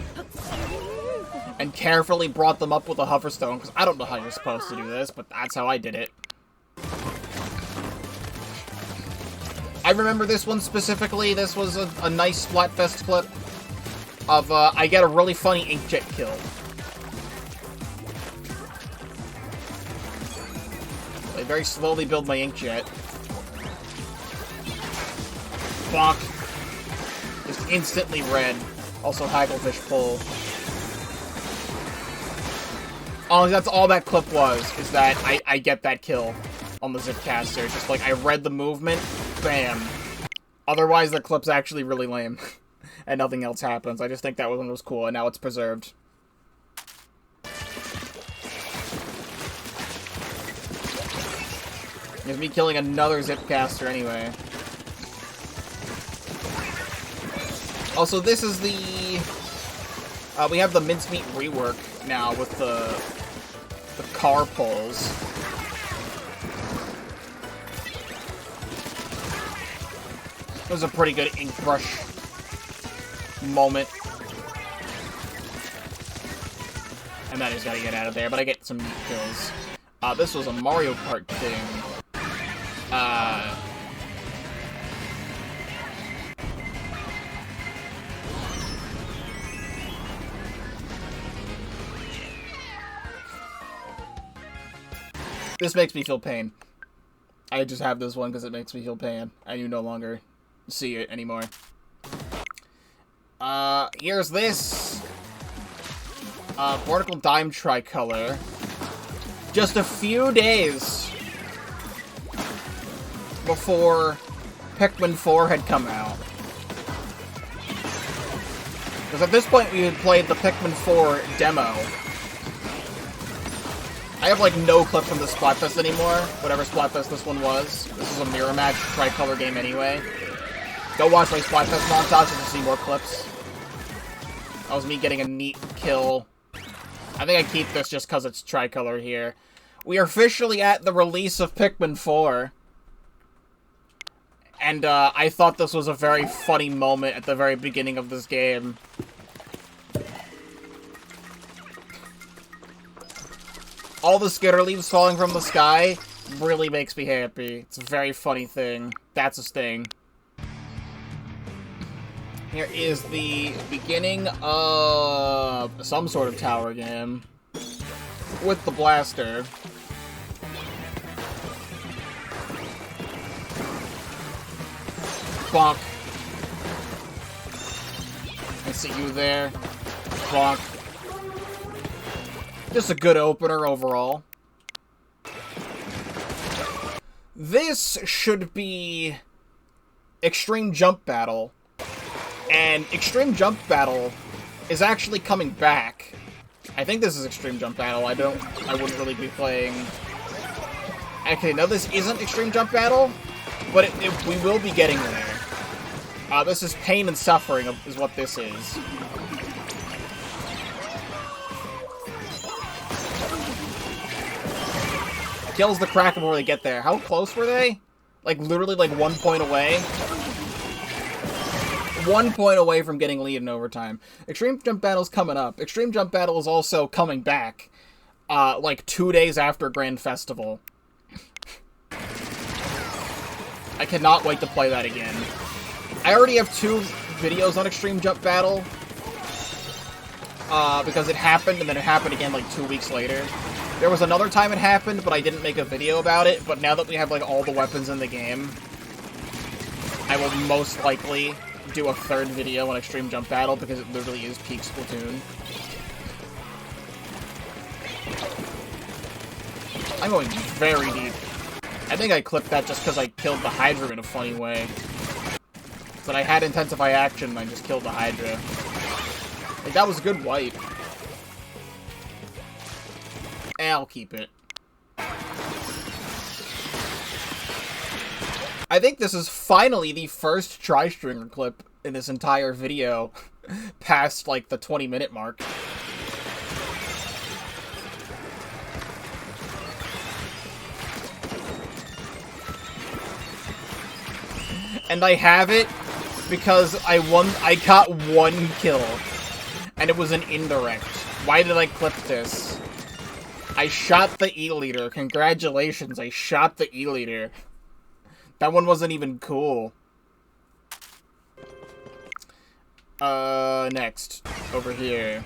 And carefully brought them up with a hoverstone, because I don't know how you're supposed to do this, but that's how I did it. I remember this one specifically. This was a nice Splatfest clip of, I get a really funny inkjet kill. I very slowly build my inkjet. Bonk. Just instantly red. Also Hagglefish pull. Oh, that's all that clip was, is that I get that kill on the Zipcaster. Just like, I read the movement, bam. Otherwise, the clip's actually really lame. And nothing else happens. I just think that one was cool, and now it's preserved. It's me killing another Zipcaster anyway. Also, this is the... we have the mincemeat rework now with the car pulls. It was a pretty good ink brush moment. And then I just gotta get out of there, but I get some neat kills. This was a Mario Kart thing. This makes me feel pain. I just have this one because it makes me feel pain. And you no longer see it anymore. Here's this. Vortical Dime Tricolor. Just a few days before Pikmin 4 had come out. Because at this point we had played the Pikmin 4 demo. I have, like, no clips from the Splatfest anymore, whatever Splatfest this one was. This is a mirror match tricolor game anyway. Go watch my Splatfest montage to see more clips. That was me getting a neat kill. I think I keep this just because it's tricolor here. We are officially at the release of Pikmin 4. And, I thought this was a very funny moment at the very beginning of this game. All the skitter leaves falling from the sky really makes me happy. It's a very funny thing. That's a thing. Here is the beginning of some sort of tower game with the blaster. Bonk. I see you there. Bonk. Just a good opener overall. This should be Extreme Jump Battle. And Extreme Jump Battle is actually coming back. I think this is Extreme Jump Battle. I wouldn't really be playing... Okay, no, this isn't Extreme Jump Battle, but we will be getting there. This is Pain and Suffering is what this is. Kills the Kraken before they get there. How close were they? Like, literally, like, 1 point away? 1 point away from getting lead in overtime. Extreme Jump Battle's coming up. Extreme Jump Battle is also coming back, like, 2 days after Grand Festival. I cannot wait to play that again. I already have 2 videos on Extreme Jump Battle, because it happened, and then it happened again, like, 2 weeks later. There was another time it happened, but I didn't make a video about it, but now that we have, like, all the weapons in the game, I will most likely do a 3rd video on Extreme Jump Battle, because it literally is peak Splatoon. I'm going very deep. I think I clipped that just because I killed the Hydra in a funny way. But I had Intensify Action and I just killed the Hydra. Like, that was a good wipe. I'll keep it. I think this is finally the first Tri-Stringer clip in this entire video past, like, the 20-minute mark. And I have it because I got 1 kill. And it was an indirect. Why did I clip this? I shot the E-Leader. Congratulations, I shot the E-Leader. That one wasn't even cool. Next. Over here.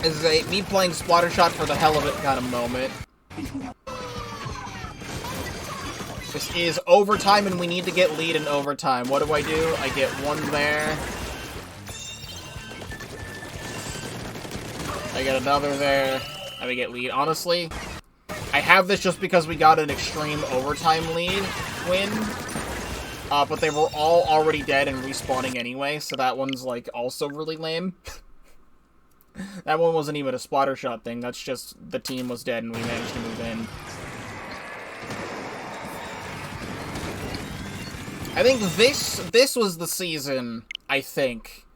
This is me playing Splattershot for the hell of it kind of moment. This is overtime, and we need to get lead in overtime. What do? I get 1 there. I get another there. And we get lead. Honestly, I have this just because we got an extreme overtime win. But they were all already dead and respawning anyway, so that one's, like, also really lame. That one wasn't even a Splattershot thing. That's just the team was dead and we managed to move in. I think this was the season, I think,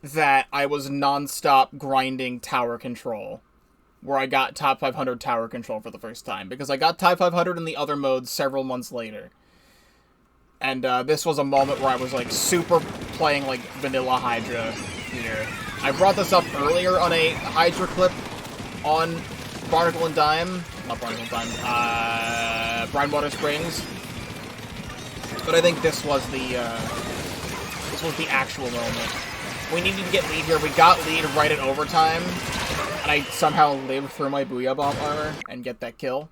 that I was non-stop grinding tower control, where I got top 500 tower control for the first time, because I got top 500 in the other modes several months later. And this was a moment where I was, like, super playing, like, vanilla Hydra here. I brought this up earlier on a Hydra clip on Barnacle and Dime. Not Barnacle and Dime. Brinewater Springs. But I think this was the actual moment. We needed to get lead here. We got lead right at overtime. And I somehow lived through my Booyah Bomb armor and get that kill.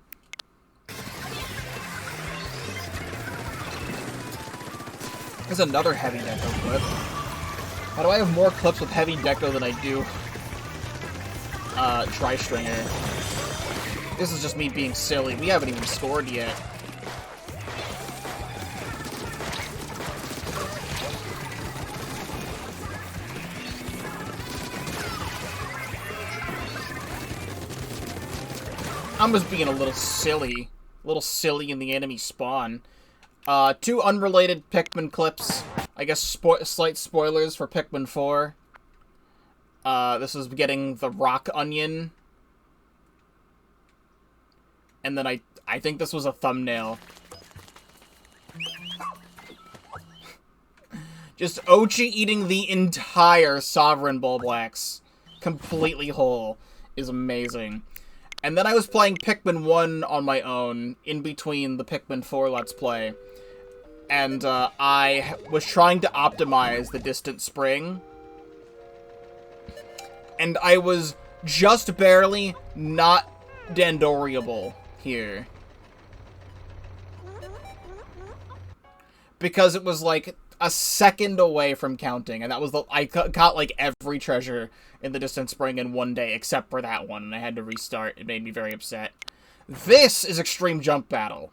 There's another Heavy Deco clip. How do I have more clips with Heavy Deco than I do Tri-Stringer? This is just me being silly. We haven't even scored yet. I'm just being a little silly in the enemy spawn. 2 unrelated Pikmin clips. I guess slight spoilers for Pikmin 4. This is getting the Rock Onion. And then I think this was a thumbnail. Just Ochi eating the entire Sovereign Bulblax completely whole is amazing. And then I was playing Pikmin 1 on my own, in between the Pikmin 4 Let's Play. And I was trying to optimize the Distant Spring. And I was just barely not Dandoriable here. because it was like a second away from counting, and that was I got like every treasure in the Distant Spring in one day except for that one, and I had to restart. It made me very upset. This is Extreme Jump Battle.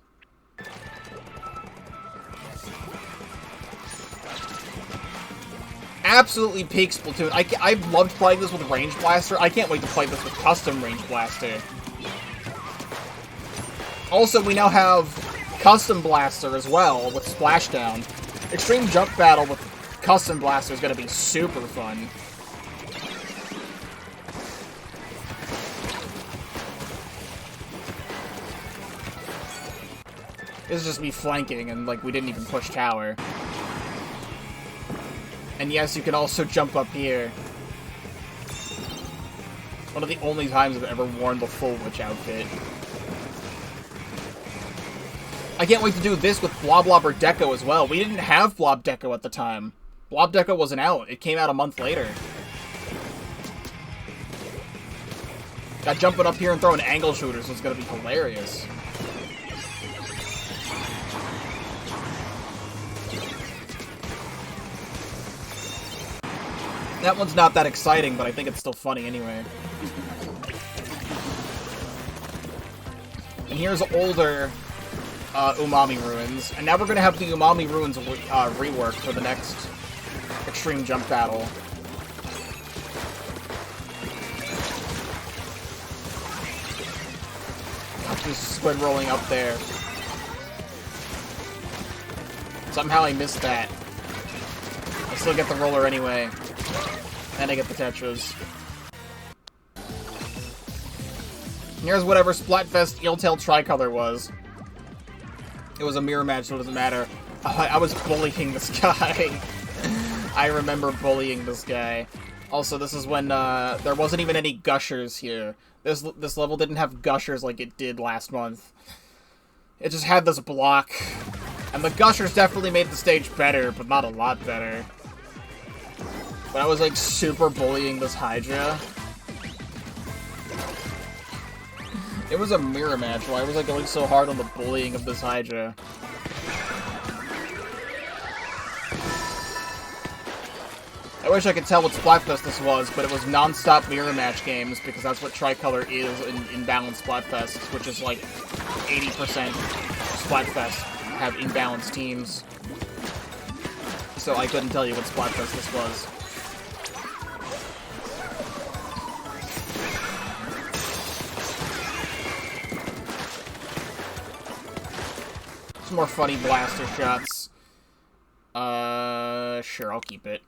Absolutely peak Splatoon. I've loved playing this with Range Blaster. I can't wait to play this with Custom Range Blaster. Also, we now have Custom Blaster as well with Splashdown. Extreme Jump Battle with Custom Blaster is going to be super fun. This is just me flanking, and, like, we didn't even push tower. And yes, you can also jump up here. One of the only times I've ever worn the full witch outfit. I can't wait to do this with Blob Blobber Deco as well. We didn't have Blob Deco at the time. Blob Deco wasn't out. It came out a month later. Got jumping up here and throwing angle shooters was gonna be hilarious. That one's not that exciting, but I think it's still funny anyway. And here's older Umami Ruins. And now we're going to have the Umami Ruins rework for the next Extreme Jump Battle. Just squid rolling up there. Somehow I missed that. I still get the roller anyway. And I get the Tetras. Here's whatever Splatfest Eeltail Tricolor was. It was a mirror match, so it doesn't matter. I was bullying this guy. I remember bullying this guy. Also, this is when there wasn't even any gushers here. This level didn't have gushers like it did last month. It just had this block. And the gushers definitely made the stage better, but not a lot better. But I was, like, super bullying this Hydra. It was a mirror match. Why was I going so hard on the bullying of this Hydra? I wish I could tell what Splatfest this was, but it was non-stop mirror match games, because that's what Tricolor is in Balanced Splatfest, which is, like, 80% Splatfest have imbalanced teams. So I couldn't tell you what Splatfest this was. More funny blaster shots. Sure, I'll keep it.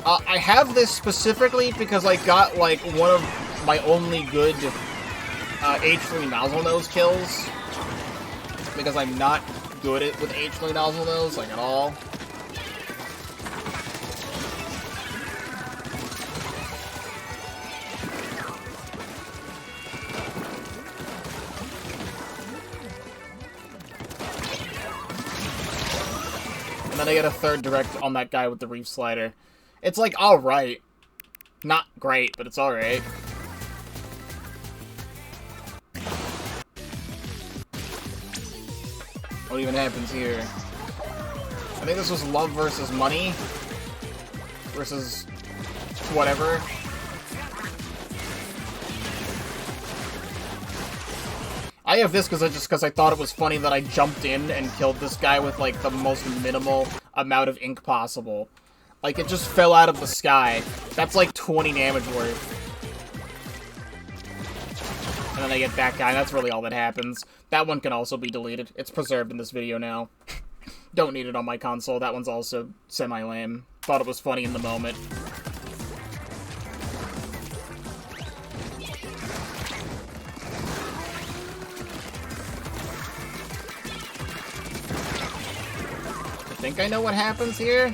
I have this specifically because I got, like, one of my only good H3 Nozzle Nose kills. Because I'm not good with H3 Nozzle Nose, like, at all. And then I get a third direct on that guy with the Reef Slider. It's like, alright. Not great, but it's alright. What even happens here? I think this was love versus money. Versus whatever. I have this because I thought it was funny that I jumped in and killed this guy with, like, the most minimal amount of ink possible. Like, it just fell out of the sky. That's, like, 20 damage worth. And then I get that guy, and that's really all that happens. That one can also be deleted. It's preserved in this video now. Don't need it on my console. That one's also semi-lame. Thought it was funny in the moment. I think I know what happens here.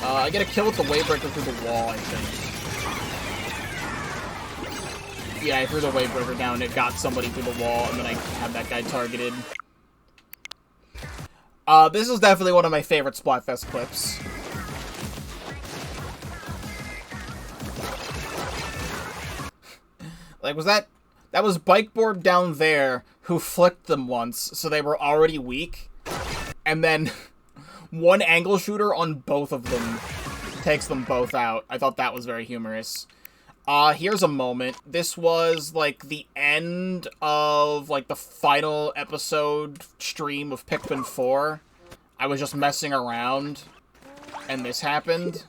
I get a kill with the Wavebreaker through the wall, I think. Yeah, I threw the Wavebreaker down, it got somebody through the wall, and then I had that guy targeted. This is definitely one of my favorite Splatfest clips. Like, was that That was Bikeboard down there who flicked them once, so they were already weak. And then one angle shooter on both of them takes them both out. I thought that was very humorous. Here's a moment. This was, like, the end of, like, the final episode stream of Pikmin 4. I was just messing around, and this happened.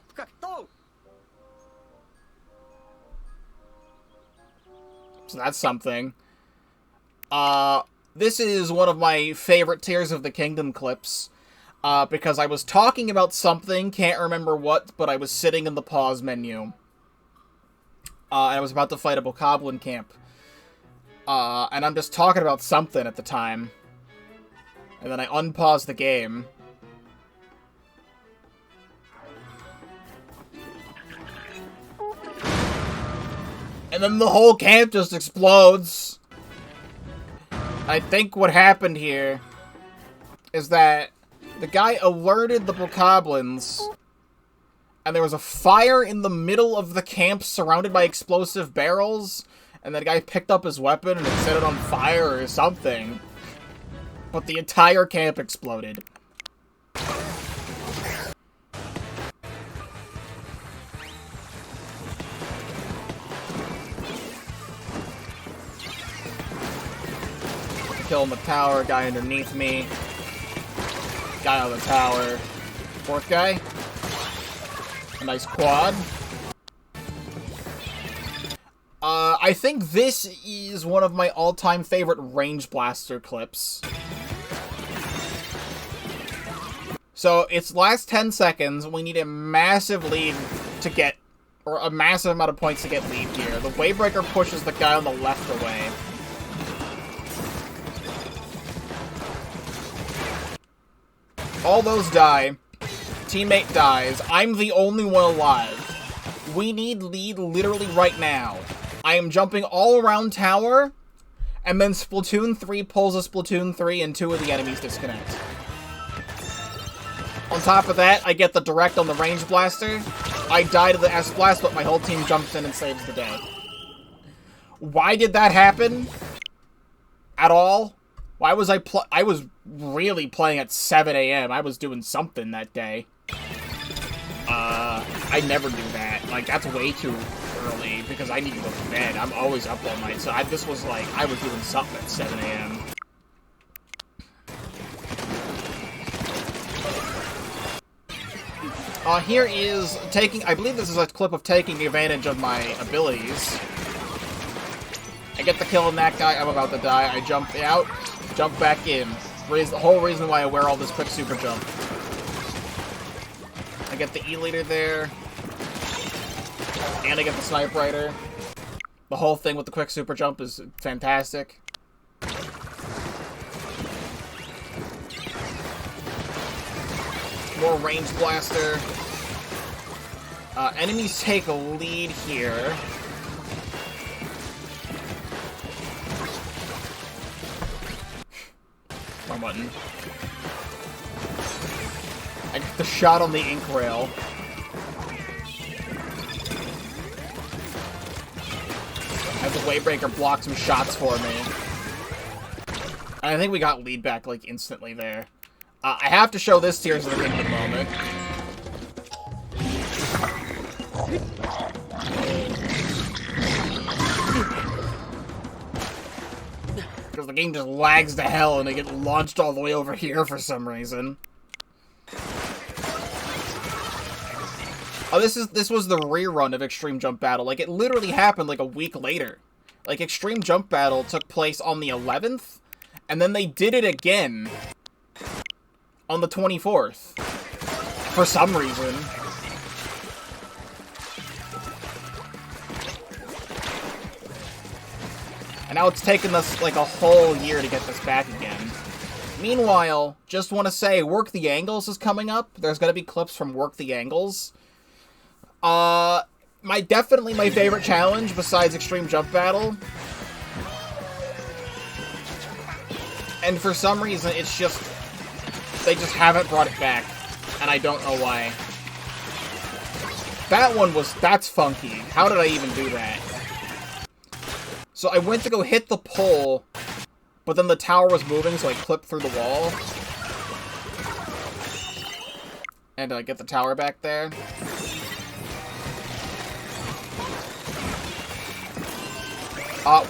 So that's something. This is one of my favorite Tears of the Kingdom clips, because I was talking about something, can't remember what, but I was sitting in the pause menu. And I was about to fight a Bokoblin camp. And I'm just talking about something at the time. And then I unpause the game. And then the whole camp just explodes. I think what happened here is that the guy alerted the Bokoblins, and there was a fire in the middle of the camp surrounded by explosive barrels, and that guy picked up his weapon and set it on fire or something. But the entire camp exploded. Killing the tower, guy underneath me. Guy on the tower. Fourth guy. A nice quad. I think this is one of my all-time favorite range blaster clips. So, it's last 10 seconds, we need a massive lead to get, or a massive amount of points to get lead here. The Waybreaker pushes the guy on the left away. All those die. Teammate dies. I'm the only one alive. We need lead literally right now. I am jumping all around tower, and then Splatoon 3 pulls a Splatoon 3 and 2 of the enemies disconnect. On top of that, I get the direct on the range blaster. I die to the S-Blast, but my whole team jumps in and saves the day. Why did that happen? At all? Why was I was really playing at 7 a.m. I was doing something that day. I never do that. Like, that's way too early, because I need to go to bed. I'm always up all night, so this was like, I was doing something at 7 a.m. Here is taking, I believe this is a clip of taking advantage of my abilities. I get the kill on that guy, I'm about to die, I jump out, jump back in. The whole reason why I wear all this quick super jump. I get the E-leader there. And I get the sniper rider. The whole thing with the quick super jump is fantastic. More range blaster. Enemies take a lead here. Wrong button. I get the shot on the ink rail. As the Waybreaker blocked some shots for me. And I think we got lead back, like, instantly there. I have to show this Tears of the Kingdom moment. Because the game just lags to hell and they get launched all the way over here for some reason. Oh, this was the rerun of Extreme Jump Battle. Like, it literally happened like a week later. Like, Extreme Jump Battle took place on the 11th, and then they did it again on the 24th. For some reason. And now it's taken us like a whole year to get this back again. Meanwhile, just want to say, Work the Angles is coming up. There's going to be clips from Work the Angles. Definitely my favorite challenge besides Extreme Jump Battle. And for some reason, it's just, they just haven't brought it back. And I don't know why. That's funky. How did I even do that? So I went to go hit the pole, but then the tower was moving, so I clipped through the wall. And I get the tower back there.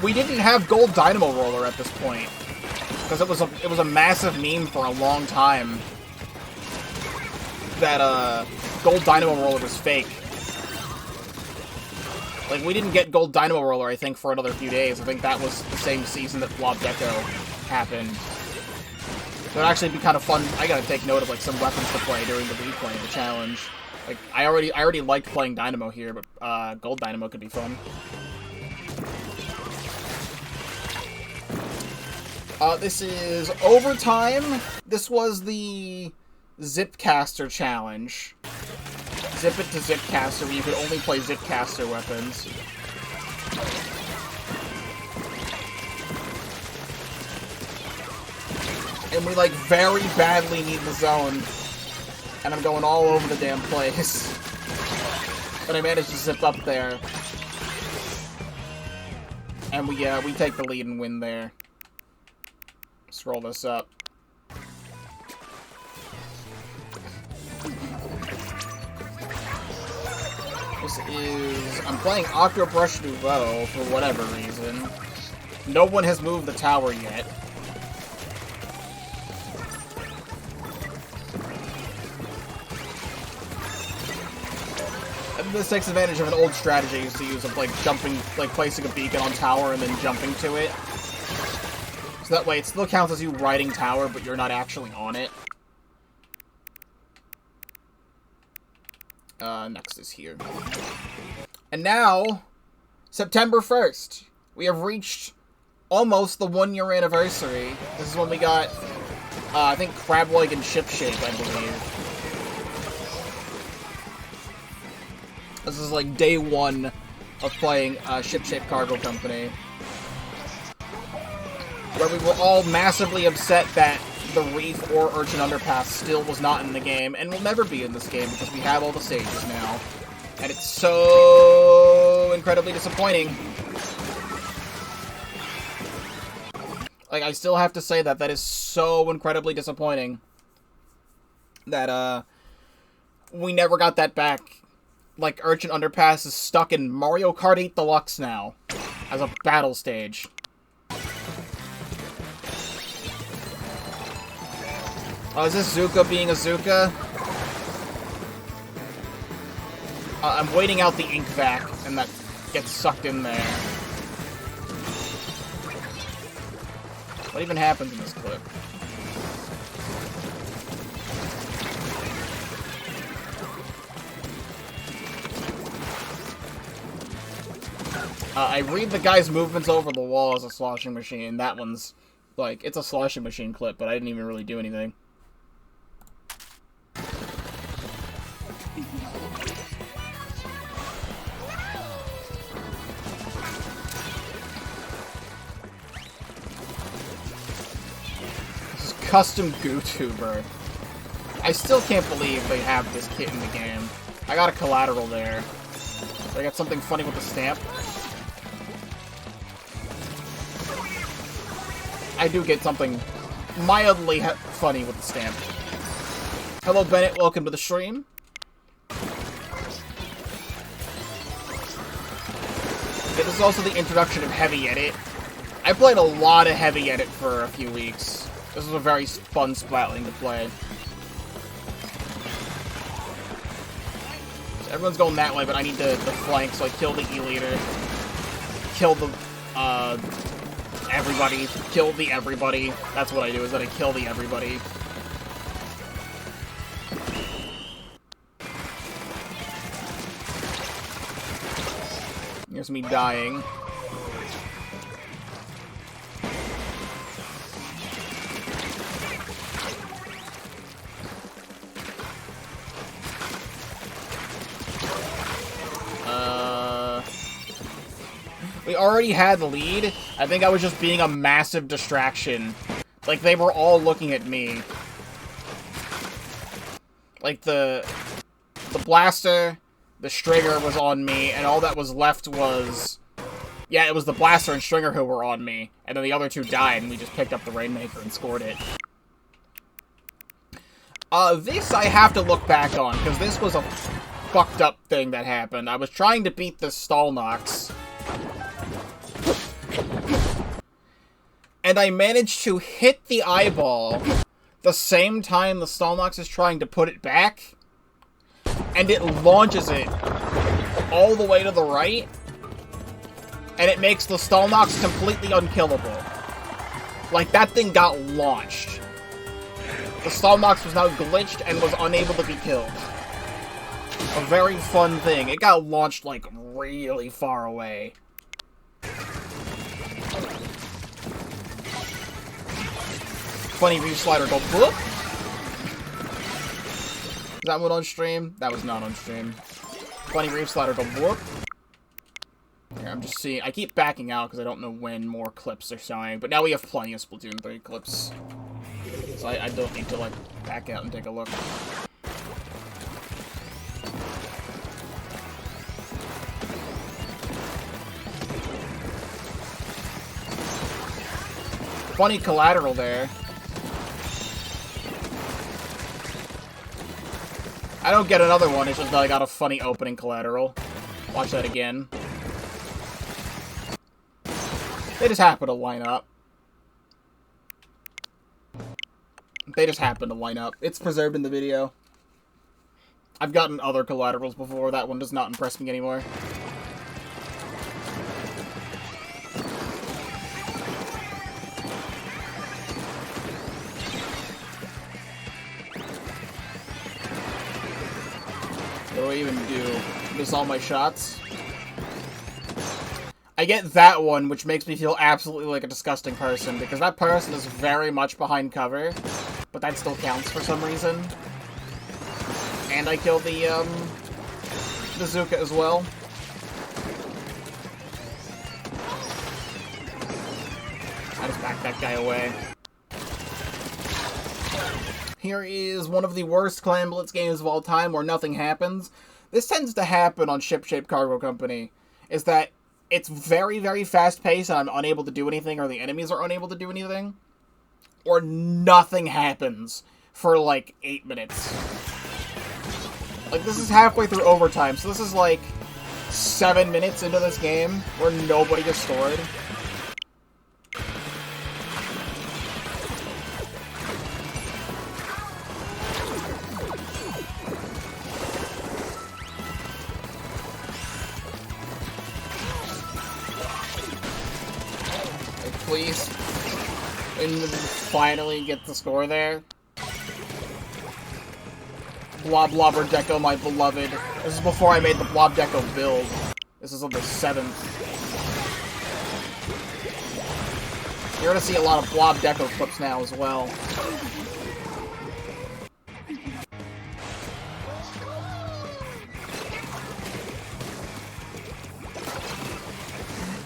We didn't have Gold Dynamo Roller at this point, because it was a massive meme for a long time that Gold Dynamo Roller was fake. Like, we didn't get Gold Dynamo Roller, I think, for another few days. I think that was the same season that Blob Deco happened. It would actually be kind of fun. I gotta take note of, like, some weapons to play during the replay of the challenge. Like, I already liked playing Dynamo here, but Gold Dynamo could be fun. This is Overtime. This was the Zipcaster challenge. Zip it to Zipcaster, where you could only play Zipcaster weapons. And we, like, very badly need the zone. And I'm going all over the damn place. But I managed to zip up there. And we take the lead and win there. Let's roll this up. This is... I'm playing Octobrush Nouveau for whatever reason. No one has moved the tower yet. And this takes advantage of an old strategy I used to use of, like, jumping, like, placing a beacon on tower and then jumping to it. So that way it still counts as you riding tower, but you're not actually on it. Next is here. And now, September 1st, we have reached almost the 1-year anniversary. This is when we got, I think, Crableg and Shipshape, I believe. This is like day 1 of playing Shipshape Cargo Company. Where we were all massively upset that the Reef or Urchin Underpass still was not in the game, and will never be in this game because we have all the stages now. And it's so incredibly disappointing. Like, I still have to say that that is so incredibly disappointing. That, we never got that back. Like, Urchin Underpass is stuck in Mario Kart 8 Deluxe now, as a battle stage. Oh, is this Zuka being a Zuka? I'm waiting out the ink vac, and that gets sucked in there. What even happens in this clip? I read the guy's movements over the wall as a sloshing machine. That one's, like, it's a sloshing machine clip, but I didn't even really do anything. Custom GooTuber. I still can't believe they have this kit in the game. I got a collateral there. I got something funny with the stamp. I do get something mildly funny with the stamp. Hello, Bennett. Welcome to the stream. Yeah, this is also the introduction of Heavy Edit. I played a lot of Heavy Edit for a few weeks. This was a very fun Splatling to play. So everyone's going that way, but I need to flank, so I kill the E-Leader. Kill the, everybody. Kill the everybody. That's what I do, is that I kill the everybody. Here's me dying. We already had the lead. I think I was just being a massive distraction. Like, they were all looking at me. Like, the blaster, the Strigger was on me, and all that was left was Yeah, it was the Blaster and Stringer who were on me, and then the other two died, and we just picked up the Rainmaker and scored it. This I have to look back on, because this was a fucked up thing that happened. I was trying to beat the Stalnox, and I managed to hit the eyeball the same time the Stalnox is trying to put it back, and it launches it all the way to the right, and it makes the Stalnox completely unkillable. Like, that thing got launched. The Stalnox was now glitched and was unable to be killed. A very fun thing. It got launched, like, really far away. Funny Reef Slider go boop. Is that one on stream? That was not on stream. Funny Reef Slider go boop. Here, I'm just seeing. I keep backing out because I don't know when more clips are showing. But now we have plenty of Splatoon 3 clips. So I don't need to, like, back out and take a look. Funny collateral there. I don't get another one, it's just that I got a funny opening collateral. Watch that again. They just happen to line up. They just happen to line up. It's preserved in the video. I've gotten other collaterals before. That one does not impress me anymore. What do I even do? Miss all my shots? I get that one, which makes me feel absolutely like a disgusting person, because that person is very much behind cover, but that still counts for some reason. And I killed the Bazooka as well. I just backed that guy away. Here is one of the worst Clan Blitz games of all time, where nothing happens. This tends to happen on Ship-Shape Cargo Company, is that it's very, very fast-paced, and I'm unable to do anything, or the enemies are unable to do anything. Or nothing happens for, like, 8 minutes. Like, this is halfway through overtime, so this is, like, 7 minutes into this game, where nobody is stored. Please. And finally get the score there. Blob Blobber Deco, my beloved. This is before I made the Blob Deco build. This is on the 7th. You're gonna see a lot of Blob Deco clips now as well.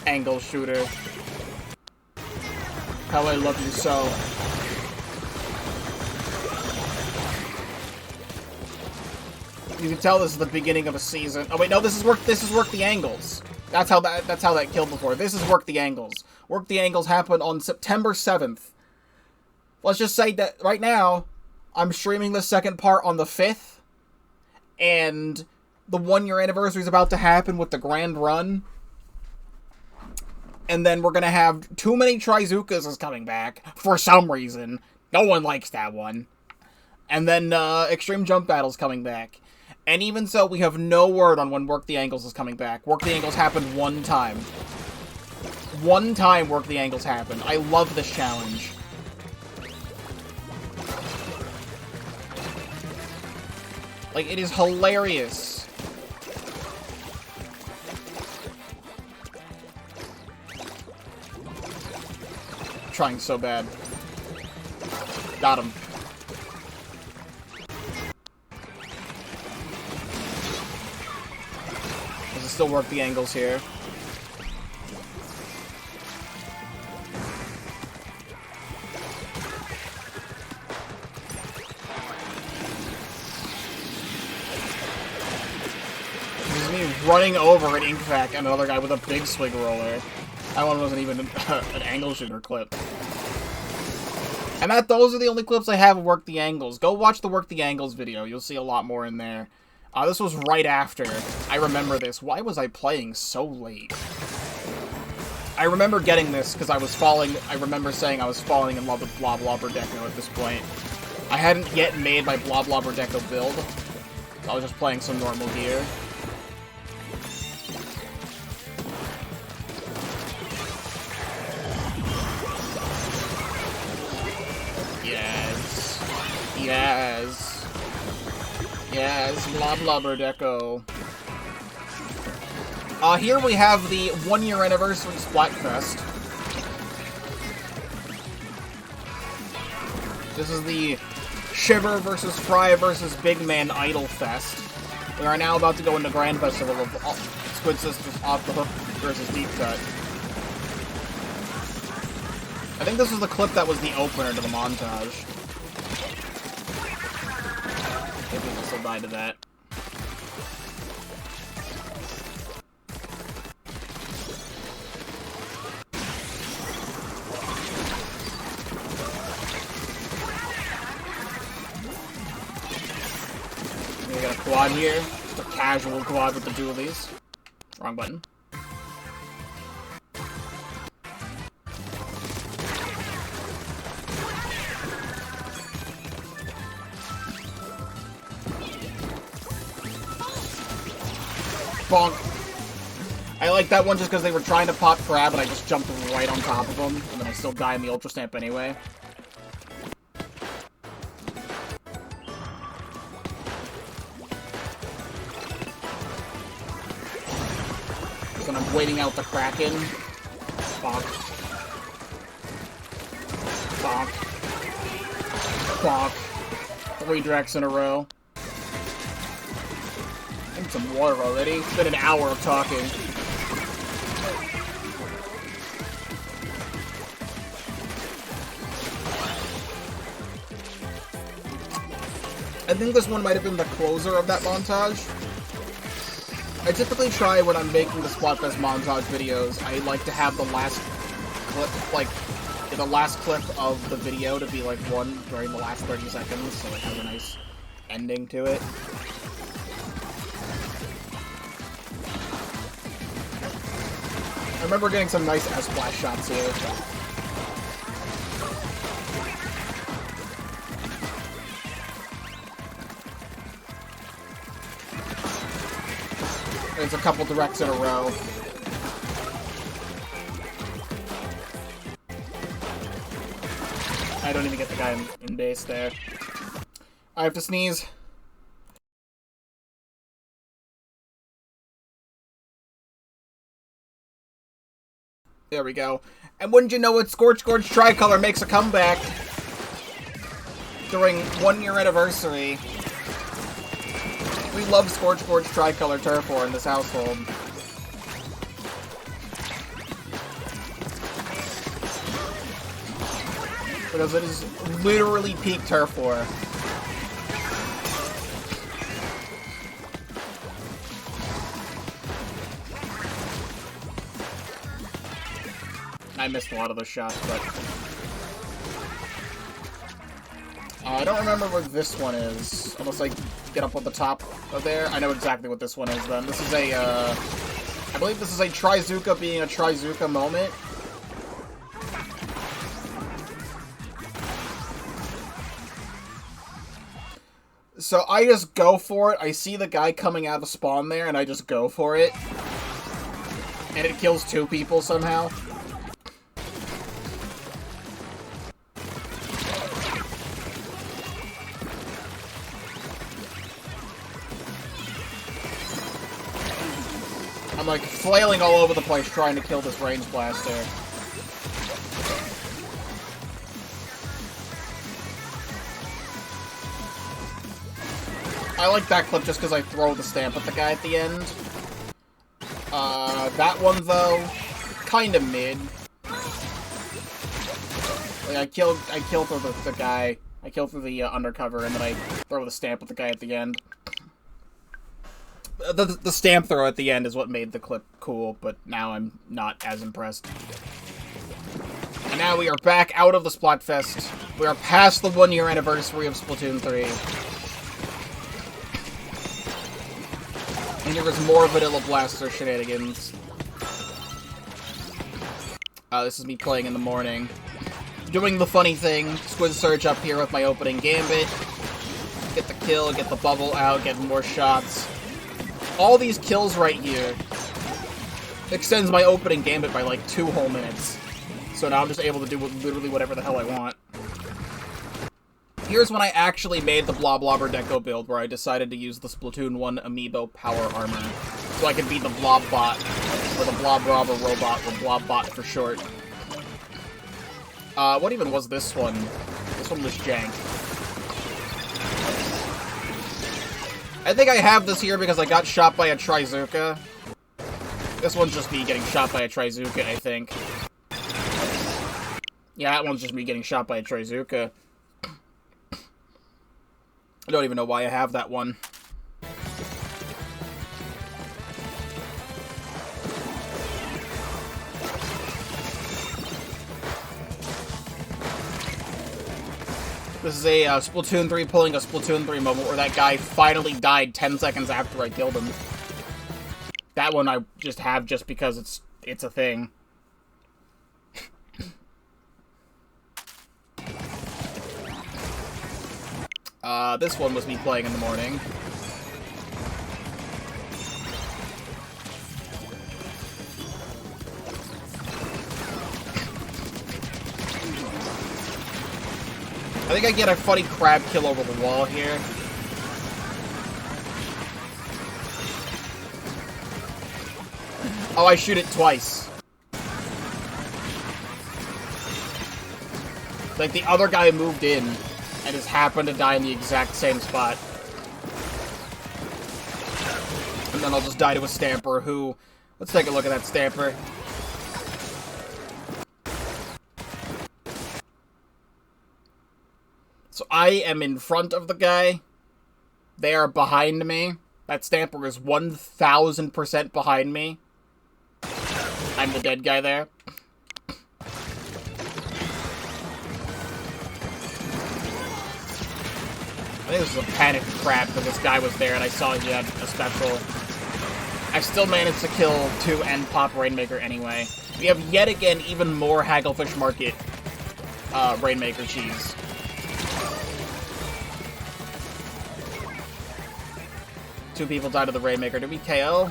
Angle shooter. How I love you so. You can tell this is the beginning of a season. Oh wait, no, this is work the angles. That's how that killed before. This is work the angles. Work the angles happened on September 7th. Let's just say that right now, I'm streaming the second part on the 5th, and the 1-year anniversary is about to happen with the Grand Run. And then we're gonna have Too Many Trizukas is coming back, for some reason. No one likes that one. And then, Extreme Jump Battle's coming back. And even so, we have no word on when Work the Angles is coming back. Work the Angles happened one time. One time Work the Angles happened. I love this challenge. Like, it is hilarious. Trying so bad. Got him. Does it still work the angles here? This is me running over an Inkvac and another guy with a big swing roller. That one wasn't even an angle shooter clip. And those are the only clips I have of Work the Angles. Go watch the Work the Angles video. You'll see a lot more in there. This was right after. I remember this. Why was I playing so late? I remember getting this because I remember saying I was falling in love with Blah Blah Deco at this point. I hadn't yet made my Blah Blah Deco build. So I was just playing some normal gear. Yes. Yes, blah blah Deco. Here we have the 1-year anniversary Splatfest. This is the Shiver versus Fry versus Big Man Idol Fest. We are now about to go into Grand Festival of Squid Sisters Off the Hook versus Deep Cut. I think this was the clip that was the opener to the montage. Maybe we'll still die to that. We got a quad here. Just a casual quad with the dualies. Wrong button. Bonk. I like that one just because they were trying to pop crab and I just jumped right on top of them, and then I still die in the Ultra Stamp anyway. So I'm waiting out the Kraken. Bonk. Bonk. Bonk. 3 Drex in a row. I need some water already. It's been an hour of talking. I think this one might have been the closer of that montage. I typically try when I'm making the Splatfest montage videos, I like to have the last clip, like, the last clip of the video to be like one during the last 30 seconds, so it has a nice ending to it. I remember getting some nice S-Splash shots here. There's a couple directs in a row. I don't even get the guy in base there. I have to sneeze. There we go. And wouldn't you know it, Scorch Gorge Tricolor makes a comeback during 1-year anniversary. We love Scorch Gorge Tricolor Turf War in this household. Because it is literally peak Turf War. I missed a lot of those shots, but... I don't remember where this one is. Unless I get up on the top of there. I know exactly what this one is, then. This is a, I believe this is a Trizuka being a Trizuka moment. So I just go for it. I see the guy coming out of the spawn there, and I just go for it. And it kills 2 people somehow. I'm like flailing all over the place trying to kill this range blaster. I like that clip just because I throw the stamp at the guy at the end. That one though, kind of mid. Like I kill through the guy. I kill through the undercover and then I throw the stamp at the guy at the end. The stamp throw at the end is what made the clip cool, but now I'm not as impressed. And now we are back out of the Splatfest. We are past the 1-year anniversary of Splatoon 3. And here is more Vanilla Blaster shenanigans. This is me playing in the morning. Doing the funny thing, Squid Surge up here with my opening gambit. Get the kill, get the bubble out, get more shots. All these kills right here extends my opening gambit by like 2 whole minutes. So now I'm just able to do literally whatever the hell I want. Here's when I actually made the Bloblobber Deco build, where I decided to use the Splatoon 1 Amiibo Power Armor. So I could be the Blobbot, or the Blobrobber Robot, or Blobbot for short. What even was this one? This one was jank. I think I have this here because I got shot by a Trizuka. This one's just me getting shot by a Trizuka, I think. Yeah, that one's just me getting shot by a Trizuka. I don't even know why I have that one. This is a Splatoon 3 pulling a Splatoon 3 moment where that guy finally died 10 seconds after I killed him. That one I just have just because it's a thing. This one was me playing in the morning. I think I get a funny crab kill over the wall here. Oh, I shoot it twice. Like, the other guy moved in and just happened to die in the exact same spot. And then I'll just die to a Stamper who... Let's take a look at that Stamper. So I am in front of the guy. They are behind me. That Stamper is 1000% behind me. I'm the dead guy there. I think this was a panic crap because this guy was there and I saw he had a special. I still managed to kill 2 and pop Rainmaker anyway. We have yet again even more Hagglefish Market Rainmaker cheese. Two people died to the Rainmaker. Did we KO?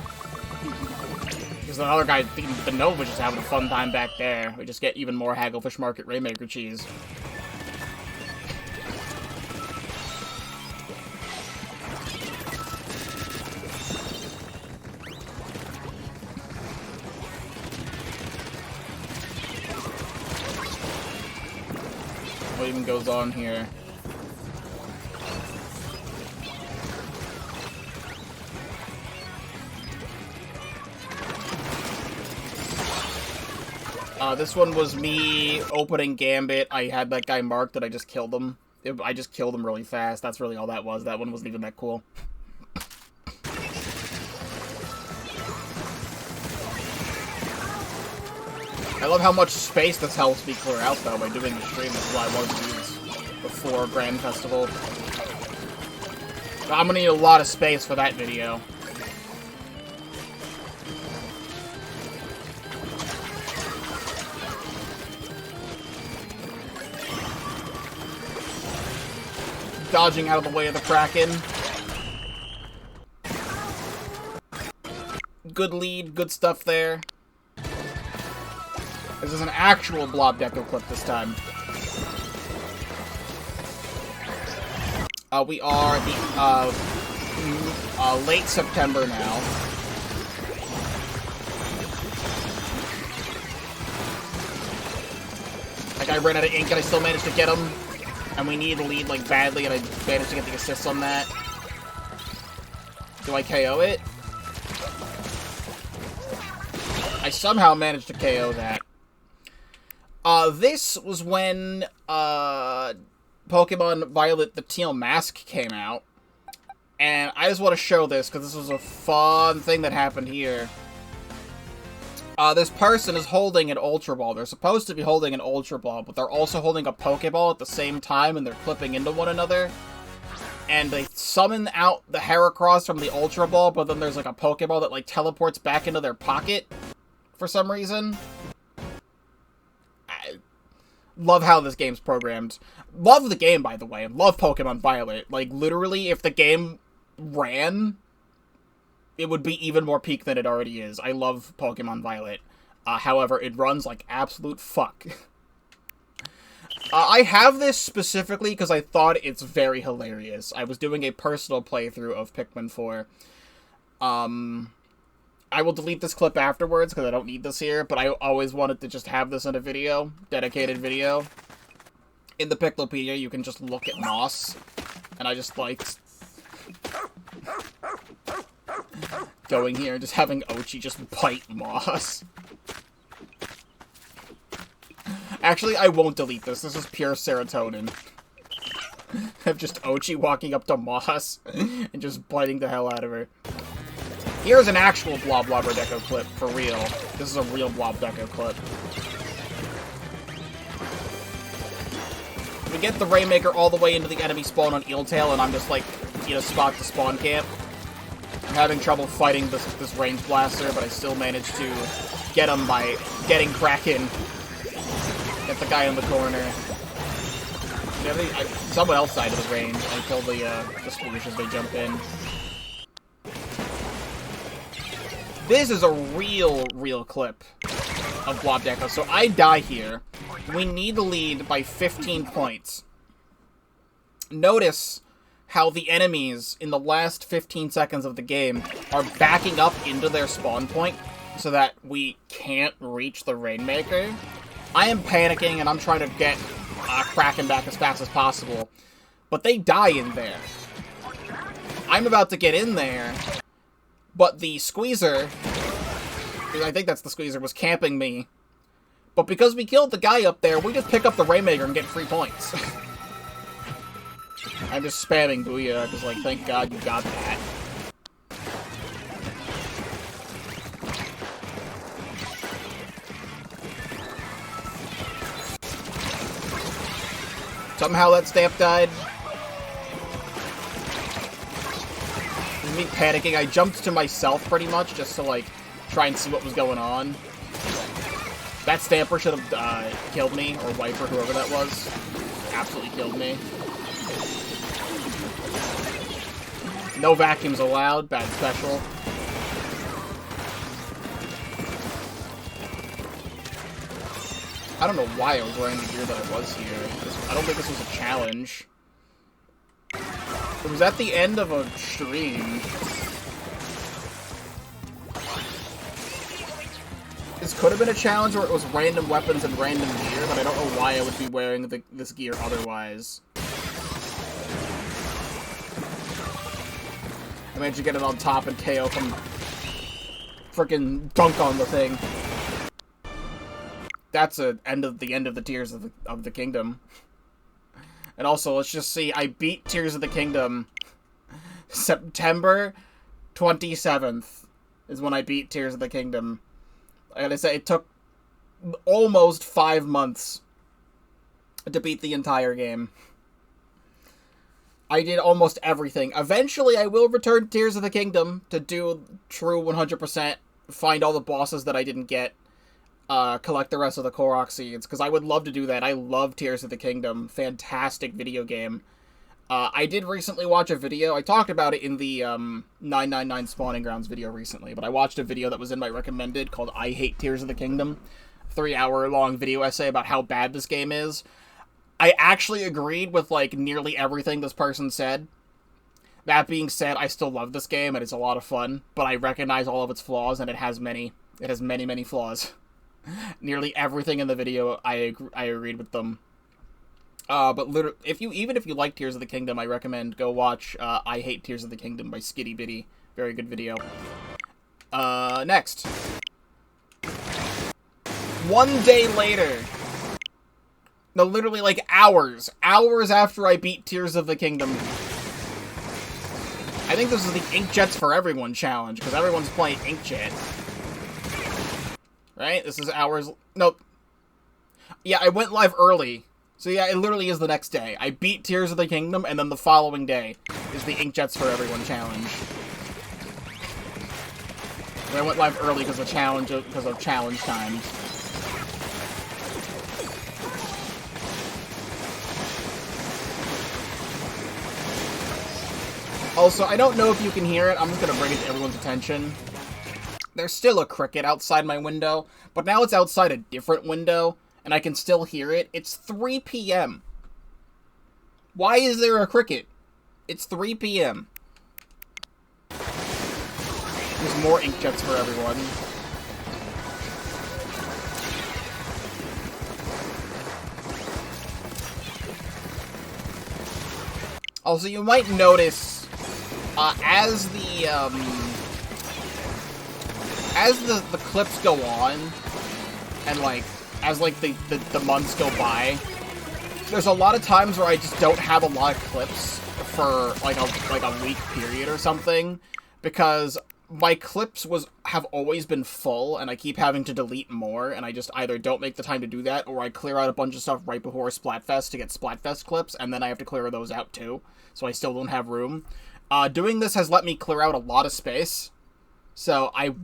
Because the other guy, the Nova, just having a fun time back there. We just get even more Hagglefish Market Rainmaker cheese. What even goes on here? This one was me opening Gambit. I had that guy marked and I just killed him. I just killed him really fast. That's really all that was. That one wasn't even that cool. I love how much space this helps me clear out, though, by doing the stream. That's what I wanted to use before Grand Festival. I'm gonna need a lot of space for that video. Dodging out of the way of the Kraken. Good lead, good stuff there. This is an actual Blob Deco clip this time. We are the late September now. Like, I ran out of ink and I still managed to get him. And we need a lead, like, badly, and I managed to get the assist on that. Do I KO it? I somehow managed to KO that. This was when, Pokemon Violet the Teal Mask came out. And I just want to show this, because this was a fun thing that happened here. This person is holding an Ultra Ball. They're supposed to be holding an Ultra Ball, but they're also holding a Pokeball at the same time, and they're clipping into one another. And they summon out the Heracross from the Ultra Ball, but then there's like a Pokeball that like teleports back into their pocket for some reason. I love how this game's programmed. Love the game, by the way. Love Pokemon Violet. Like, literally, if the game ran, it would be even more peak than it already is. I love Pokemon Violet. However, it runs like absolute fuck. I have this specifically because I thought it's very hilarious. I was doing a personal playthrough of Pikmin 4. I will delete this clip afterwards because I don't need this here, but I always wanted to just have this in a video, dedicated video. In the Piclopedia, you can just look at Moss, and I just liked going here and just having Ochi just bite Moss. Actually, I won't delete this. This is pure serotonin. Of just Ochi walking up to Moss and just biting the hell out of her. Here's an actual Blob Deco clip, for real. This is a real Blob Deco clip. We get the Rainmaker all the way into the enemy spawn on Eeltail, and I'm just like, in a spot to spawn camp. I'm having trouble fighting this range blaster, but I still managed to get him by getting Kraken. Get the guy in the corner. Someone else died of the range. I killed the Squoosh as they jump in. This is a real clip of Blob Deco. So I die here. We need to lead by 15 points. Notice how the enemies in the last 15 seconds of the game are backing up into their spawn point so that we can't reach the Rainmaker. I am panicking and I'm trying to get Kraken back as fast as possible, but they die in there. I'm about to get in there, but the Squeezer, I think that's the Squeezer, was camping me. But because we killed the guy up there, we just pick up the Rainmaker and get 3 points. I'm just spamming Booyah, because, like, thank God you got that. Somehow that stamp died. Me panicking, I jumped to myself pretty much, just to, like, try and see what was going on. That Stamper should have killed me, or Viper, whoever that was. Absolutely killed me. No vacuums allowed, bad special. I don't know why I was wearing the gear that I was here. I don't think this was a challenge. It was at the end of a stream. This could have been a challenge where it was random weapons and random gear, but I don't know why I would be wearing this gear otherwise. I managed to get it on top and KO from frickin' dunk on the thing. That's the end of the Tears of the Kingdom. And also, let's just see, I beat Tears of the Kingdom September 27th is when I beat Tears of the Kingdom. Like I said, it took almost 5 months to beat the entire game. I did almost everything. Eventually, I will return to Tears of the Kingdom to do true 100%, find all the bosses that I didn't get, collect the rest of the Korok Seeds, because I would love to do that. I love Tears of the Kingdom. Fantastic video game. I did recently watch a video. I talked about it in the 999 Spawning Grounds video recently, but I watched a video that was in my recommended called I Hate Tears of the Kingdom. 3-hour-long video essay about how bad this game is. I actually agreed with, like, nearly everything this person said. That being said, I still love this game, and it's a lot of fun, but I recognize all of its flaws, and it has many. It has many, many flaws. Nearly everything in the video, I agreed with them. But literally, even if you like Tears of the Kingdom, I recommend go watch I Hate Tears of the Kingdom by Skitty Bitty. Very good video. Next. 1 day later. No, literally, like, hours. Hours after I beat Tears of the Kingdom. I think this is the Inkjets for Everyone challenge, because everyone's playing Inkjet. Right? This is hours... Nope. Yeah, I went live early. So yeah, it literally is the next day. I beat Tears of the Kingdom, and then the following day is the Inkjets for Everyone challenge. And I went live early because of challenge times. Also, I don't know if you can hear it. I'm just gonna bring it to everyone's attention. There's still a cricket outside my window, but now it's outside a different window, and I can still hear it. It's 3 p.m. Why is there a cricket? It's 3 p.m. There's more Inkjets for everyone. Also, you might notice, as the clips go on, and as the months go by, there's a lot of times where I just don't have a lot of clips for like a week period or something, because my clips have always been full, and I keep having to delete more, and I just either don't make the time to do that, or I clear out a bunch of stuff right before Splatfest to get Splatfest clips, and then I have to clear those out too, so I still don't have room. Doing this has let me clear out a lot of space, so I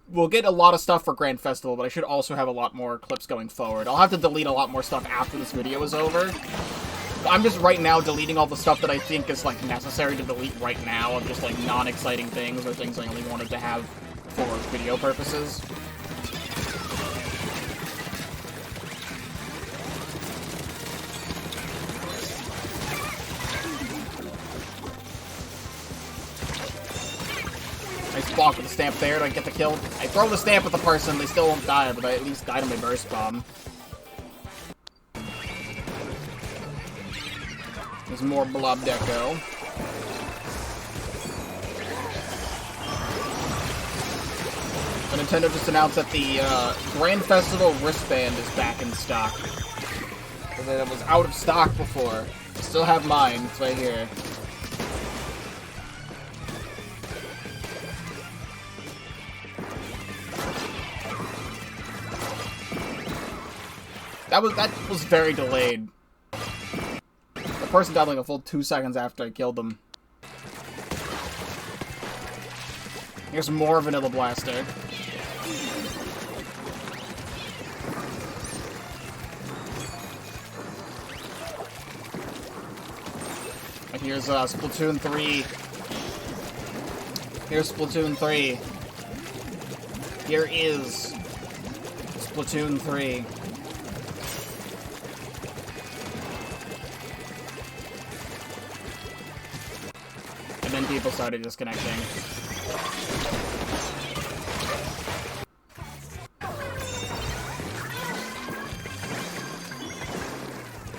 will get a lot of stuff for Grand Festival, but I should also have a lot more clips going forward. I'll have to delete a lot more stuff after this video is over. I'm just right now deleting all the stuff that I think is, like, necessary to delete right now, of just, like, non-exciting things, or things I only wanted to have for video purposes. Nice block with the stamp there. Do I get the kill? I throw the stamp at the person, they still won't die, but I at least died on my burst bomb. There's more Blob Deco. So Nintendo just announced that the Grand Festival wristband is back in stock. Because it was out of stock before. I still have mine. It's right here. That was very delayed. The person died like a full 2 seconds after I killed them. Here's more Vanilla Blaster. And here's Splatoon 3. Here's Splatoon 3. Here is Splatoon 3. And then people started disconnecting.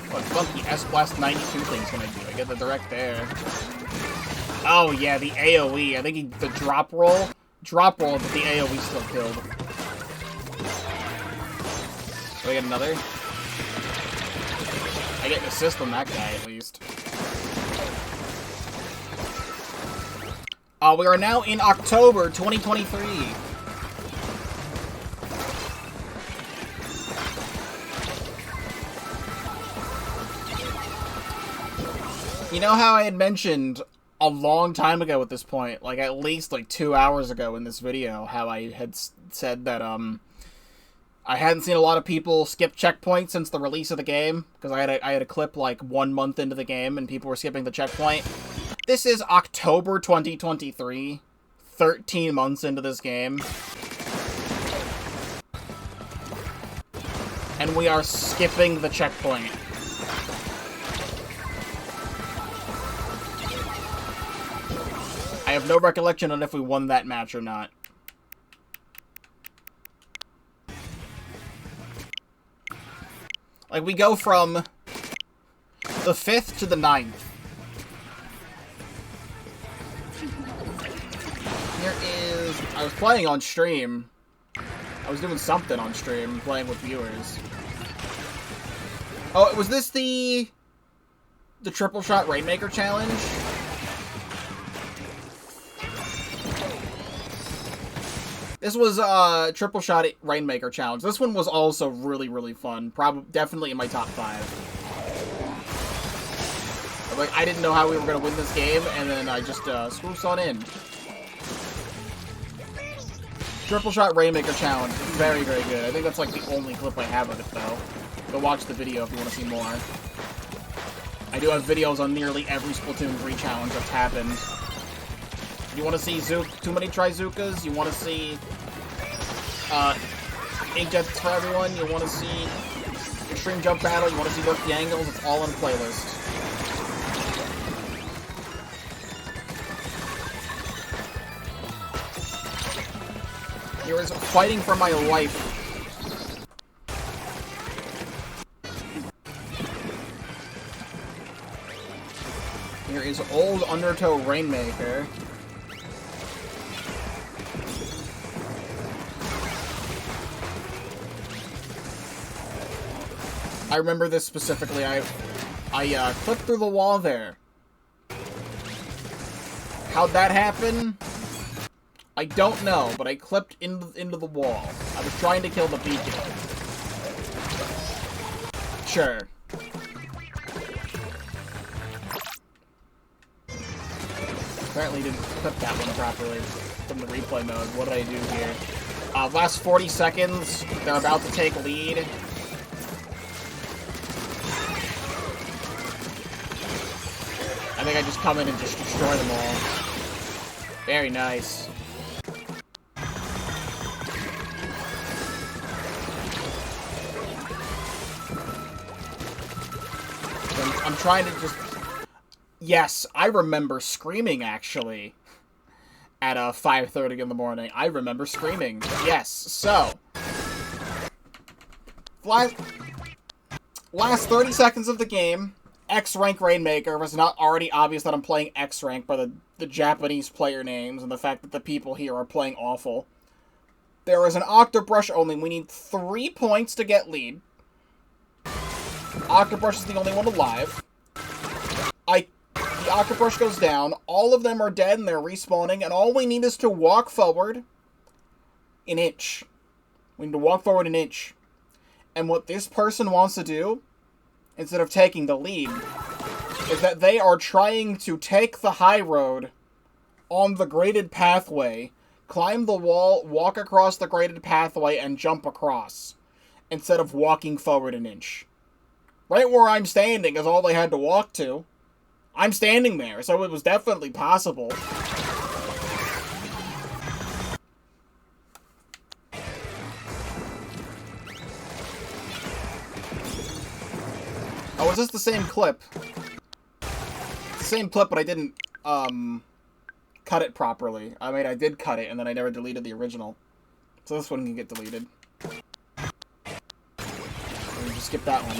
What funky S-Blast 92 thing's gonna do? I get the direct there. Oh yeah, the AoE. I think the drop roll, but the AoE still killed. Do I get another? I get an assist on that guy at least. We are now in October 2023. You know how I had mentioned a long time ago at this point, like at least like 2 hours ago in this video, how I had said that I hadn't seen a lot of people skip checkpoints since the release of the game, because I had a clip like 1 month into the game and people were skipping the checkpoint. This is October 2023, 13 months into this game. And we are skipping the checkpoint. I have no recollection on if we won that match or not. Like, we go from the 5th to the 9th. Here is... I was playing on stream. I was doing something on stream, playing with viewers. Oh, was this the Triple Shot Rainmaker challenge? This was Triple Shot Rainmaker Challenge. This one was also really, really fun. Definitely in my top 5. Like, I didn't know how we were going to win this game, and then I just swooped on in. Triple Shot Rainmaker Challenge. Very, very good. I think that's like the only clip I have of it, though. Go watch the video if you want to see more. I do have videos on nearly every Splatoon 3 challenge that's happened. You want to see too many Trizookas? You want to see 8 Jets for everyone? You want to see Extreme Jump Battle? You want to see both the angles? It's all on the playlist. Here is fighting for my life. Here is old Undertow Rainmaker. I remember this specifically. I clipped through the wall there. How'd that happen? I don't know, but I clipped into the wall. I was trying to kill the beacon. Sure. Apparently didn't clip that one properly from the replay mode. What did I do here? Last 40 seconds. They're about to take lead. I think I just come in and just destroy them all. Very nice. I'm trying to just... Yes, I remember screaming, actually. At 5:30 in the morning. I remember screaming. Yes, so... Last 30 seconds of the game, X-Rank Rainmaker. Was not already obvious that I'm playing X-Rank by the Japanese player names and the fact that the people here are playing awful. There is an Octobrush only. We need 3 points to get lead. Octobrush is the only one alive. The Octobrush goes down. All of them are dead and they're respawning. And all we need is to walk forward an inch. We need to walk forward an inch. And what this person wants to do, instead of taking the lead, is that they are trying to take the high road on the graded pathway, climb the wall, walk across the graded pathway, and jump across, instead of walking forward an inch. Right where I'm standing is all they had to walk to. I'm standing there, so it was definitely possible. Oh, is this the same clip? It's the same clip, but I didn't, cut it properly. I mean, I did cut it, and then I never deleted the original. So this one can get deleted. Let me just skip that one.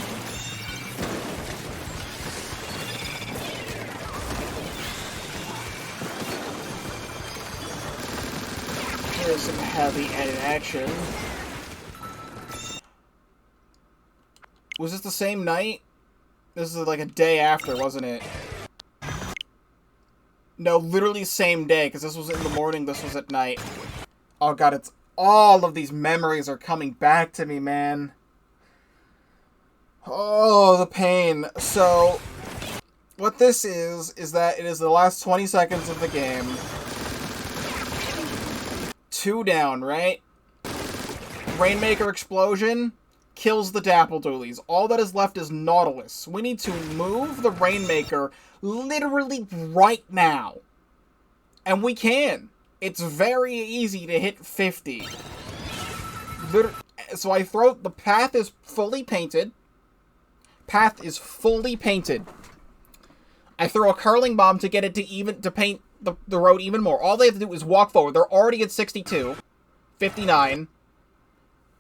Here's some heavy edit action. Was this the same night? This is like a day after, wasn't it? No, literally same day, because this was in the morning, this was at night. Oh god, it's... all of these memories are coming back to me, man. Oh, the pain. So, what this is that it is the last 20 seconds of the game. 2 down, right? Rainmaker explosion kills the Dapple Doolies. All that is left is Nautilus. We need to move the Rainmaker literally right now. And we can. It's very easy to hit 50. So I throw... the path is fully painted. Path is fully painted. I throw a curling bomb to get it to paint the road even more. All they have to do is walk forward. They're already at 62. 59.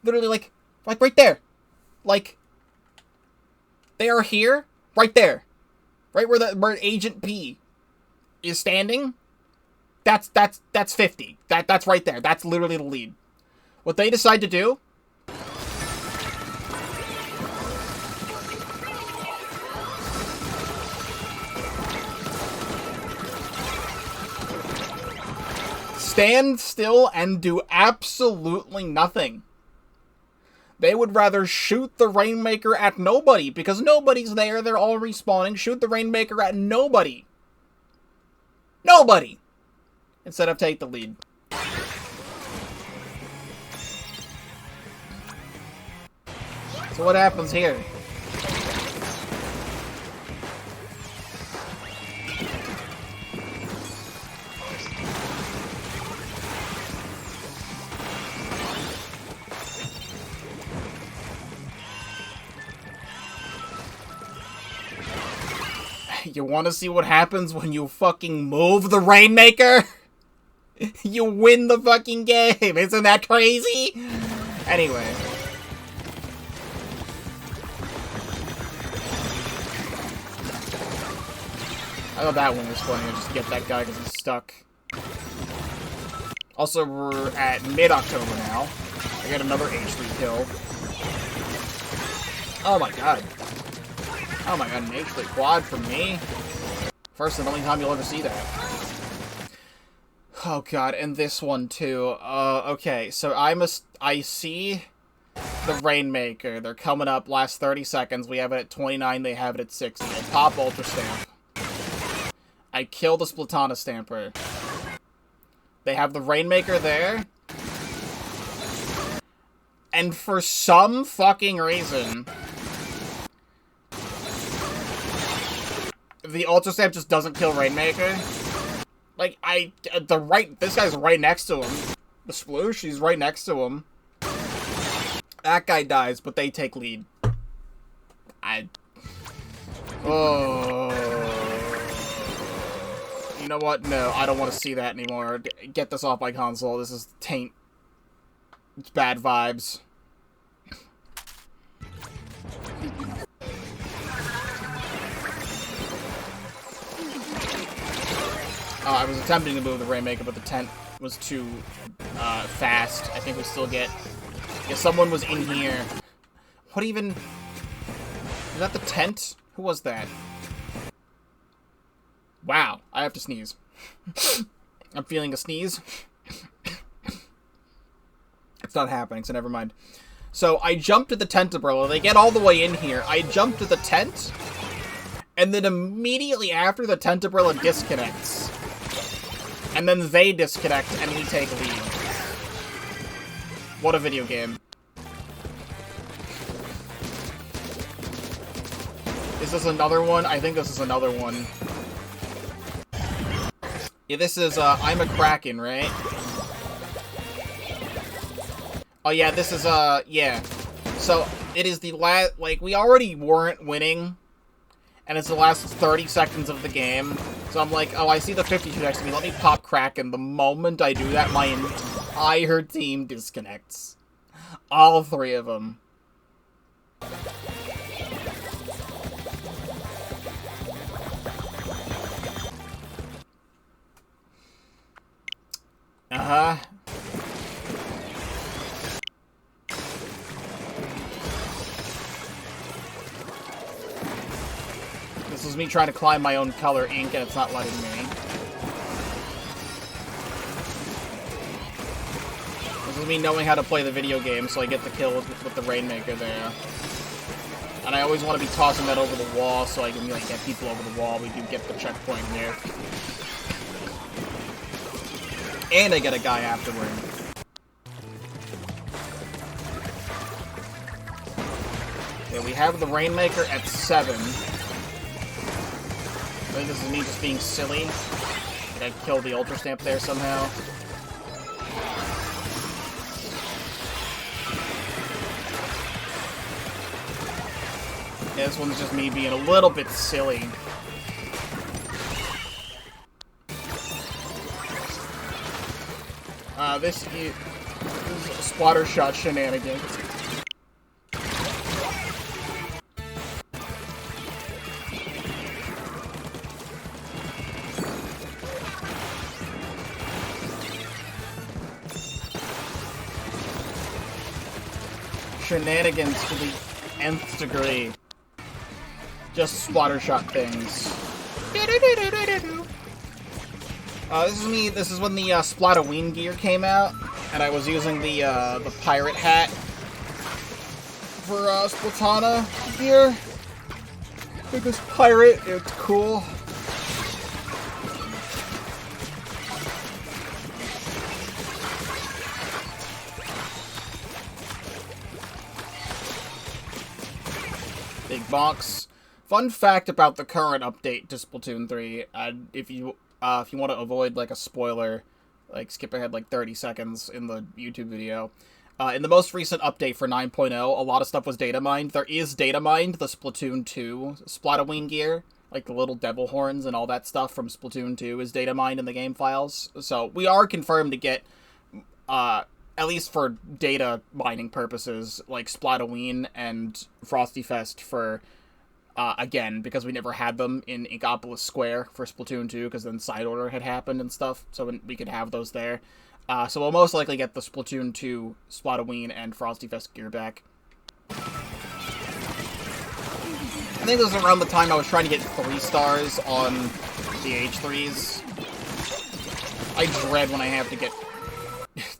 Literally, like right there. Like, they are here, right there. Right where Agent P is standing. That's 50. That's right there. That's literally the lead. What they decide to do... stand still and do absolutely nothing. They would rather shoot the Rainmaker at nobody, because nobody's there, they're all respawning. Shoot the Rainmaker at nobody. Nobody! Instead of take the lead. So what happens here? You want to see what happens when you fucking move the Rainmaker? You win the fucking game. Isn't that crazy? Anyway. I thought that one was funny. I just get that guy because he's stuck. Also, we're at mid-October now. I got another H3 kill. Oh my god. Oh my god, an H3 quad from me? First and only time you'll ever see that. Oh god, and this one too. Okay, so I see the Rainmaker. They're coming up, last 30 seconds. We have it at 29, they have it at 60. I pop Ultra Stamp. I kill the Splatana Stamper. They have the Rainmaker there. And for some fucking reason, the Ultra Stamp just doesn't kill Rainmaker. Like, this guy's right next to him. The Sploosh, he's right next to him. That guy dies, but they take lead. Oh. You know what? No, I don't want to see that anymore. Get this off my console. This is taint. It's bad vibes. I was attempting to move the Rainmaker, but the tent was too fast. I think we still get... Yeah, someone was in here. What even... Is that the tent? Who was that? Wow, I have to sneeze. I'm feeling a sneeze. It's not happening, so never mind. So, I jump to the tent umbrella. They get all the way in here. I jump to the tent, and then immediately after, the tent umbrella disconnects. And then they disconnect, and we take lead. What a video game. Is this another one? I think this is another one. Yeah, this is, I'm a Kraken, right? Oh, yeah, this is, yeah. So, it is the last, like, we already weren't winning, and it's the last 30 seconds of the game. So I'm like, oh, I see the 52 next to me, let me pop Kraken. The moment I do that, my entire team disconnects. All three of them. Uh-huh. This is me trying to climb my own color ink, and it's not letting me. This is me knowing how to play the video game, so I get the kill with the Rainmaker there. And I always want to be tossing that over the wall, so I can, like, get people over the wall. We do get the checkpoint here. And I get a guy afterward. Okay, we have the Rainmaker at 7. I think this is me just being silly. I gotta kill the Ultra Stamp there somehow. Yeah, this one's just me being a little bit silly. This is splatter shot shenanigans. Shenanigans to the nth degree. Just splatter shot things. This is me. This is when the Splatoon gear came out, and I was using the pirate hat for Splatana gear. With this pirate, it's cool. Big box. Fun fact about the current update to Splatoon 3, if you want to avoid, like, a spoiler, like, skip ahead, like, 30 seconds in the YouTube video. In the most recent update for 9.0, a lot of stuff was data mined. There is data mined the Splatoon 2 Splatoon gear, like the little devil horns and all that stuff from Splatoon 2 is data mined in the game files. So we are confirmed to get, at least for data mining purposes, like Splatoon and Frosty Fest for, again, because we never had them in Inkopolis Square for Splatoon 2, because then Side Order had happened and stuff, so we could have those there. So we'll most likely get the Splatoon 2, Splatoon, and Frosty Fest gear back. I think this was around the time I was trying to get 3 stars on the H3s. I dread when I have to get...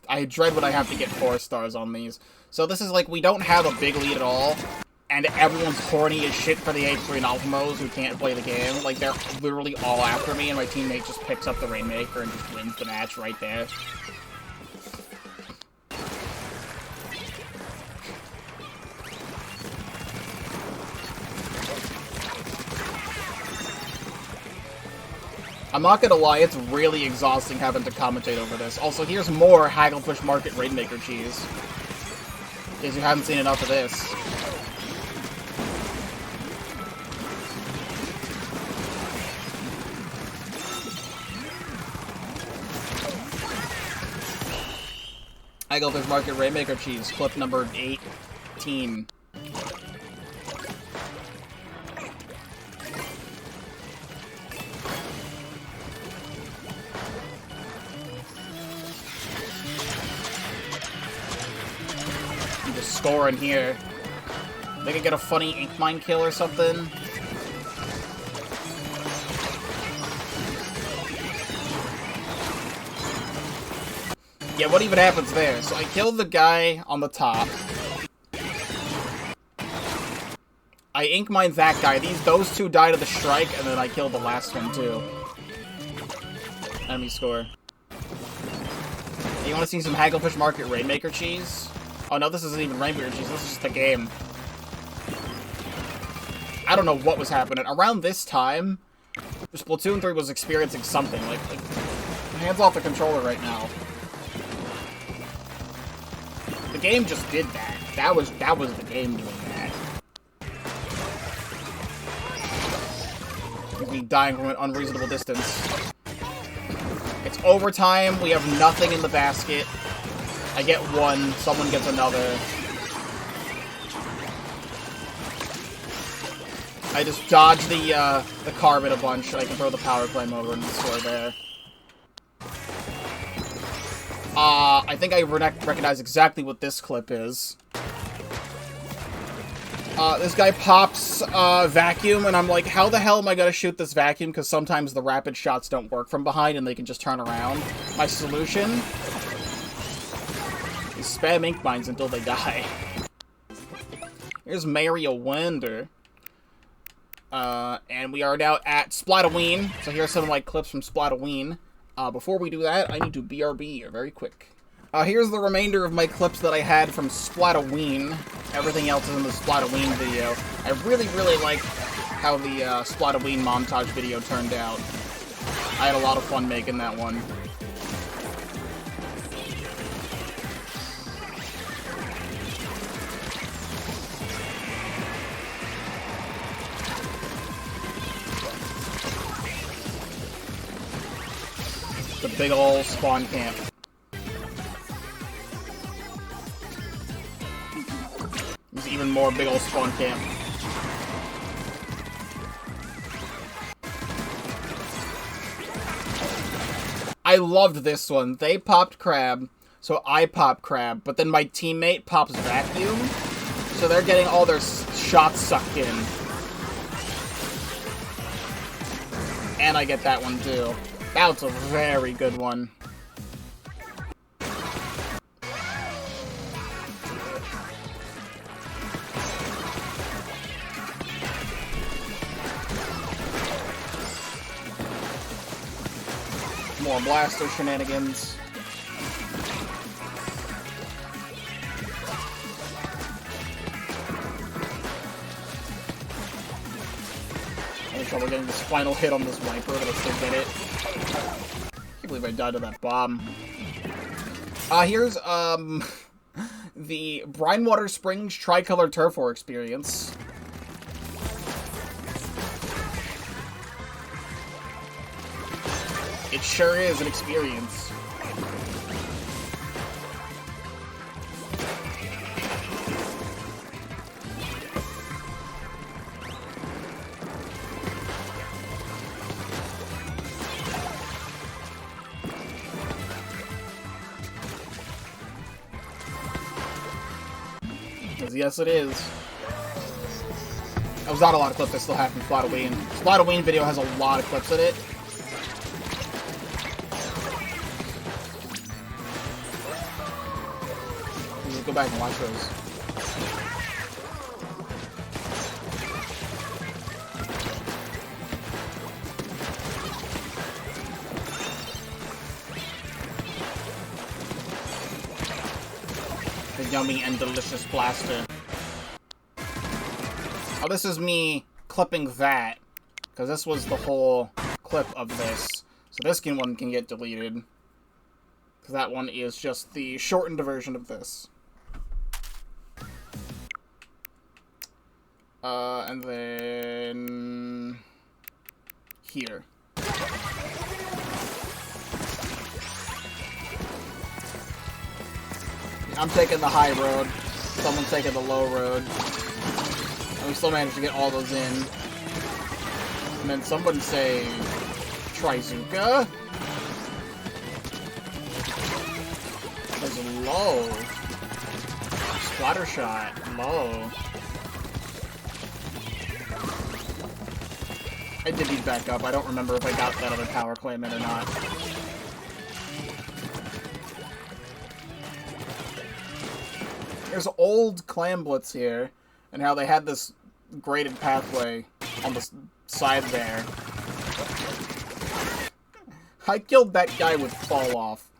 I dread when I have to get 4 stars on these. So this is like, we don't have a big lead at all, and everyone's horny as shit for the H3 and Alphamos who can't play the game. Like, they're literally all after me, and my teammate just picks up the Rainmaker and just wins the match right there. I'm not gonna lie, it's really exhausting having to commentate over this. Also, here's more Hagglefish Market Rainmaker cheese. In case you haven't seen enough of this. Hagglefish Market Rainmaker cheese, clip number 18. Score in here. They could get a funny ink mine kill or something. Yeah, what even happens there? So I killed the guy on the top. I ink mined that guy. Those two died of the strike, and then I killed the last one too. Enemy score. You want to see some Hagglefish Market Rainmaker cheese? Oh no, this isn't even Rainmaker cheese, this is just a game. I don't know what was happening. Around this time, Splatoon 3 was experiencing something. Like hands off the controller right now. The game just did that. That was the game doing that. Me dying from an unreasonable distance. It's overtime, we have nothing in the basket. I get one, someone gets another. I just dodge the carbon a bunch, so I can throw the power flame over and score there. I think I recognize exactly what this clip is. This guy pops vacuum, and I'm like, how the hell am I gonna shoot this vacuum? Because sometimes the rapid shots don't work from behind, and they can just turn around. My solution? Spam ink mines until they die. Here's Mario Wonder. And we are now at Splatoon. So here's some like clips from Splatoon. Before we do that, I need to BRB very quick. Here's the remainder of my clips that I had from Splatoon. Everything else is in the Splatoon video. I really, really like how the Splatoon montage video turned out. I had a lot of fun making that one. The big ol' spawn camp. There's even more big ol' spawn camp. I loved this one. They popped crab, so I pop crab, but then my teammate pops vacuum, so they're getting all their shots sucked in. And I get that one too. That's a very good one. More blaster shenanigans. I'm in trouble getting this final hit on this wiper, but I still get it. Can't believe I died to that bomb. Here's, the Brinewater Springs Tricolor Turf War experience. It sure is an experience. Yes, it is. There's not a lot of clips I still have from Splatoon. Splatoon video has a lot of clips in it. Let's go back and watch those. The yummy and delicious blaster. Oh, this is me clipping that, because this was the whole clip of this. So this one can get deleted, because that one is just the shortened version of this. And then here. I'm taking the high road. Someone's taking the low road. And we still managed to get all those in. And then someone say Trizuka. There's a low. Splatter shot. Low. I did these back up. I don't remember if I got that other power claim in or not. There's old Clam Blitz here, and how they had this graded pathway on the side there. I killed that guy with Fall Off.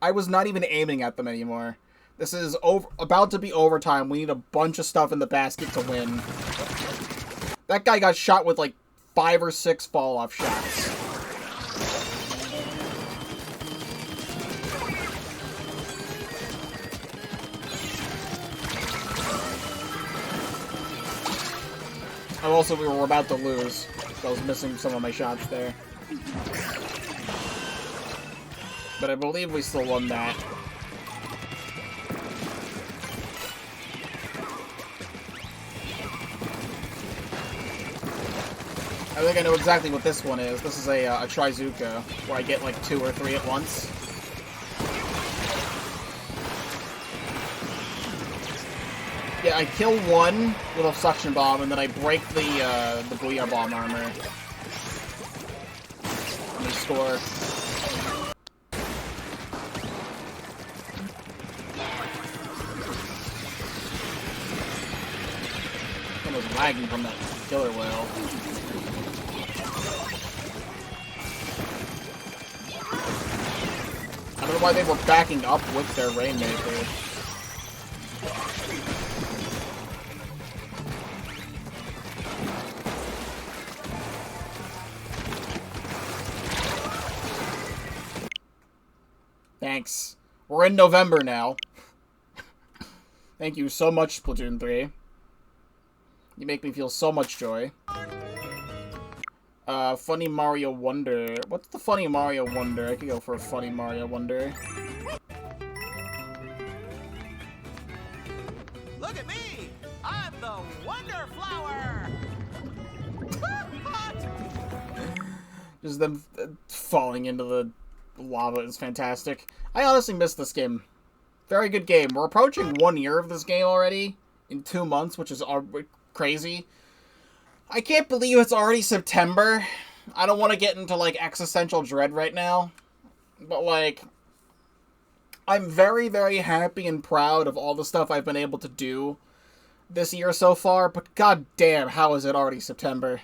I was not even aiming at them anymore. This is about to be overtime. We need a bunch of stuff in the basket to win. That guy got shot with like 5 or 6 Fall Off shots. Oh, also, we were about to lose, so I was missing some of my shots there. But I believe we still won that. I think I know exactly what this one is. This is a Trizuka, where I get like 2 or 3 at once. Yeah, I kill one with a suction bomb, and then I break the Booyah Bomb armor. And we score. I was lagging from that killer whale. I don't know why they were backing up with their Rainmaker. Thanks. We're in November now. Thank you so much, Splatoon 3. You make me feel so much joy. Funny Mario Wonder. What's the Funny Mario Wonder? I could go for a Funny Mario Wonder. Look at me! I'm the Wonder Flower! Just them falling into the lava is fantastic. I honestly miss this game. Very good game. We're approaching 1 year of this game already in 2 months, which is crazy. I can't believe it's already September. I don't want to get into, like, existential dread right now, but, like, I'm very, very happy and proud of all the stuff I've been able to do this year so far, but god damn, how is it already September?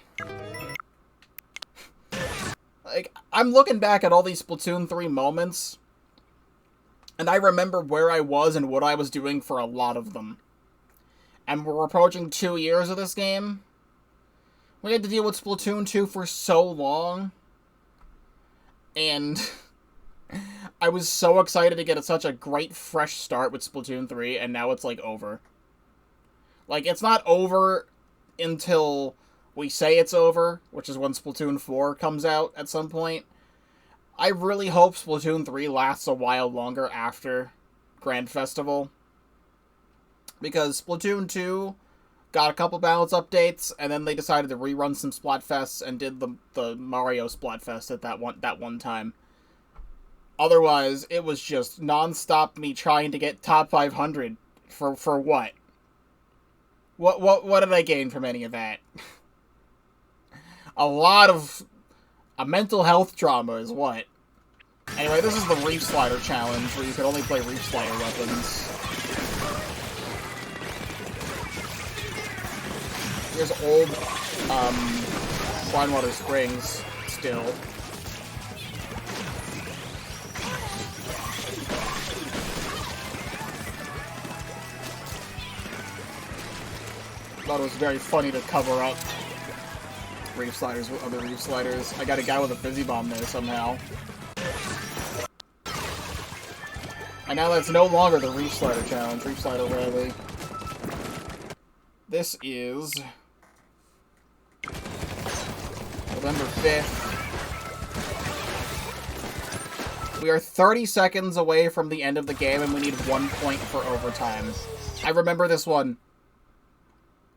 Like, I'm looking back at all these Splatoon 3 moments, and I remember where I was and what I was doing for a lot of them. And we're approaching 2 years of this game. We had to deal with Splatoon 2 for so long. And I was so excited to get such a great fresh start with Splatoon 3, and now it's, like, over. Like, it's not over until we say it's over, which is when Splatoon 4 comes out at some point. I really hope Splatoon 3 lasts a while longer after Grand Festival. Because Splatoon 2 got a couple balance updates, and then they decided to rerun some Splatfests and did the Mario Splatfest at that one time. Otherwise, it was just non-stop me trying to get top 500 for what? What did I gain from any of that? A mental health trauma is what. Anyway, this is the Reef Slider challenge, where you can only play Reef Slider weapons. Here's old, Winewater Springs, still. Thought it was very funny to cover up Reef Sliders with other Reef Sliders. I got a guy with a Fizzy Bomb there somehow. And now that's no longer the Reef Slider challenge. Reef Slider rarely. This is November 5th. We are 30 seconds away from the end of the game, and we need 1 point for overtime. I remember this one.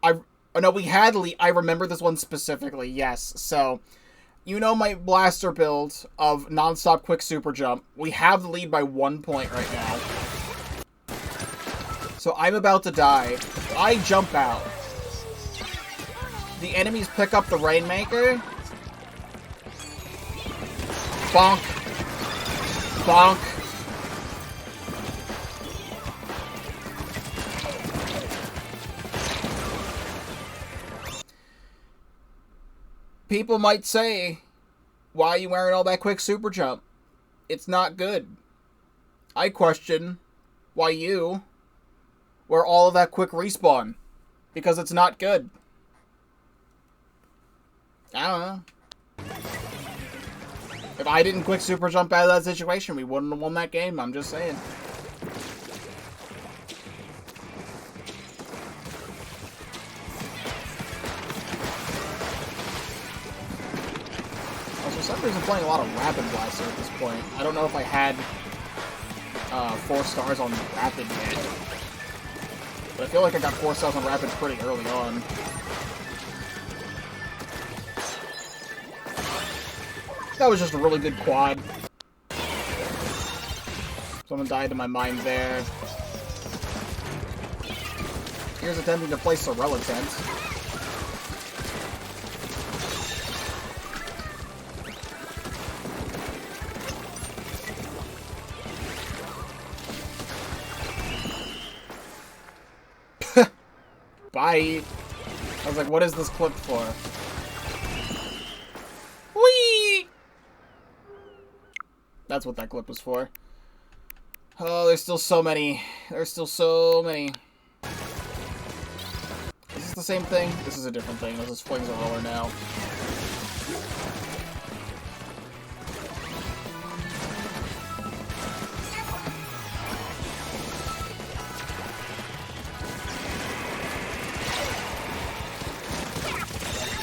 I remember this one specifically, yes. So, you know my blaster build of non-stop quick super jump. We have the lead by 1 point right now. So I'm about to die. I jump out. The enemies pick up the Rainmaker. Bonk. Bonk. People might say, why are you wearing all that quick super jump? It's not good. I question why you wear all of that quick respawn. Because it's not good. I don't know. If I didn't quick super jump out of that situation, we wouldn't have won that game. I'm just saying. For some reason, I'm playing a lot of Rapid Blaster at this point. I don't know if I had 4 stars on Rapid yet. But I feel like I got 4 stars on Rapid pretty early on. That was just a really good quad. Someone died to my mind there. Here's attempting to place a Sorella tent. Bye. I was like, what is this clip for? Whee! That's what that clip was for. Oh, there's still so many. There's still so many. Is this the same thing? This is a different thing. This is Flings a Roller now.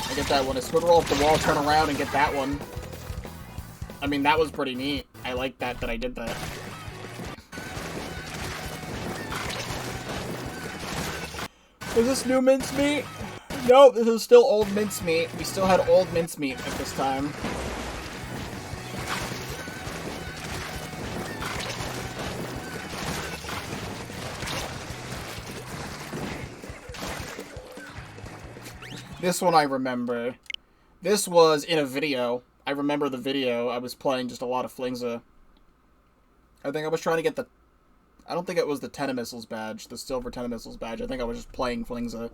I get that one. I squid roll up the wall, turn around, and get that one. I mean, that was pretty neat. I like that I did that. Is this new mincemeat? No, this is still old mincemeat. We still had old mincemeat at this time. This one I remember. This was in a video. I remember the video. I was playing just a lot of Flingza. I think I was trying to get the... I don't think it was the Tenemissiles badge, the silver Tenemissiles badge. I think I was just playing Flingza.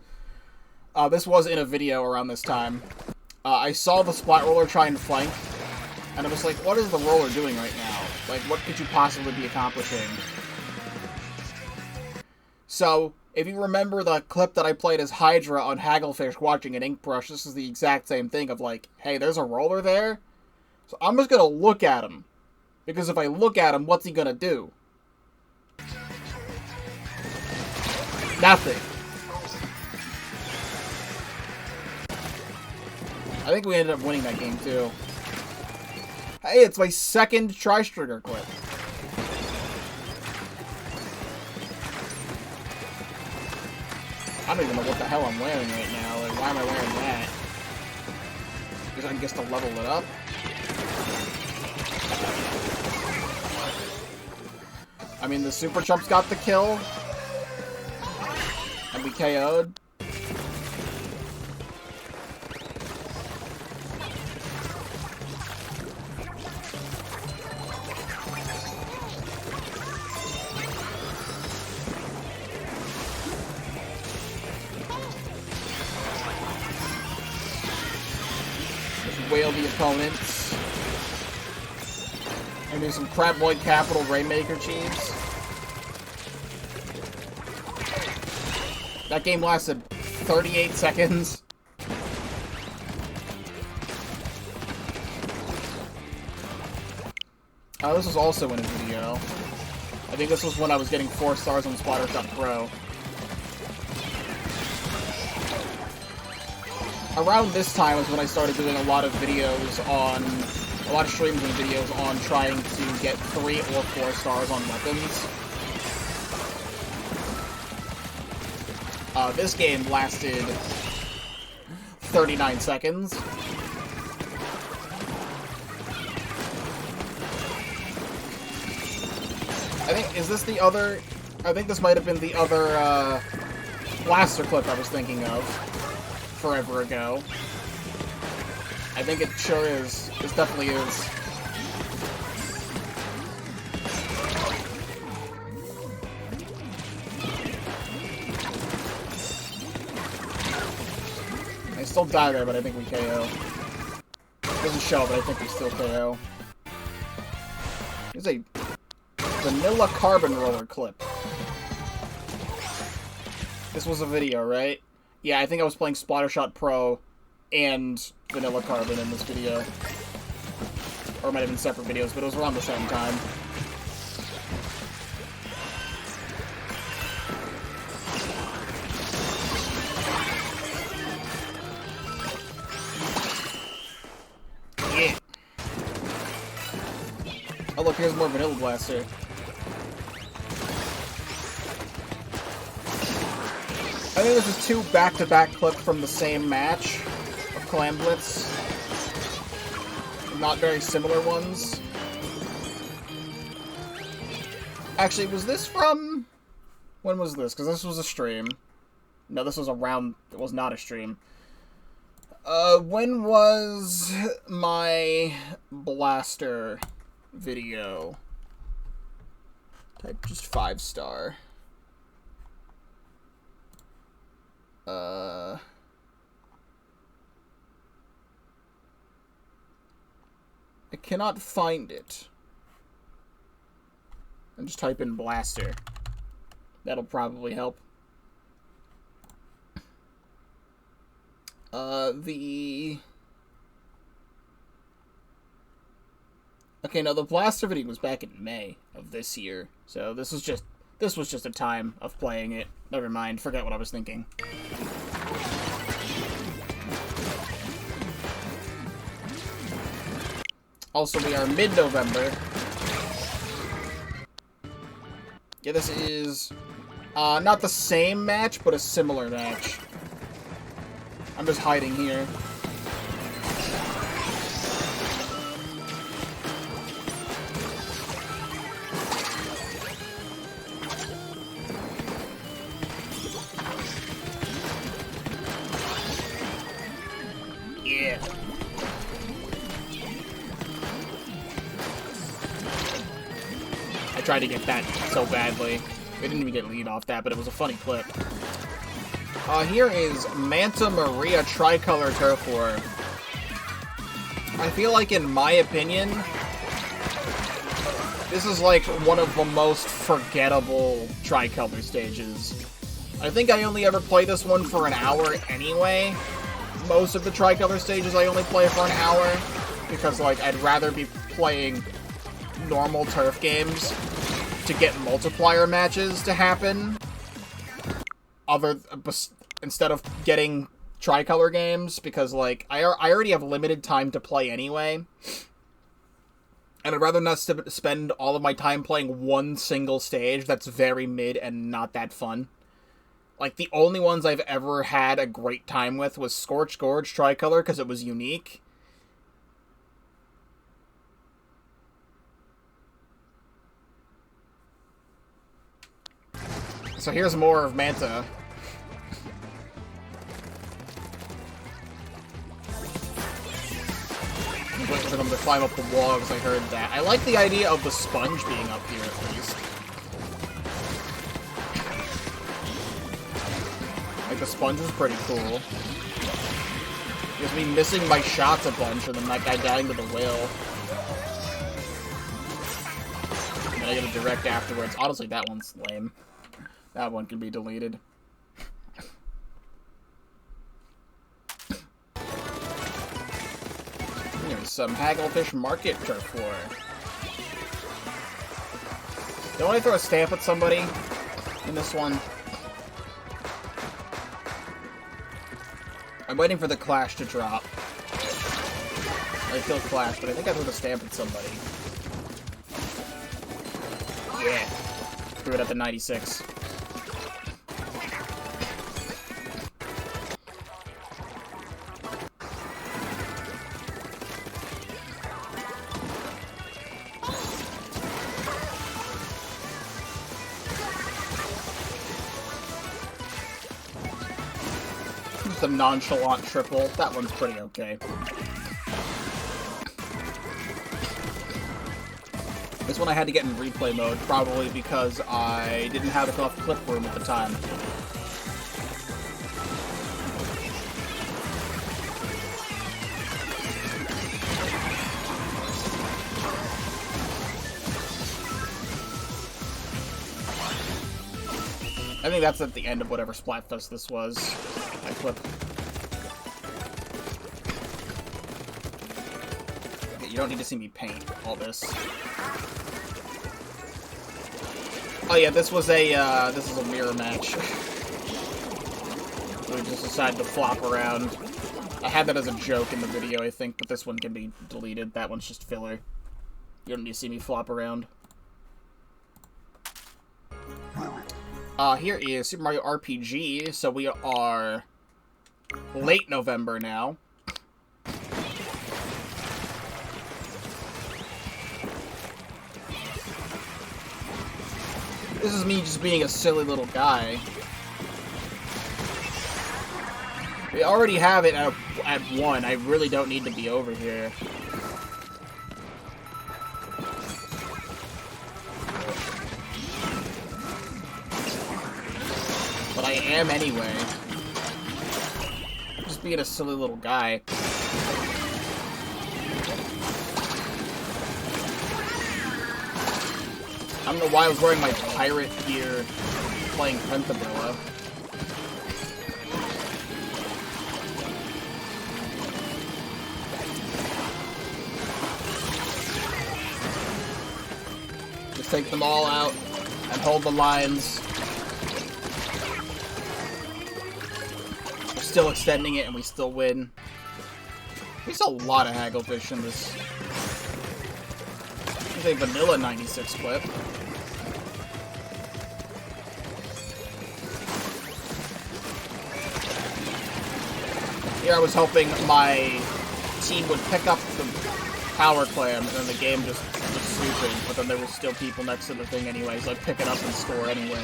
This was in a video around this time. I saw the Splat Roller try and flank, and I was like, what is the roller doing right now? Like, what could you possibly be accomplishing? So, if you remember the clip that I played as Hydra on Hagglefish watching an ink brush, this is the exact same thing of like, hey, there's a roller there? So I'm just gonna look at him. Because if I look at him, what's he gonna do? Nothing. I think we ended up winning that game, too. Hey, it's my second Tri-Strigger clip. I don't even know what the hell I'm wearing right now. Like, why am I wearing that? Because I guess to level it up. I mean, the Super Chumps got the kill. And we KO'd. Just wail the opponents. And do some Crabboy Capital Rainmaker cheese. That game lasted 38 seconds. This was also in a video. I think this was when I was getting 4 stars on Splattershot Pro. Around this time was when I started doing a lot of videos on... a lot of streams and videos on trying to get 3 or 4 stars on weapons. This game lasted 39 seconds. I think, is this the other... I think this might have been the other, blaster clip I was thinking of forever ago. I think it sure is. This definitely is. I still die there, but I think we KO. Doesn't show, but I think we still KO. There's a vanilla carbon roller clip. This was a video, right? Yeah, I think I was playing Splattershot Pro and Vanilla Carbon in this video. Or it might have been separate videos, but it was around the same time. Yeah. Oh look, here's more Vanilla Blaster. I think this is 2 back-to-back clips from the same match of Clan Blitz. Not very similar ones. Actually, was this from... when was this? Because this was a stream. No, this was around... it was not a stream. When was my Blaster video? Type just 5-star. I cannot find it. And just type in Blaster. That'll probably help. Okay, no, the Blaster video was back in May of this year. So this was just a time of playing it. Never mind, forget what I was thinking. Also, we are mid-November. Yeah, this is not the same match, but a similar match. I'm just hiding here. Yeah. I tried to get that so badly. We didn't even get lead off that, but it was a funny clip. Here is Manta Maria Tricolor Turf War. I feel like, in my opinion, this is like one of the most forgettable Tricolor stages. I think I only ever play this one for an hour anyway. Most of the Tricolor stages I only play for an hour, because like I'd rather be playing normal turf games to get multiplier matches to happen, instead of getting Tricolor games, because like I already have limited time to play anyway, and I'd rather not spend all of my time playing one single stage that's very mid and not that fun. Like, the only ones I've ever had a great time with was Scorch Gorge Tricolor, because it was unique. So here's more of Manta. I'm waiting for them to climb up the wall, because I heard that. I like the idea of the sponge being up here, at least. Like, the sponge was pretty cool. Just me missing my shots a bunch, and then that guy dying to the whale. And then I get a direct afterwards. Honestly, that one's lame. That one can be deleted. Here's some Hagglefish Market Turf War. Don't I throw a stamp at somebody in this one? I'm waiting for the Clash to drop. I feel Clash, but I think I threw the stamp at somebody. Yeah. Threw it at the 96. The nonchalant triple. That one's pretty okay. This one I had to get in replay mode, probably because I didn't have enough clip room at the time. I think that's at the end of whatever Splatfest this was. I clip. Okay, you don't need to see me paint all this. Oh yeah, this is a mirror match. We just decided to flop around. I had that as a joke in the video, I think, but this one can be deleted. That one's just filler. You don't need to see me flop around. Here is Super Mario RPG, so we are late November now. This is me just being a silly little guy. We already have it at 1. I really don't need to be over here. But I am anyway. Just being a silly little guy. I don't know why I was wearing my pirate gear playing Pentabella. Just take them all out and hold the lines. We're still extending it and we still win. There's a lot of Hagglefish in this. There's a vanilla 96 clip. Here I was hoping my team would pick up the power clam and then the game just was stupid, but then there were still people next to the thing anyway, so I'd pick it up and score anyway.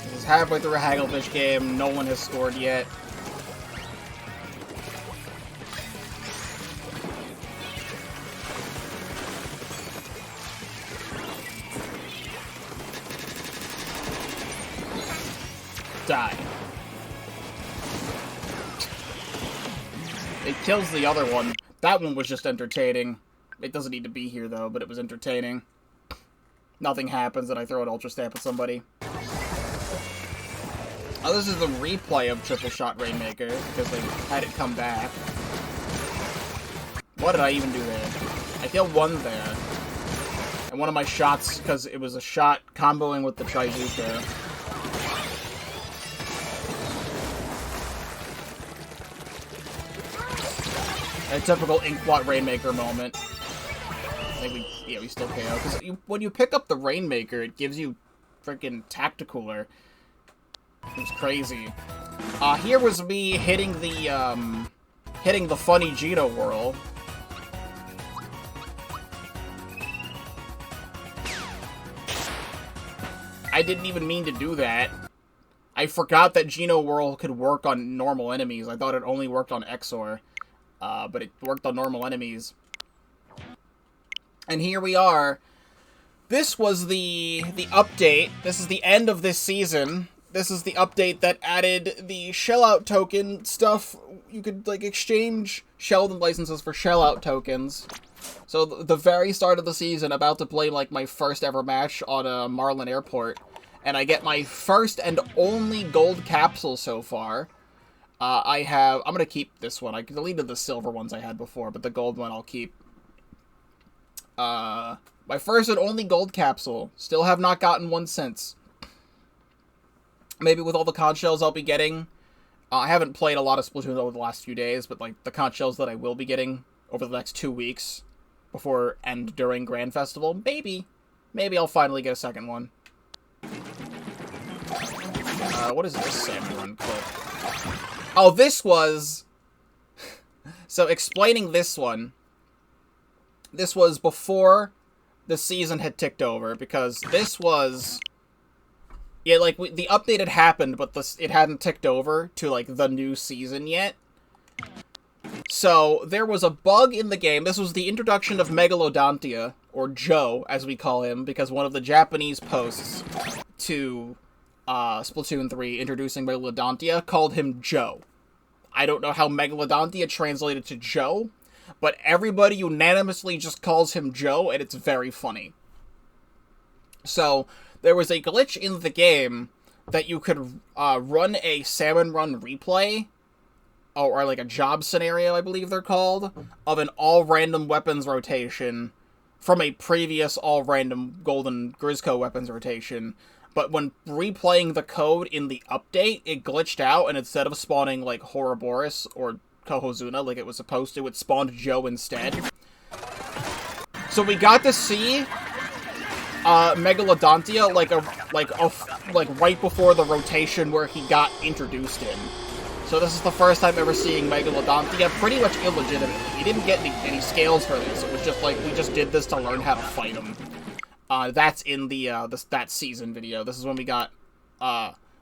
This is halfway through a Hagglefish game, no one has scored yet. Die. It kills the other one. That one was just entertaining. It doesn't need to be here, though, but it was entertaining. Nothing happens, and I throw an Ultra Stamp at somebody. Oh, this is the replay of Triple Shot Rainmaker, because they had it come back. What did I even do there? I killed one there. And one of my shots, because it was a shot comboing with the Trizuka. A typical Inkblot Rainmaker moment. I think we still KO. Because when you pick up the Rainmaker, it gives you freaking Tacticooler. It's crazy. Here was me hitting the funny Geno whirl. I didn't even mean to do that. I forgot that Geno whirl could work on normal enemies. I thought it only worked on Exor. But it worked on normal enemies. And here we are. This was the update. This is the end of this season. This is the update that added the shell-out token stuff. You could, like, exchange Sheldon licenses for shell-out tokens. So, the very start of the season, about to play, like, my first ever match on Marlin Airport. And I get my first and only gold capsule so far. I'm gonna keep this one. I deleted the silver ones I had before, but the gold one I'll keep. My first and only gold capsule. Still have not gotten one since. Maybe with all the conch shells I'll be getting. I haven't played a lot of Splatoon over the last few days, but like the conch shells that I will be getting over the next 2 weeks, before and during Grand Festival, maybe I'll finally get a second one. What is this salmon run clip? Oh, this was... So, explaining this one. This was before the season had ticked over, because this was... Yeah, like, the update had happened, but it hadn't ticked over to, like, the new season yet. So, there was a bug in the game. This was the introduction of Megalodontia, or Joe, as we call him, because one of the Japanese posts to Splatoon 3 introducing Megalodontia called him Joe. I don't know how Megalodontia translated to Joe, but everybody unanimously just calls him Joe, and it's very funny. So, there was a glitch in the game that you could run a salmon run replay, or like a job scenario, I believe they're called, of an all-random weapons rotation from a previous all-random Golden Grizzco weapons rotation. But when replaying the code in the update, it glitched out, and instead of spawning, like, Ouroboros or Kohozuna like it was supposed to, it spawned Joe instead. So we got to see Megalodontia, like right before the rotation where he got introduced in. So this is the first time ever seeing Megalodontia, pretty much illegitimately. He didn't get any scales for this. It was just like, we just did this to learn how to fight him. That's in the, that season video. This is when we got,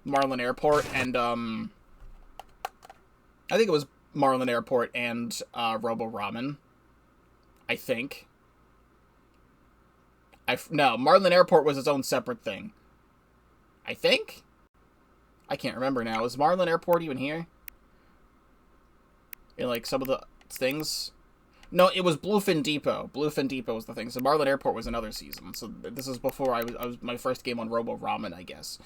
Marlin Airport and, I think it was Marlin Airport and, Robo Ramen. I think. No, Marlin Airport was its own separate thing. I think? I can't remember now. Is Marlin Airport even here? In, like, some of the things? No, it was Bluefin Depot. Bluefin Depot was the thing. So Marlin Airport was another season. So this is before I was my first game on Robo Ramen, I guess.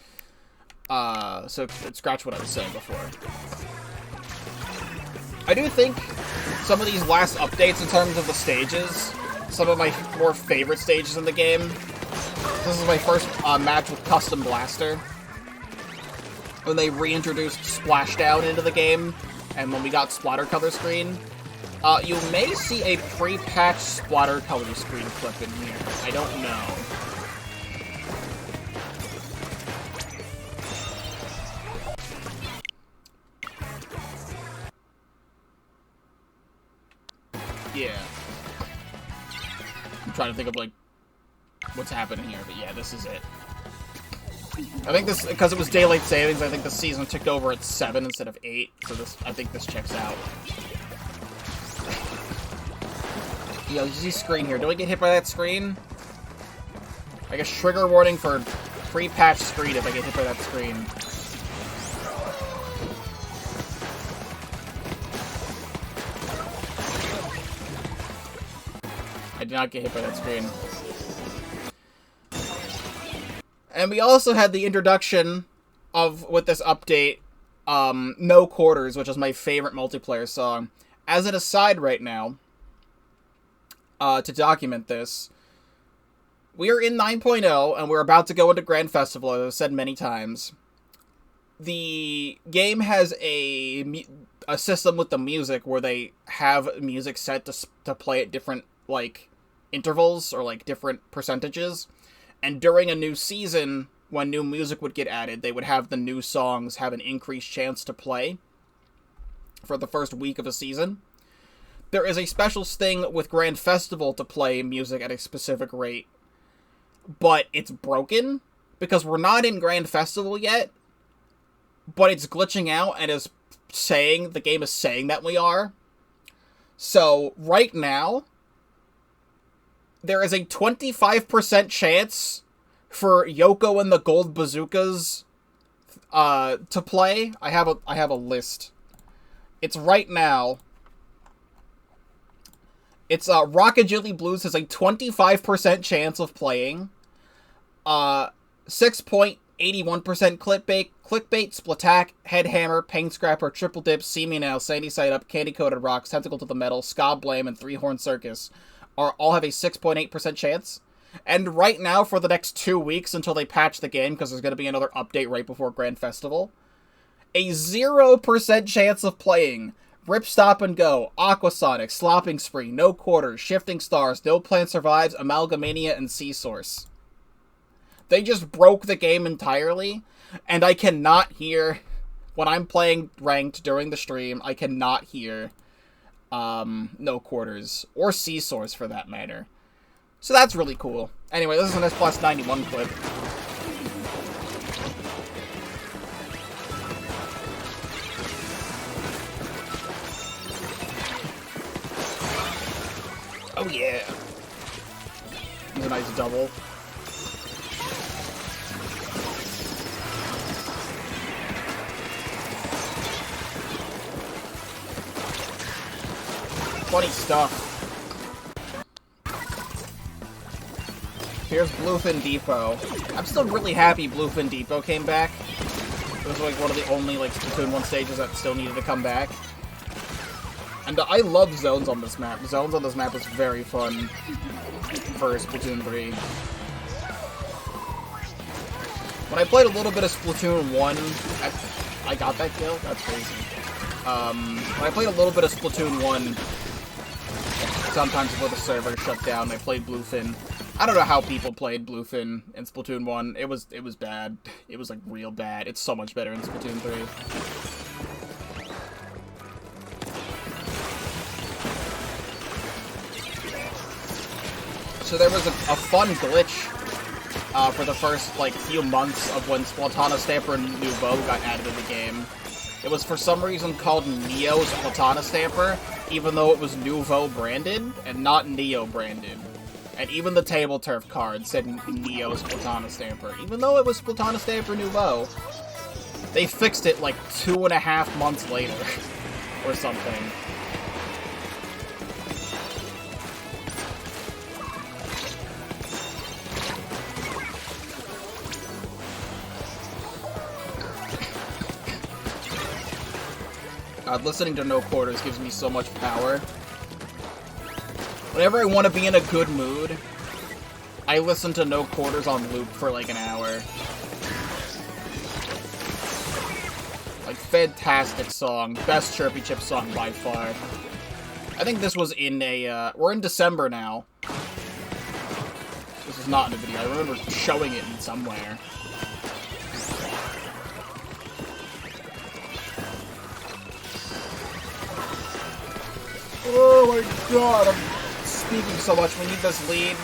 So scratch what I was saying before. I do think some of these last updates in terms of the stages, some of my more favorite stages in the game. This is my first match with Custom Blaster. When they reintroduced Splashdown into the game, and when we got Splatter Color Screen. You may see a pre-patched Splatter Color Screen clip in here. I don't know. Yeah. I'm trying to think of, like, what's happening here, but yeah, this is it. I think this, because it was daylight savings, I think the season ticked over at 7 instead of 8, so I think this checks out. Yo, you see screen here. Do I get hit by that screen? I guess trigger warning for pre-patch screen if I get hit by that screen. I did not get hit by that screen. And we also had the introduction of, with this update, No Quarters, which is my favorite multiplayer song. As an aside right now, to document this, we are in 9.0, and we're about to go into Grand Festival, as I've said many times. The game has a system with the music where they have music set to play at different, like, intervals, or, like, different percentages. And during a new season, when new music would get added, they would have the new songs have an increased chance to play for the first week of a season. There is a special thing with Grand Festival to play music at a specific rate, but it's broken because we're not in Grand Festival yet, but it's glitching out and is saying, the game is saying that we are. So, right now, there is a 25% chance for Yoko and the Gold Bazookas to play. I have a list. It's right now. It's Rockajilly Blues has a 25% chance of playing. 6.81% clickbait, Splatack, Headhammer, Paint Scrapper, Triple Dip, See Me Now, Sandy Side Up, Candy Coated Rocks, Tentacle to the Metal, Ska Blame, and Three Horn Circus all have a 6.8% chance. And right now, for the next 2 weeks until they patch the game, because there's going to be another update right before Grand Festival, a 0% chance of playing Rip Stop and Go, Aquasonic, Slopping Spree, No Quarters, Shifting Stars, No Plan Survives, Amalgamania, and Sea Source. They just broke the game entirely, and I cannot hear, when I'm playing ranked during the stream, I cannot hear No Quarters, or Sea Source for that matter. So that's really cool. Anyway, this is an S Plus 91 clip. Oh yeah. He's a nice double. Funny stuff. Here's Bluefin Depot. I'm still really happy Bluefin Depot came back. It was like one of the only like Splatoon 1 stages that still needed to come back. And I love zones on this map. Zones on this map is very fun for Splatoon 3. When I played a little bit of Splatoon 1, I got that kill? That's crazy. When I played a little bit of Splatoon 1, sometimes before the server shut down, I played Bluefin. I don't know how people played Bluefin in Splatoon 1. It was bad. It was, like, real bad. It's so much better in Splatoon 3. So there was a fun glitch for the first, like, few months of when Splatana Stamper Nouveau got added to the game. It was for some reason called Neo Splatana Stamper, even though it was Nouveau branded and not Neo branded. And even the table turf card said Neo Splatana Stamper. Even though it was Splatana Stamper Nouveau, they fixed it like 2.5 months later. Or something. God, listening to No Quarters gives me so much power. Whenever I want to be in a good mood, I listen to No Quarters on loop for like an hour. Like, fantastic song. Best Chirpy Chip song by far. I think this was in a, we're in December now. This is not in a video. I remember showing it in somewhere. Oh my god, I'm speaking so much. We need this lead.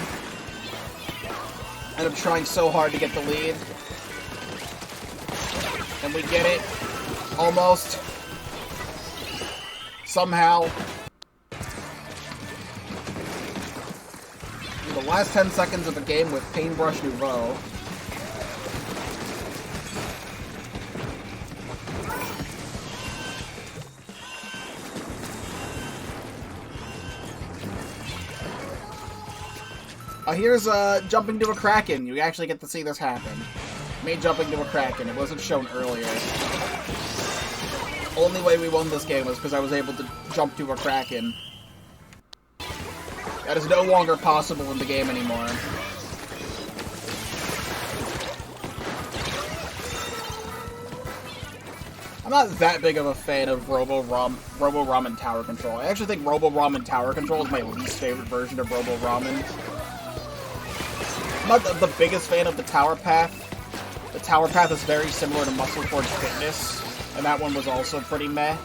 And I'm trying so hard to get the lead. And we get it. Almost. Somehow. In the last 10 seconds of the game with Paintbrush Nouveau. Here's jumping to a Kraken. You actually get to see this happen. Me jumping to a Kraken. It wasn't shown earlier. Only way we won this game was because I was able to jump to a Kraken. That is no longer possible in the game anymore. I'm not that big of a fan of Robo-Ramen Tower Control. I actually think Robo-Ramen Tower Control is my least favorite version of Robo-Ramen. I'm not the biggest fan of the Tower Path. The Tower Path is very similar to Muscle Forge Fitness, and that one was also pretty meh.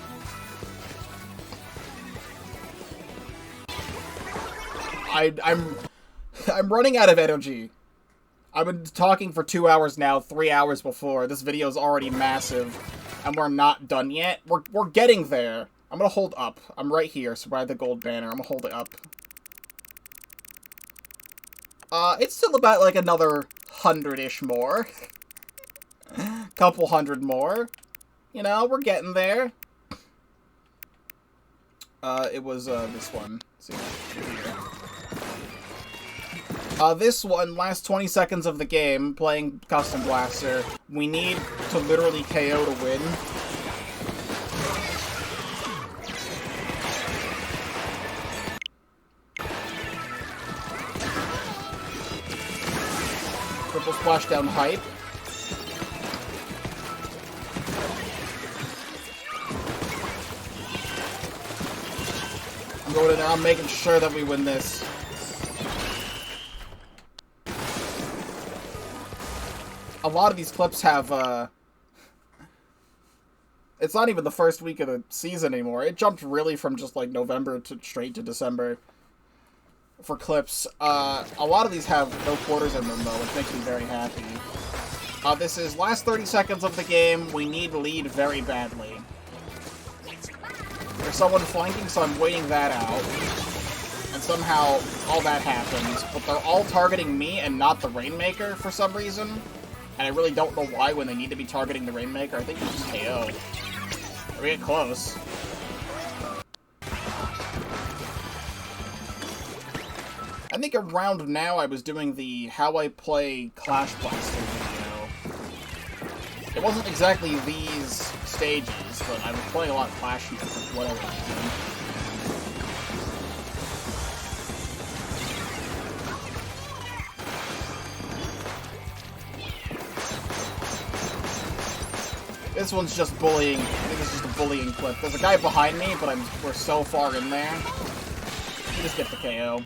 I'm running out of energy. I've been talking for 2 hours now, 3 hours before. This video is already massive, and we're not done yet. We're getting there. I'm gonna hold up. I'm right here, so by the gold banner. I'm gonna hold it up. It's still about, like, another 100-ish more. Couple hundred more. You know, we're getting there. It was, this one. Let's see, here. This one, last 20 seconds of the game, playing Custom Blaster. We need to literally KO to win. Triple splashdown hype. I'm going in there, I'm making sure that we win this. A lot of these clips have, it's not even the first week of the season anymore. It jumped really from just, like, November to straight to December for clips. A lot of these have no quarters in them, though, which makes me very happy. This is last 30 seconds of the game. We need lead very badly. There's someone flanking, so I'm waiting that out. And somehow, all that happens. But they're all targeting me and not the Rainmaker for some reason. And I really don't know why when they need to be targeting the Rainmaker. I think it's just KO. We get close. I think around now I was doing the How I Play Clash Blaster video. It wasn't exactly these stages, but I was playing a lot of Clash here for what I was doing. This one's just bullying. I think this is just a bullying clip. There's a guy behind me, but we're so far in there. You just get the KO.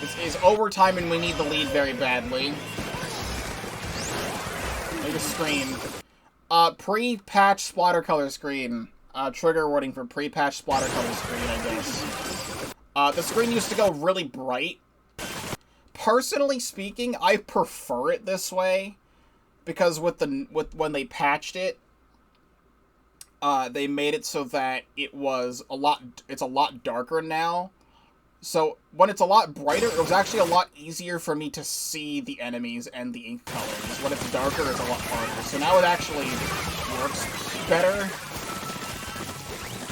This is overtime and we need the lead very badly. Make a screen. Pre-patch splatter color screen. Trigger warning for pre-patch splatter color screen, I guess. The screen used to go really bright. Personally speaking, I prefer it this way. Because when they patched it, they made it so that it's a lot darker now. So, when it's a lot brighter, it was actually a lot easier for me to see the enemies and the ink colors. When it's darker, it's a lot harder. So now it actually works better.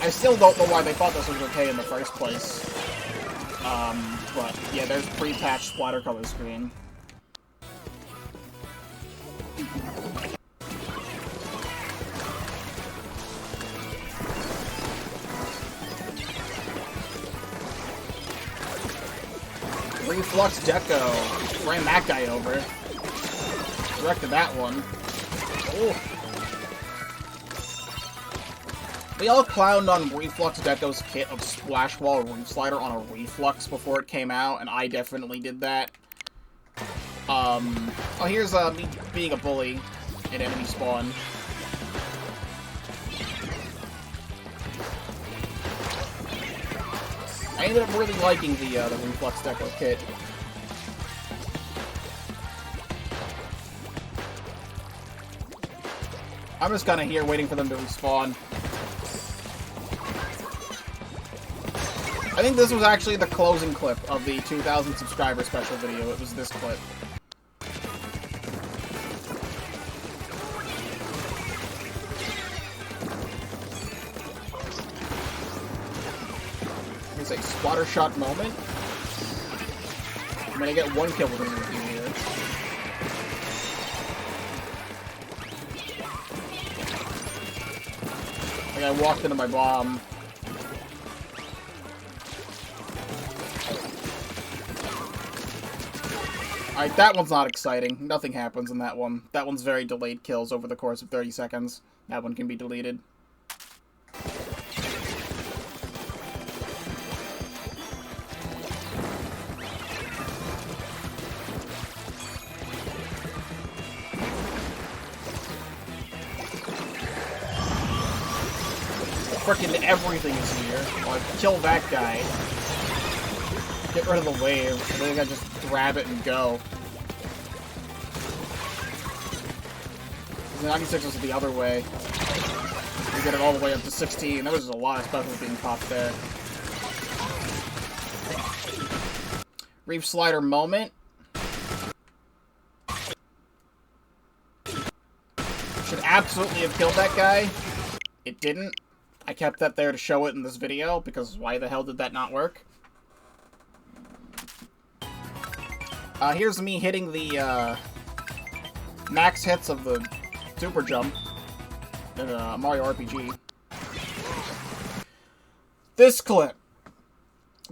I still don't know why they thought this was okay in the first place. But, yeah, there's pre-patched splatter color screen. Reflux Deco. Ran that guy over. Directed that one. Ooh. We all clowned on Reflux Deco's kit of Splash Wall Roof Slider on a Reflux before it came out, and I definitely did that. Oh, here's me being a bully in enemy spawn. I ended up really liking the Reflux Deco kit. I'm just kinda here waiting for them to respawn. I think this was actually the closing clip of the 2,000 subscriber special video. It was this clip. Here's a Water shot moment. I mean, I get one kill with him here. Like, I walked into my bomb. Alright, that one's not exciting. Nothing happens in that one. That one's very delayed kills over the course of 30 seconds. That one can be deleted. Frickin' everything is here. Like, kill that guy. Get rid of the wave. I think I just grab it and go. The 96 was the other way. We get it all the way up to 16. There was a lot of specials being popped there. Reef slider moment. Should absolutely have killed that guy. It didn't. I kept that there to show it in this video, because why the hell did that not work? Here's me hitting the, max hits of the super jump in Mario RPG. This clip.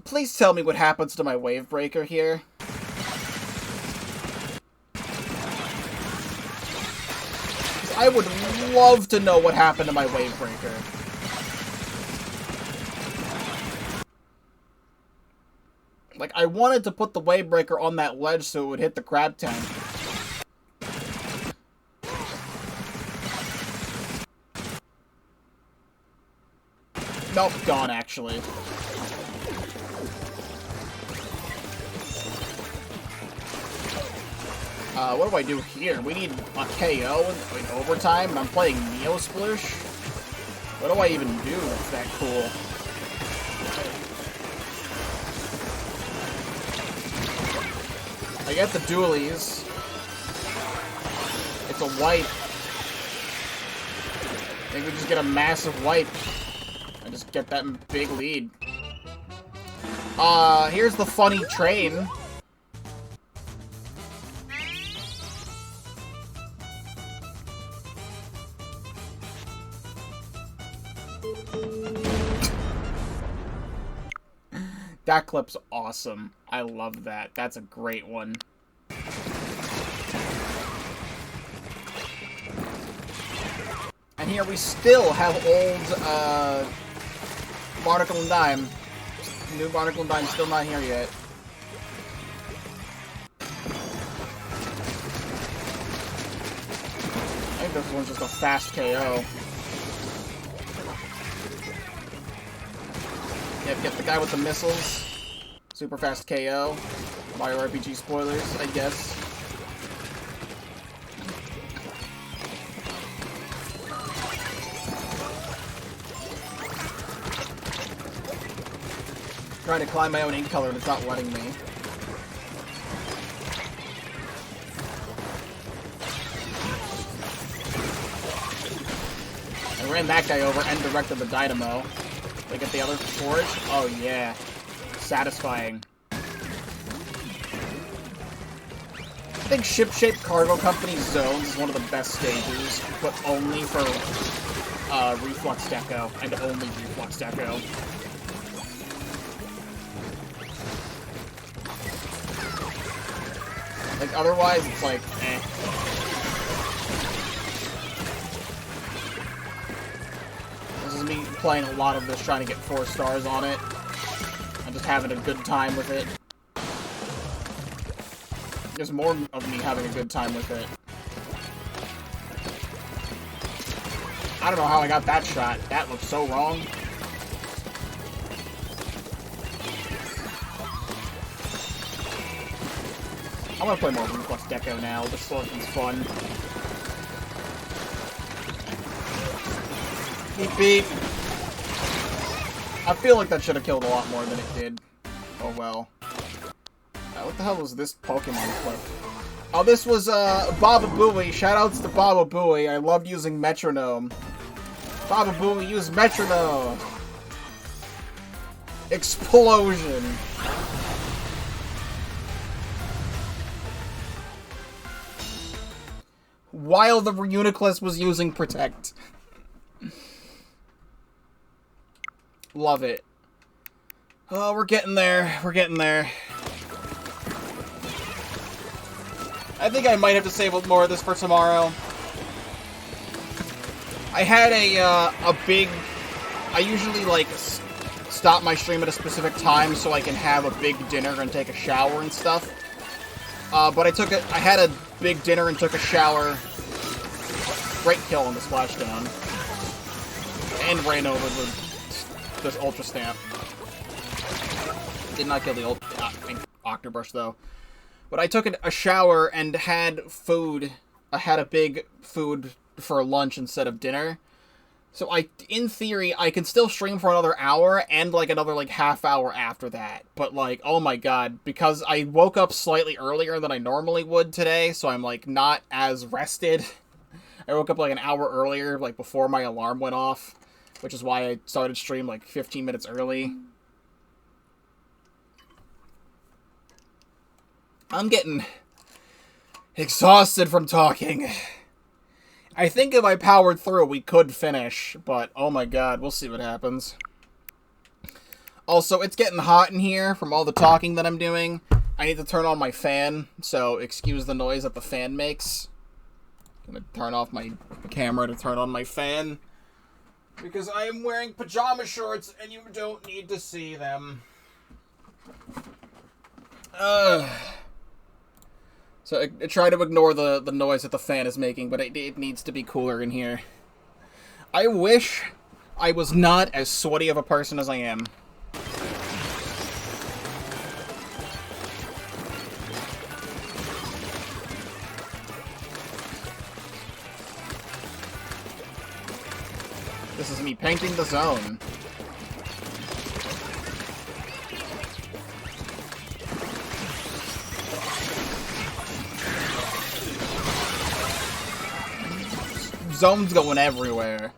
Please tell me what happens to my wave breaker here. I would love to know what happened to my wave breaker. Like, I wanted to put the wave breaker on that ledge so it would hit the crab tank. Nope, gone, actually. What do I do here? We need a KO in overtime, and I'm playing Neo Splish? What do I even do that's that cool? I get the dualies. It's a wipe. I think we just get a massive wipe. I just get that big lead. Here's the funny train. That clip's awesome. I love that. That's a great one. And here we still have old, Barnacle and Dime. New Barnacle and Dime still not here yet. I think this one's just a fast KO. Yep, get the guy with the missiles. Super fast KO. Mario RPG spoilers, I guess. Trying to climb my own ink color and it's not letting me. I ran that guy over and directed the dynamo. They get the other forge? Oh yeah. Satisfying. I think Ship-Shaped Cargo Company Zones is one of the best stages, but only for Reflux Deco, and only Reflux Deco. Like, otherwise, it's like, eh. This is me playing a lot of this, trying to get 4 stars on it. I'm just having a good time with it. There's more of me having a good time with it. I don't know how I got that shot. That looks so wrong. I want to play more Reflux Deco now. This one's fun. Beep beep. I feel like that should have killed a lot more than it did. Oh well. What the hell was this Pokemon clip? Oh, this was Baba Booey. Shoutouts to Baba Booey. I loved using Metronome. Baba Booey, use Metronome. Explosion. While the Reuniclus was using Protect. Love it. Oh, we're getting there. We're getting there. I think I might have to save more of this for tomorrow. I had a big... I usually, like, stop my stream at a specific time so I can have a big dinner and take a shower and stuff. But I had a big dinner and took a shower. Great kill on the splashdown. And ran over this Ultra Stamp. Did not kill the Octobrush, though. But I took a shower and had food. I had a big food for lunch instead of dinner. So in theory, I can still stream for another hour and like another like half hour after that. But like, oh my god, because I woke up slightly earlier than I normally would today, so I'm like not as rested. I woke up like an hour earlier, like before my alarm went off, which is why I started stream like 15 minutes early. I'm getting exhausted from talking. I think if I powered through, we could finish, but oh my god, we'll see what happens. Also, it's getting hot in here from all the talking that I'm doing. I need to turn on my fan, so excuse the noise that the fan makes. I'm gonna turn off my camera to turn on my fan, because I am wearing pajama shorts and you don't need to see them. So I try to ignore the noise that the fan is making, but it needs to be cooler in here. I wish I was not as sweaty of a person as I am. This is me painting the zone. Zone's going everywhere.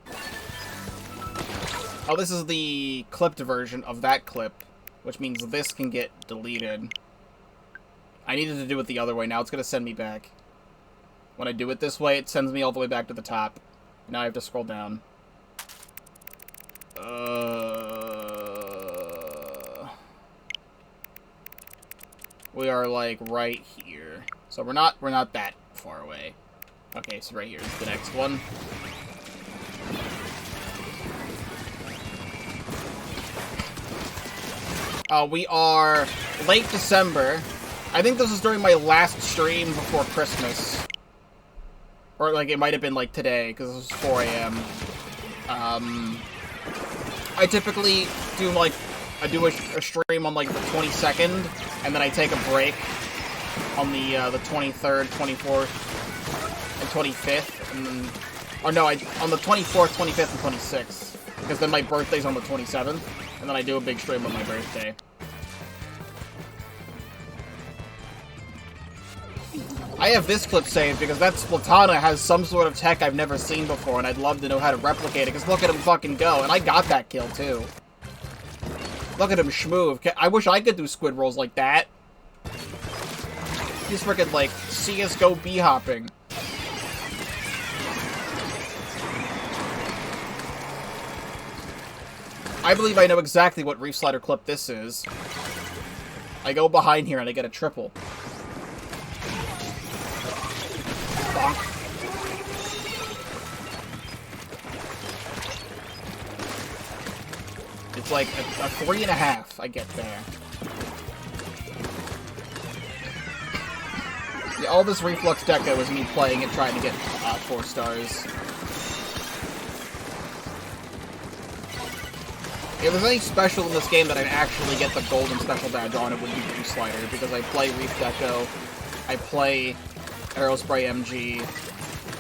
Oh, this is the clipped version of that clip, which means this can get deleted. I needed to do it the other way. Now it's going to send me back. When I do it this way, it sends me all the way back to the top. Now I have to scroll down. We are like right here. So we're not that far away. Okay, so right here is the next one. We are late December. I think this is during my last stream before Christmas. Or, like, it might have been, like, today, because this was 4 a.m. I typically do, like, a stream on, like, the 22nd, and then I take a break on the 23rd, 24th, and 25th, and then... Or no, on the 24th, 25th, and 26th, because then my birthday's on the 27th, and then I do a big stream on my birthday. I have this clip saved because that Splatana has some sort of tech I've never seen before, and I'd love to know how to replicate it, because look at him fucking go, and I got that kill, too. Look at him schmoove. I wish I could do squid rolls like that. He's freaking, like, CSGO bee-hopping. I believe I know exactly what Reef Slider clip this is. I go behind here and I get a triple. Bonk. It's like a 3.5 I get there. Yeah, all this Reflux Deco is me playing and trying to get 4 stars. If there's anything special in this game that I'd actually get the golden special badge on, it would be Reef Slider, because I play Reef Deco, I play Aerospray MG,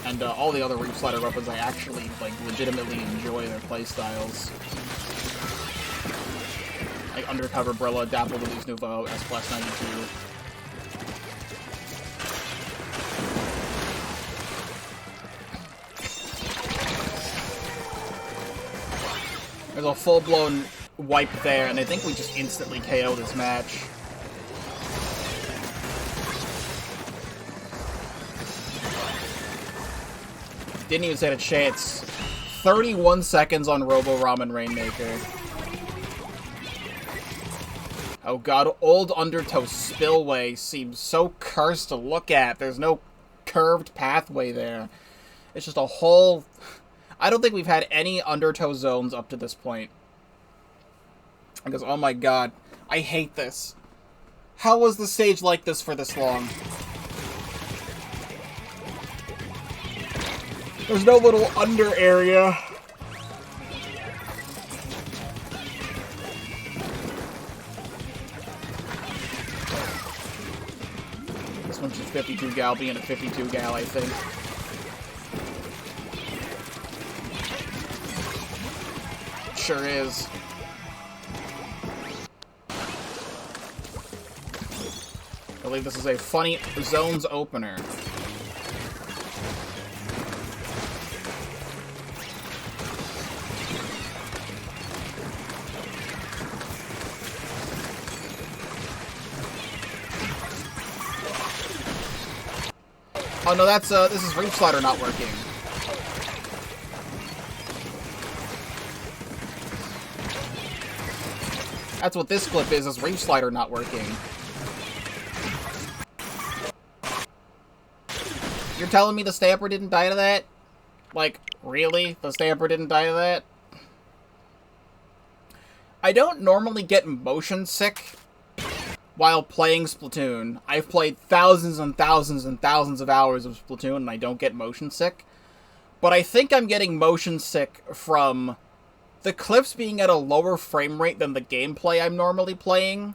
and all the other Reef Slider weapons I actually, like, legitimately enjoy their playstyles. Like Undercover Brilla, Dapple Louise Nouveau, S-Plus 92. There's a full-blown wipe there, and I think we just instantly KO this match. Didn't even stand a chance. 31 seconds on Robo Ramen Rainmaker. Oh god, old Undertow Spillway seems so cursed to look at. There's no curved pathway there. It's just a whole... I don't think we've had any Undertow zones up to this point. Because, oh my god, I hate this. How was the stage like this for this long? There's no little under area. This one's just 52 gal being a 52 gal, I think. Sure is. I believe this is a funny zones opener. Oh no, that's this is Reef Slider not working. That's what this clip is Reef Slider not working. You're telling me the Stamper didn't die to that? Like, really? The Stamper didn't die to that? I don't normally get motion sick while playing Splatoon. I've played thousands and thousands and thousands of hours of Splatoon and I don't get motion sick. But I think I'm getting motion sick from the clips being at a lower frame rate than the gameplay I'm normally playing.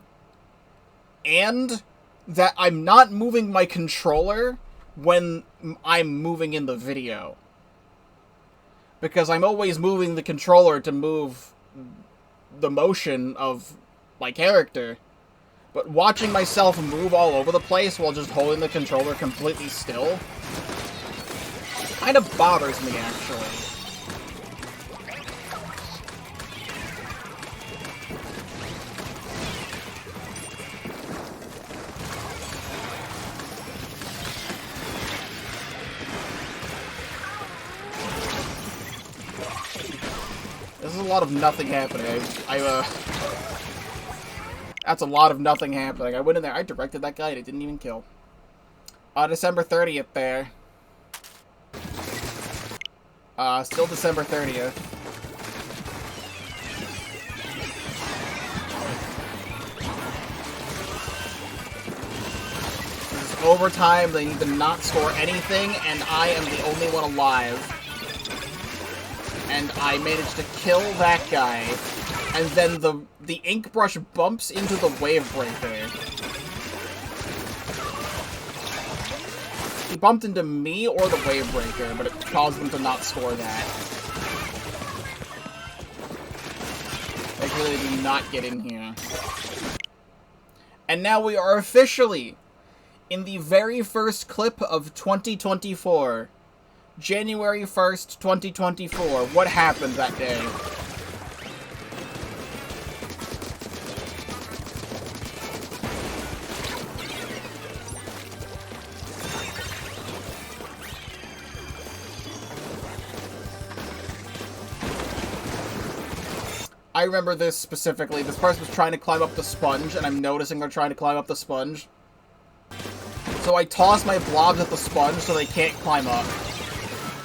And that I'm not moving my controller when I'm moving in the video. Because I'm always moving the controller to move the motion of my character. But watching myself move all over the place while just holding the controller completely still kind of bothers me, actually. This is a lot of nothing happening. That's a lot of nothing happening. I went in there, I directed that guy, and it didn't even kill. December 30th there. Still December 30th. This is overtime, they need to not score anything, and I am the only one alive. And I managed to kill that guy, and then the ink brush bumps into the wave breaker. He bumped into me or the wave breaker, but it caused them to not score that. They really do not get in here. And now we are officially in the very first clip of 2024. January 1st, 2024. What happened that day? I remember this specifically. This person was trying to climb up the sponge, and I'm noticing they're trying to climb up the sponge. So I toss my blobs at the sponge so they can't climb up.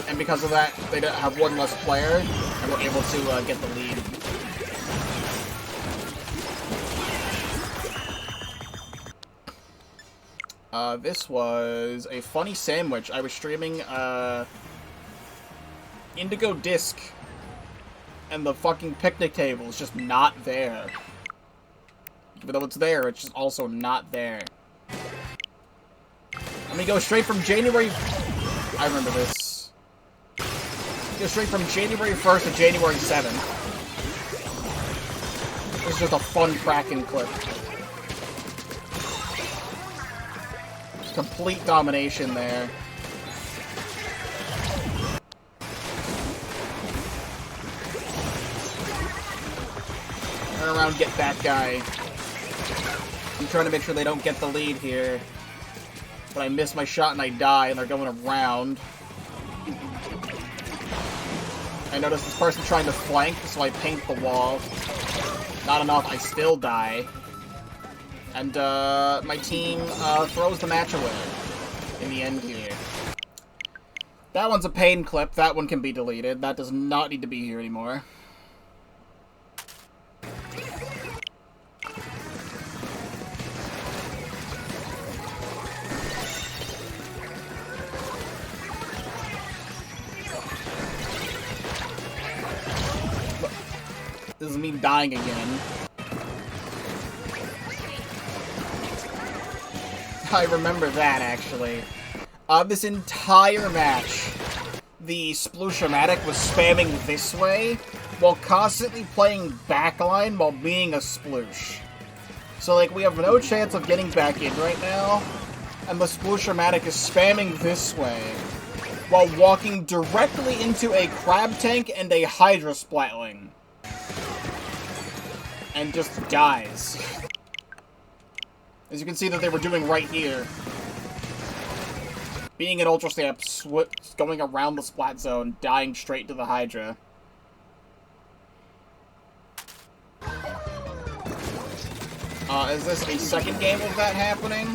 And because of that, they have one less player, and we're able to get the lead. This was a funny sandwich. I was streaming, Indigo Disc, and the fucking picnic table is just not there. Even though it's there, it's just also not there. Let me go straight from January... I remember this. Go straight from January 1st to January 7th. This is just a fun Kraken clip. Complete domination there. Turn around, get that guy. I'm trying to make sure they don't get the lead here. But I miss my shot and I die, and they're going around. I notice this person trying to flank, so I paint the wall. Not enough, I still die. And, my team, throws the match away in the end here. That one's a pain clip. That one can be deleted. That does not need to be here anymore. This is me dying again. I remember that, actually. This entire match, the Sploosh-o-matic was spamming this way, while constantly playing backline while being a Sploosh. So, like, we have no chance of getting back in right now, and the Sploosh-o-matic is spamming this way, while walking directly into a Crab Tank and a Hydra Splatling. And just dies. As you can see that they were doing right here. Being an Ultra Stamp, going around the Splat Zone, dying straight to the Hydra. Is this a second game of that happening?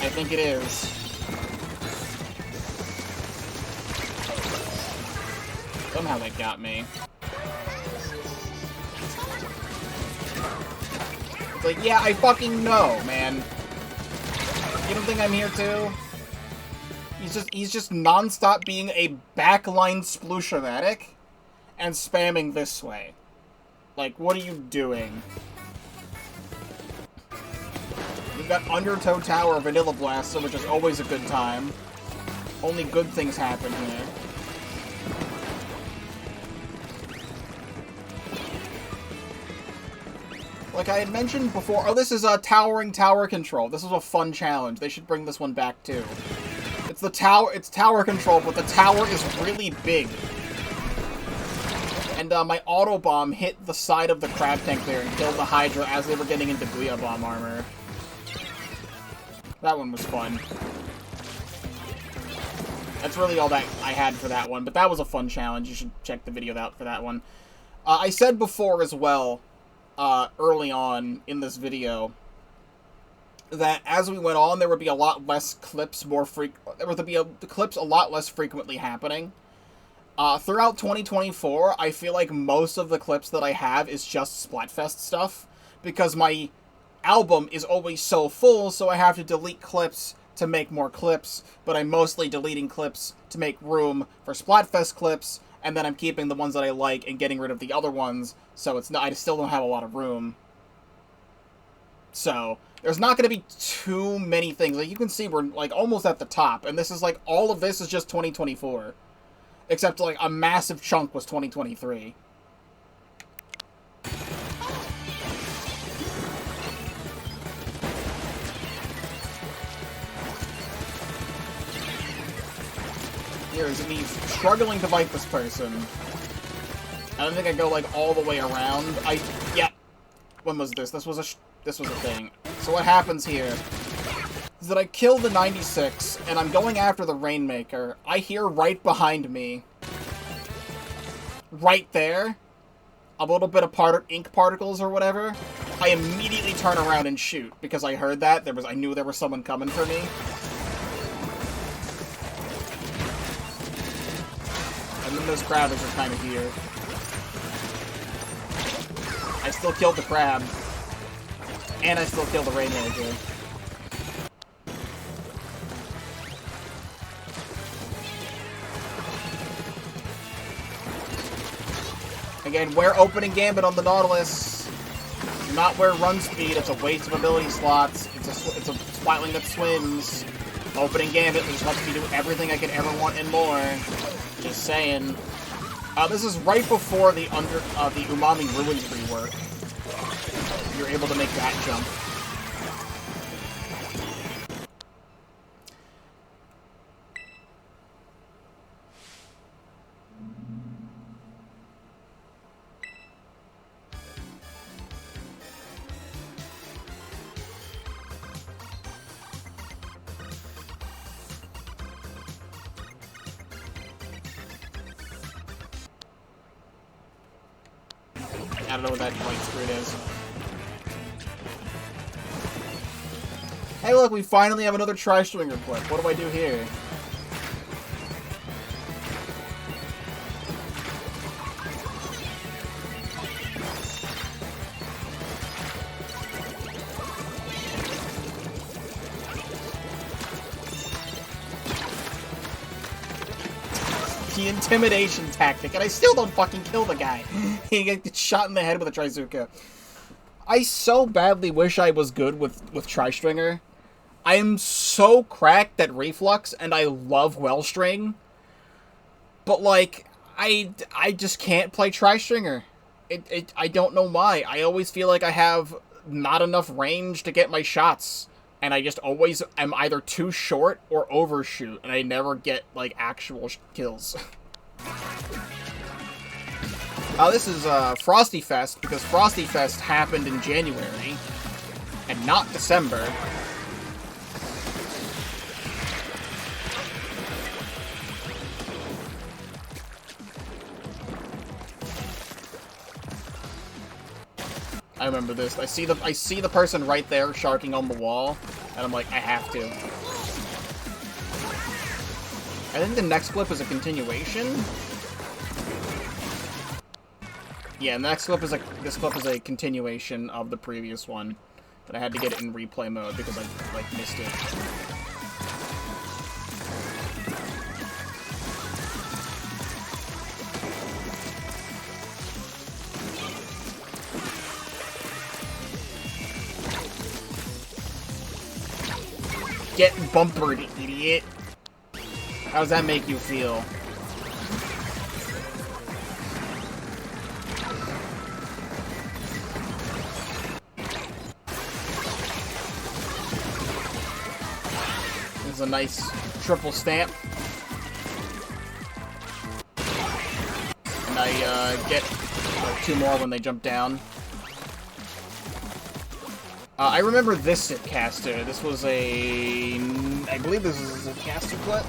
I think it is. Somehow they got me. It's like, yeah, I fucking know, man. You don't think I'm here too? He's just non-stop being a backline Sploosh-o-matic and spamming this way. Like, what are you doing? We've got Undertow Tower Vanilla Blaster, which is always a good time. Only good things happen here. Like I had mentioned before, oh, this is a Towering Tower Control. This is a fun challenge. They should bring this one back, too. It's the tower, it's tower control, but the tower is really big. And, my auto bomb hit the side of the Crab Tank there and killed the Hydra as they were getting into Booyah Bomb armor. That one was fun. That's really all that I had for that one, but that was a fun challenge. You should check the video out for that one. I said before as well, early on in this video, that as we went on, there would be a lot less clips there would be the clips a lot less frequently happening. Throughout 2024, I feel like most of the clips that I have is just Splatfest stuff, because my album is always so full, so I have to delete clips to make more clips, but I'm mostly deleting clips to make room for Splatfest clips, and then I'm keeping the ones that I like and getting rid of the other ones, so it's not, I still don't have a lot of room. So, there's not going to be too many things. Like, you can see we're, like, almost at the top, and this is, like, all of this is just 2024. Except, like, a massive chunk was 2023. Here's me struggling to fight this person. I don't think I go, like, all the way around. Yeah. When was this? This was a thing. So what happens here is that I kill the 96, and I'm going after the Rainmaker. I hear right behind me, right there, a little bit of ink particles or whatever. I immediately turn around and shoot, because I heard that. I knew there was someone coming for me. And then those crabs are kind of here. I still killed the crab. And I still killed the Rainmaker. Again, wear opening gambit on the Nautilus. Do not wear run speed. It's a waste of ability slots. It's a Splatling that swims. Opening gambit just lets me do everything I could ever want and more. Just saying. This is right before the Umami Ruins rework. You're able to make that jump. I don't know what that white screen is. Hey look, we finally have another tri-stringer clip. What do I do here? The intimidation tactic, and I still don't fucking kill the guy. He gets shot in the head with a Trizuka. I so badly wish I was good with Tri-Stringer. I am so cracked at Reflux, and I love Wellstring. But, like, I just can't play Tri-Stringer. I don't know why. I always feel like I have not enough range to get my shots. And I just always am either too short or overshoot, and I never get, like, actual kills. This is Frosty Fest, because Frosty Fest happened in January, and not December. I remember this. I see the person right there sharking on the wall, and I'm like, I have to. I think the next clip is a continuation. Yeah, the next clip is this clip is a continuation of the previous one, but I had to get it in replay mode because I like missed it. Get bumpered, idiot. How does that make you feel? This is a nice triple stamp. And I get like, 2 more when they jump down. I remember this at Caster. This was a... I believe this is a Caster clip.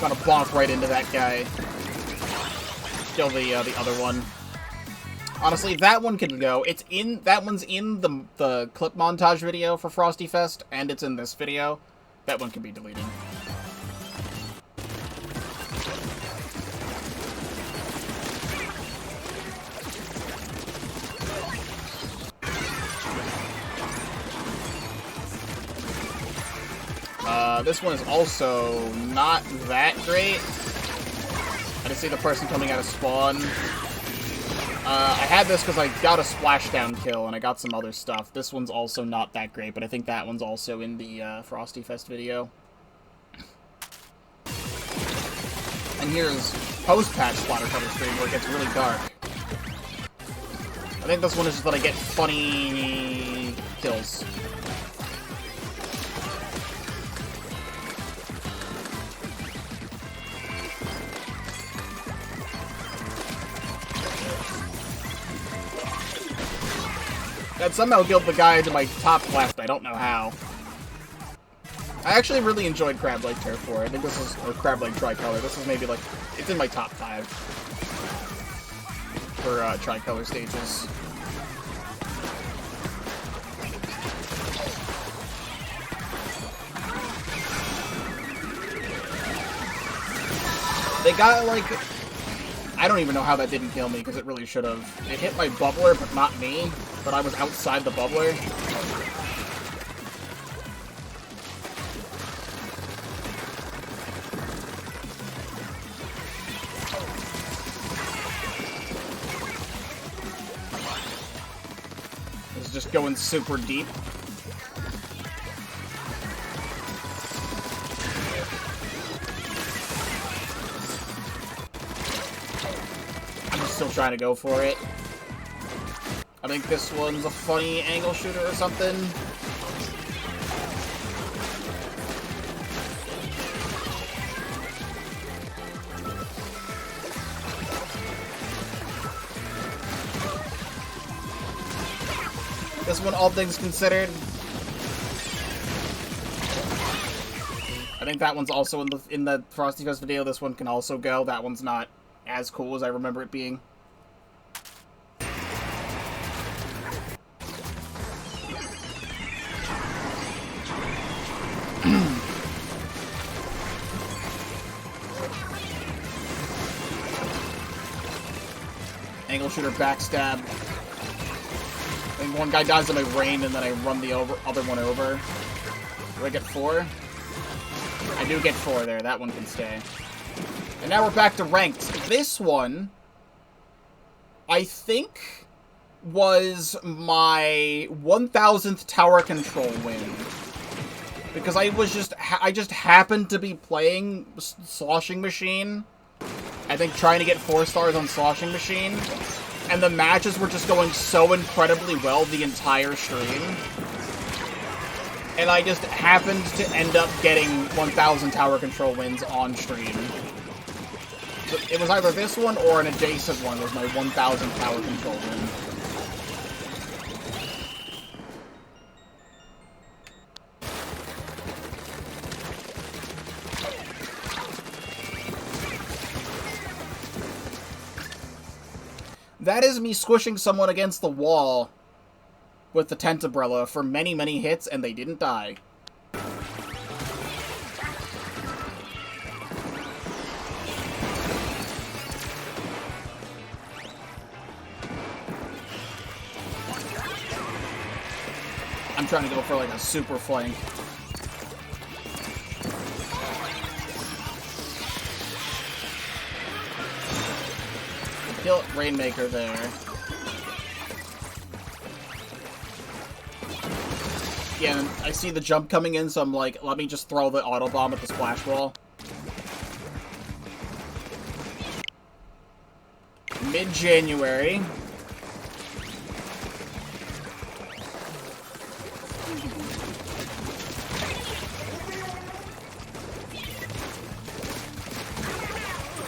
Gonna bonk right into that guy. Kill the other one. Honestly, that one can go. That one's in the clip montage video for Frosty Fest, and it's in this video. That one can be deleted. This one is also not that great. I just see the person coming out of spawn. I had this because I got a splashdown kill and I got some other stuff. This one's also not that great, but I think that one's also in the Frosty Fest video. And here's post-patch splatter cover stream where it gets really dark. I think this one is just that I get funny kills. That somehow killed the guy to my top left. I don't know how. I actually really enjoyed Crab Lake Turf War. I think this is, or Crab Lake Tricolor. This is maybe like, it's in my top 5 for Tricolor stages. They got like, I don't even know how that didn't kill me, because it really should have. It hit my bubbler, but not me. But I was outside the bubbler. It's just going super deep. I'm still trying to go for it. I think this one's a funny angle shooter or something. This one, all things considered, I think that one's also in the Frosty Fest video. This one can also go. That one's not as cool as I remember it being. Angle shooter backstab. I think one guy dies in my rain, and then I run the other one over. Do I get 4? I do get 4 there. That one can stay. And now we're back to ranked. This one, I think, was my 1000th tower control win. Because I just happened to be playing Sloshing Machine. I think trying to get 4 stars on Sloshing Machine. And the matches were just going so incredibly well the entire stream. And I just happened to end up getting 1000 tower control wins on stream. So it was either this one or an adjacent one was my 1000 tower control win. That is me squishing someone against the wall with the tent umbrella for many, many hits, and they didn't die. I'm trying to go for like a super flank. Kill Rainmaker there. Yeah, and I see the jump coming in, so I'm like, let me just throw the auto bomb at the splash wall. Mid-January.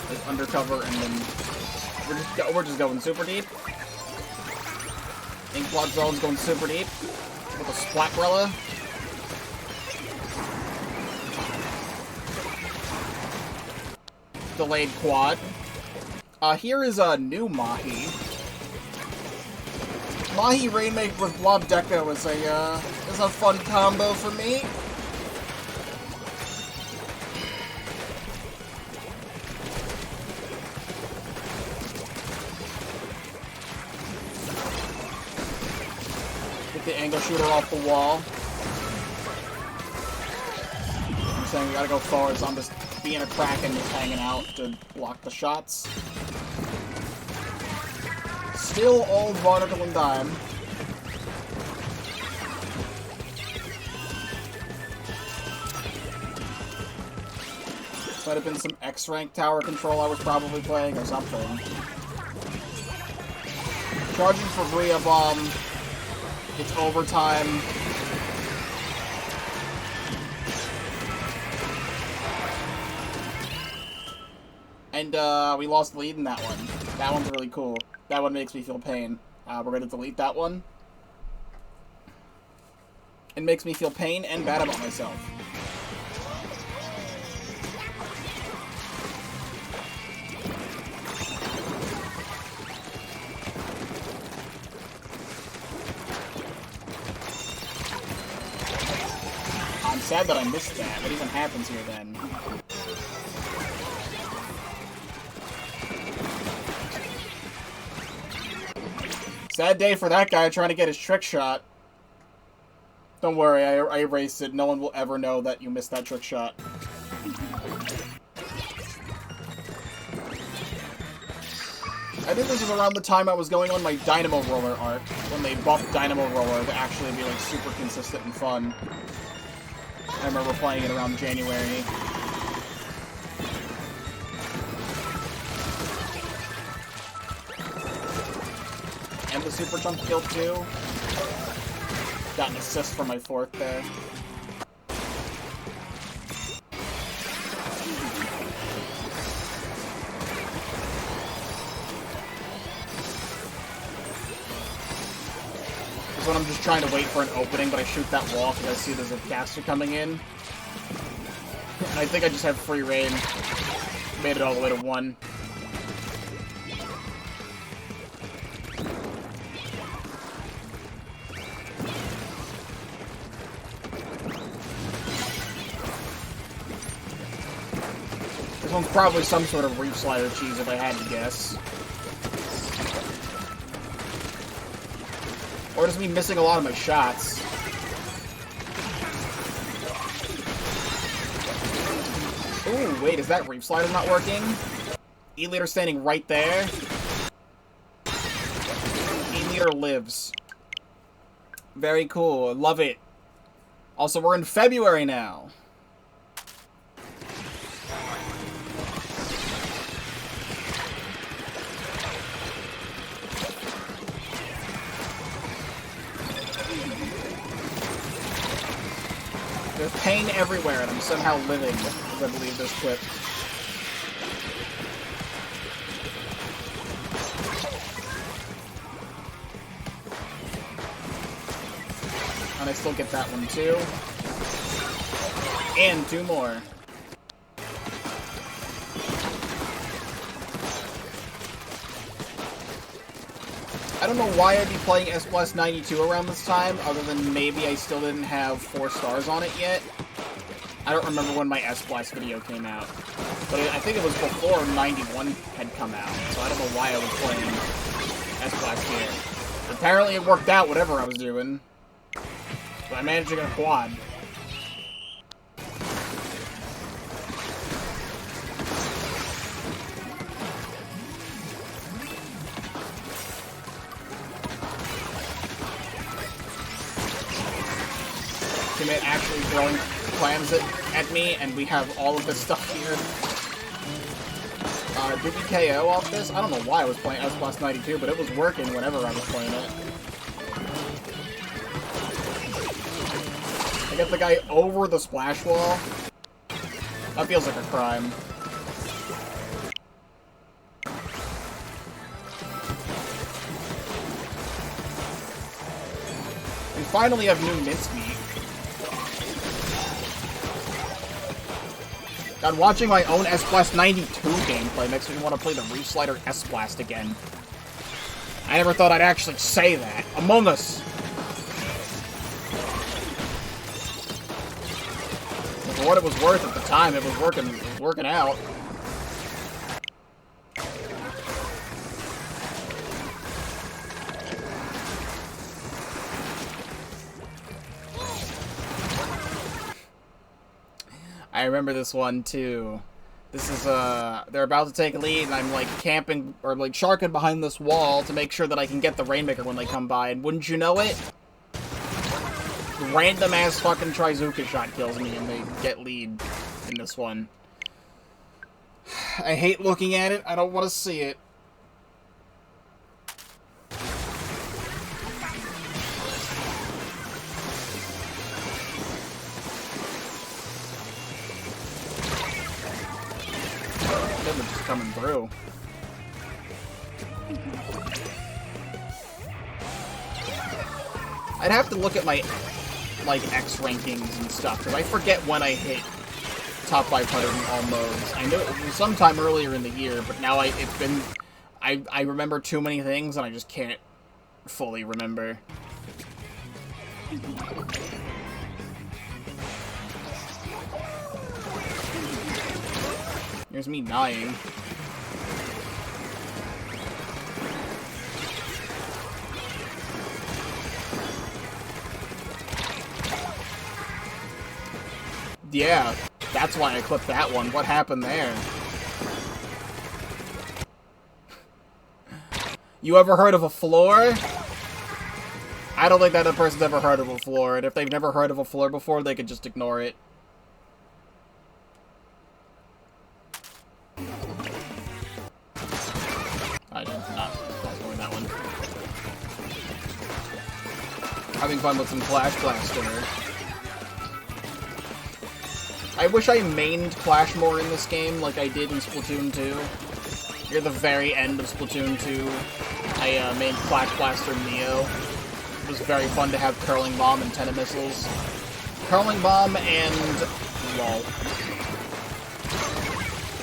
There's undercover, and then we're just going super deep. Inkblot Zone's going super deep. With a Splatbrella. Delayed quad. Here is a new Mahi. Mahi Rainmaker with Blob Deco is a fun combo for me. The angle shooter off the wall. I'm saying we gotta go forward, so I'm just being a Kraken, just hanging out to block the shots. Still all Barnacle and Dime. Might have been some X-rank tower control I was probably playing, or something. Charging for Bria Bomb. It's overtime. And, we lost the lead in that one. That one's really cool. That one makes me feel pain. We're gonna delete that one. It makes me feel pain and bad about myself. I'm sad that I missed that. What even happens here then? Sad day for that guy trying to get his trick shot. Don't worry, I erased it. No one will ever know that you missed that trick shot. I think this is around the time I was going on my Dynamo Roller arc, when they buffed Dynamo Roller to actually be like super consistent and fun. I remember playing it around January. And the super jump kill too. Got an assist for my 4th there. This one I'm just trying to wait for an opening, but I shoot that wall because I see there's a caster coming in. And I think I just have free reign. Made it all the way to 1. This one's probably some sort of reef slider cheese if I had to guess. Or just me missing a lot of my shots. Ooh, wait, is that reef slider not working? E-liter standing right there. E-liter lives. Very cool. Love it. Also, we're in February now. There's pain everywhere, and I'm somehow living, as I believe this clip. And I still get that one, too. And 2 more. I don't know why I'd be playing S+92 around this time, other than maybe I still didn't have 4 stars on it yet. I don't remember when my S+ video came out. But I think it was before 91 had come out, so I don't know why I was playing S+ here. Apparently it worked out, whatever I was doing. But I managed to get a quad. Teammate actually throwing clams at me, and we have all of this stuff here. Did we KO off this? I don't know why I was playing S+92, but it was working whenever I was playing it. I get the guy over the splash wall. That feels like a crime. We finally have new mincemeat. God, watching my own S+92 gameplay makes me want to play the Reef Slider S-Blast again. I never thought I'd actually say that. Among Us! For what it was worth at the time, it was working out. I remember this one, too. This is, they're about to take a lead, and I'm, like, camping, or, like, sharking behind this wall to make sure that I can get the Rainmaker when they come by, and wouldn't you know it? Random-ass fucking Trizuka shot kills me, and they get lead in this one. I hate looking at it. I don't want to see it. Just coming through. I'd have to look at my, like, X rankings and stuff, because I forget when I hit top 500 in all modes. I know it was sometime earlier in the year, but now it's been... I remember too many things, and I just can't fully remember. Here's me dying. Yeah, that's why I clipped that one. What happened there? You ever heard of a floor? I don't think that a person's ever heard of a floor, and if they've never heard of a floor before, they could just ignore it. I did not going that one. Having fun with some Clash Blaster. I wish I mained Clash more in this game like I did in Splatoon 2. Near the very end of Splatoon 2, I mained Clash Blaster Neo. It was very fun to have Curling Bomb and Tenna Missiles. Curling Bomb and... lol.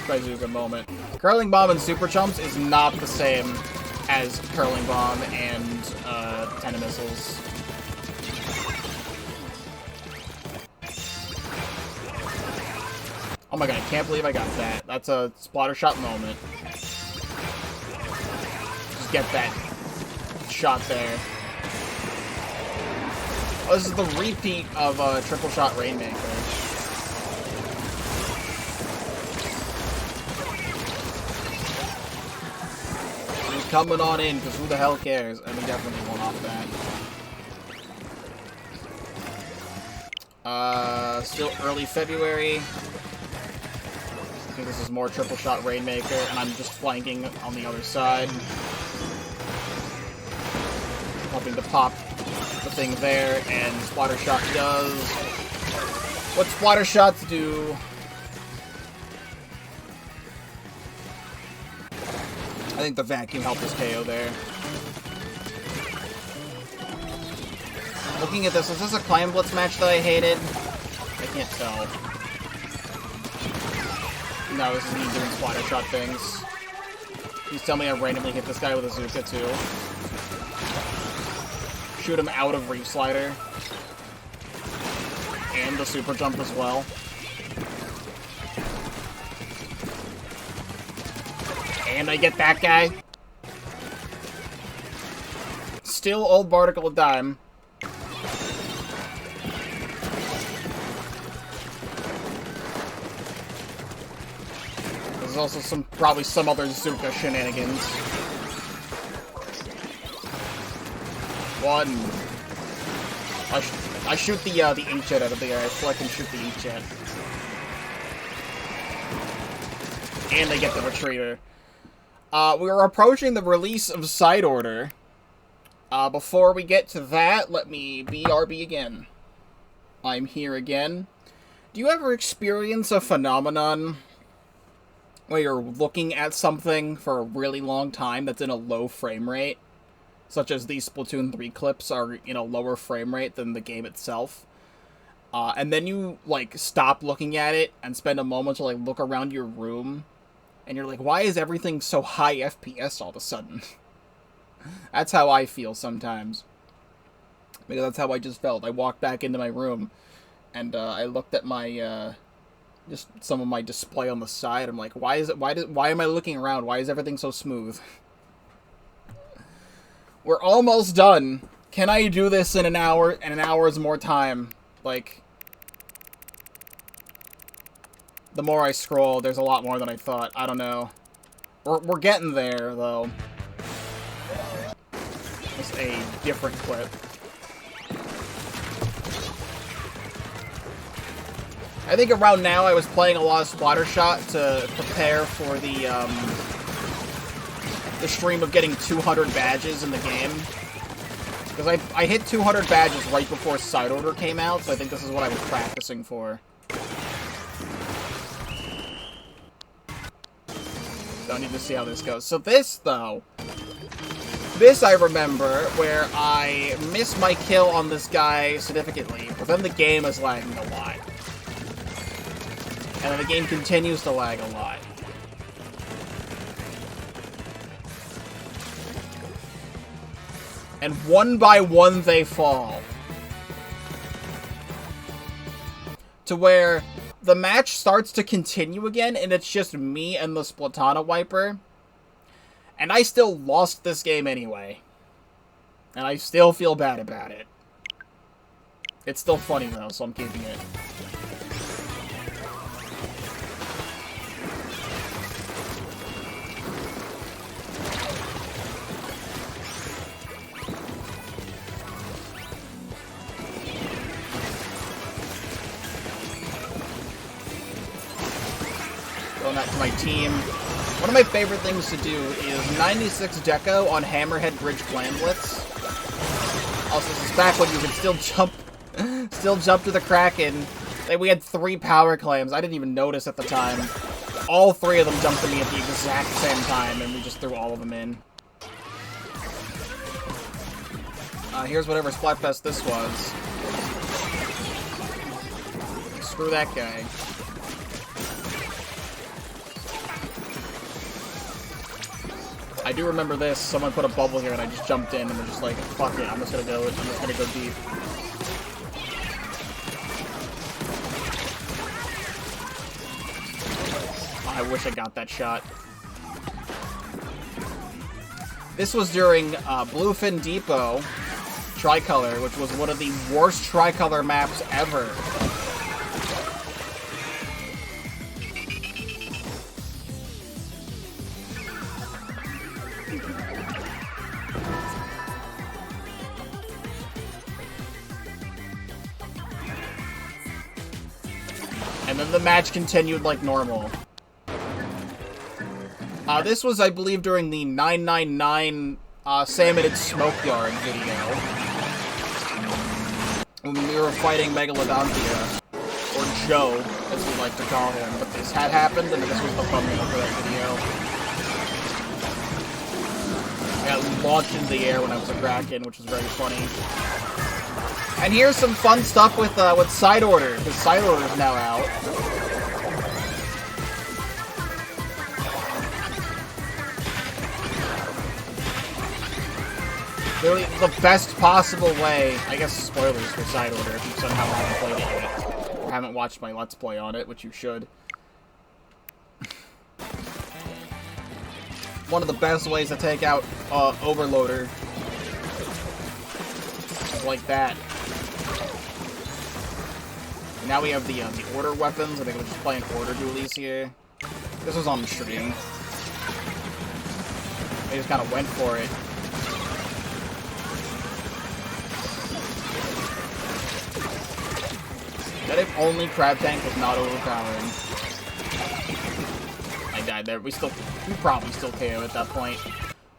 Bazooka moment. Curling Bomb and Super Chumps is not the same as Curling Bomb and Ten Missiles. Oh my god, I can't believe I got that. That's a splatter shot moment. Just get that shot there. Oh, this is the repeat of Triple Shot Rainmaker. He's coming on in, because who the hell cares? And we definitely won off that. Still early February. I think this is more Triple Shot Rainmaker, and I'm just flanking on the other side. Hoping to pop the thing there, and Splatter Shot does what Splatter Shots do. I think the vacuum helped us KO there. Looking at this, is this a Clan Blitz match that I hated? I can't tell. No, this is me doing Splatter Shot things. Please tell me I randomly hit this guy with a Zuka too. Shoot him out of Reef Slider. And the Super Jump as well. And I get that guy. Still old Barnacle a dime. There's also probably some other Zuka shenanigans. One. I shoot the ink jet out of the air. I feel I can shoot the ink jet. And I get the retreater. We are approaching the release of Side Order. Before we get to that, let me BRB again. I'm here again. Do you ever experience a phenomenon where you're looking at something for a really long time that's in a low frame rate? Such as these Splatoon 3 clips are in a lower frame rate than the game itself. And then you, like, stop looking at it and spend a moment to, like, look around your room. And you're like, why is everything so high FPS all of a sudden? That's how I feel sometimes. Because that's how I just felt. I walked back into my room, and I looked at my, just some of my display on the side. I'm like, why am I looking around? Why is everything so smooth? We're almost done. Can I do this in an hour and an hour's more time? Like, the more I scroll, there's a lot more than I thought. I don't know. We're getting there, though. It's a different clip. I think around now I was playing a lot of Splatter Shot to prepare for the stream of getting 200 badges in the game. Because I hit 200 badges right before Side Order came out, so I think this is what I was practicing for. Don't need to see how this goes. So this, though, this I remember, where I missed my kill on this guy significantly, but then the game is lagging a lot. And then the game continues to lag a lot. And one by one they fall. To where the match starts to continue again, and it's just me and the Splatana Wiper. And I still lost this game anyway. And I still feel bad about it. It's still funny though, so I'm keeping it. Going out to my team. One of my favorite things to do is 96 Deco on Hammerhead Bridge Clan Blitz. Also, this is back when you could still jump to the Kraken. We had 3 power claims. I didn't even notice at the time. All 3 of them jumped to me at the exact same time, and we just threw all of them in. Here's whatever Splatfest this was. Screw that guy. I do remember this. Someone put a bubble here and I just jumped in and was just like, fuck it, I'm just gonna go deep. I wish I got that shot. This was during Bluefin Depot Tricolor, which was one of the worst Tricolor maps ever. And then the match continued like normal. This was, I believe, during the 999 Salmon and Smoke Yard video. When we were fighting Megalodontia, or Joe, as we like to call him. But this had happened, and this was the thumbnail for that video. I got launched into the air when I was a Kraken, which was very funny. And here's some fun stuff with Side Order, because Side Order is now out. Really, the best possible way, I guess spoilers for Side Order if you somehow haven't played it yet, or haven't watched my Let's Play on it, which you should. One of the best ways to take out Overloader. Like that. And now we have the Order weapons, I think we're just playing Order dualies here. This was on the stream. They just kind of went for it. That if only Crab Tank was not overpowering. I died there. We probably still KO at that point.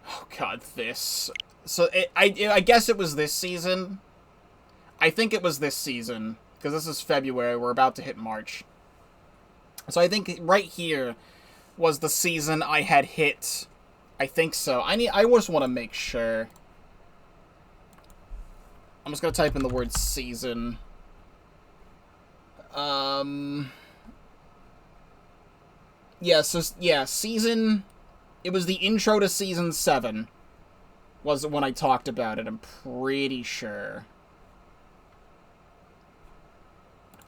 Oh god, this. So, I guess it was this season. I think it was this season. Because this is February, we're about to hit March. So I think right here was the season I had hit. I think so. I just want to make sure. I'm just going to type in the word season. Yeah, so, yeah, season... It was the intro to Season 7. Was when I talked about it, I'm pretty sure.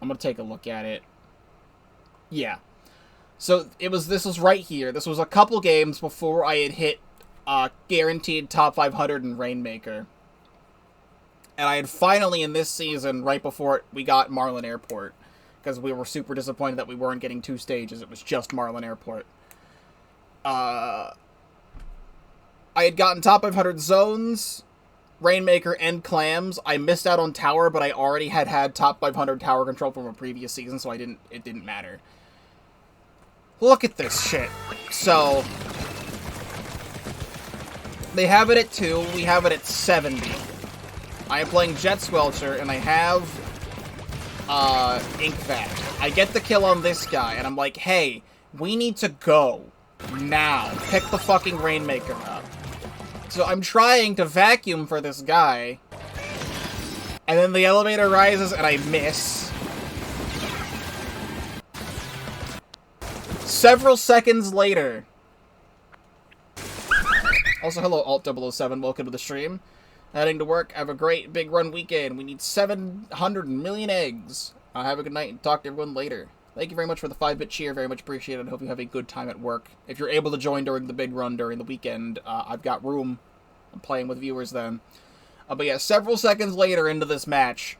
I'm gonna take a look at it. Yeah. So, this was right here. This was a couple games before I had hit, guaranteed top 500 in Rainmaker. And I had finally, in this season, right before we got Marlin Airport, because we were super disappointed that we weren't getting 2 stages, it was just Marlin Airport. I had gotten top 500 zones, Rainmaker, and Clams. I missed out on Tower, but I already had top 500 Tower control from a previous season, so it didn't matter. Look at this shit. So, they have it at 2, we have it at 70. I am playing Jet Squelcher, and I have, Inkvac. I get the kill on this guy, and I'm like, hey, we need to go. Now. Pick the fucking Rainmaker up. So I'm trying to vacuum for this guy, and then the elevator rises, and I miss. Several seconds later. Also, hello, Alt007, welcome to the stream. Heading to work, have a great big run weekend. We need 700 million eggs. Have a good night and talk to everyone later. Thank you very much for the 5-bit cheer, very much appreciated. Hope you have a good time at work. If you're able to join during the big run during the weekend, I've got room. I'm playing with viewers then. But yeah, several seconds later into this match,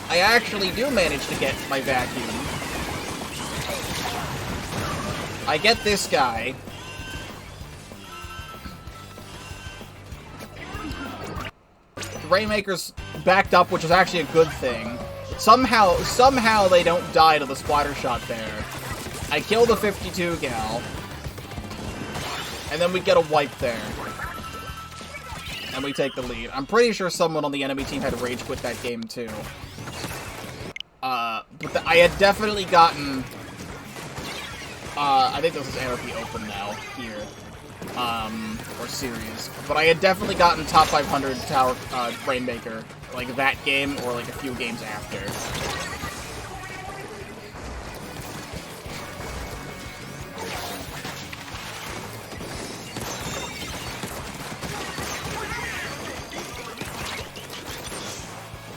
I actually do manage to get my vacuum. I get this guy. The Rainmaker's backed up, which is actually a good thing. Somehow they don't die to the splatter shot there. I kill the 52 gal. And then we get a wipe there. And we take the lead. I'm pretty sure someone on the enemy team had rage quit that game too. But I had definitely gotten... I think this is ARP Open now, here. Or series. But I had definitely gotten top 500 Tower, Rainmaker. Like that game, or like a few games after.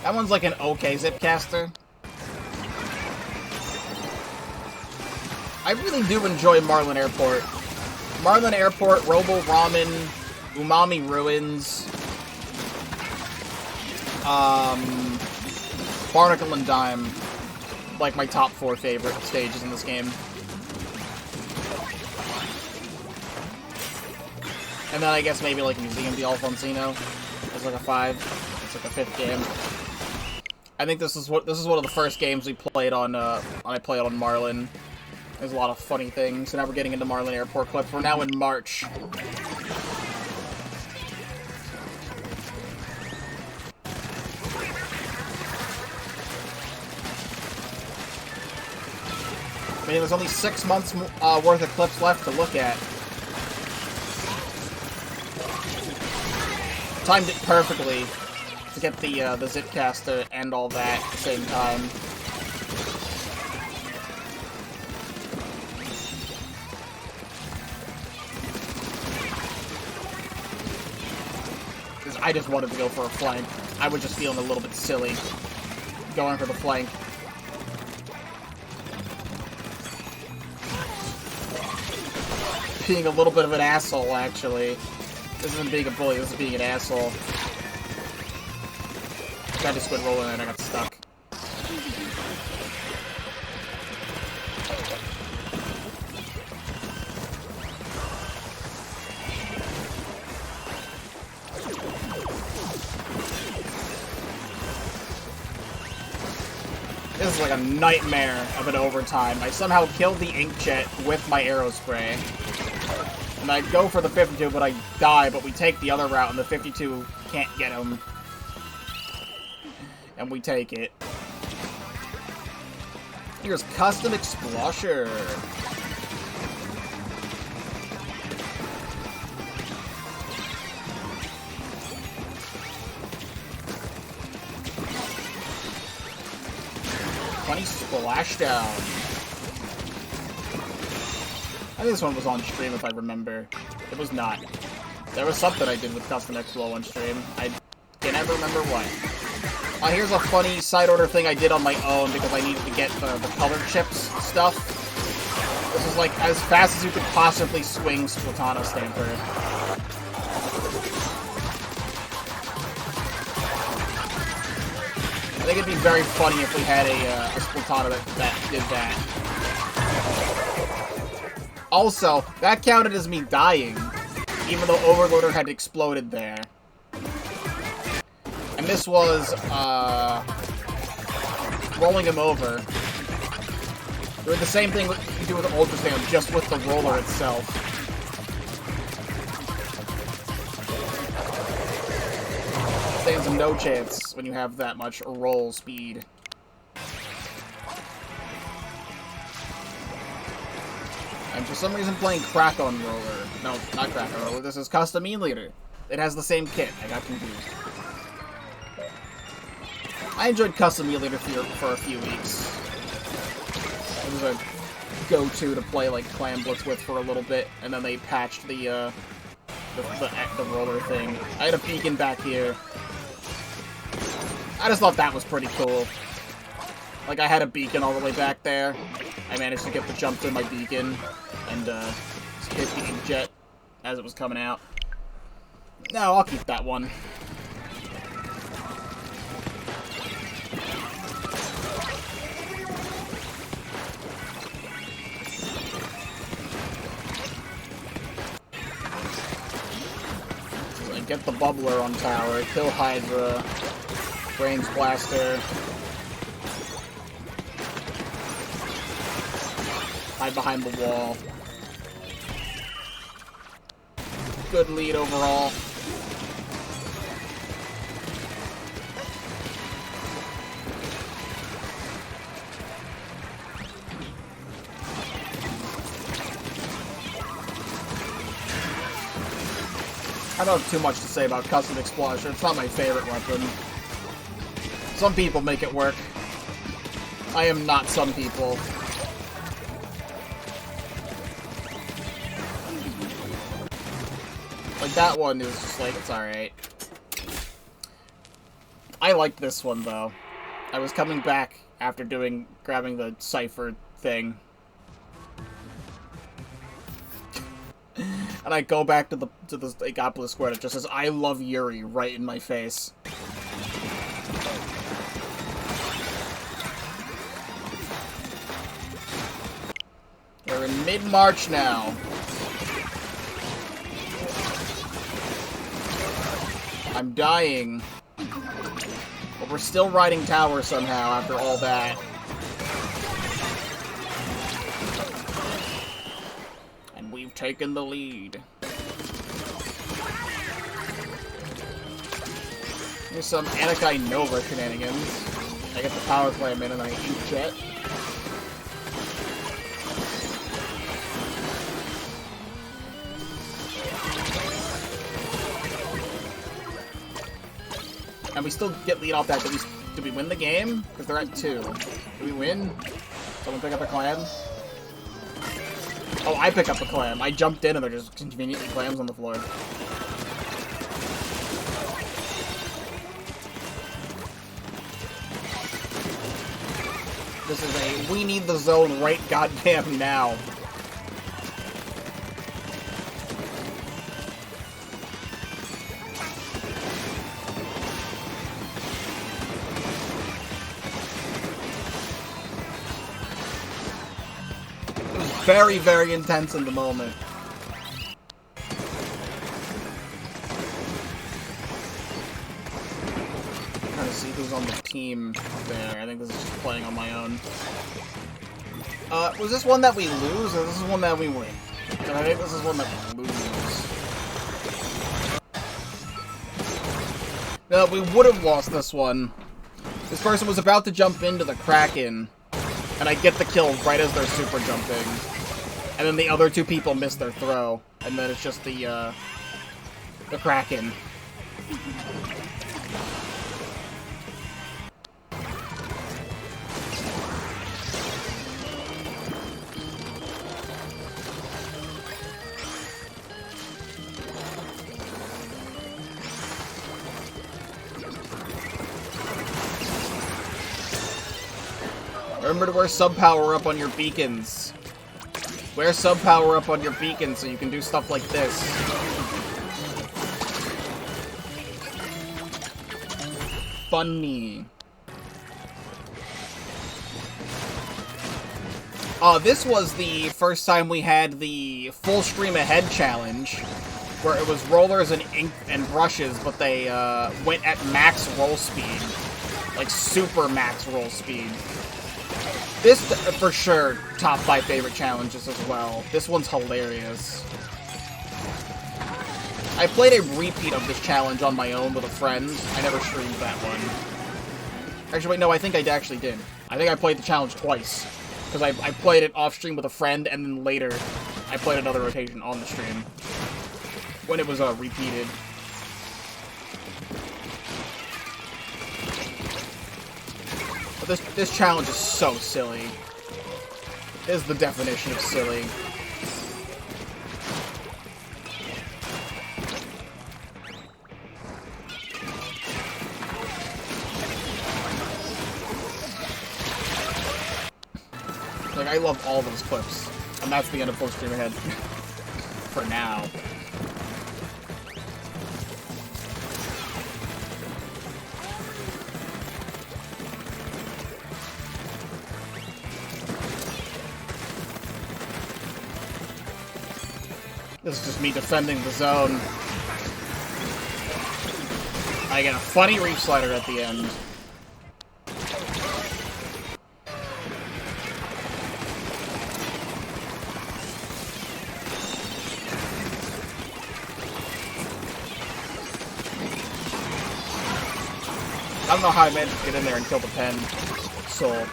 That one's like an okay zipcaster. I really do enjoy Marlin Airport. Marlin Airport, Robo Ramen, Umami Ruins, Barnacle and Dime. Like my top 4 favorite stages in this game. And then I guess maybe like Museum de Alfonsino is like a 5. It's like a 5th game. I think this is one of the first games we played on I played on Marlin. There's a lot of funny things. So now we're getting into Marlin Airport clips. We're now in March. I mean, there's only 6 months worth of clips left to look at. Timed it perfectly to get the zipcaster and all that at the same time. I just wanted to go for a flank. I was just feeling a little bit silly going for the flank. Being a little bit of an asshole, actually. This isn't being a bully, this is being an asshole. I just quit rolling and I got stuck. This is like a nightmare of an overtime. I somehow killed the inkjet with my arrow spray. And I go for the 52, but I die, but we take the other route, and the 52 can't get him. And we take it. Here's Custom Explosher. Funny splashdown. I think this one was on stream, if I remember. It was not. There was something I did with Custom Explo on stream. I can't ever remember what. Here's a funny side order thing I did on my own because I needed to get the color chips stuff. This is like as fast as you could possibly swing Splatana Stamper. I think it'd be very funny if we had a Splatana that did that. Also, that counted as me dying, even though Overloader had exploded there. And this was, rolling him over. Doing the same thing you do with the Ultrastand, just with the roller itself. Stands no chance when you have that much roll speed. I'm for some reason playing Crack-On Roller. No, not Crack-On Roller. This is Custom E-Leader. It has the same kit. I got confused. I enjoyed Custom E-Leader for a few weeks. It was a go-to to play like Clan Blitz with for a little bit, and then they patched the roller thing. I had a beacon back here. I just thought that was pretty cool. Like, I had a beacon all the way back there. I managed to get the jump to my beacon and hit the inkjet as it was coming out. No, I'll keep that one. So get the bubbler on tower, kill Hydra, Brains Blaster. Hide behind the wall. Good lead overall. I don't have too much to say about Custom Explosion. It's not my favorite weapon. Some people make it work. I am not some people. Like, that one is just like, it's alright. I liked this one, though. I was coming back after grabbing the cipher thing. And I go back to the Obelisk Square, and it just says, I love Yuri, right in my face. We're in mid-March now. I'm dying. But we're still riding tower somehow after all that. And we've taken the lead. Here's some Anakai Nova shenanigans. I get the power clam in and I eat shit. And we still get lead off that. Did we win the game? Because they're at 2. Did we win? Someone pick up a clam? Oh, I pick up a clam. I jumped in and they're just conveniently clams on the floor. This is a we need the zone right goddamn now. Very, very intense in the moment. I'm trying to see who's on the team there. I think this is just playing on my own. Was this one that we lose, or this is one that we win? I think this is one that we lose. No, we would have lost this one. This person was about to jump into the Kraken, and I get the kill right as they're super jumping. And then the other 2 people miss their throw. And then it's just the Kraken. Remember to wear sub power up on your beacons. Wear sub power up on your beacons so you can do stuff like this. Funny. This was the first time we had the full stream ahead challenge, where it was rollers and ink and brushes, but they went at max roll speed. Like super max roll speed. This, for sure, top 5 favorite challenges as well. This one's hilarious. I played a repeat of this challenge on my own with a friend. I never streamed that one. Actually, wait, no, I think I actually did. I think I played the challenge twice. Because I played it off-stream with a friend, and then later, I played another rotation on the stream. When it was repeated. This challenge is so silly. It is the definition of silly. Like, I love all those clips. And that's the end of Full Stream Ahead. For now. This is just me defending the zone. I get a funny reef slider at the end. I don't know how I managed to get in there and kill the pen soul.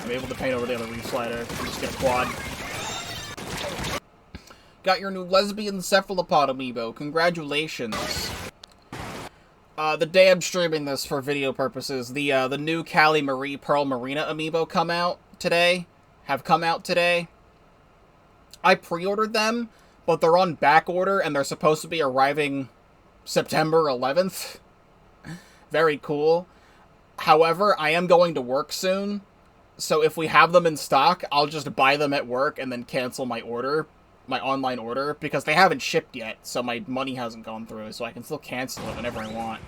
I'm able to paint over the other reef slider and just get a quad. Got your new lesbian cephalopod amiibo. Congratulations. The day I'm streaming this for video purposes, the new Callie Marie Pearl Marina amiibo have come out today. I pre-ordered them, but they're on back order and they're supposed to be arriving September 11th. Very cool. However, I am going to work soon, so if we have them in stock, I'll just buy them at work and then cancel my order, my online order, because they haven't shipped yet, so my money hasn't gone through, so I can still cancel it whenever I want.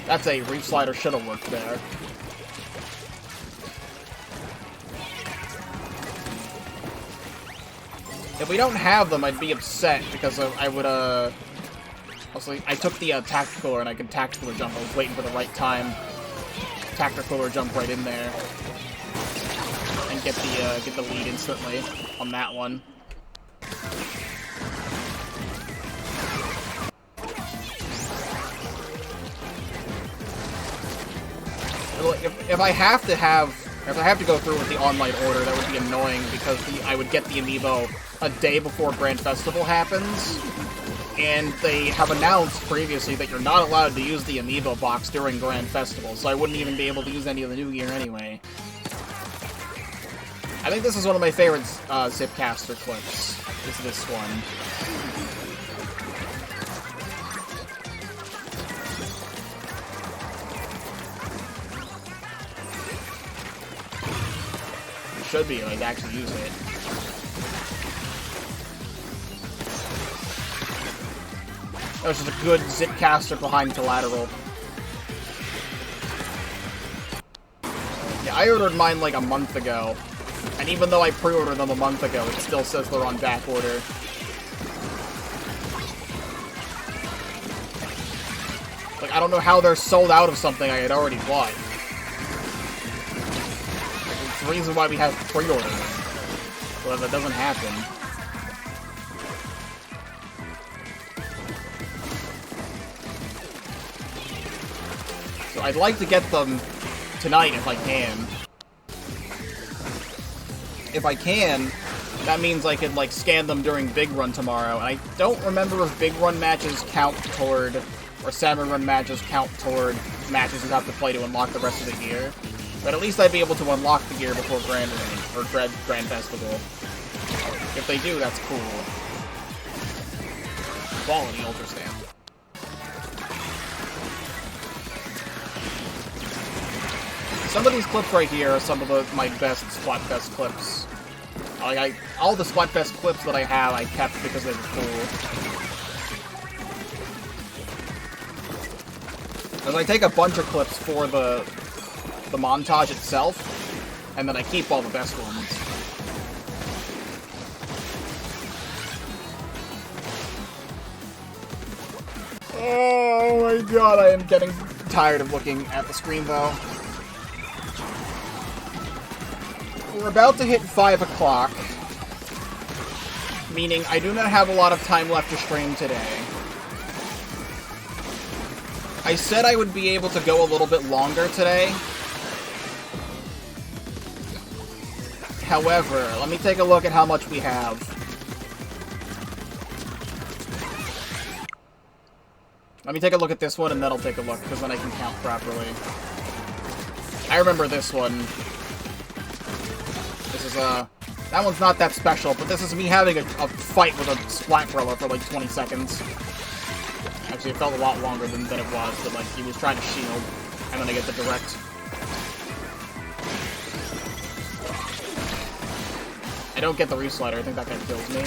That's a reef slider should have worked there. If we don't have them, I'd be upset, because I would, also, I took the tactical and I could tactical jump. I was waiting for the right time. Tactical jump right in there. And get the lead instantly on that one. If I have to go through with the online order, that would be annoying because I would get the amiibo a day before Grand Festival happens, and they have announced previously that you're not allowed to use the amiibo box during Grand Festival, so I wouldn't even be able to use any of the new gear anyway. I think this is one of my favorite Zipcaster clips, is this one. Should be, like, actually use it. That was just a good Zipcaster behind collateral. Yeah, I ordered mine like a month ago. And even though I pre-ordered them a month ago, it still says they're on back order. Like, I don't know how they're sold out of something I had already bought. It's the reason why we have pre-order. So that doesn't happen. So I'd like to get them tonight if I can. If I can, that means I could, like, scan them during Big Run tomorrow. And I don't remember if Big Run matches count toward, or Salmon Run matches count toward matches you have to play to unlock the rest of the gear. But at least I'd be able to unlock the gear before Grand Festival. If they do, that's cool. Quality Ultra Stamp. Some of these clips right here are some of my best Splatfest clips. All the Splatfest clips that I have, I kept because they were cool. As I take a bunch of clips for the montage itself, and then I keep all the best ones. Oh my god, I am getting tired of looking at the screen though. We're about to hit 5 o'clock, meaning I do not have a lot of time left to stream today. I said I would be able to go a little bit longer today. However, let me take a look at how much we have. Let me take a look at this one, and then I'll take a look, because then I can count properly. I remember this one. This is, that one's not that special, but this is me having a fight with a Splatbrella for, like, 20 seconds. Actually, it felt a lot longer than it was, but, like, he was trying to shield, and then I get the direct. I don't get the reslider. I think that guy kills me.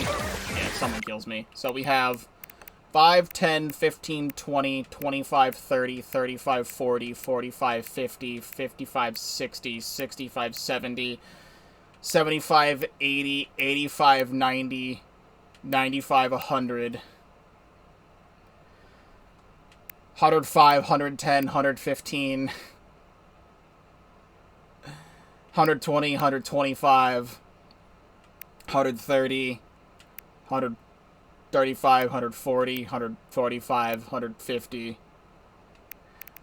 Yeah, someone kills me. So we have 5, 10, 15, 20, 25, 30, 35, 40, 45, 50, 55, 60, 65, 70, 75, 80, 85, 90, 95, 100, 105, 110, 115, 120, 125, 130, 135, 140, 145, 150.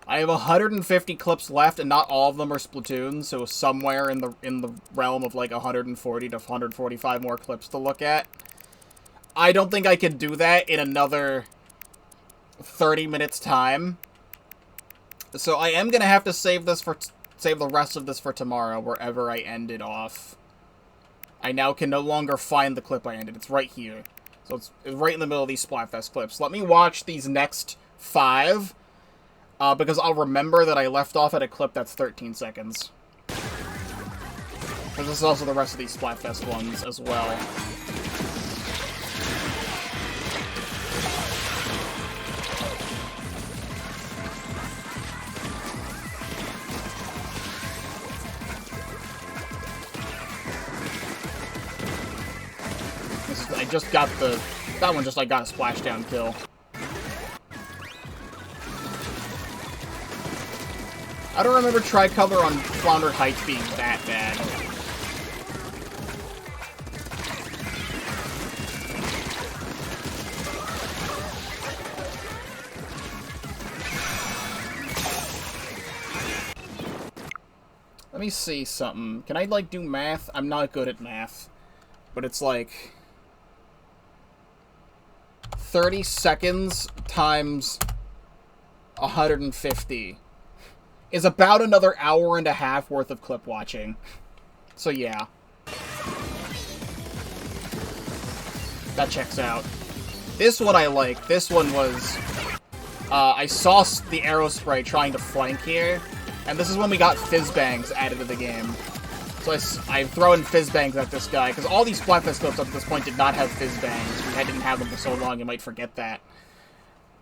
I have 150 clips left, and not all of them are Splatoon, so somewhere in the realm of like 140 to 145 more clips to look at. I don't think I can do that in another 30 minutes time. So I am gonna have to save the rest of this for tomorrow, wherever I ended off. I now can no longer find the clip I ended. It's right here. So it's right in the middle of these Splatfest clips. Let me watch these next 5, because I'll remember that I left off at a clip that's 13 seconds. Because this is also the rest of these Splatfest ones as well. I just got that one just like got a splashdown kill. I don't remember Tricolor on Floundered Heights being that bad. Let me see something. Can I, like, do math? I'm not good at math. But it's like 30 seconds times 150 is about another hour and a half worth of clip watching. So yeah. That checks out. This one I like. This one was... I saw the Aerospray trying to flank here, and this is when we got Fizzbangs added to the game. So I throw in Fizzbangs at this guy, because all these Splatfest clips up to this point did not have Fizzbangs. I didn't have them for so long, you might forget that.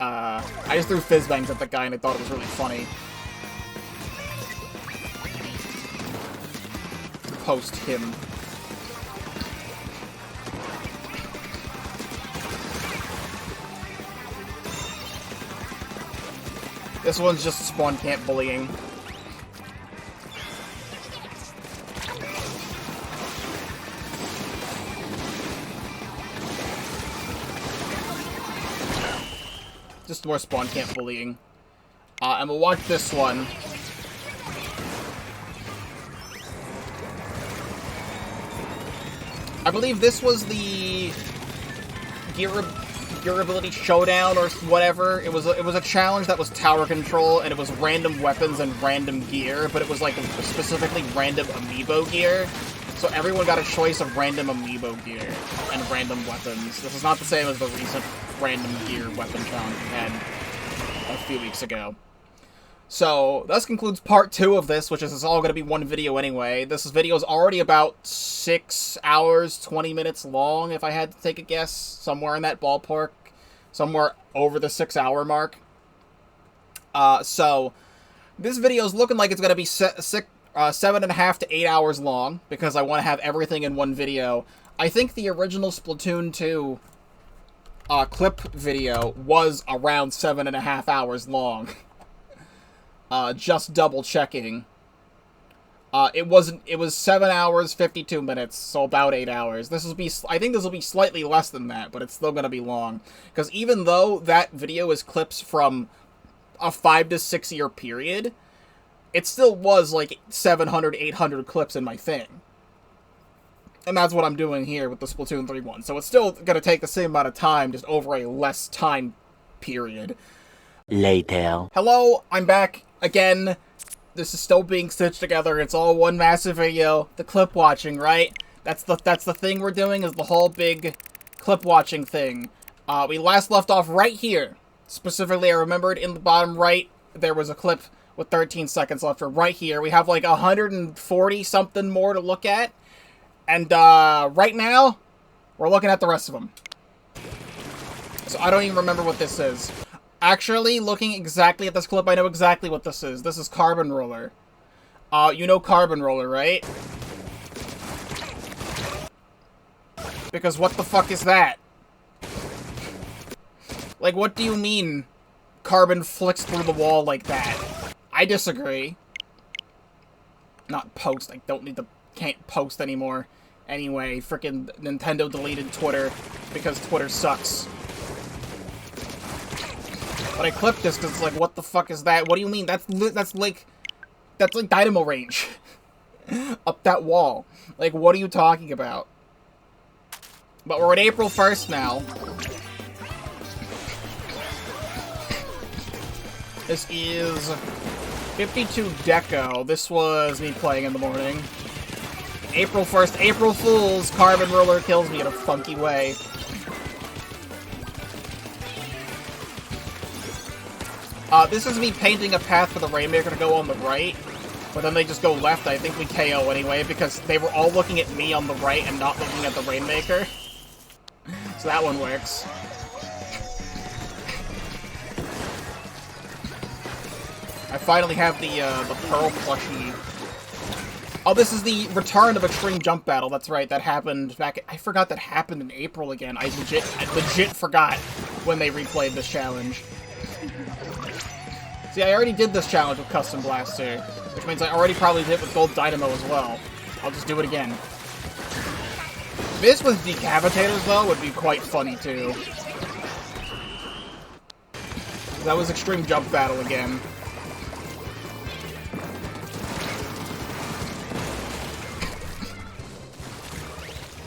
I just threw Fizzbangs at the guy, and I thought it was really funny. Post him. This one's just spawn camp bullying. Just more spawn camp bullying. And we'll watch this one. I believe this was the Gearability Showdown or whatever. It was a challenge that was tower control, and it was random weapons and random gear, but it was like specifically random amiibo gear. So everyone got a choice of random amiibo gear and random weapons. This is not the same as the recent random gear weapon challenge we had a few weeks ago. So, this concludes part 2 of this, which is all going to be one video anyway. This video is already about 6 hours, 20 minutes long, if I had to take a guess. Somewhere in that ballpark. Somewhere over the 6-hour mark. So, this video is looking like it's going to be 7.5 to 8 hours long, because I want to have everything in one video. I think the original Splatoon 2 clip video was around 7.5 hours long. Just double checking. It was 7 hours, 52 minutes, so about 8 hours. I think this will be slightly less than that, but it's still gonna be long. Because even though that video is clips from a 5 to 6 year period, it still was like 700, 800 clips in my thing. And that's what I'm doing here with the Splatoon 3 one. So it's still gonna take the same amount of time, just over a less time period. Later. Hello, I'm back again. This is still being stitched together. It's all one massive video. The clip watching, right? That's the thing we're doing, is the whole big clip watching thing. We last left off right here. Specifically, I remembered in the bottom right, there was a clip with 13 seconds left. Or right here, we have like 140 something more to look at. And right now, we're looking at the rest of them. So I don't even remember what this is. Actually, looking exactly at this clip, I know exactly what this is. This is Carbon Roller. You know Carbon Roller, right? Because what the fuck is that? Like, what do you mean Carbon flicks through the wall like that? I disagree. Not post. I can't post anymore. Anyway, frickin' Nintendo deleted Twitter because Twitter sucks. But I clipped this because it's like, what the fuck is that? What do you mean? That's like dynamo range. Up that wall. Like, what are you talking about? But we're at April 1st now. This is 52 Deco. This was me playing in the morning. April 1st, April Fools, Carbon Roller kills me in a funky way. This is me painting a path for the Rainmaker to go on the right, but then they just go left. I think we KO anyway, because they were all looking at me on the right and not looking at the Rainmaker. So that one works. I finally have the Pearl plushie. Oh, this is the return of Extreme Jump Battle. That's right, that happened back... I forgot that happened in April again. I legit forgot when they replayed this challenge. See, I already did this challenge with Custom Blaster, which means I already probably did it with Gold Dynamo as well. I'll just do it again. This with Decapitators, though, would be quite funny, too. That was Extreme Jump Battle again.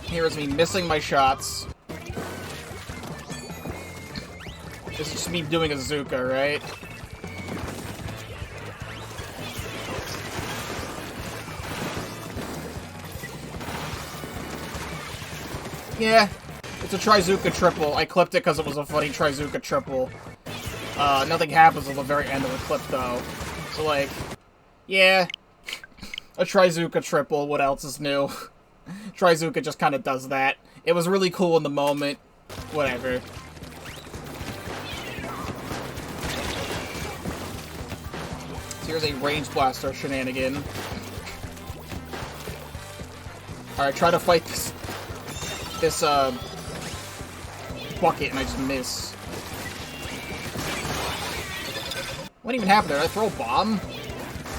Here is me missing my shots. This is just me doing a Zuka, right? Yeah, it's a Trizuka triple. I clipped it because it was a funny Trizuka triple. Nothing happens at the very end of the clip, though. So, like, yeah, a Trizuka triple, what else is new? Trizuka just kind of does that. It was really cool in the moment. Whatever. So here's a Range Blaster shenanigan. Alright, try to fight this bucket, and I just miss. What even happened there? Did I throw a bomb?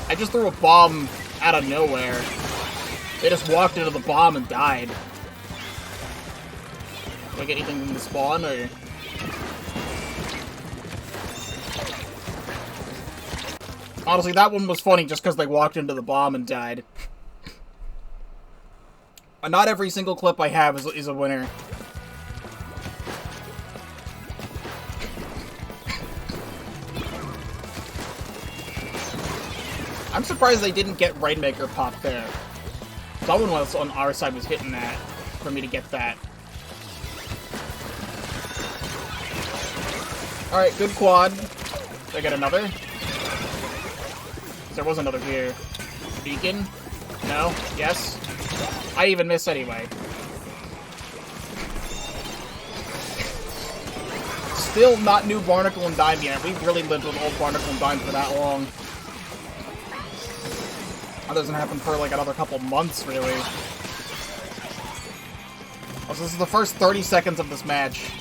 I just threw a bomb out of nowhere. They just walked into the bomb and died. Do I get anything in the spawn, or...? Honestly, that one was funny just because they walked into the bomb and died. Not every single clip I have is a winner. I'm surprised they didn't get Rainmaker pop there. Someone else on our side was hitting that for me to get that. Alright, good quad. Did I get another? There was another here. Beacon? No? Yes? I even missed anyway. Still not new Barnacle and Dime yet. We've really lived with old Barnacle and Dime for that long. That doesn't happen for like another couple months, really. Oh, so this is the first 30 seconds of this match.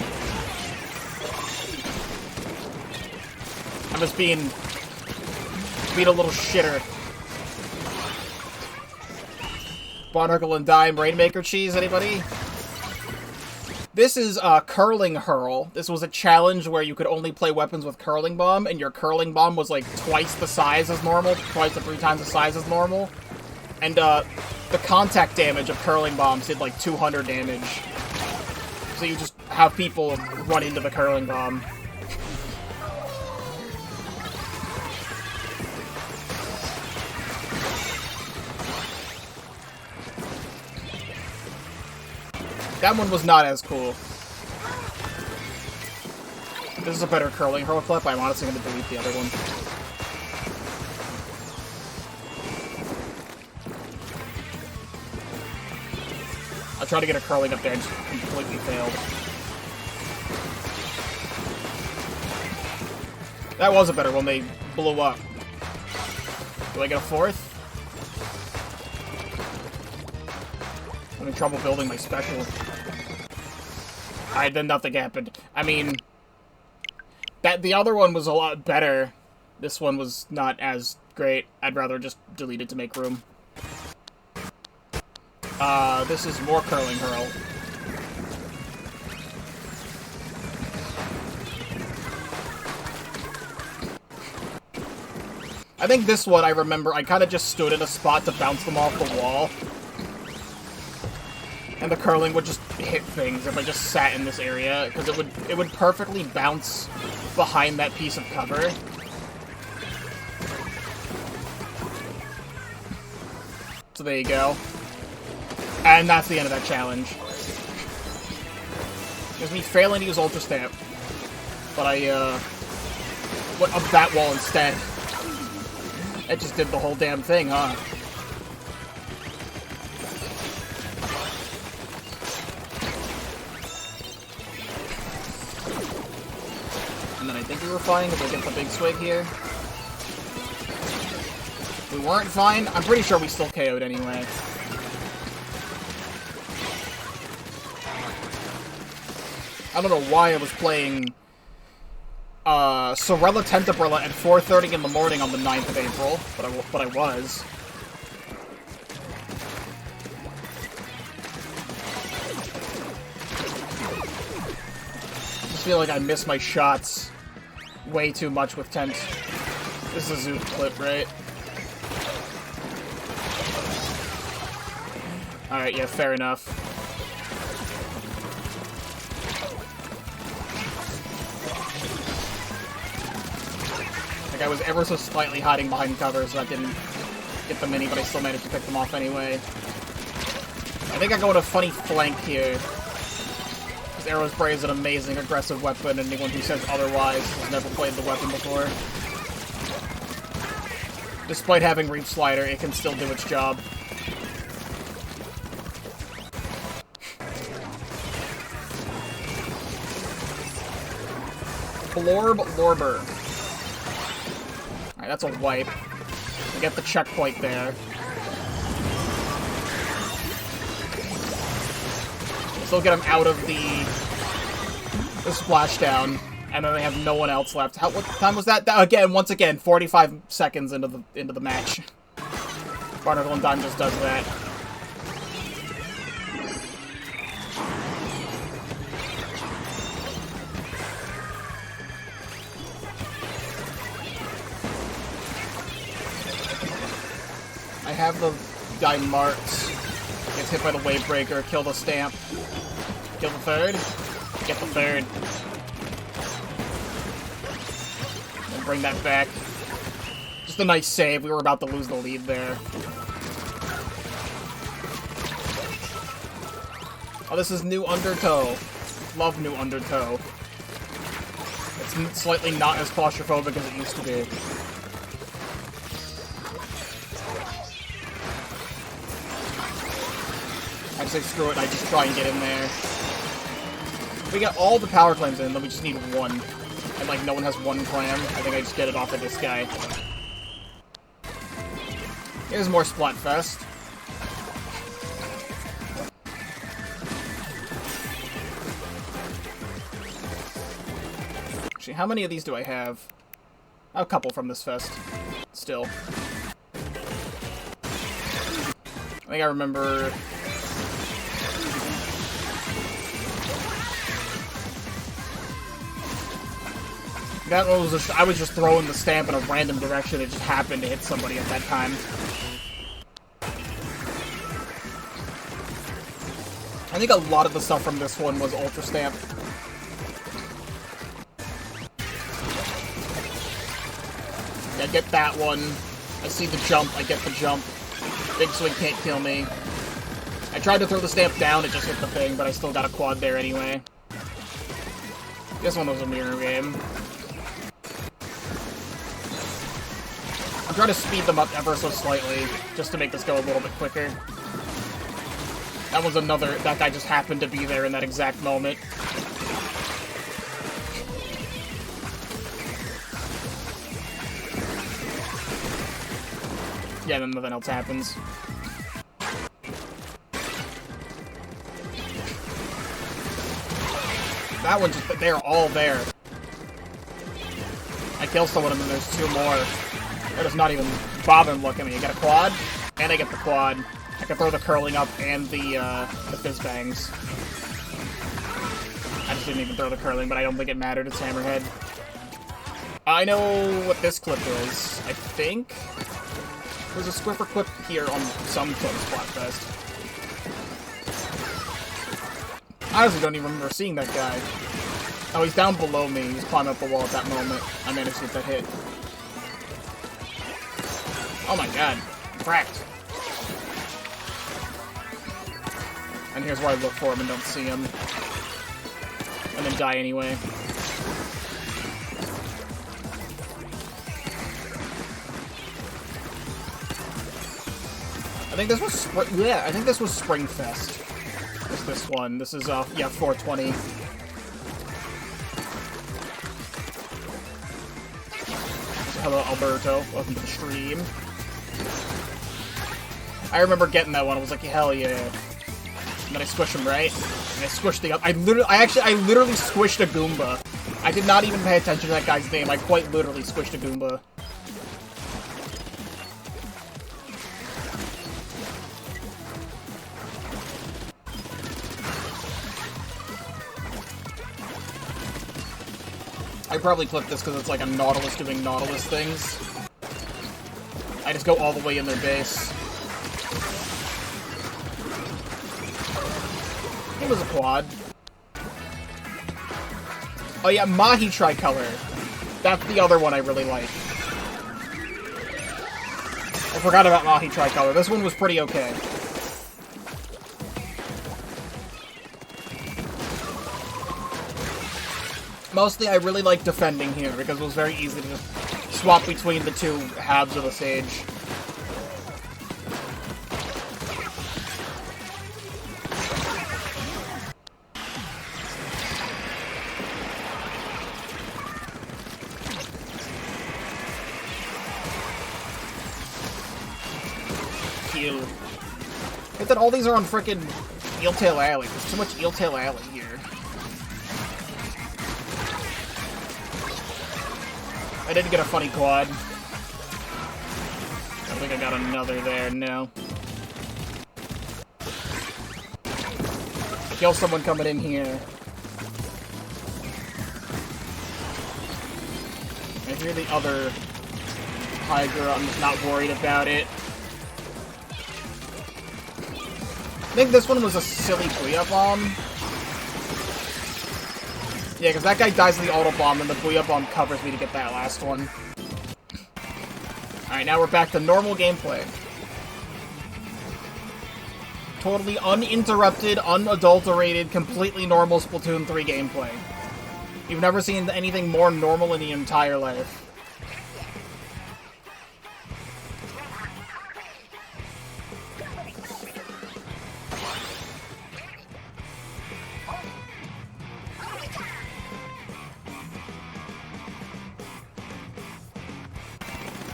I'm just being a little shitter. Barnacle and Dime Rainmaker cheese, anybody? This is Curling Hurl. This was a challenge where you could only play weapons with Curling Bomb, and your Curling Bomb was like twice the size as normal, twice to 3 times the size as normal. And the contact damage of Curling Bombs did like 200 damage. So you just have people run into the Curling Bomb. That one was not as cool. This is a better Curling Hurl clip. I'm honestly going to delete the other one. I tried to get a curling up there and just completely failed. That was a better one. They blew up. Do I get a 4th? I'm having trouble building my special. Then nothing happened. I mean, the other one was a lot better. This one was not as great. I'd rather just delete it to make room. This is more Curling Hurl. I think this one, I remember, I kind of just stood in a spot to bounce them off the wall. And the curling would just hit things if I just sat in this area, because it would perfectly bounce behind that piece of cover. So there you go. And that's the end of that challenge. There's me failing to use Ultra Stamp. But I What, up that wall instead? It just did the whole damn thing, huh? And then I think we were fine if we get the big swig here. We weren't fine. I'm pretty sure we still KO'd anyway. I don't know why I was playing Sorella Tentabrilla at 4:30 in the morning on the 9th of April, but I was. I just feel like I miss my shots way too much with Tent. This is a Zoot clip, right? Alright, yeah, fair enough. Like, I was ever so slightly hiding behind cover, so that didn't get the mini, but I still managed to pick them off anyway. I think I go with a funny flank here. Because Arrow Spray is an amazing aggressive weapon, and anyone who says otherwise has never played the weapon before. Despite having Reef Slider, it can still do its job. Blorb Lorber. Alright, that's a wipe. We get the checkpoint there. Still get him out of the splashdown, and then they have no one else left. What time was that? Again, once again, 45 seconds into the match. Barnacle and Don just does that. I have the guy marked. Gets hit by the wave breaker, kill the stamp. Kill the third. Get the third. And bring that back. Just a nice save. We were about to lose the lead there. Oh, this is New Undertow. Love New Undertow. It's slightly not as claustrophobic as it used to be. I just say screw it, I just try and get in there. We got all the power clams in, then we just need one. And like no one has one clam. I think I just get it off of this guy. Here's more Splatfest. Actually, how many of these do I have? A couple from this fest. Still. I think I remember... That was just, I was just throwing the stamp in a random direction. It just happened to hit somebody at that time. I think a lot of the stuff from this one was Ultra Stamp. Yeah, get that one. I see the jump. I get the jump. Big Swing can't kill me. I tried to throw the stamp down. It just hit the thing, but I still got a quad there anyway. This one was a mirror game. I'm trying to speed them up ever so slightly, just to make this go a little bit quicker. That was another... That guy just happened to be there in that exact moment. Yeah, then nothing else happens. That one just... They're all there. I kill someone and then there's two more. That does not even bother and look at me. I get a quad, and I get the quad. I can throw the curling up and the fizz bangs. I just didn't even throw the curling, but I don't think it mattered. It's Hammerhead. I know what this clip is. I think there's a Squiffer clip here on some clip Splatfest. I honestly don't even remember seeing that guy. Oh, he's down below me. He's climbing up the wall at that moment. I managed to get that hit. Oh my god. Cracked. And here's where I look for him and don't see him. And then die anyway. I think this was I think this was Springfest. What's this one? This is yeah, 420. Hello, Alberto. Welcome to the stream. I remember getting that one. I was like, hell yeah. And then I squish him, right? And I squished the other. I literally squished a Goomba. I did not even pay attention to that guy's name. I quite literally squished a Goomba. I probably clipped this because it's like a Nautilus doing Nautilus things. I just go all the way in their base. It was a quad. Oh yeah, Mahi Tricolor. That's the other one I really like. I forgot about Mahi Tricolor. This one was pretty okay. Mostly, I really like defending here, because it was very easy to swap between the two halves of the stage. Kill. But then all these are on frickin' Eeltail Alley. There's too much Eeltail Alley here. I didn't get a funny quad. I think I got another there, no. Kill someone coming in here. I hear the other Tiger, I'm not worried about it. I think this one was a silly Booyah Bomb. Yeah, because that guy dies in the auto bomb, and the Booyah Bomb covers me to get that last one. Alright, now we're back to normal gameplay. Totally uninterrupted, unadulterated, completely normal Splatoon 3 gameplay. You've never seen anything more normal in your entire life.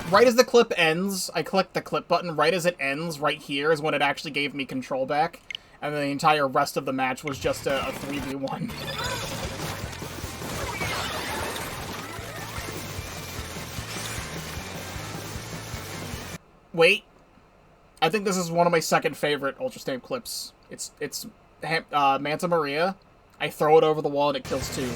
Right as the clip ends, I click the clip button. Right as it ends, right here, is when it actually gave me control back. And then the entire rest of the match was just a 3v1. Wait. I think this is one of my second favorite Ultra Stamp clips. It's Manta Maria. I throw it over the wall and it kills two.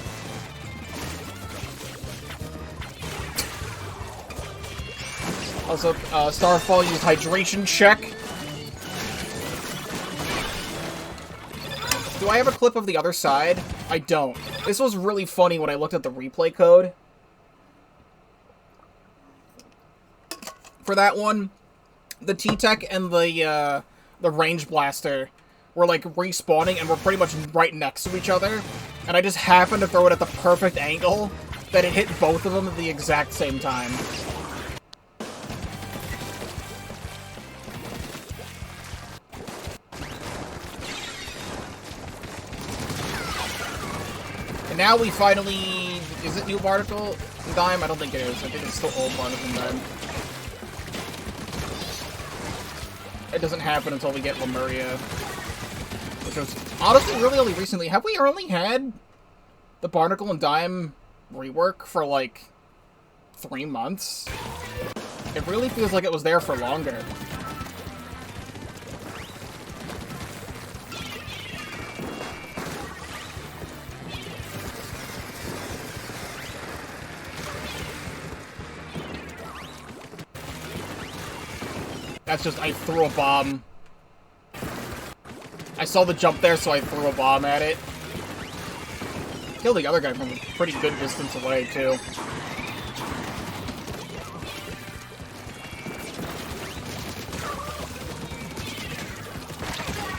Also, Starfall used hydration check. Do I have a clip of the other side? I don't. This was really funny when I looked at the replay code. For that one, the T-Tech and the Range Blaster were like respawning and were pretty much right next to each other. And I just happened to throw it at the perfect angle that it hit both of them at the exact same time. And now we finally... Is it new Barnacle and Dime? I don't think it is. I think it's still old Barnacle and Dime. It doesn't happen until we get Lemuria. Which was honestly really only recently. Have we only had the Barnacle and Dime rework for like 3 months? It really feels like it was there for longer. That's just, I threw a bomb. I saw the jump there, so I threw a bomb at it. Killed the other guy from a pretty good distance away, too.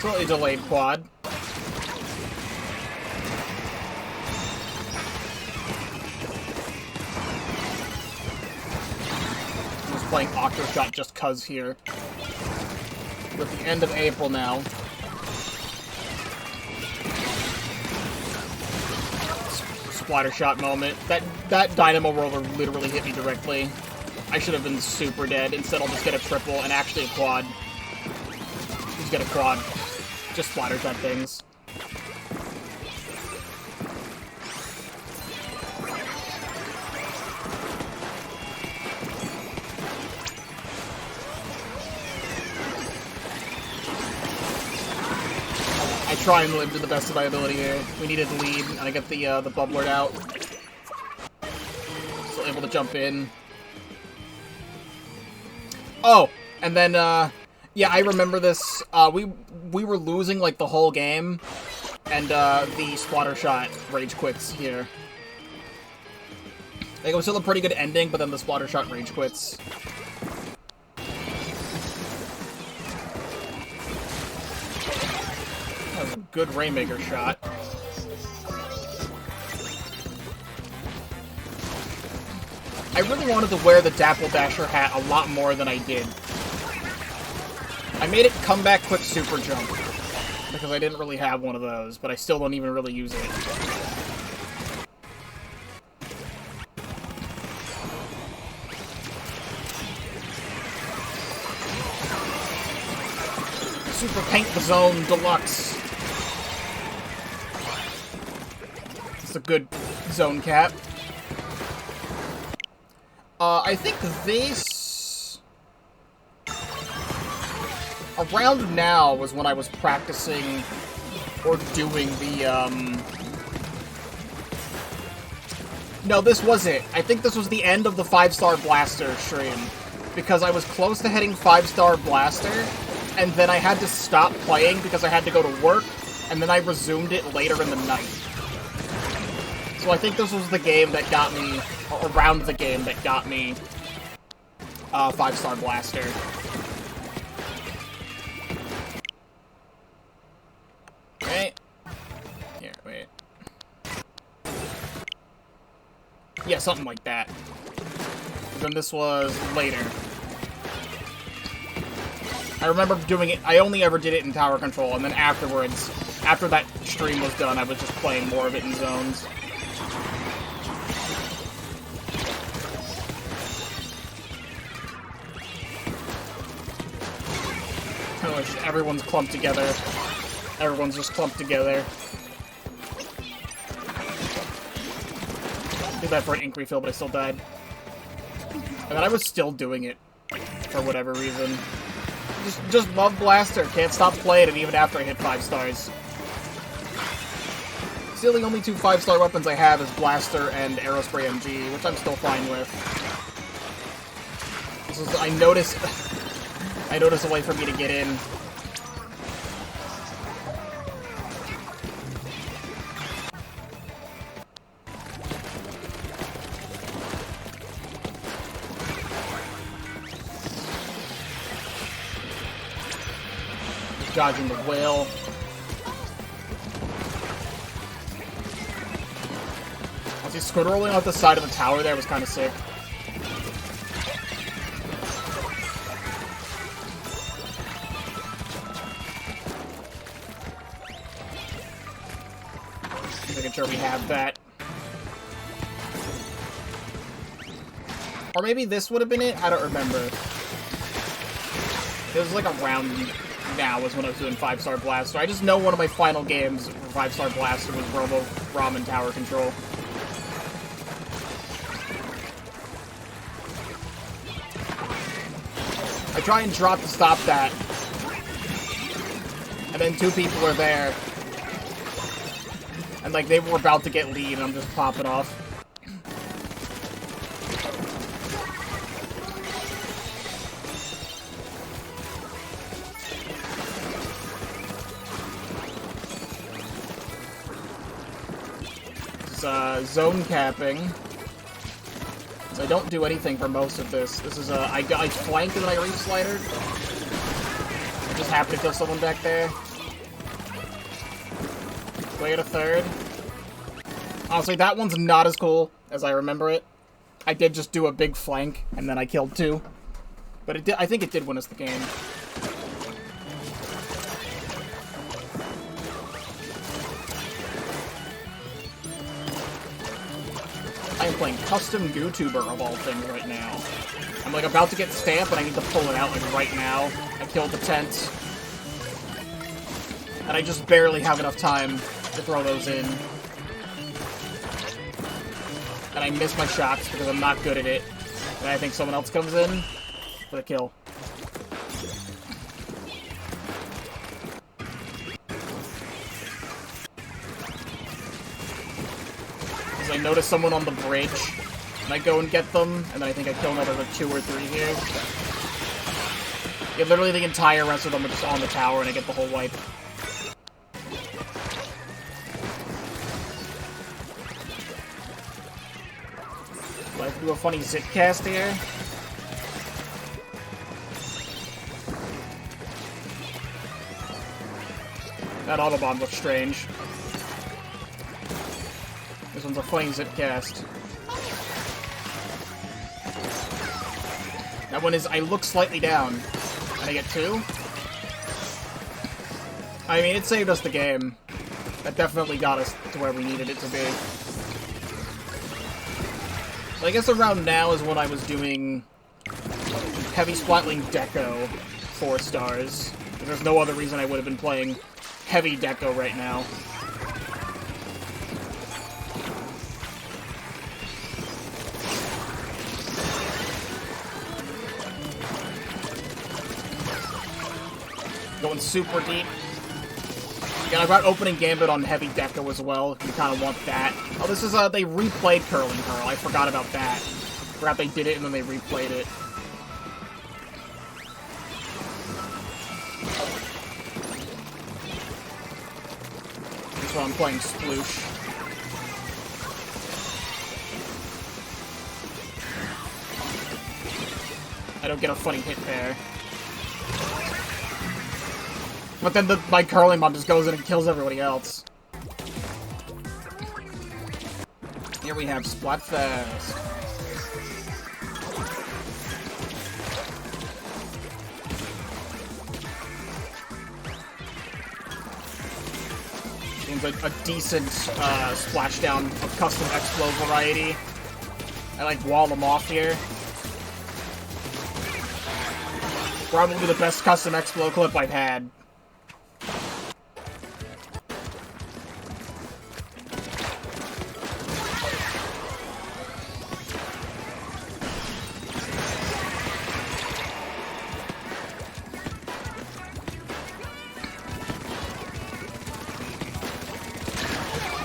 Totally delayed quad. Playing Octoshot just cuz here. We're at the end of April now. Splatter shot moment. That dynamo roller literally hit me directly. I should have been super dead. Instead, I'll just get a triple and actually a quad. Just get a quad. Just splatter shot things. I try and live to the best of my ability here. We needed the lead, and I get the bubbler out. Still able to jump in. Oh, and then, yeah, I remember this. We were losing, like, the whole game, and, the splatter shot rage quits here. Like, it was still a pretty good ending, but then the splatter shot rage quits. That was a good Rainmaker shot. I really wanted to wear the Dapple Dasher hat a lot more than I did. I made it come back quick super jump, because I didn't really have one of those, but I still don't even really use it. Super Paint the Zone Deluxe. It's a good zone cap. I think this... Around now was when I was practicing or doing the, No, this was it. I think this was the end of the 5-star Blaster stream. Because I was close to hitting 5-star Blaster, and then I had to stop playing because I had to go to work, and then I resumed it later in the night. So I think this was the game that got me, or around the game that got me, 5-star Blaster. Okay. Here, wait. Yeah, something like that. Then this was later. I remember doing it, I only ever did it in tower control, and then afterwards, after that stream was done, I was just playing more of it in zones. Everyone's clumped together. Everyone's just clumped together. Did that for an ink refill, but I still died. And then I was still doing it for whatever reason. Just love Blaster. Can't stop playing it even after I hit 5 stars. Still, the only 2 5-star weapons I have is Blaster and Aerospray MG, which I'm still fine with. This is, I noticed a way for me to get in. Dodging the whale. I see scrolling off the side of the tower there was kind of sick. Making sure we have that. Or maybe this would have been it? I don't remember. It was like around now was when I was doing 5-star Blaster. I just know one of my final games for 5-star Blaster was Ramen Tower Control. I try and drop to stop that. And then 2 people are there. And like they were about to get lead and I'm just popping off. Zone capping. So I don't do anything for most of this. This is I flanked and then I re-slidered. I just happened to kill someone back there. Wait a third. Honestly, that one's not as cool as I remember it. I did just do a big flank and then I killed 2. But it did, I think it did win us the game. I am playing custom YouTuber of all things right now. I'm like about to get stamped, but I need to pull it out like right now. I killed the tent. And I just barely have enough time to throw those in. And I miss my shots because I'm not good at it. And I think someone else comes in for the kill. Because I notice someone on the bridge, and I go and get them, and then I think I kill another like 2 or 3 here. Yeah, literally the entire rest of them are just on the tower, and I get the whole wipe. Do I have to do a funny zip cast here? That Autobomb looks strange. This one's a funny zip cast. That one is, I look slightly down. And I get 2? I mean, it saved us the game. That definitely got us to where we needed it to be. So I guess around now is when I was doing heavy splatling deco 4 stars. There's no other reason I would have been playing heavy deco right now. Going super deep. Yeah, I got opening gambit on heavy deco as well. You kind of want that. Oh, this is, they replayed Curling Curl. I forgot about that. Forgot they did it and then they replayed it. This one I'm playing Sploosh. I don't get a funny hit there. But then my curling mob just goes in and kills everybody else. Here we have Splatfest. Seems like a decent splashdown of custom Explo variety. I like wall them off here. Probably the best custom Explo clip I've had.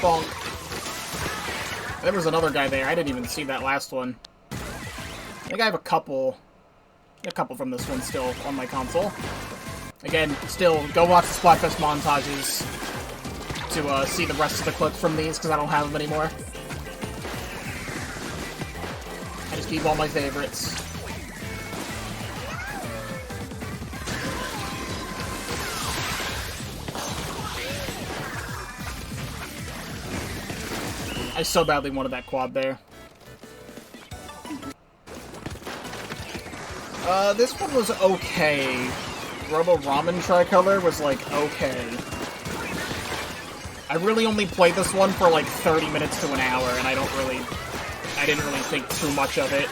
Bonk. There was another guy there. I didn't even see that last one. I think I have a couple from this one still on my console. Again, still, go watch the Splatfest montages to see the rest of the clips from these, because I don't have them anymore. I just keep all my favorites. I so badly wanted that quad there. This one was okay. Robo Ramen Tricolor was, like, okay. I really only played this one for, like, 30 minutes to an hour, and I didn't really think too much of it.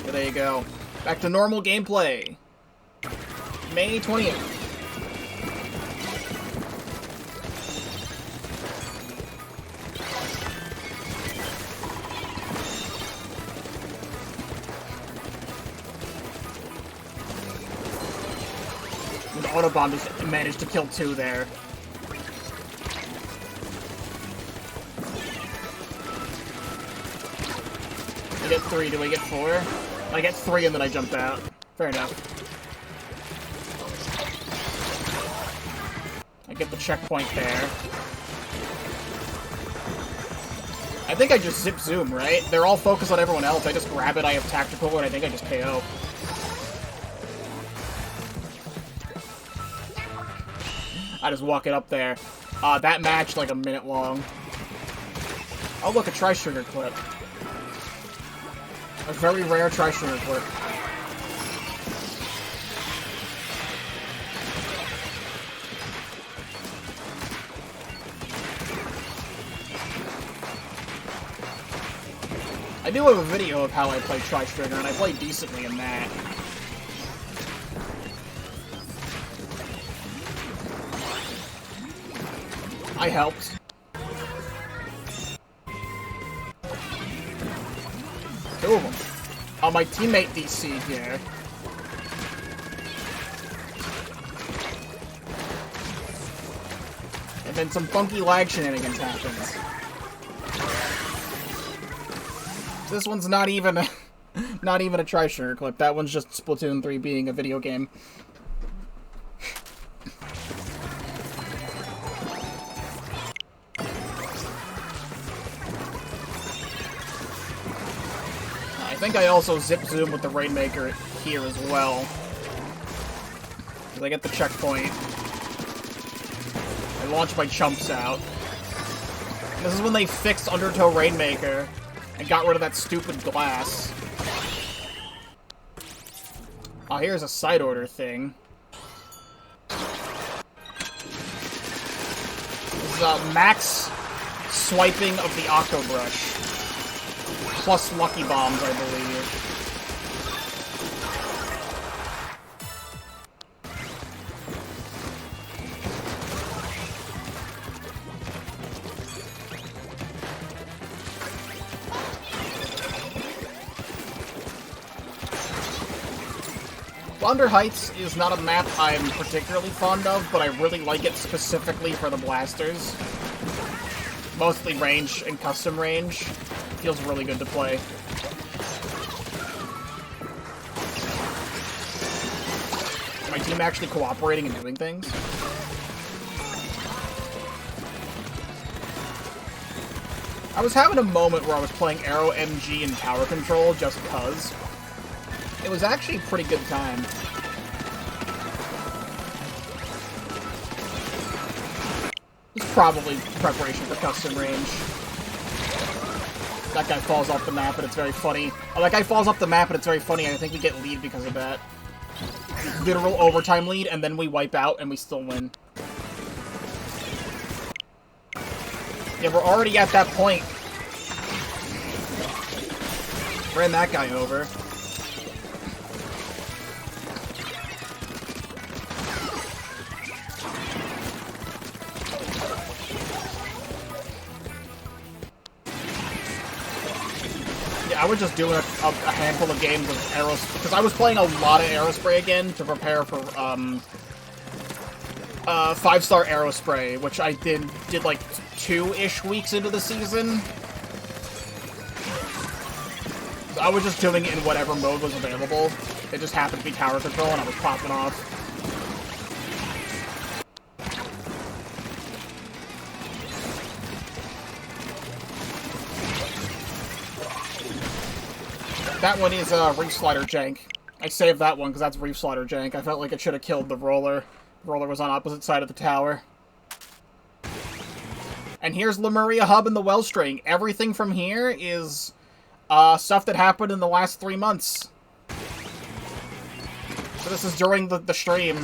But there you go. Back to normal gameplay. May 20th. The Autobomb just managed to kill 2 there. I get 3, do I get 4? I get 3 and then I jumped out. Fair enough. I get the checkpoint there. I think I just zip zoom, right? They're all focused on everyone else. I just grab it, I have tactical, and I think I just KO. I just walk it up there. That match, like, a minute long. Oh, look, a Tri-Stringer clip. A very rare Tri-Stringer clip. I do have a video of how I play Tri-Stringer, and I play decently in that. I helped. Two of them. Oh, my teammate DC here. And then some funky lag shenanigans happens. This one's not even a, not even a Tri-Stringer clip. That one's just Splatoon 3 being a video game. I think I also zip zoom with the Rainmaker here as well. Because I get the checkpoint. I launch my chumps out. And this is when they fixed Undertow Rainmaker and got rid of that stupid glass. Oh, here's a side order thing. This is max swiping of the Octo Brush. Plus Lucky Bombs, I believe. Thunder Heights is not a map I'm particularly fond of, but I really like it specifically for the blasters. Mostly range and custom range. Feels really good to play. My team actually cooperating and doing things. I was having a moment where I was playing Aero MG and Tower Control just cuz. It was actually a pretty good time. It's probably preparation for custom range. That guy falls off the map, and it's very funny. Oh, that guy falls off the map, and it's very funny, and I think we get lead because of that. Literal overtime lead, and then we wipe out, and we still win. Yeah, we're already at that point. Ran that guy over. I was just doing a handful of games of Aerospray, because I was playing a lot of Aerospray again to prepare for 5-star Aerospray, which I did like 2-ish weeks into the season. So I was just doing it in whatever mode was available. It just happened to be Tower Control, and I was popping off. That one is Reef Slider Jank. I saved that one because that's Reef Slider Jank. I felt like it should have killed the Roller. The Roller was on opposite side of the tower. And here's Lemuria Hub and the Wellstring. Everything from here is stuff that happened in the last 3 months. So this is during the stream.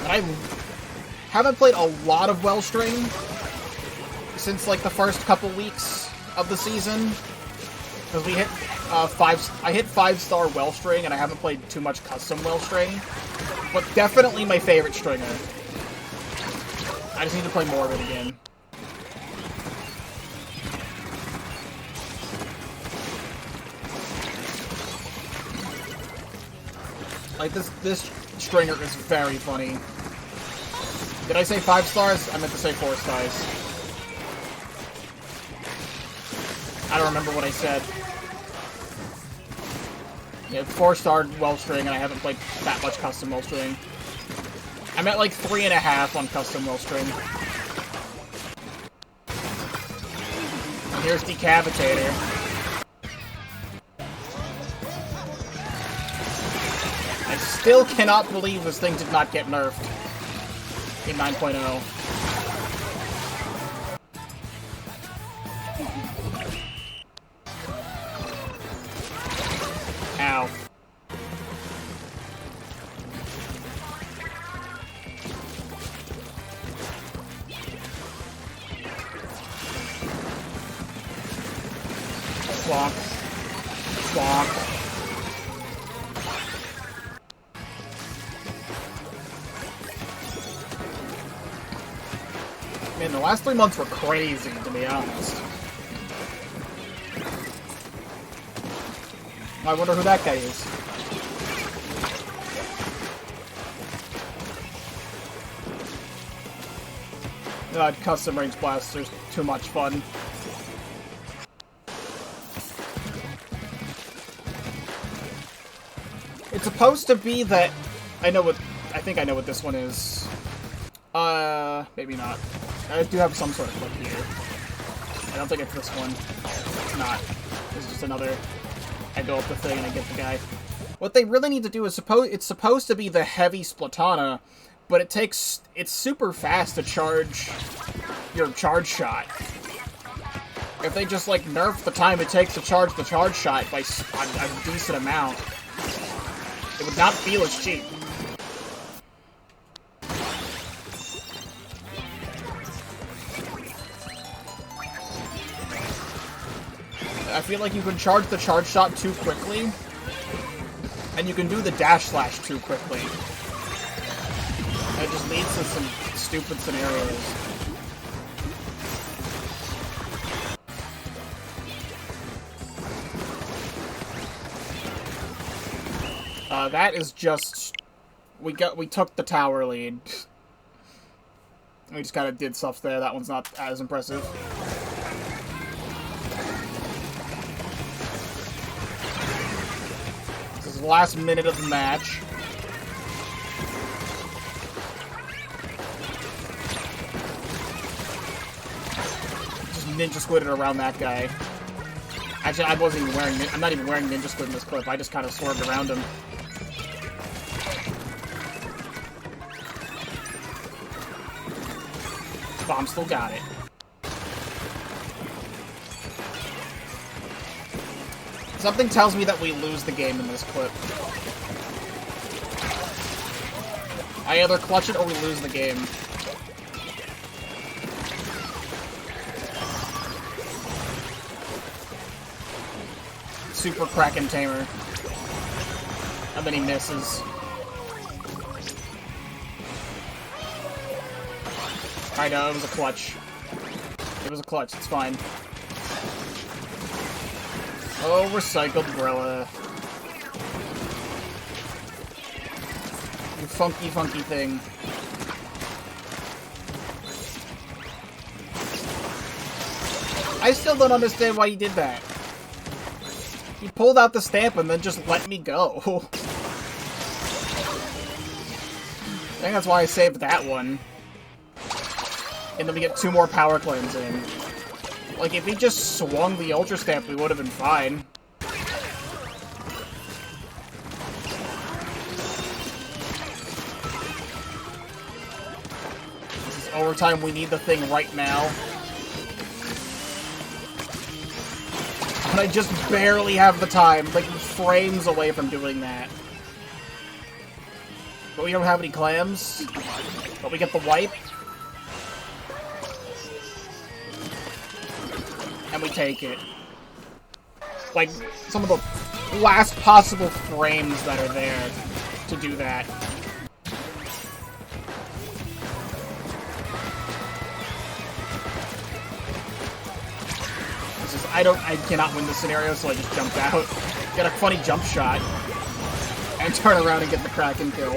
And I haven't played a lot of Wellstring since, like, the first couple weeks of the season. Because we hit, I hit 5-star Wellstring, and I haven't played too much custom Wellstring. But definitely my favorite stringer. I just need to play more of it again. Like, this stringer is very funny. Did I say 5 stars? I meant to say 4 stars. I don't remember what I said. Yeah, 4-star Wellstring, and I haven't played that much custom Wellstring. I'm at like 3.5 on custom Wellstring. And here's Decapitator. I still cannot believe this thing did not get nerfed in 9.0. Ow. Bonk. Bonk. Man, the last 3 months were crazy, to be honest. I wonder who that guy is. God, custom range blasters, too much fun. It's supposed to be that... I think I know what this one is. Maybe not. I do have some sort of clip here. I don't think it's this one. It's not. It's just another... I go up the thing and I get the guy. What they really need to do is it's supposed to be the heavy Splatana, but it's super fast to charge your charge shot. If they just, like, nerf the time it takes to charge the charge shot by a decent amount, it would not feel as cheap. I feel like you can charge the charge shot too quickly, and you can do the dash slash too quickly. It just leads to some stupid scenarios. That is just... We took the tower lead. We just kind of did stuff there. That one's not as impressive. This is the last minute of the match. Just ninja squidded around that guy. Actually, I wasn't even wearing... I'm not even wearing ninja squid in this clip. I just kind of swerved around him. Bomb still got it. Something tells me that we lose the game in this clip. I either clutch it or we lose the game. Super Kraken Tamer. And then he misses. I know, it was a clutch. It was a clutch, it's fine. Oh, recycled Gorilla. You funky, funky thing. I still don't understand why he did that. He pulled out the stamp and then just let me go. I think that's why I saved that one. And then we get 2 more power claims in. Like, if he just swung the Ultra Stamp, we would have been fine. This is overtime, we need the thing right now. And I just barely have the time, like frames away from doing that. But we don't have any clams. But we get the wipe. And we take it. Like, some of the last possible frames that are there to do that. This is, I cannot win this scenario, so I just jumped out. Get a funny jump shot. And turn around and get the Kraken kill.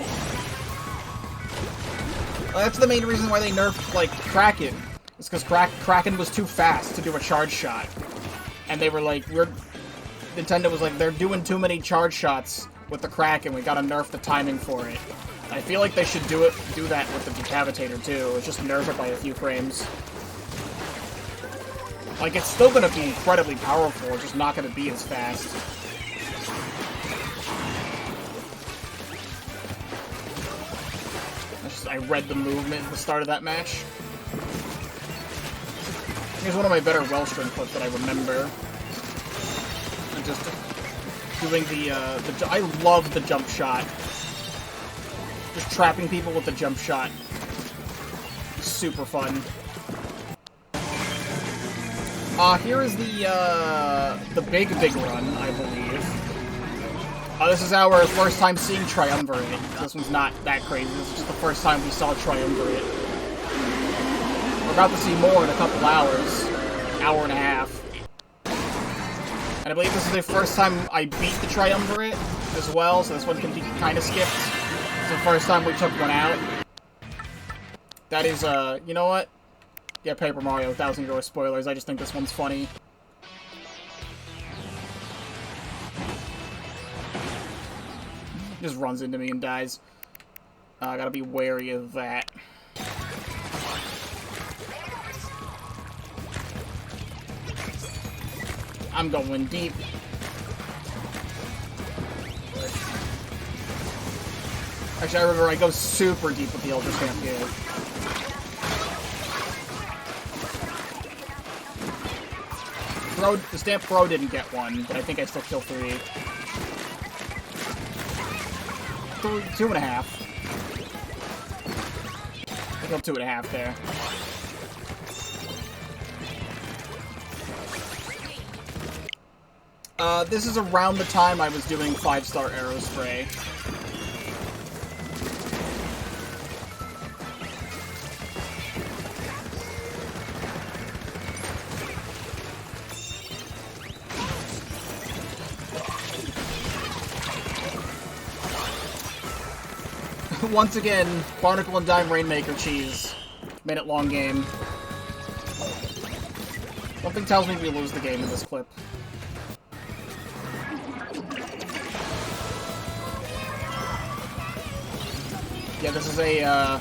Well, that's the main reason why they nerfed, like, Kraken. It's because Kraken was too fast to do a charge shot. And they were like, Nintendo was like, they're doing too many charge shots with the Kraken, we gotta nerf the timing for it. I feel like they should do that with the Decapitator too. It's just nerf it by a few frames. Like, it's still gonna be incredibly powerful, it's just not gonna be as fast. I read the movement at the start of that match. Here's one of my better Wellstring clips that I remember. And just doing I love the jump shot. Just trapping people with the jump shot. Super fun. Here is the big run, I believe. This is our first time seeing Triumvirate. This one's not that crazy. This is just the first time we saw Triumvirate. We're about to see more in a couple hours. Hour and a half. And I believe this is the first time I beat the Triumvirate as well, so this one can be kind of skipped. It's the first time we took one out. That is, you know what? Yeah, Paper Mario, 1,000 Euro spoilers. I just think this one's funny. Just runs into me and dies. I gotta be wary of that. I'm going deep. Actually, I remember I go super deep with the Ultra Stamp here. The Stamp Pro didn't get one, but I think I still kill 3. 2.5. I killed 2.5 there. This is around the time I was doing 5-star arrow spray. Once again, Barnacle and Dime Rainmaker cheese. Minute-long game. Something tells me we lose the game in this clip. Yeah, this is a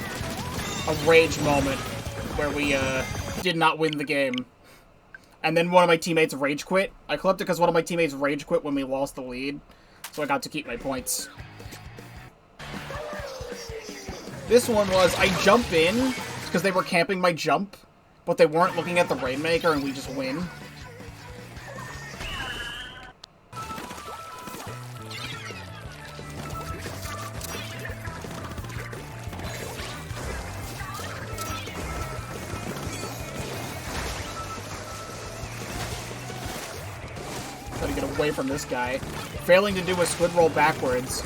rage moment where we did not win the game. And then one of my teammates rage quit. I clipped it because one of my teammates rage quit when we lost the lead. So I got to keep my points. This one was, I jump in, because they were camping my jump, but they weren't looking at the Rainmaker, and we just win. Gotta get away from this guy. Failing to do a squid roll backwards.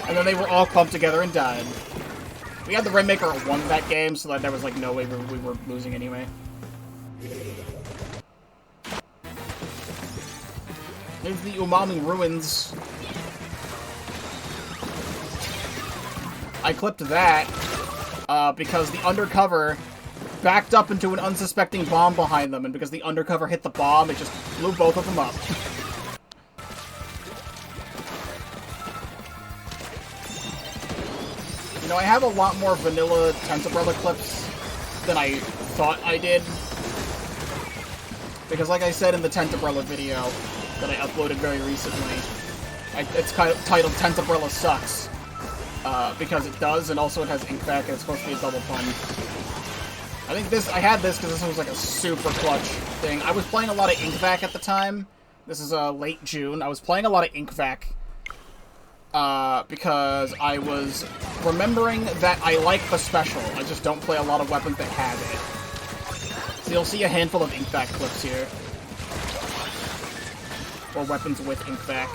And then they were all clumped together and died. We had the Rainmaker at 1 that game, so that there was like no way we were losing anyway. There's the Umami Ruins. I clipped that because the undercover backed up into an unsuspecting bomb behind them, and because the undercover hit the bomb, it just blew both of them up. You know, I have a lot more vanilla Tensabrella clips than I thought I did. Because like I said in the Tensabrella video that I uploaded very recently, it's titled Tensabrella Sucks. Because it does, and also it has ink back, and it's supposed to be a double pun. I think I had this because this was like a super clutch thing. I was playing a lot of ink back at the time. This is late June. I was playing a lot of ink back. Because I was remembering that I like the special. I just don't play a lot of weapons that have it. So you'll see a handful of ink back clips here. Or weapons with ink back.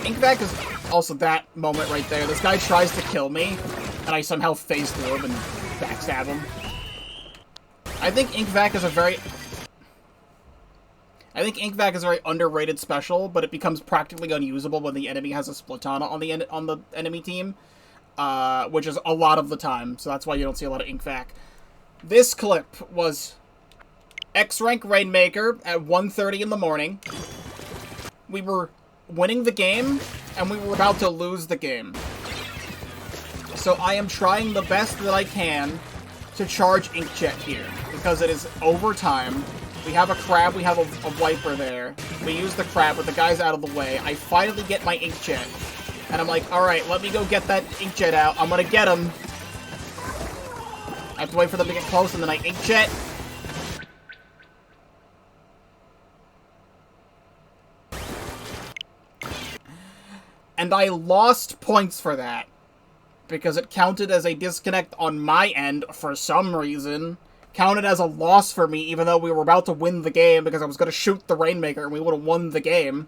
Inkback is also that moment right there. This guy tries to kill me, and I somehow phase through him and backstab him. I think Inkvac is a very underrated special, but it becomes practically unusable when the enemy has a Splatana on the enemy team, which is a lot of the time. So that's why you don't see a lot of Inkvac. This clip was X-Rank Rainmaker at 1:30 in the morning. We were winning the game, and we were about to lose the game. So I am trying the best that I can to charge Inkjet here, because it is overtime. We have a crab, we have a wiper there. We use the crab, but the guy's out of the way. I finally get my Inkjet, and I'm like, alright, let me go get that Inkjet out. I'm gonna get him. I have to wait for them to get close, and then I inkjet. And I lost points for that. Because it counted as a disconnect on my end for some reason. Counted as a loss for me, even though we were about to win the game because I was going to shoot the Rainmaker and we would have won the game.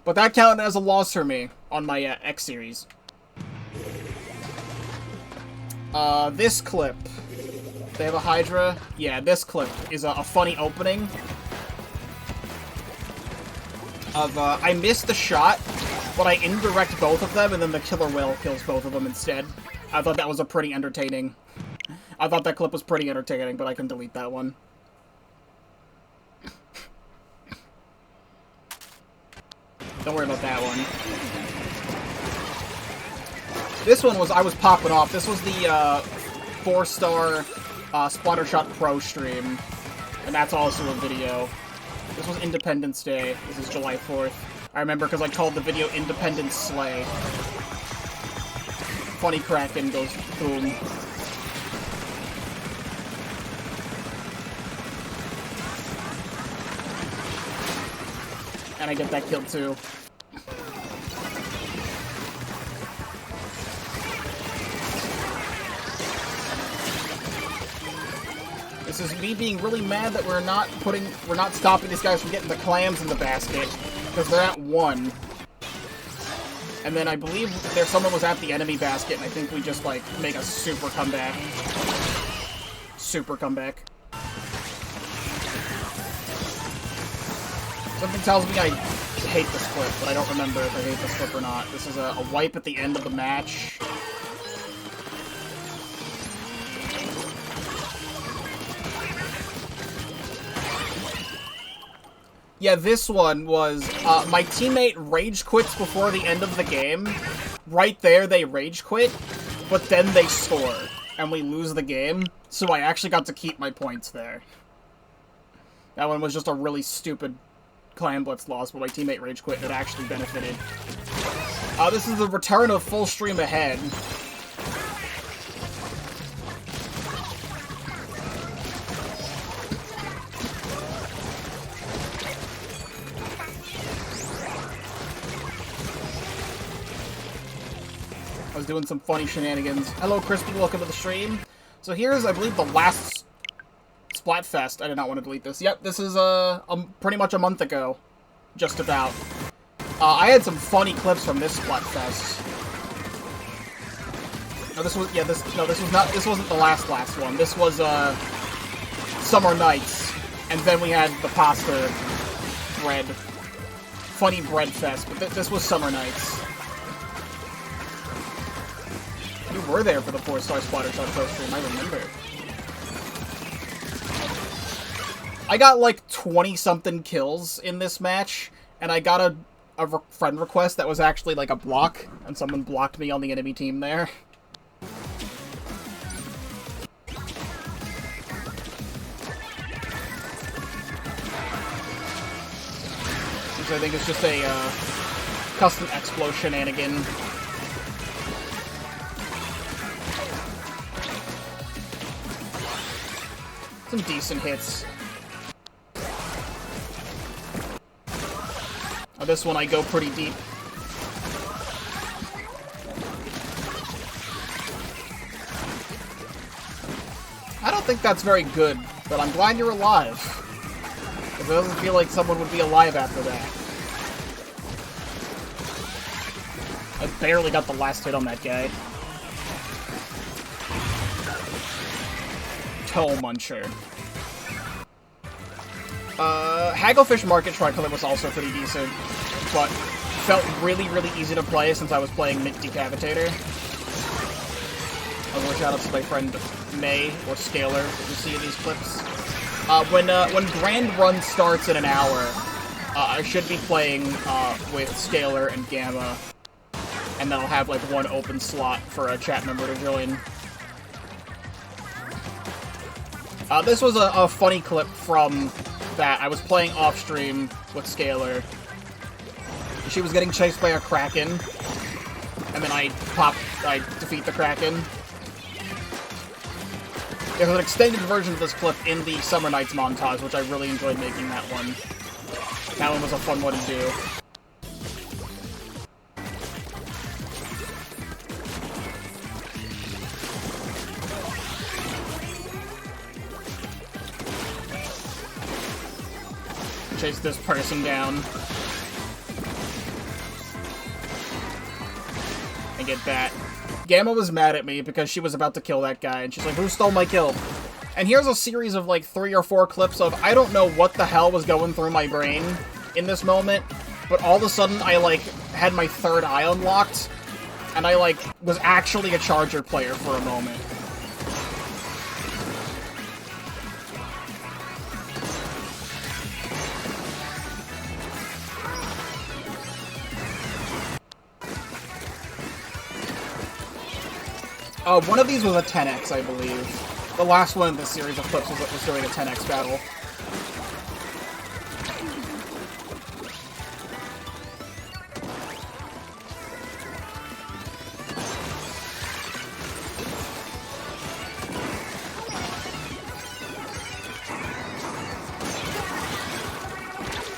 But that counted as a loss for me on my X series. This clip. They have a Hydra? Yeah, this clip is a funny opening. I missed the shot, but I indirect both of them, and then the killer whale kills both of them instead. I thought that was a pretty entertaining... I thought that clip was pretty entertaining, but I can delete that one. Don't worry about that one. This one was, I was popping off. This was the 4-star Splattershot Pro stream, and that's also a video. This was Independence Day. This is July 4th. I remember because I called the video Independence Slay. Funny Kraken goes boom. And I get that kill too. This is me being really mad that we're not stopping these guys from getting the clams in the basket, because they're at 1. And then I believe someone was at the enemy basket, and I think we just, like, make a super comeback. Super comeback. Something tells me I hate this clip, but I don't remember if I hate this clip or not. This is a wipe at the end of the match. Yeah, this one was, my teammate rage quits before the end of the game. Right there, they rage quit, but then they score, and we lose the game, so I actually got to keep my points there. That one was just a really stupid Clan Blitz loss, but my teammate rage quit, and it actually benefited. This is the return of Full Stream Ahead. I was doing some funny shenanigans. Hello, Crispy, welcome to the stream. So here's, I believe, the last Splatfest. I did not want to delete this. Yep, this is pretty much a month ago. Just about. I had some funny clips from this Splatfest. No, this was, yeah, this wasn't the last one. This was, Summer Nights. And then we had the pasta bread. Funny bread fest, but this was Summer Nights. You were there for the 4-star Splattershot Pro stream, I remember. I got like 20-something kills in this match, and I got a friend request that was actually like a block, and someone blocked me on the enemy team there. Which I think is just a custom explo shenanigan. Some decent hits. Oh, this one I go pretty deep. I don't think that's very good, but I'm glad you're alive. Because it doesn't feel like someone would be alive after that. I barely got the last hit on that guy. Toe Muncher. Hagglefish Market Tricolor was also pretty decent, but felt really, really easy to play since I was playing Mint Decapitator. I want to shout out to my friend May, or Scalar, if you see these clips. When Grand Run starts in an hour, I should be playing with Scalar and Gamma, and then I'll have like one open slot for a chat member to join. This was a funny clip from that. I was playing off-stream with Scalar. She was getting chased by a Kraken, and then I defeat the Kraken. There's an extended version of this clip in the Summer Nights montage, which I really enjoyed making that one. That one was a fun one to do. Chase this person down. And get that. Gamma was mad at me because she was about to kill that guy, and she's like, who stole my kill? And here's a series of like 3 or 4 clips of, I don't know what the hell was going through my brain in this moment, but all of a sudden I like had my third eye unlocked, and I like was actually a Charger player for a moment. One of these was a 10x, I believe. The last one in this series of clips was doing a 10x battle.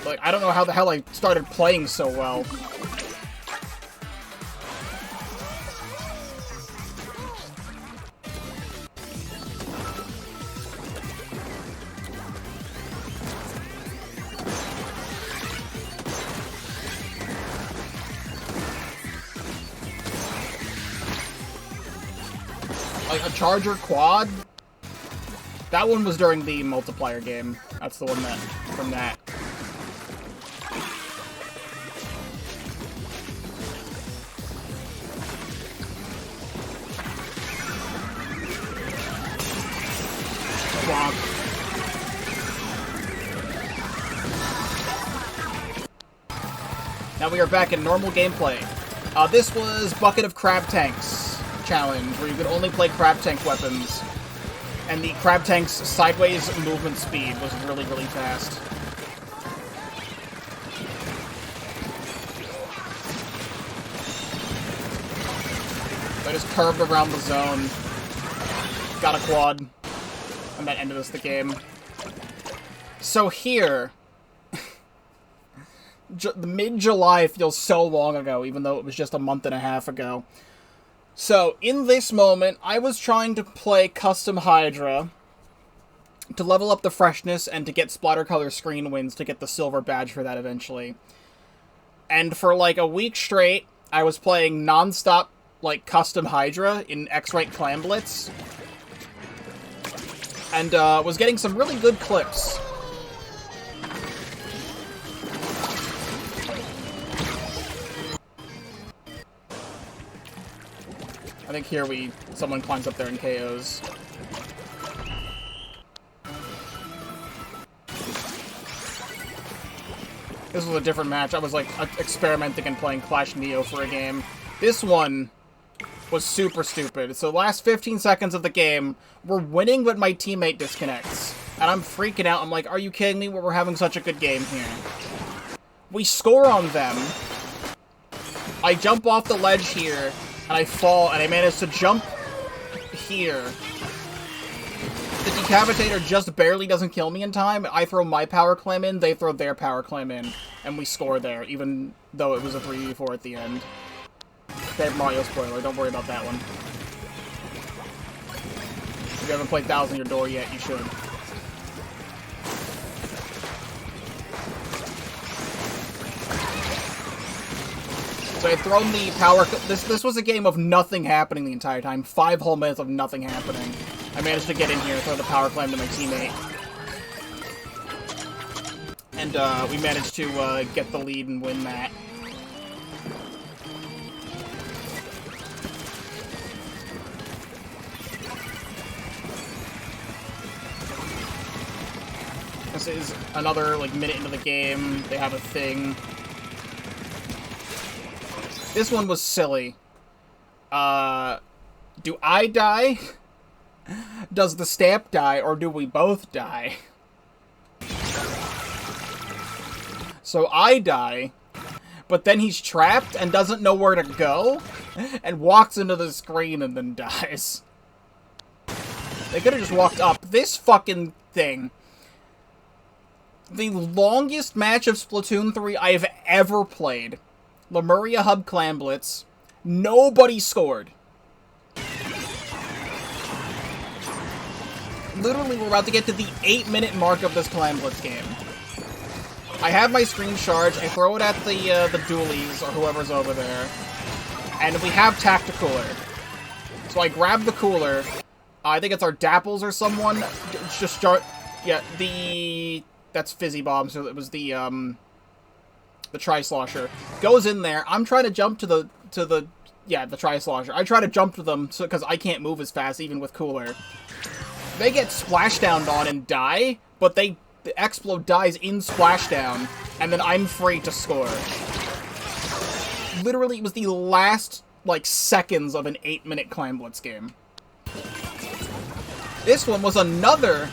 Like, I don't know how the hell I started playing so well. Like, a Charger quad? That one was during the multiplier game. That's the one that, from that. Bonk. Now we are back in normal gameplay. This was Bucket of Crab Tanks challenge, where you could only play crab tank weapons, and the crab tank's sideways movement speed was really, really fast. I just curved around the zone, got a quad, and that ended us the game. So here, mid-July feels so long ago, even though it was just a month and a half ago. So, in this moment, I was trying to play Custom Hydra to level up the freshness and to get splatter color screen wins to get the silver badge for that eventually. And for like a week straight, I was playing non-stop, like, Custom Hydra in X-Rank Clan Blitz. And was getting some really good clips. I think here someone climbs up there and KOs. This was a different match. I was like experimenting and playing Clash Neo for a game. This one was super stupid. So the last 15 seconds of the game, we're winning, but my teammate disconnects. And I'm freaking out. I'm like, are you kidding me? We're having such a good game here. We score on them. I jump off the ledge here. And I fall, and I manage to jump here. The Decapitator just barely doesn't kill me in time. I throw my power clam in, they throw their power clam in, and we score there, even though it was a 3v4 at the end. Okay, Mario spoiler, don't worry about that one. If you haven't played Thousand Year Door yet, you should. So I had thrown the power... This was a game of nothing happening the entire time. 5 whole minutes of nothing happening. I managed to get in here, throw the power clam to my teammate. And we managed to get the lead and win that. This is another, like, minute into the game. They have a thing. This one was silly. Do I die? Does the stamp die, or do we both die? So I die, but then he's trapped and doesn't know where to go, and walks into the screen and then dies. They could have just walked up. This fucking thing. The longest match of Splatoon 3 I have ever played. Lemuria Hub Clan Blitz. Nobody scored. Literally, we're about to get to the 8-minute mark of this Clan Blitz game. I have my screen charged. I throw it at the dualies, or whoever's over there. And we have Tacticooler. So I grab the cooler. I think it's our Dapples or someone. Just start... Yeah, that's Fizzy Bomb, so it was the Tri-Slosher. Goes in there. I'm trying to jump to the Tri-Slosher. I try to jump to them because I can't move as fast, even with cooler. They get splashdowned on and die, but the Explode dies in splashdown, and then I'm free to score. Literally, it was the last, like, seconds of an 8-minute Clan Blitz game. This one was another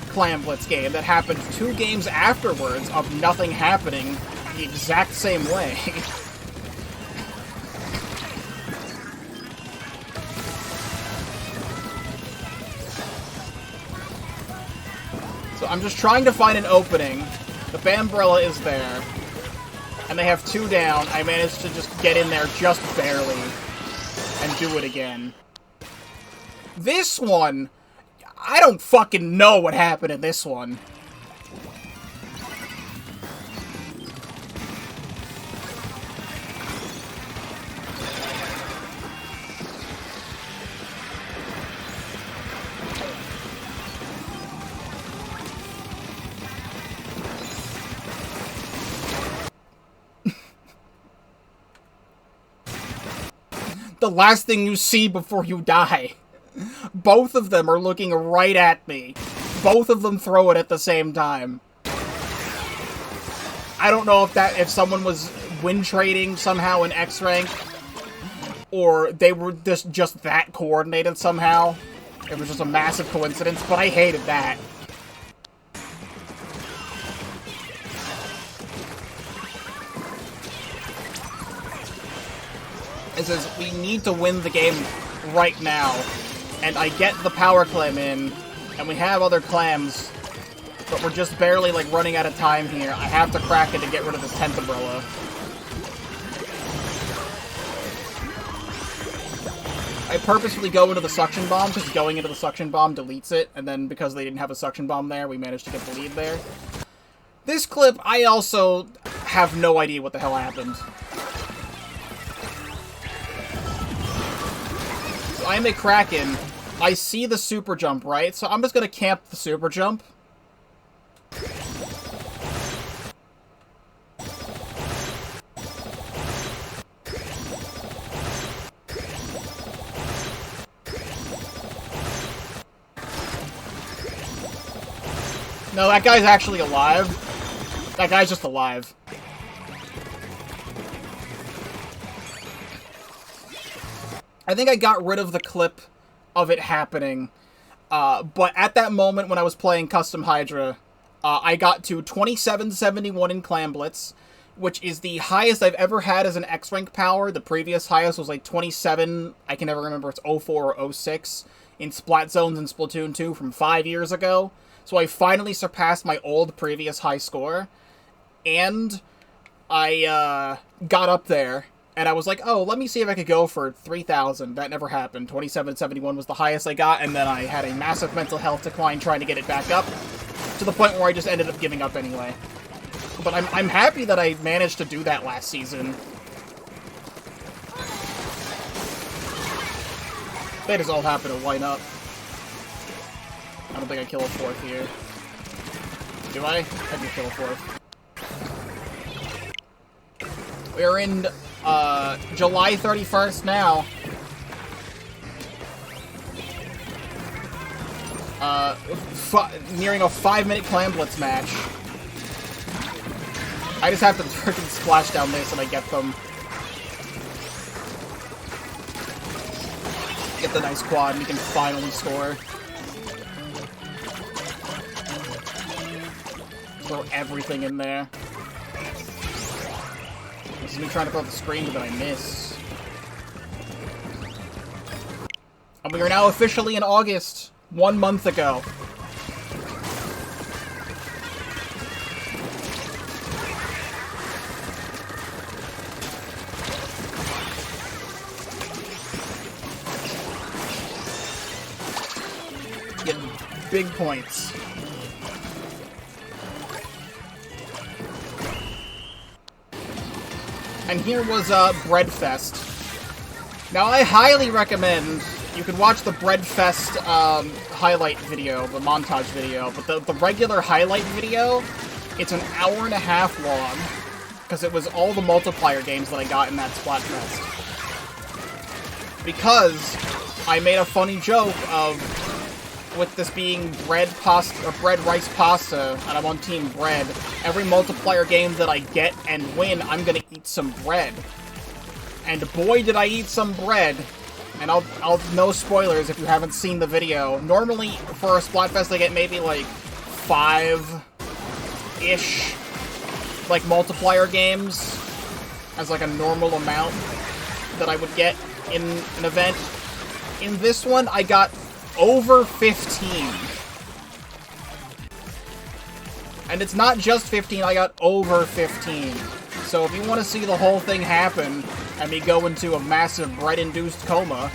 Clan Blitz game that happened 2 games afterwards of nothing happening the exact same way. So I'm just trying to find an opening. The Bambrella is there. And they have 2 down. I managed to just get in there just barely. And do it again. This one... I don't fucking know what happened in this one. The last thing you see before you die. Both of them are looking right at me. Both of them throw it at the same time. I don't know if someone was win trading somehow in X rank, or they were just that coordinated somehow. It was just a massive coincidence, but I hated that. It says, we need to win the game right now. And I get the power clam in, and we have other clams, but we're just barely, like, running out of time here. I have to crack it to get rid of this 10th umbrella. I purposefully go into the suction bomb, because going into the suction bomb deletes it, and then because they didn't have a suction bomb there, we managed to get the lead there. This clip, I also have no idea what the hell happened. I'm a Kraken. I see the super jump, right? So I'm just gonna camp the super jump. No, that guy's actually alive. That guy's just alive. I think I got rid of the clip of it happening, but at that moment when I was playing Custom Hydra, I got to 2771 in Clan Blitz, which is the highest I've ever had as an X-Rank power. The previous highest was like 27, I can never remember, it's 04 or 06, in Splat Zones in Splatoon 2 from 5 years ago. So I finally surpassed my old previous high score, and I got up there. And I was like, oh, let me see if I could go for 3,000. That never happened. 2771 was the highest I got, and then I had a massive mental health decline trying to get it back up, to the point where I just ended up giving up anyway. But I'm happy that I managed to do that last season. They just all happen to line up. I don't think I kill a 4th here. Do I? I do kill a 4th. We're in July 31st now. Nearing a 5-minute Clan Blitz match. I just have to freaking splash down this and I get them. Get the nice quad and we can finally score. Throw everything in there. This is me trying to throw the screen, but I miss. And we are now officially in August. 1 month ago. Get big points. And here was Breadfest. Now, I highly recommend you could watch the Breadfest highlight video, the montage video, but the regular highlight video, it's an hour and a half long, because it was all the multiplayer games that I got in that Splatfest. Because I made a funny joke of, with this being bread rice pasta, and I'm on Team Bread, every multiplayer game that I get and win, I'm gonna eat some bread. And boy, did I eat some bread. And I'll no spoilers if you haven't seen the video. Normally, for a Splatfest, I get maybe, like, 5-ish, like, multiplier games as, like, a normal amount that I would get in an event. In this one, I got over 15. And it's not just 15, I got over 15. So if you want to see the whole thing happen, and me go into a massive bread-induced coma,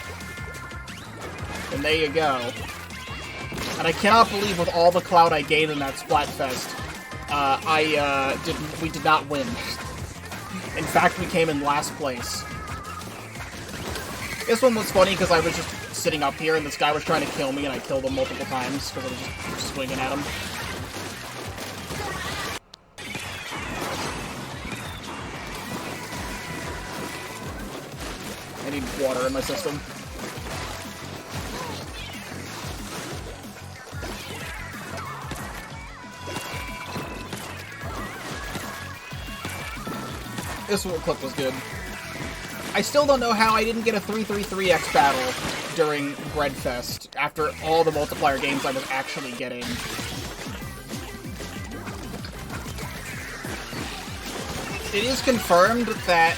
then there you go. And I cannot believe with all the clout I gained in that Splatfest, we did not win. In fact, we came in last place. This one was funny because I was just sitting up here and this guy was trying to kill me and I killed him multiple times because I was just swinging at him. I need water in my system. This clip was good. I still don't know how I didn't get a 333X battle during Breadfest after all the multiplayer games I was actually getting. It is confirmed that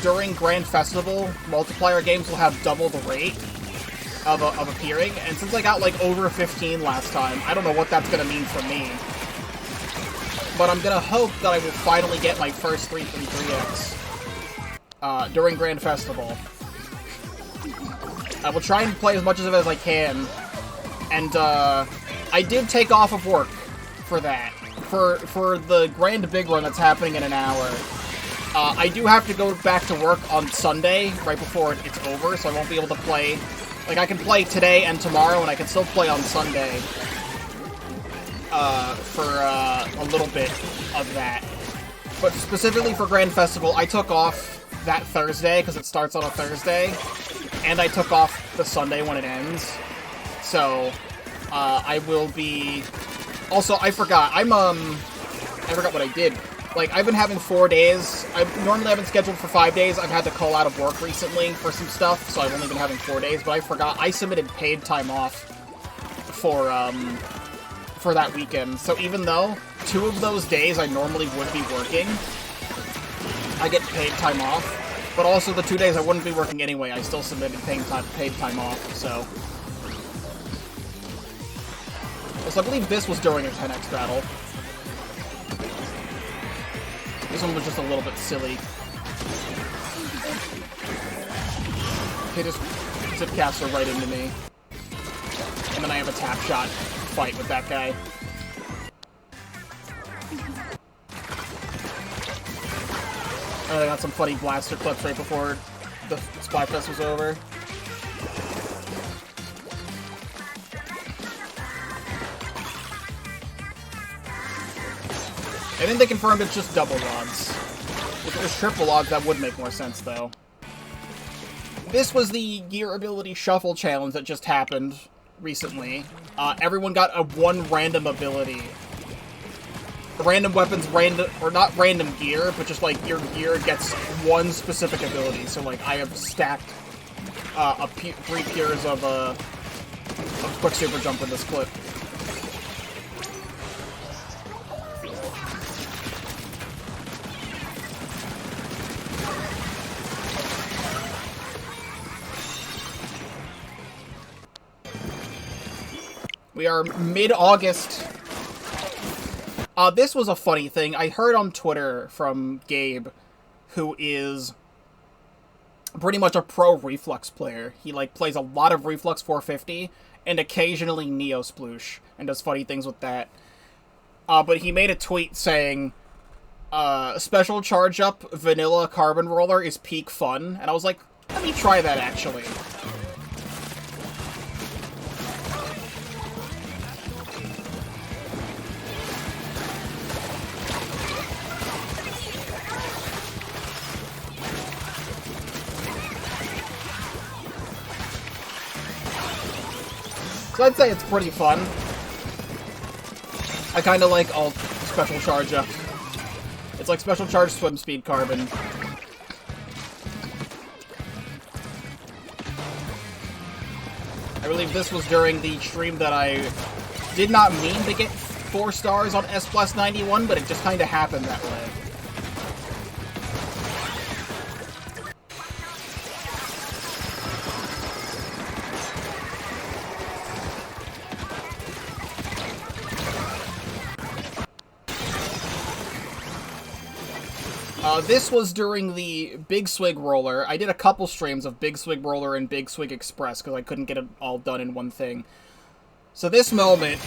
during Grand Festival, multiplayer games will have double the rate of appearing, and since I got like over 15 last time, I don't know what that's gonna mean for me. But I'm gonna hope that I will finally get my first 333X during Grand Festival. I will try and play as much of it as I can, and I did take off of work for that. For the Grand Big Run that's happening in an hour. I do have to go back to work on Sunday, right before it's over, so I won't be able to play. Like, I can play today and tomorrow, and I can still play on Sunday for a little bit of that. But specifically for Grand Festival, I took off that Thursday, because it starts on a Thursday, and I took off the Sunday when it ends. So, I will be... Also, I forgot. I forgot what I did. Like, I've been having 4 days. Normally I've been scheduled for 5 days. I've had to call out of work recently for some stuff, so I've only been having 4 days, but I forgot. I submitted paid time off for that weekend. So even though 2 of those days I normally would be working, I get paid time off. But also the 2 days I wouldn't be working anyway, I still submitted paid time off, so... So I believe this was during a 10x battle. This one was just a little bit silly. He just zipcaster right into me. And then I have a tap shot fight with that guy. And I got some funny blaster clips right before the Splatfest was over. I think they confirmed it's just double logs. If it was triple logs, that would make more sense, though. This was the Gear Ability Shuffle Challenge that just happened recently. Everyone got a one random ability. Random weapons, or not random gear, but just, like, your gear gets one specific ability. So, like, I have stacked 3 pures of Quick Super Jump in this clip. We are mid-August. This was a funny thing. I heard on Twitter from Gabe, who is pretty much a pro Reflux player. He, like, plays a lot of Reflux 450 and occasionally Neo Sploosh and does funny things with that. But he made a tweet saying, special charge up vanilla carbon roller is peak fun. And I was like, let me try that, actually. So I'd say it's pretty fun. I kind of like alt special charge up. It's like special charge swim speed carbon. I believe this was during the stream that I did not mean to get 4 stars on S Plus 91, but it just kind of happened that way. This was during the Big Swig Roller. I did a couple streams of Big Swig Roller and Big Swig Express because I couldn't get it all done in one thing. So this moment,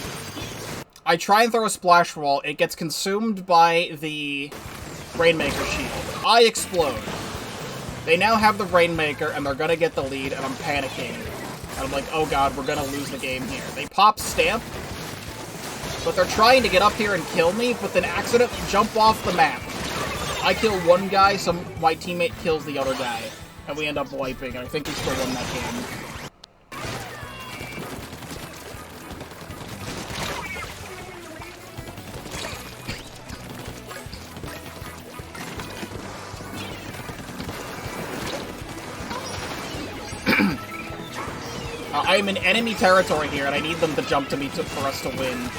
I try and throw a splash wall. It gets consumed by the Rainmaker shield. I explode. They now have the Rainmaker and they're gonna get the lead and I'm panicking. And I'm like, oh god, we're gonna lose the game here. They pop Stamp, but they're trying to get up here and kill me, but then accidentally jump off the map. I kill one guy, my teammate kills the other guy, and we end up wiping. I think we still won that game. I'm in enemy territory here, and I need them to jump to me for us to win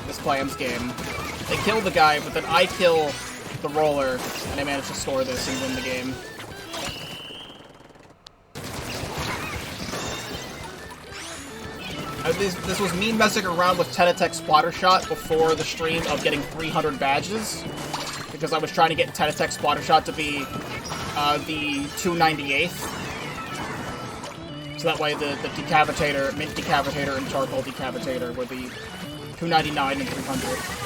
this Clams game. They kill the guy, but then I kill the roller, and I managed to score this and win the game. This was me messing around with Tedatech Splattershot before the stream of getting 300 badges, because I was trying to get Tedatech Splattershot to be the 298th. So that way the Decapitator, Mint Decapitator, and Charcoal Decapitator were the 299 and 300.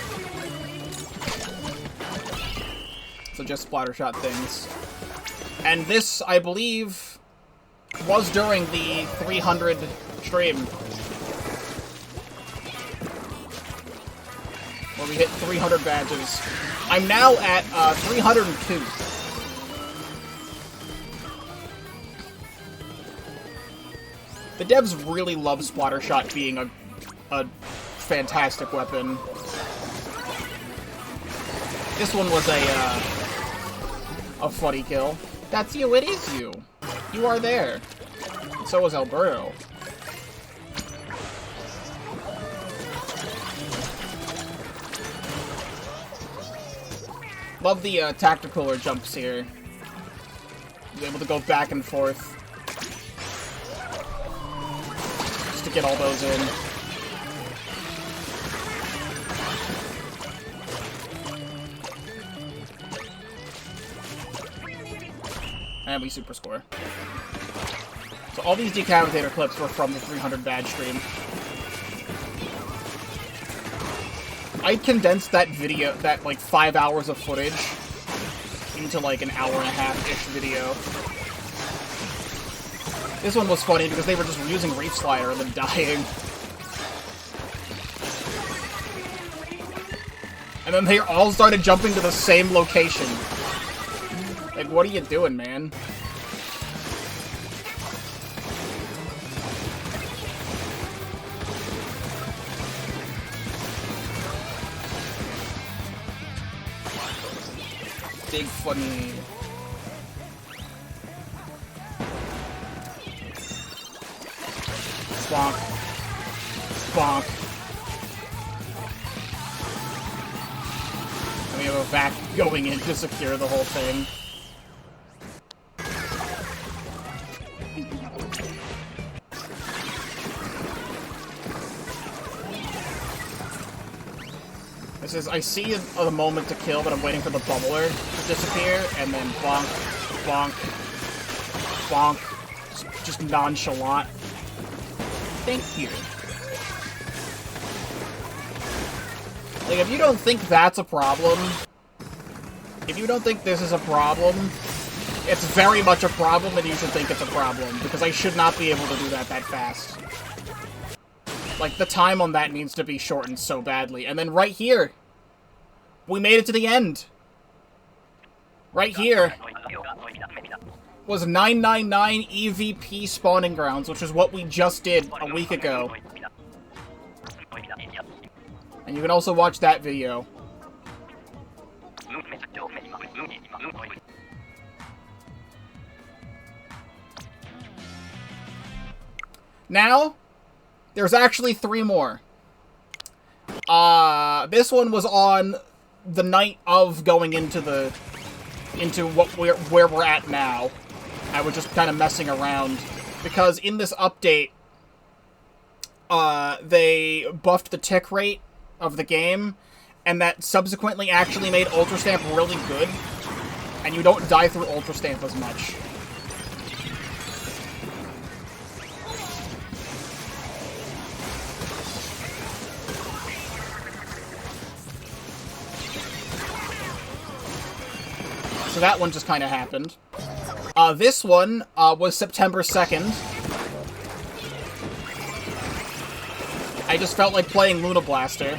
So just Splattershot things. And this, I believe, was during the 300 stream. Where we hit 300 badges. I'm now at 302. The devs really love Splattershot being a fantastic weapon. This one was a funny kill. That's you, it is you. You are there. So is Alberto. Love the tacticaler jumps here. Be able to go back and forth. Just to get all those in. And we super score. So all these Decapitator clips were from the 300 badge stream. I condensed that video, that like 5 hours of footage, into like an hour and a half-ish video. This one was funny because they were just using Reef Slider and then dying. And then they all started jumping to the same location. Like, what are you doing, man? Big funny. Bonk. Bonk. And we have a vac going in to secure the whole thing. This is, I see a moment to kill, but I'm waiting for the bubbler to disappear, and then bonk, bonk, bonk. Just nonchalant. Thank you. Like, if you don't think that's a problem, if you don't think this is a problem, it's very much a problem, and you should think it's a problem, because I should not be able to do that fast. Like, the time on that needs to be shortened so badly. And then right here, we made it to the end. Right here was 999 EVP spawning grounds, which is what we just did a week ago. And you can also watch that video. Now, there's actually 3 more. This one was on the night of going into where we're at now. I was just kind of messing around because in this update, they buffed the tick rate of the game, and that subsequently actually made Ultra Stamp really good, and you don't die through Ultra Stamp as much. So that one just kind of happened. This one was September 2nd. I just felt like playing Luna Blaster.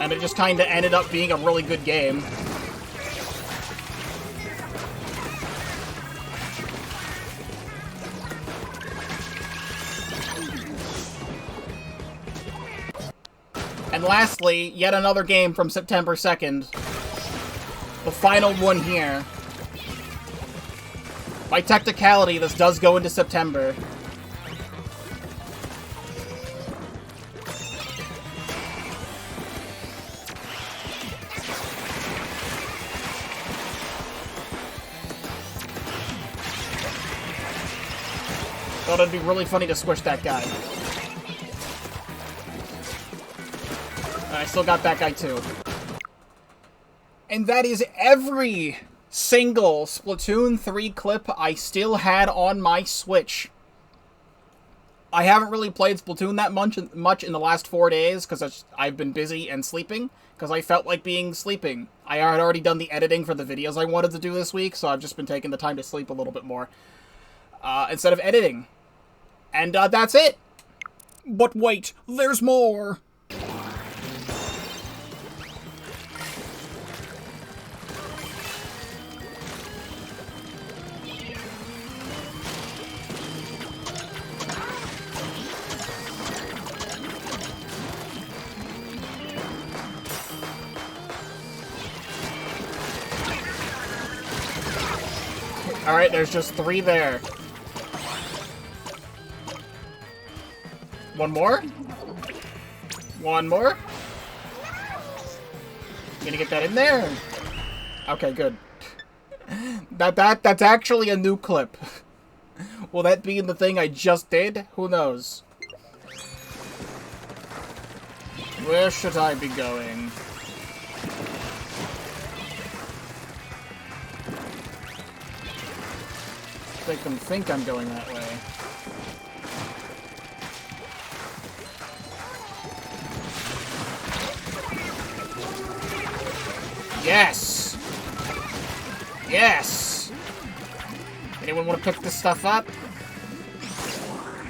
And it just kind of ended up being a really good game. And lastly, yet another game from September 2nd. The final one here. By technicality, this does go into September. Thought it'd be really funny to squish that guy. I still got that guy too. And that is every single Splatoon 3 clip I still had on my Switch. I haven't really played Splatoon that much in the last 4 days, because I've been busy and sleeping, because I felt like sleeping. I had already done the editing for the videos I wanted to do this week, so I've just been taking the time to sleep a little bit more. Instead of editing. And that's it. But wait, there's more. Alright, there's just 3 there. One more? One more? Gonna get that in there? Okay, good. That's actually a new clip. Will that be in the thing I just did? Who knows? Where should I be going? I think I'm going that way. Yes! Yes! Anyone want to pick this stuff up?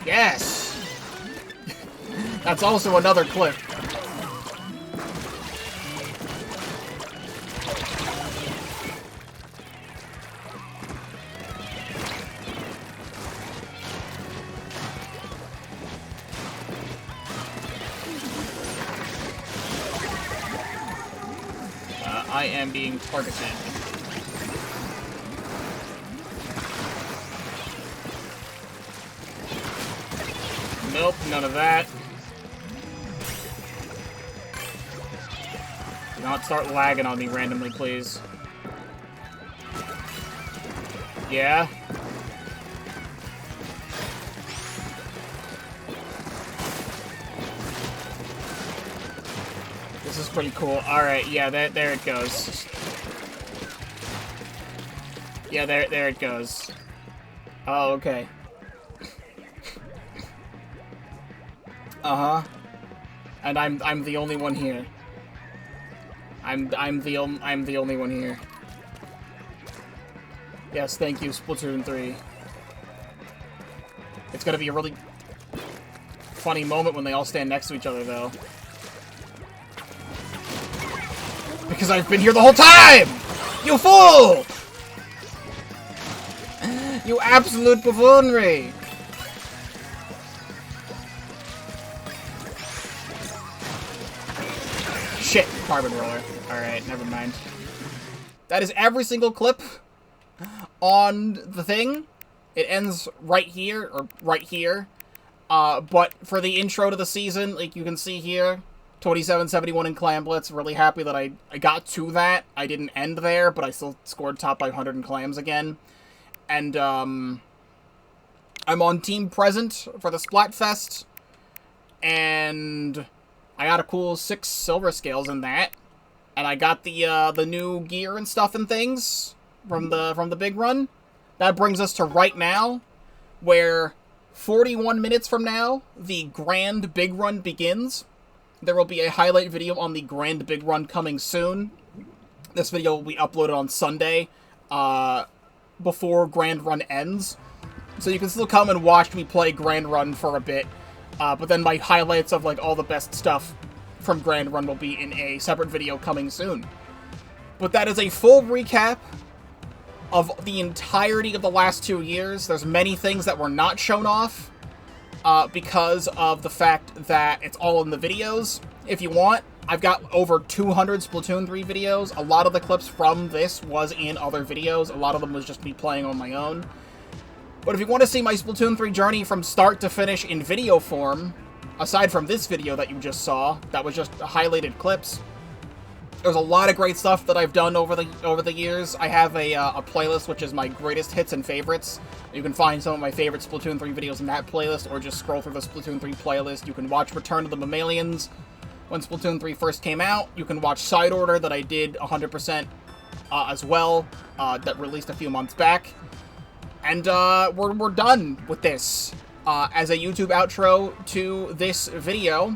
Yes! That's also another clip. I am being targeted. Nope, none of that. Do not start lagging on me randomly, please. Yeah? This is pretty cool. Alright, yeah, there it goes. Yeah, there it goes. Oh, okay. Uh-huh. And I'm the only one here. I'm the only one here. Yes, thank you, Splatoon 3. It's gonna be a really funny moment when they all stand next to each other, though. Because I've been here the whole time! You fool! You absolute buffoonery! Shit, carbon roller. Alright, never mind. That is every single clip on the thing. It ends right here, or right here. But for the intro to the season, like you can see here, 2771 in Clam Blitz. Really happy that I got to that. I didn't end there, but I still scored top 500 in Clams again. And, I'm on Team Present for the Splatfest. And I got a cool 6 silver scales in that. And I got the new gear and stuff and things from the big run. That brings us to right now, where 41 minutes from now, the Grand Big Run begins. There will be a highlight video on the Grand Big Run coming soon. This video will be uploaded on Sunday, before Grand Run ends. So you can still come and watch me play Grand Run for a bit. But then my highlights of, like, all the best stuff from Grand Run will be in a separate video coming soon. But that is a full recap of the entirety of the last 2 years. There's many things that were not shown off, because of the fact that it's all in the videos. If you want, I've got over 200 Splatoon 3 videos. A lot of the clips from this was in other videos. A lot of them was just me playing on my own. But if you want to see my Splatoon 3 journey from start to finish in video form, aside from this video that you just saw, that was just highlighted clips, there's a lot of great stuff that I've done over the years. I have a playlist which is my greatest hits and favorites. You can find some of my favorite Splatoon 3 videos in that playlist, or just scroll through the Splatoon 3 playlist. You can watch Return of the Mammalians when Splatoon 3 first came out. You can watch Side Order that I did 100% as well, that released a few months back. And we're done with this as a YouTube outro to this video.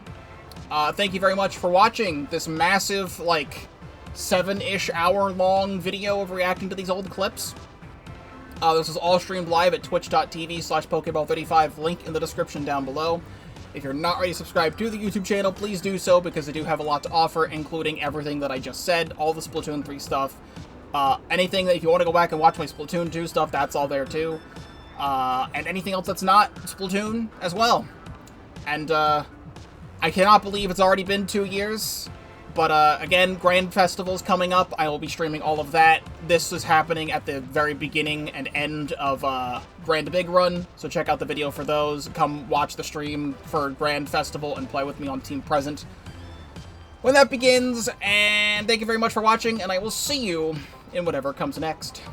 Thank you very much for watching this massive, like, 7-ish hour long video of reacting to these old clips. This is all streamed live at twitch.tv/Pokeball35, link in the description down below. If you're not already subscribed to the YouTube channel, please do so, because I do have a lot to offer, including everything that I just said, all the Splatoon 3 stuff. Anything that if you want to go back and watch my Splatoon 2 stuff, that's all there too. And anything else that's not Splatoon as well. And, I cannot believe it's already been 2 years, but, again, Grand Festival's coming up. I will be streaming all of that. This is happening at the very beginning and end of, Grand Big Run, so check out the video for those. Come watch the stream for Grand Festival and play with me on Team Present when that begins, and thank you very much for watching, and I will see you in whatever comes next.